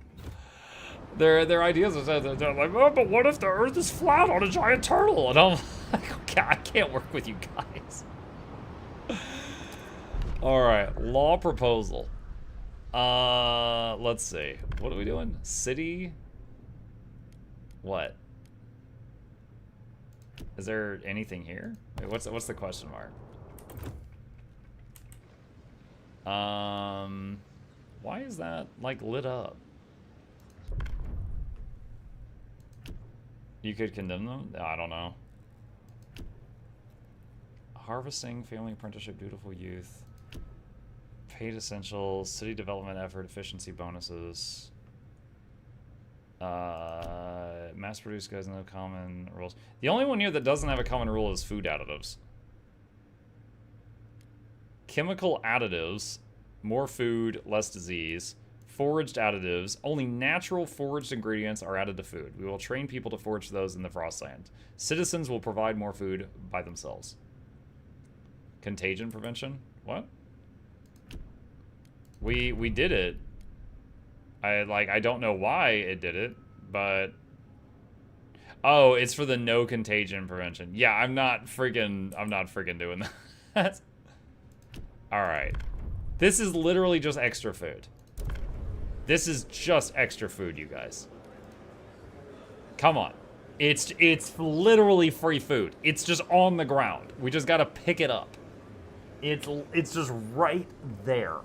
Their ideas are they're like, oh, but what if the Earth is flat on a giant turtle? And I'm like, okay, I can't work with you guys. All right, law proposal. Let's see. What are we doing? City. What? Is there anything here? Wait, what's the question mark? Why is that like lit up? You could condemn them? I don't know. Harvesting, family apprenticeship, dutiful youth, paid essentials, city development effort, efficiency bonuses. Mass-produced guys, no common rules. The only one here that doesn't have a common rule is food additives. Chemical additives, more food, less disease. Foraged additives. Only natural foraged ingredients are added to food. We will train people to forage those in the Frostland. Citizens will provide more food by themselves. Contagion prevention? What? We did it. I don't know why it did it, but... Oh, it's for the no contagion prevention. Yeah, I'm not freaking doing that. Alright. This is literally just extra food. This is just extra food, you guys. Come on. It's literally free food. It's just on the ground. We just gotta pick it up. It's just right there.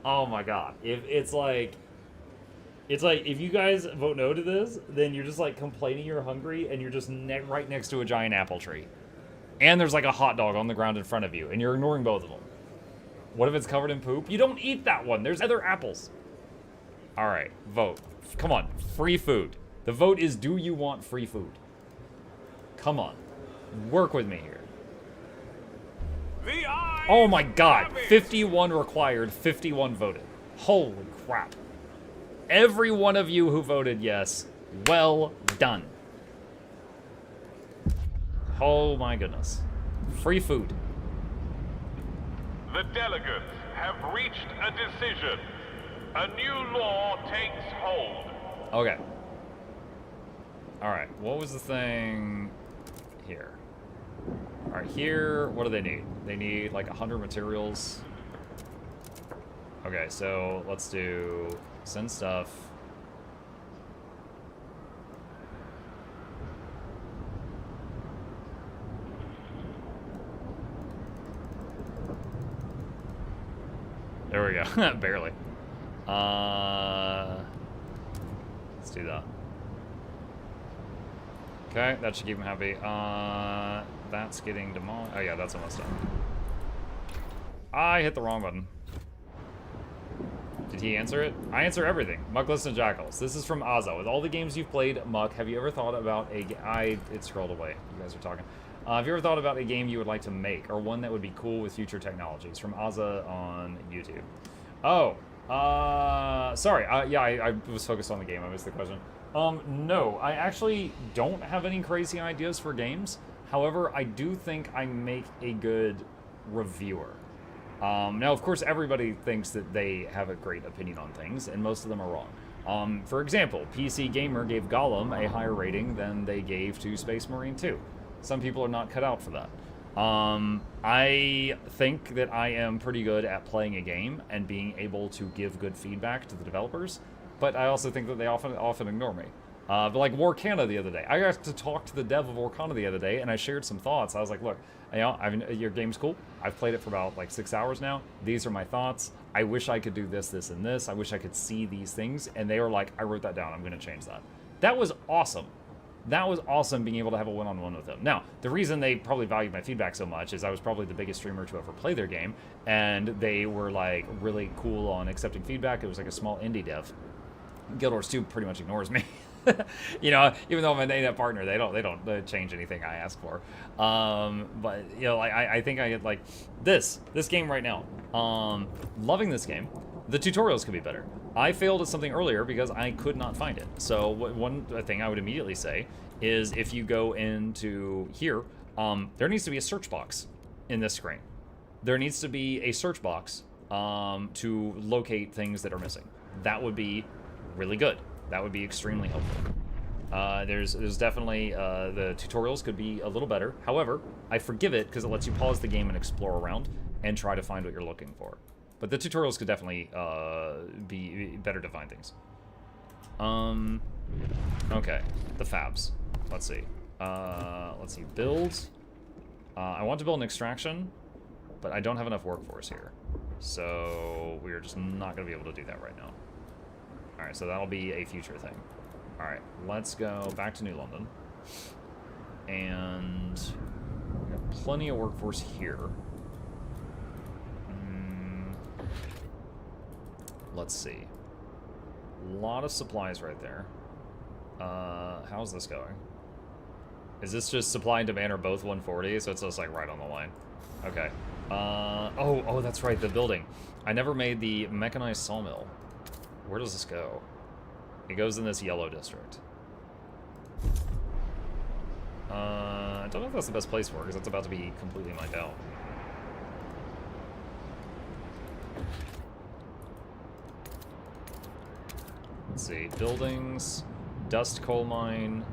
Oh my god. It's like if you guys vote no to this, then you're just like complaining you're hungry and you're just right next to a giant apple tree. And there's like a hot dog on the ground in front of you and you're ignoring both of them. What if it's covered in poop? You don't eat that one. There's other apples. All right, vote. Come on, free food. The vote is, do you want free food? Come on, work with me here. Oh my god, 51 required, 51 voted. Holy crap. Every one of you who voted yes, well done. Oh my goodness. Free food. The delegates have reached a decision. A new law takes hold. Okay. Alright, what was the thing here? Alright, here, what do they need? They need like 100 materials. Okay, so let's do send stuff. There we go. Barely. Let's do that. Okay, that should keep him happy. That's getting demolished. Oh yeah, that's almost done. I hit the wrong button. Did he answer it? I answer everything. Muckless and Jackals. This is from Azza. With all the games you've played, Muck, have you ever thought about it scrolled away. You guys are talking. Have you ever thought about a game you would like to make, or one that would be cool with future technologies? From Azza on YouTube. Oh, sorry. Yeah, I was focused on the game. I missed the question. No, I actually don't have any crazy ideas for games. However, I do think I make a good reviewer. Now, of course, everybody thinks that they have a great opinion on things, and most of them are wrong. For example, PC Gamer gave Gollum a higher rating than they gave to Space Marine 2. Some people are not cut out for that. I think that I am pretty good at playing a game and being able to give good feedback to the developers, but I also think that they often ignore me. But like Warcana the other day, I got to talk to the dev of Warcana the other day, and I shared some thoughts. I was like, look, you know, your game's cool. I've played it for about like 6 hours now. These are my thoughts. I wish I could do this, this, and this. I wish I could see these things. And they were like, I wrote that down. I'm going to change that. That was awesome. That was awesome being able to have a one-on-one with them. Now, the reason they probably valued my feedback so much is I was probably the biggest streamer to ever play their game, and they were like really cool on accepting feedback. It was like a small indie dev. Guild Wars 2 pretty much ignores me. You know, even though I'm an ANET partner, they don't change anything I ask for. But you know, I think I get like this game right now. Loving this game. The tutorials could be better. I failed at something earlier because I could not find it. So one thing I would immediately say is if you go into here, there needs to be a search box in this screen. There needs to be a search box to locate things that are missing. That would be really good. That would be extremely helpful. There's definitely, the tutorials could be a little better. However, I forgive it because it lets you pause the game and explore around and try to find what you're looking for. But the tutorials could definitely be better to find things. Okay, the fabs. Let's see. Build. I want to build an extraction, but I don't have enough workforce here. So we're just not going to be able to do that right now. Alright, so that'll be a future thing. Alright, let's go back to New London. And we have plenty of workforce here. Let's see. A lot of supplies right there. How's this going? Is this just supply and demand are both 140? So it's just like right on the line. Okay. Oh, that's right, the building. I never made the mechanized sawmill. Where does this go? It goes in this yellow district. I don't know if that's the best place for it, because it's about to be completely mined out. Let's see, buildings, dust coal mine,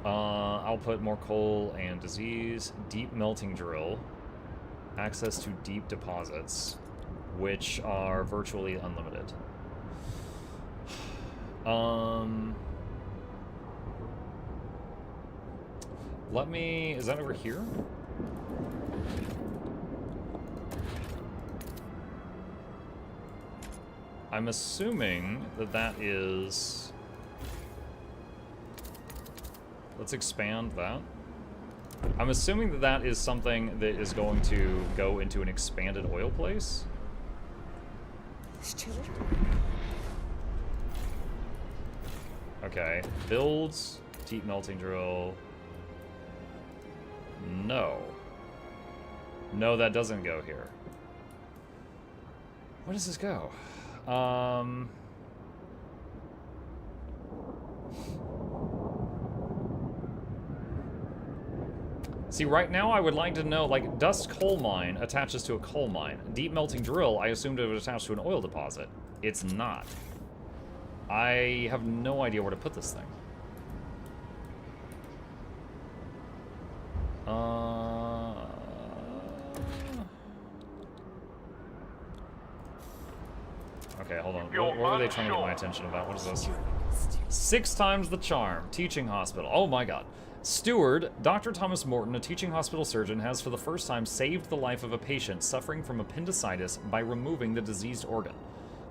I'll put more coal and disease, deep melting drill, access to deep deposits, which are virtually unlimited. Let me, is that over here? I'm assuming that that is... Let's expand that. I'm assuming that that is something that is going to go into an expanded oil place. Okay, builds, deep melting drill. No. No, that doesn't go here. Where does this go? See, right now I would like to know, like, dust coal mine attaches to a coal mine. Deep melting drill, I assumed it would attach to an oil deposit. It's not. I have no idea where to put this thing. Okay, hold on. What were they trying to get my attention about? What is this? 6 times the charm. Teaching hospital. Oh my god. Steward, Dr. Thomas Morton, a teaching hospital surgeon, has for the first time saved the life of a patient suffering from appendicitis by removing the diseased organ.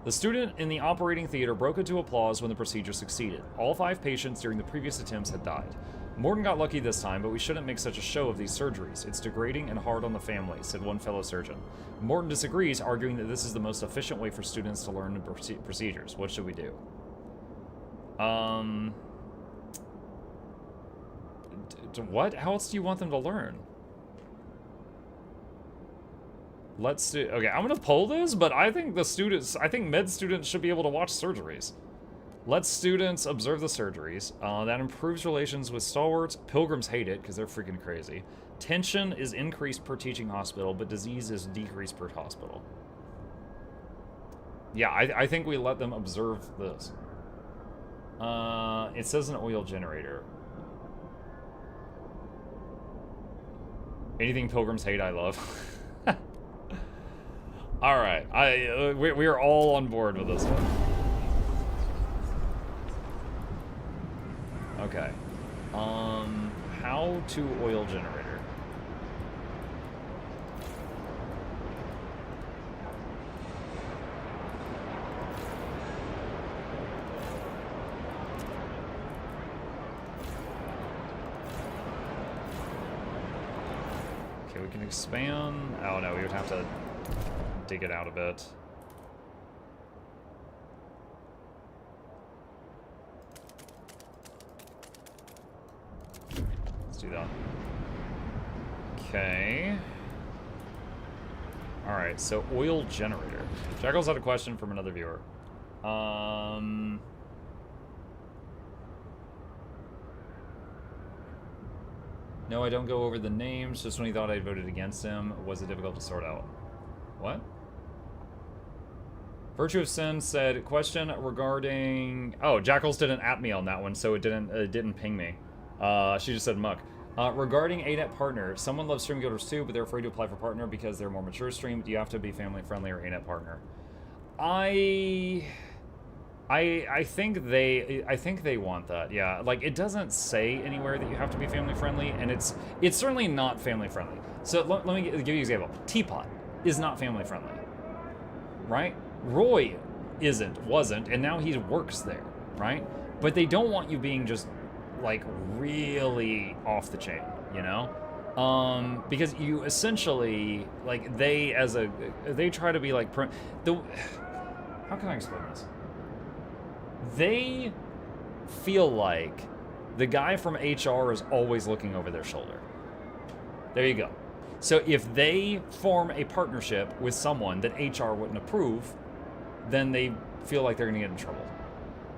The student in the operating theater broke into applause when the procedure succeeded. All 5 patients during the previous attempts had died. Morton got lucky this time, but we shouldn't make such a show of these surgeries. It's degrading and hard on the family, said one fellow surgeon. Morton disagrees, arguing that this is the most efficient way for students to learn the procedures. What should we do? What? How else do you want them to learn? Let's do... Okay, I'm gonna poll this, but I think med students should be able to watch surgeries. Let students observe the surgeries. That improves relations with stalwarts. Pilgrims hate it, because they're freaking crazy. Tension is increased per teaching hospital, but disease is decreased per hospital. Yeah, I think we let them observe this. It says an oil generator. Anything pilgrims hate, I love. All right, we are all on board with this one. Okay. How to oil generator? Okay, we can expand. Oh no, we would have to dig it out a bit. Let's do that. Okay. Alright, so oil generator. Jackals had a question from another viewer. No, I don't go over the names, just when he thought I voted against him. Was it difficult to sort out? What? Virtue of Sin said, question regarding... Oh, Jackals didn't at me on that one, so it didn't ping me. She just said muck. Regarding ANET partner, someone loves stream guilders too, but they're afraid to apply for partner because they're more mature stream. Do you have to be family friendly or ANET partner? I think they want that. Yeah, like it doesn't say anywhere that you have to be family friendly, and it's certainly not family friendly. So let me give you an example. Teapot is not family friendly, right? Roy wasn't, and now he works there, right? But they don't want you being just like really off the chain, you know? Because you essentially, like, they try to be like, how can I explain this? They feel like the guy from HR is always looking over their shoulder. There you go. So if they form a partnership with someone that HR wouldn't approve, then they feel like they're gonna get in trouble.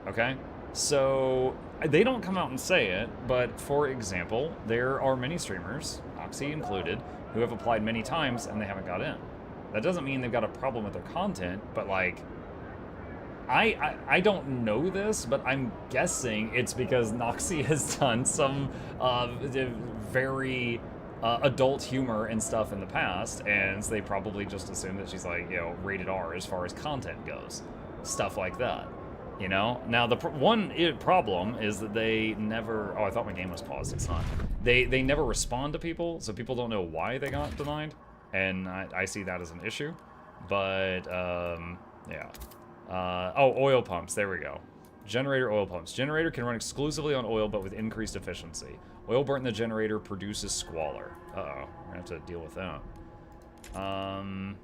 Okay? So they don't come out and say it, but for example, there are many streamers, Noxxi included, who have applied many times and they haven't got in. That doesn't mean they've got a problem with their content, but like, I don't know this, but I'm guessing it's because Noxxi has done some very adult humor and stuff in the past, and so they probably just assume that she's like, you know, rated R as far as content goes. Stuff like that, you know? Now, the problem is that they never... Oh, I thought my game was paused. It's not. They never respond to people, so people don't know why they got denied, and I see that as an issue. But, yeah. Oh, oil pumps. There we go. Generator oil pumps. Generator can run exclusively on oil, but with increased efficiency. Oil burnt in the generator produces squalor. Uh-oh. We're gonna have to deal with that. Oh,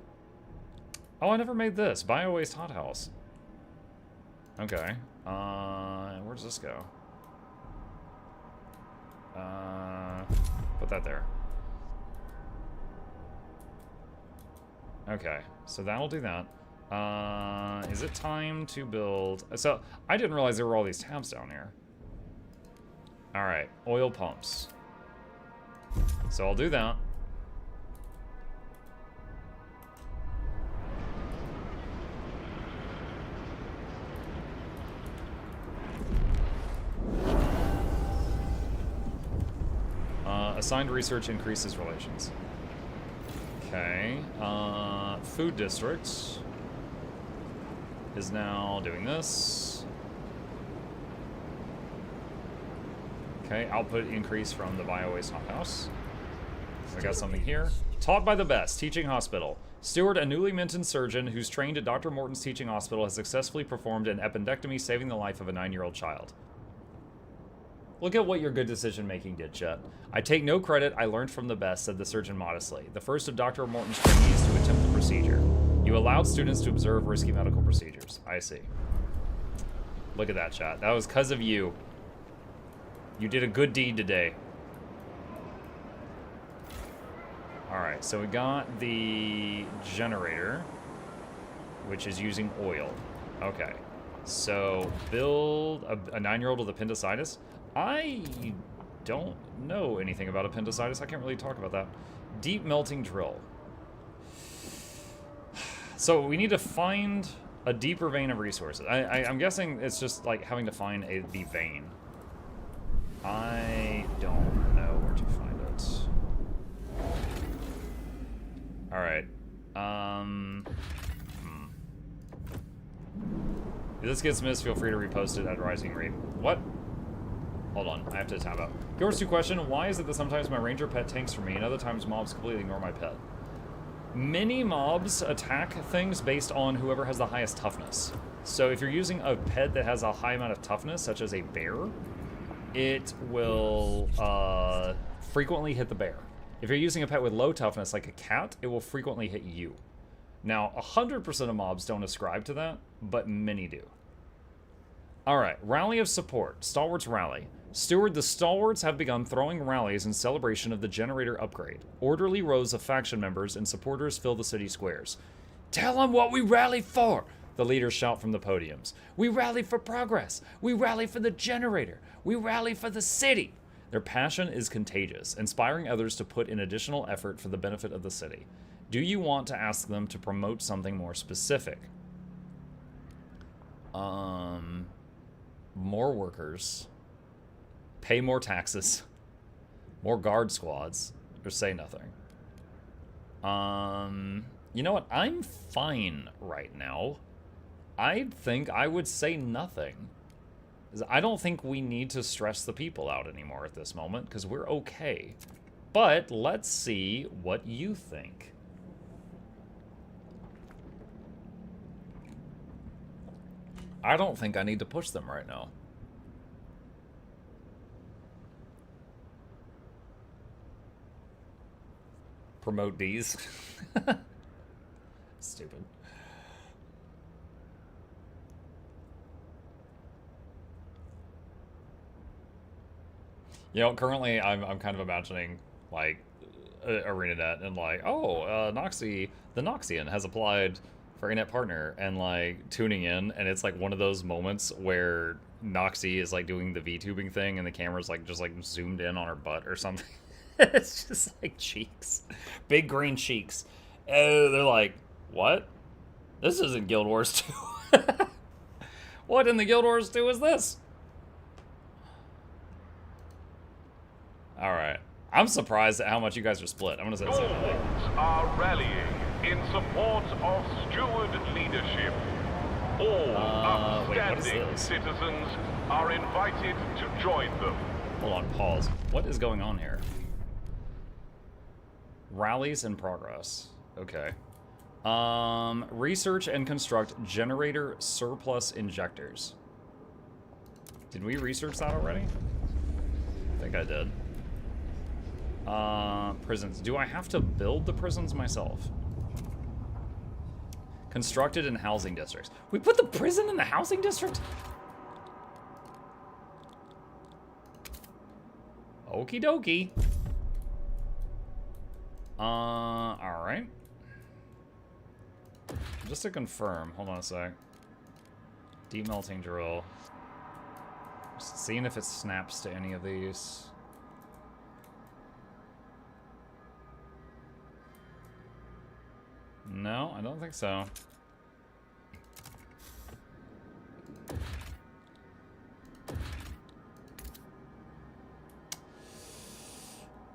I never made this. Bio-waste hothouse. Okay. Where does this go? Put that there. Okay. So that'll do that. Is it time to build... So, I didn't realize there were all these tabs down here. Alright, oil pumps. So I'll do that. Assigned research increases relations. Okay, food district is now doing this. Okay, output increase from the bio-waste hothouse. I got something here. Taught by the best, teaching hospital. Stewart, a newly minted surgeon who's trained at Dr. Morton's teaching hospital, has successfully performed an appendectomy, saving the life of a 9-year-old child. Look at what your good decision-making did, Chet. I take no credit, I learned from the best, said the surgeon modestly. The first of Dr. Morton's trainees to attempt the procedure. You allowed students to observe risky medical procedures. I see. Look at that, chat. That was because of you. You did a good deed today. Alright, so we got the generator, which is using oil. Okay. So, build a 9-year-old with appendicitis. I don't know anything about appendicitis. I can't really talk about that. Deep melting drill. So we need to find a deeper vein of resources. I'm guessing it's just like having to find the vein. I don't know where to find it. Alright. If this gets missed, feel free to repost it at Rising Rate. What? Hold on, I have to tab out. Gilbert's 2 question, why is it that sometimes my ranger pet tanks for me and other times mobs completely ignore my pet? Many mobs attack things based on whoever has the highest toughness. So if you're using a pet that has a high amount of toughness, such as a bear, it will frequently hit the bear. If you're using a pet with low toughness, like a cat, it will frequently hit you. Now, 100% of mobs don't ascribe to that, but many do. Alright, Rally of Support. Stalwarts Rally. Steward, the Stalwarts have begun throwing rallies in celebration of the generator upgrade. Orderly rows of faction members and supporters fill the city squares. Tell them what we rally for! The leaders shout from the podiums. We rally for progress. We rally for the generator. We rally for the city. Their passion is contagious, inspiring others to put in additional effort for the benefit of the city. Do you want to ask them to promote something more specific? More workers. Pay more taxes. More guard squads. Or say nothing. You know what? I'm fine right now. I think I would say nothing. I don't think we need to stress the people out anymore at this moment, because we're okay. But let's see what you think. I don't think I need to push them right now. Promote these. Stupid. You know, currently I'm kind of imagining, like, ArenaNet and like, oh, Noxxi, the Noxian has applied for Internet Partner, and like tuning in, and it's like one of those moments where Noxxi is like doing the VTubing thing, and the camera's like just like zoomed in on her butt or something. It's just like cheeks, big green cheeks. Oh, they're like, what? This isn't Guild Wars 2. What in the Guild Wars 2 is this? All right. I'm surprised at how much you guys are split. I'm gonna say the same thing. Guilds are rallying in support of steward leadership. All upstanding citizens are invited to join them. Hold on, pause. What is going on here? Rallies in progress. Okay. Research and construct generator surplus injectors. Did we research that already? I think I did. Prisons. Do I have to build the prisons myself? Constructed in housing districts. We put the prison in the housing district? Okie dokie. Alright. Just to confirm, hold on a sec. Deep melting drill. Just seeing if it snaps to any of these. No, I don't think so.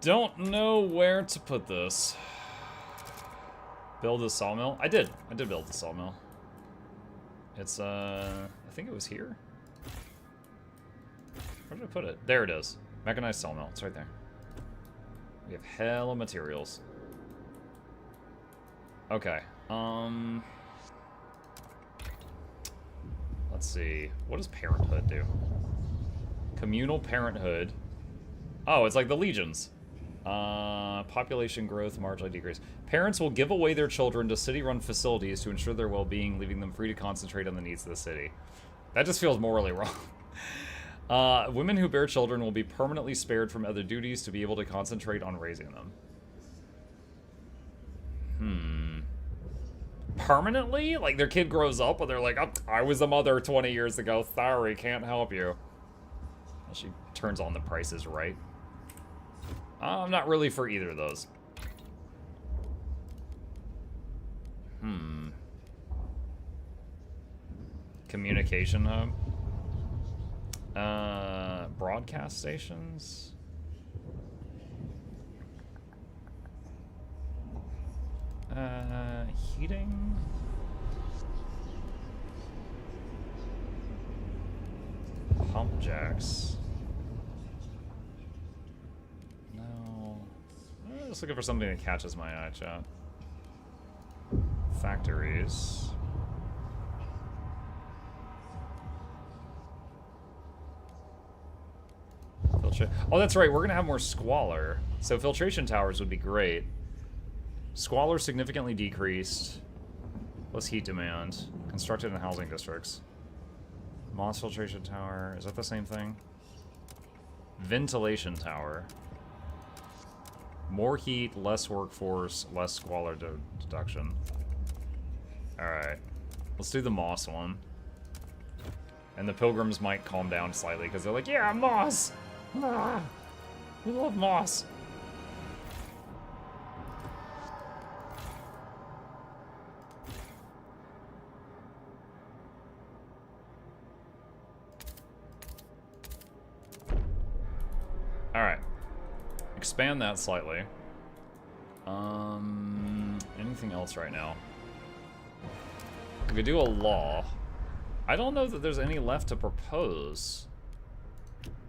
Don't know where to put this. Build a sawmill? I did build the sawmill. It's, I think it was here. Where did I put it? There it is. Mechanized sawmill. It's right there. We have hella materials. Okay. Let's see. What does parenthood do? Communal parenthood. Oh, it's like the legions. Population growth marginally decreased. Parents will give away their children to city-run facilities to ensure their well-being, leaving them free to concentrate on the needs of the city. That just feels morally wrong. Women who bear children will be permanently spared from other duties to be able to concentrate on raising them. Permanently? Like their kid grows up and they're like, oh, I was a mother 20 years ago. Sorry, can't help you. She turns on the Price is Right. I'm not really for either of those. Communication hub. Broadcast stations. Heating. Pump jacks. No. I'm just looking for something that catches my eye, chat. Factories. Oh, that's right. We're going to have more squalor. So filtration towers would be great. Squalor significantly decreased. Plus heat demand. Constructed in housing districts. Moss filtration tower. Is that the same thing? Ventilation tower. More heat, less workforce, less squalor deduction. Alright. Let's do the moss one. And the pilgrims might calm down slightly because they're like, yeah, moss! Ah, we love moss. Alright. Expand that slightly. Anything else right now? We could do a law. I don't know that there's any left to propose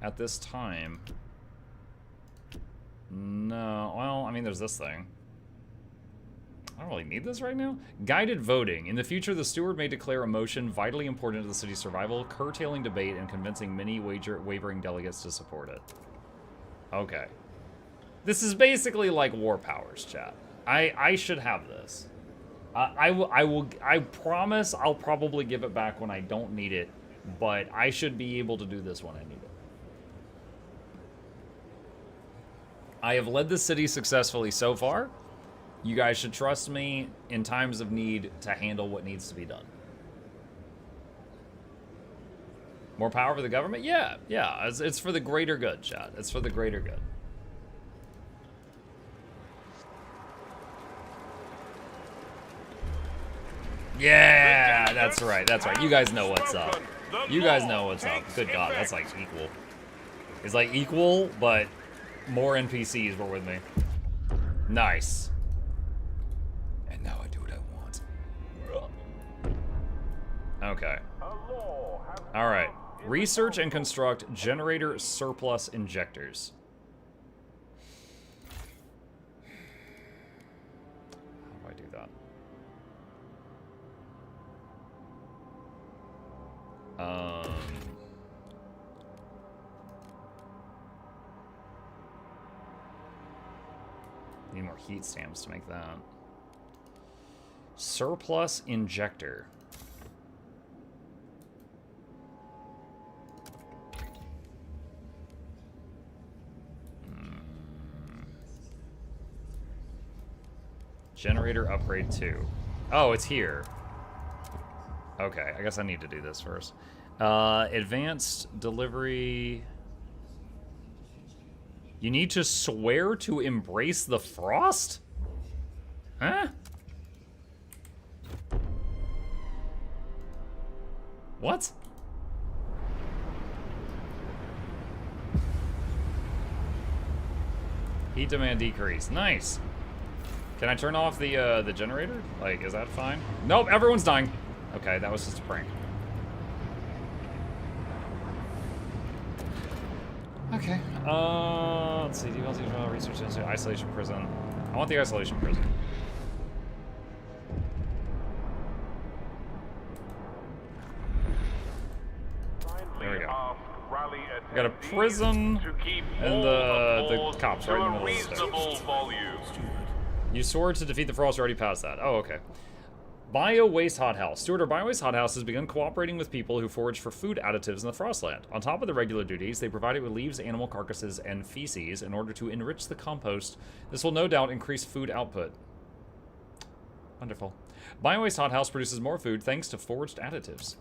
at this time. No, well, I mean, there's this thing. I don't really need this right now. Guided voting. In the future, the steward may declare a motion vitally important to the city's survival, curtailing debate and convincing many wavering delegates to support it. Okay. This is basically like War Powers, chat. I should have this. I promise I'll probably give it back when I don't need it, but I should be able to do this when I need it. I have led the city successfully so far. You guys should trust me in times of need to handle what needs to be done. More power for the government? Yeah, yeah. It's for the greater good, Chad. It's for the greater good. Yeah, that's right. That's right. You guys know what's up. You guys know what's up. Good God, that's like equal. It's like equal, but more NPCs were with me. Nice. And now I do what I want. Okay. All right. Research and construct generator surplus injectors. How do I do that? Need more heat stamps to make that. Surplus injector. Generator upgrade 2. Oh, it's here. Okay, I guess I need to do this first. Advanced delivery. You need to swear to embrace the frost? Huh? What? Heat demand decrease. Nice. Can I turn off the generator? Like, is that fine? Nope, everyone's dying. Okay, that was just a prank. Okay. Let's see. Development research into isolation prison. I want the isolation prison. There we go. We got a prison and the cops right in the middle of the stairs. Use sword to defeat the frost. Already passed that. Oh, okay. Bio-Waste Hothouse. Steward or Bio-Waste Hothouse has begun cooperating with people who forage for food additives in the Frostland. On top of the regular duties, they provide it with leaves, animal carcasses, and feces in order to enrich the compost. This will no doubt increase food output. Wonderful. Bio-Waste Hothouse produces more food thanks to foraged additives.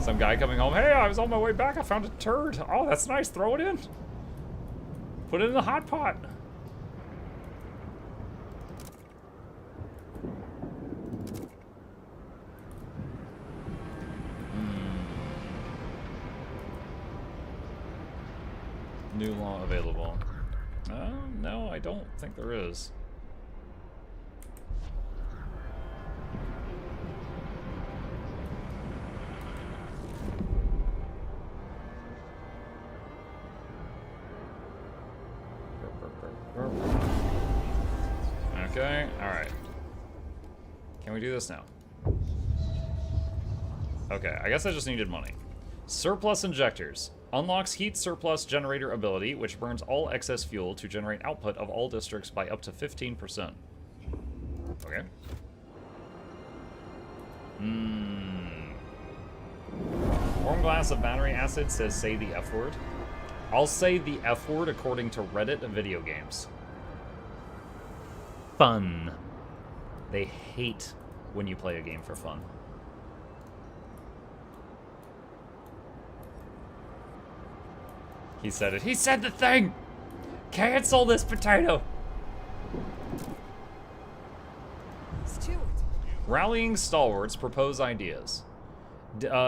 Some guy coming home. Hey, I was on my way back. I found a turd. Oh, that's nice. Throw it in. Put it in the hot pot. New law available. No, I don't think there is. Okay, alright. Can we do this now? Okay, I guess I just needed money. Surplus injectors. Unlocks heat surplus generator ability, which burns all excess fuel to generate output of all districts by up to 15%. Okay. Warm glass of battery acid says say the F word. I'll say the F word according to Reddit video games. Fun. They hate when you play a game for fun. He said it. He said the thing! Cancel this potato! Steward. Rallying stalwarts propose ideas.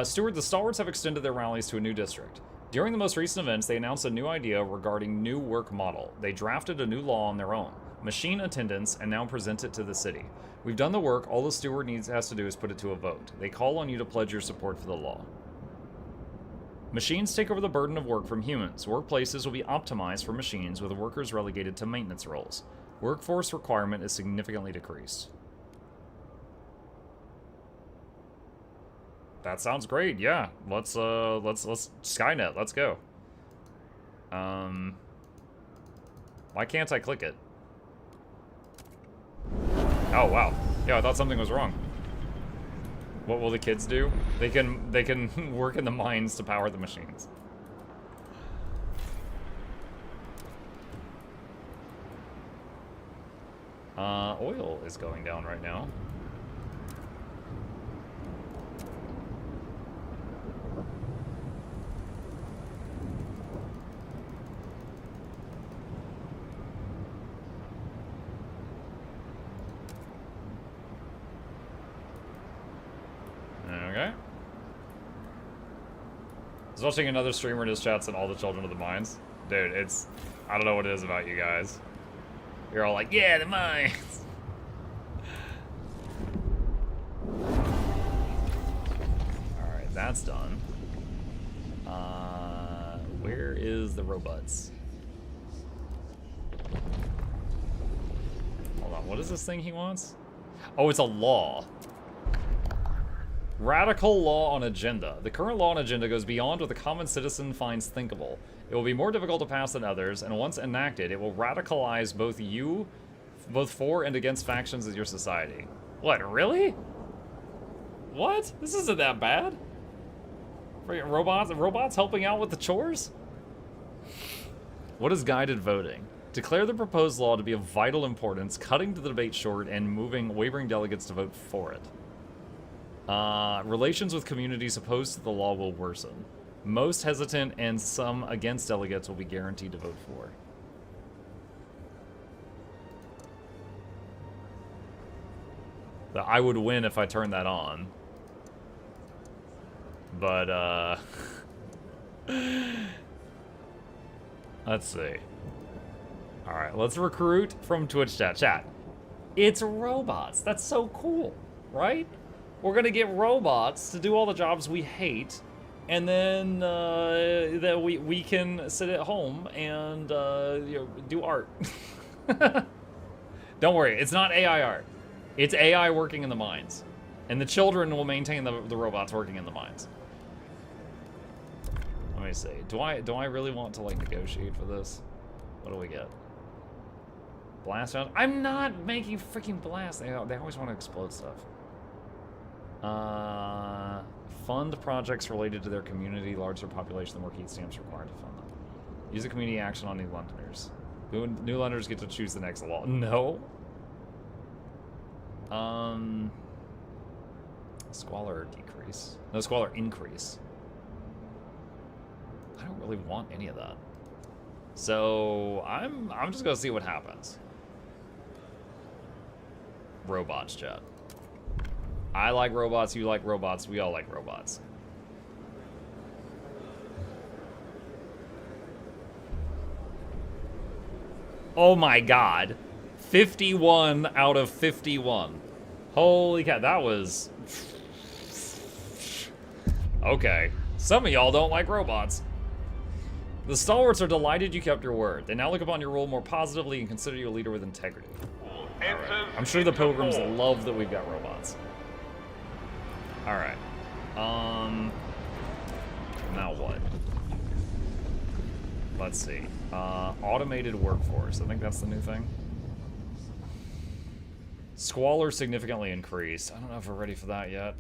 Steward, the stalwarts have extended their rallies to a new district. During the most recent events, they announced a new idea regarding new work model. They drafted a new law on their own. Machine attendance, and now present it to the city. We've done the work. All the steward has to do is put it to a vote. They call on you to pledge your support for the law. Machines take over the burden of work from humans. Workplaces will be optimized for machines, with workers relegated to maintenance roles. Workforce requirement is significantly decreased. That sounds great. Yeah, let's Skynet. Let's go. Why can't I click it? Oh wow. Yeah, I thought something was wrong. What will the kids do? They can work in the mines to power the machines. Oil is going down right now. Okay. I was watching another streamer in his chats and all the children of the mines. Dude, it's... I don't know what it is about you guys. You're all like, yeah, the mines! Alright, that's done. Where is the robots? Hold on, what is this thing he wants? Oh, it's a law. Radical law on agenda. The current law on agenda goes beyond what the common citizen finds thinkable. It will be more difficult to pass than others, and once enacted, it will radicalize both for and against factions of your society. What, really? What? This isn't that bad? Freaking robots helping out with the chores? What is guided voting? Declare the proposed law to be of vital importance, cutting the debate short and wavering delegates to vote for it. Relations with communities opposed to the law will worsen. Most hesitant and some against delegates will be guaranteed to vote for. I would win if I turned that on. But, let's see. Alright, let's recruit from Twitch chat. Chat, it's robots. That's so cool, right? We're gonna get robots to do all the jobs we hate, and then that we can sit at home and you know, do art. Don't worry, it's not AI art. It's AI working in the mines, and the children will maintain the robots working in the mines. Let me see. Do I really want to like negotiate for this? What do we get? Blast round? I'm not making freaking blasts. They always want to explode stuff. Fund projects related to their community. Larger population, the more heat stamps required to fund them. Use a community action on New Londoners. New Londoners get to choose the next law. No. Squalor decrease. No, squalor increase. I don't really want any of that. So I'm just gonna see what happens. Robots, chat. I like robots, you like robots, we all like robots. Oh my god. 51 out of 51. Holy cow, that was... Okay. Some of y'all don't like robots. The stalwarts are delighted you kept your word. They now look upon your role more positively and consider you a leader with integrity. Right. I'm sure the pilgrims love that we've got robots. Alright. Now what? Let's see. Automated workforce. I think that's the new thing. Squalor significantly increased. I don't know if we're ready for that yet.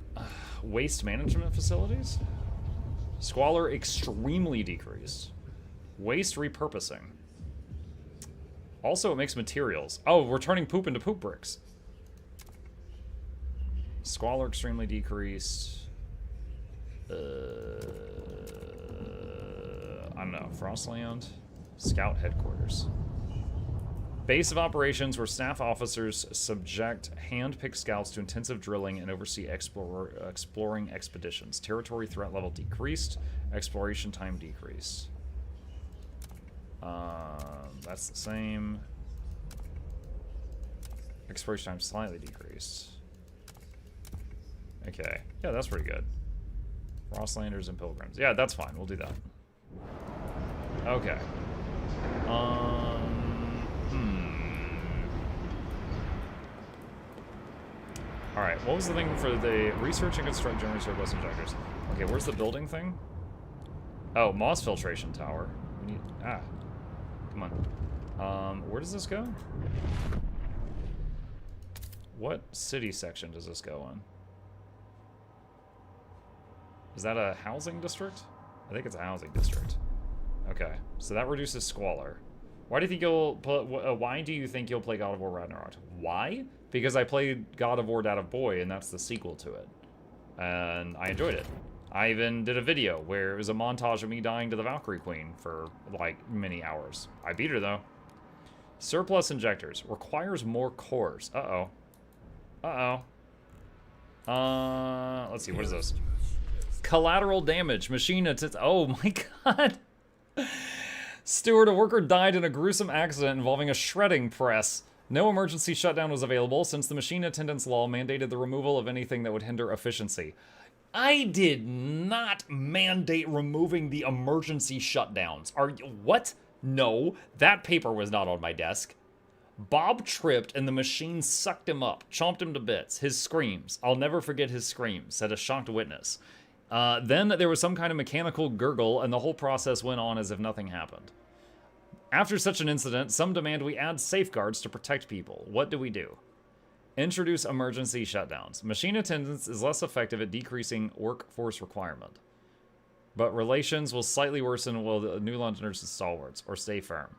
Waste management facilities? Squalor extremely decreased. Waste repurposing. Also, it makes materials. Oh, we're turning poop into poop bricks. Squalor extremely decreased. I don't know. Frostland. Scout headquarters. Base of operations where staff officers subject hand-picked scouts to intensive drilling and oversee exploring expeditions. Territory threat level decreased. Exploration time decreased. That's the same. Exploration time slightly decreased. Okay. Yeah, that's pretty good. Frostlanders and pilgrims. Yeah, that's fine. We'll do that. Okay. Alright, what was the thing for the research and construct generally surplus injectors? Okay, where's the building thing? Oh, moss filtration tower. We need... Ah. Come on. Where does this go? What city section does this go in? Is that a housing district? I think it's a housing district. Okay, so that reduces squalor. Why do you think why do you think you'll play God of War Ragnarok? Why? Because I played God of War Dad of Boy, and that's the sequel to it. And I enjoyed it. I even did a video where it was a montage of me dying to the Valkyrie Queen for, like, many hours. I beat her, though. Surplus injectors. Requires more cores. Uh-oh. Uh-oh. Let's see, what is this? Collateral damage. Machine attempts. Oh, my God. Stewart, a worker died in a gruesome accident involving a shredding press. No emergency shutdown was available since the machine attendance law mandated the removal of anything that would hinder efficiency. I did not mandate removing the emergency shutdowns. Are you, what? No, that paper was not on my desk. Bob tripped and the machine sucked him up, chomped him to bits. His screams. I'll never forget his screams, said a shocked witness. Then there was some kind of mechanical gurgle, and the whole process went on as if nothing happened. After such an incident, some demand we add safeguards to protect people. What do we do? Introduce emergency shutdowns. Machine attendance is less effective at decreasing workforce requirement. But relations will slightly worsen while the New Londoners and stalwarts, or stay firm.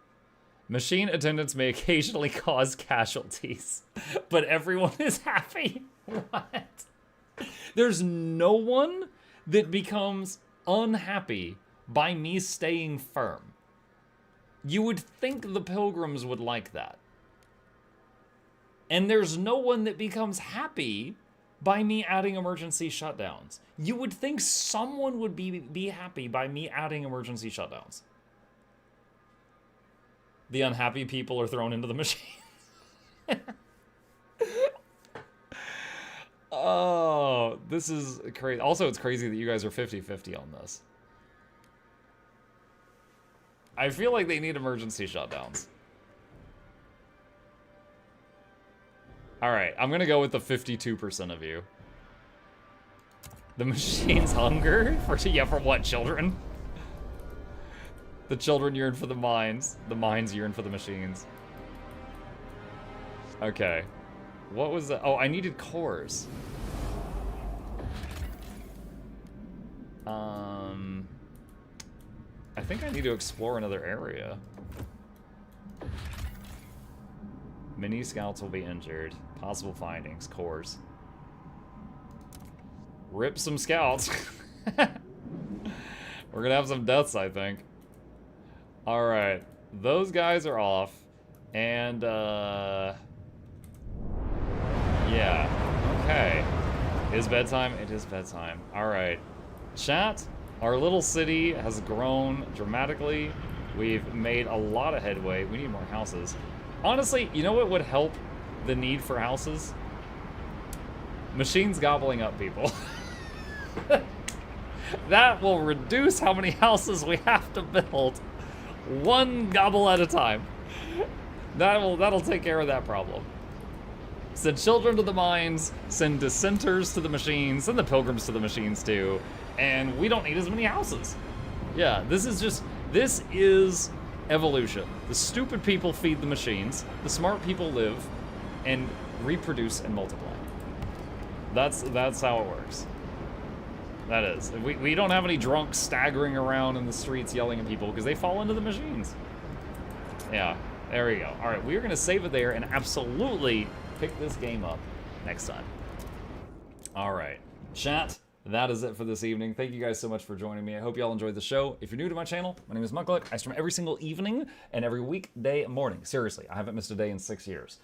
Machine attendance may occasionally cause casualties, but everyone is happy. What? There's no one that becomes unhappy by me staying firm. You would think the Pilgrims would like that. And there's no one that becomes happy by me adding emergency shutdowns. You would think someone would be happy by me adding emergency shutdowns. The unhappy people are thrown into the machine. Oh, this is crazy. Also, it's crazy that you guys are 50-50 on this. I feel like they need emergency shutdowns. Alright, I'm gonna go with the 52% of you. The machine's hunger? For what, children? The children yearn for the mines. The mines yearn for the machines. Okay. What was that? Oh, I needed cores. I think I need to explore another area. Mini scouts will be injured. Possible findings. Cores. Rip some scouts. We're gonna have some deaths, I think. Alright. Those guys are off. And, yeah. Okay. Is bedtime? It is bedtime. Alright. Chat, our little city has grown dramatically. We've made a lot of headway. We need more houses. Honestly, you know what would help the need for houses? Machines gobbling up people. That will reduce how many houses we have to build. One gobble at a time. That'll take care of that problem. Send children to the mines, send dissenters to the machines, send the pilgrims to the machines too, and we don't need as many houses. Yeah, this is evolution. The stupid people feed the machines, the smart people live and reproduce and multiply. That's how it works. That is. We don't have any drunks staggering around in the streets yelling at people because they fall into the machines. Yeah, there we go. All right, we're gonna save it there and absolutely pick this game up next time. All right, chat, that is it for this evening. Thank you guys so much for joining me. I hope you all enjoyed the show. If you're new to my channel, my name is Mukluk. I stream every single evening and every weekday morning. Seriously, I haven't missed a day in 6 years.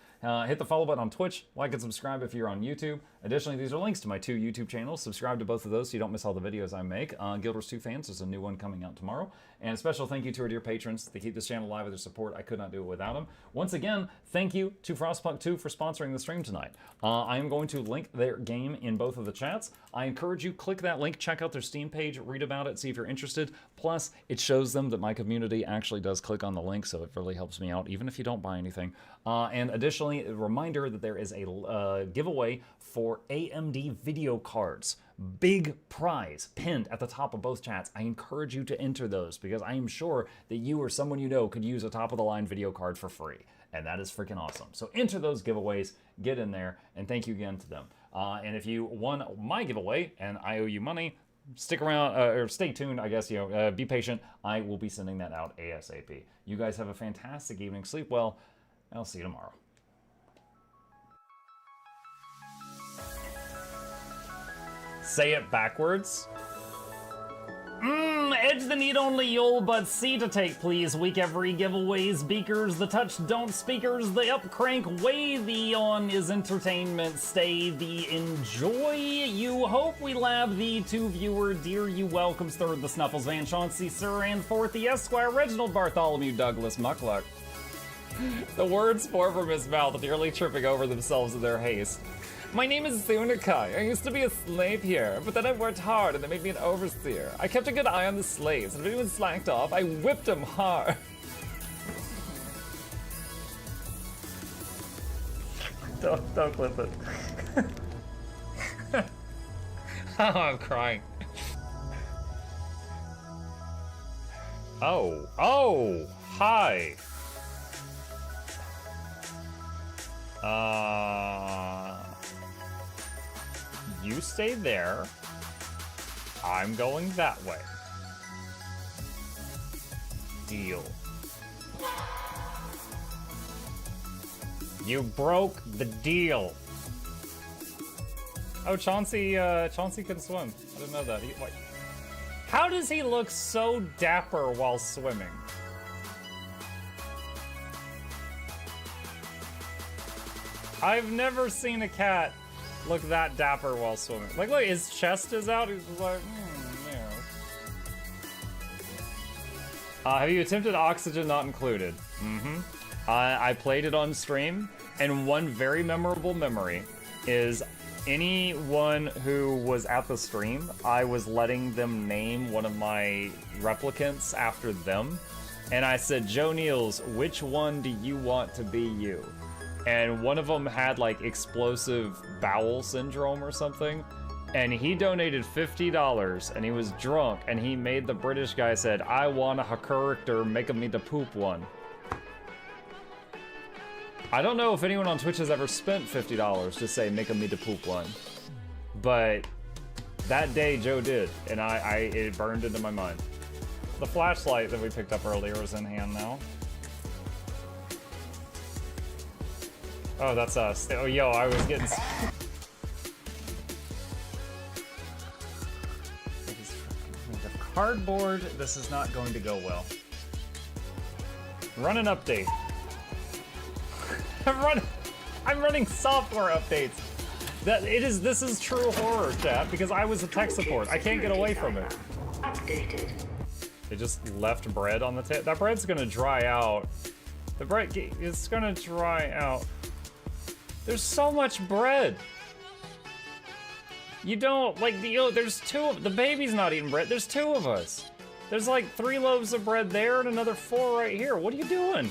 Hit the follow button on Twitch, like and subscribe if you're on YouTube. Additionally, these are links to my 2 YouTube channels. Subscribe to both of those so you don't miss all the videos I make. Guild Wars 2 fans, there's a new one coming out tomorrow. And a special thank you to our dear patrons. They keep this channel alive with their support. I could not do it without them. Once again, thank you to Frostpunk2 for sponsoring the stream tonight. I am going to link their game in both of the chats. I encourage you, click that link, check out their Steam page, read about it, see if you're interested. Plus, it shows them that my community actually does click on the link, so it really helps me out, even if you don't buy anything. And additionally, a reminder that there is a giveaway for AMD video cards. Big prize pinned at the top of both chats. I encourage you to enter those because I am sure that you or someone you know could use a top-of-the-line video card for free. And that is freaking awesome. So enter those giveaways, get in there, and thank you again to them. And if you won my giveaway and I owe you money, stick around, or stay tuned, I guess, be patient. I will be sending that out ASAP. You guys have a fantastic evening. Sleep well, and I'll see you tomorrow. Say it backwards. Edge the need only you'll but see to take, please. Week every giveaways, beakers, the touch don't speakers, the up crank, way the on is entertainment, stay the enjoy. You hope we lab the two viewer, dear you welcomes, third the Snuffles, Van Chauncey, Sir, and fourth the Esquire, Reginald Bartholomew, Douglas Mukluk. The words pour from his mouth, nearly tripping over themselves in their haste. My name is Zunikai. I used to be a slave here, but then I worked hard and they made me an overseer. I kept a good eye on the slaves, and if anyone slacked off, I whipped them hard. Don't clip it. Oh, I'm crying. Oh, hi. You stay there. I'm going that way. Deal. You broke the deal. Oh, Chauncey can swim. I didn't know that. How does he look so dapper while swimming? I've never seen a cat look that dapper while swimming. Like, look, his chest is out. He's just like, yeah. Have you attempted Oxygen Not Included? I played it on stream, and one very memorable memory is anyone who was at the stream, I was letting them name one of my replicants after them. And I said, Joe Niels, which one do you want to be you? And one of them had like explosive bowel syndrome or something, and he donated $50 and he was drunk and he made the British guy said, I want a character making me to poop one. I don't know if anyone on Twitch has ever spent $50 to say making me to poop one, but that day Joe did, and it burned into my mind. The flashlight that we picked up earlier is in hand now. Oh, that's us. Oh, yo, I was getting... The cardboard, this is not going to go well. Run an update. I'm running software updates. This is true horror, chat, because I was a tech support. I can't get away from it. Updated. They just left bread on the table. That bread's gonna dry out. The bread is gonna dry out. There's so much bread. You don't, like, there's the baby's not eating bread. There's two of us. There's like 3 loaves of bread there and another 4 right here. What are you doing?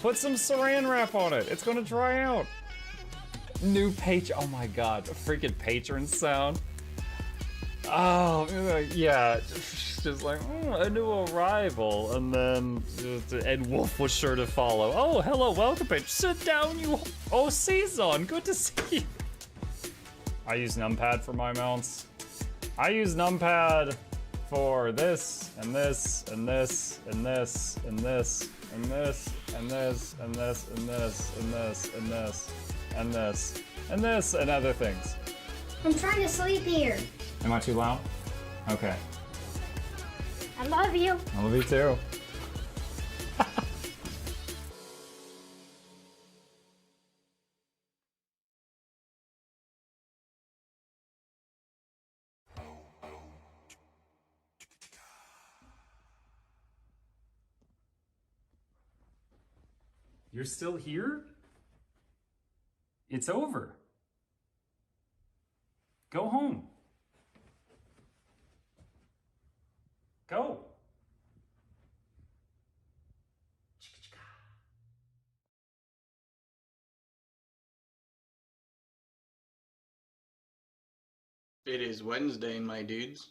Put some saran wrap on it. It's gonna dry out. New oh my God, a freaking patron sound. Oh, yeah, just like, a new arrival, and then Ed Wolf was sure to follow. Oh, hello, welcome, bitch. Sit down, you. Oh, Season, good to see you. I use numpad for my mounts. I use numpad for this, and this, and this, and this, and this, and this, and this, and this, and this, and this, and this, and this, and this, and other things. I'm trying to sleep here. Am I too loud? Okay. I love you. I love you too. You're still here? It's over. Go home. Go. It is Wednesday, my dudes.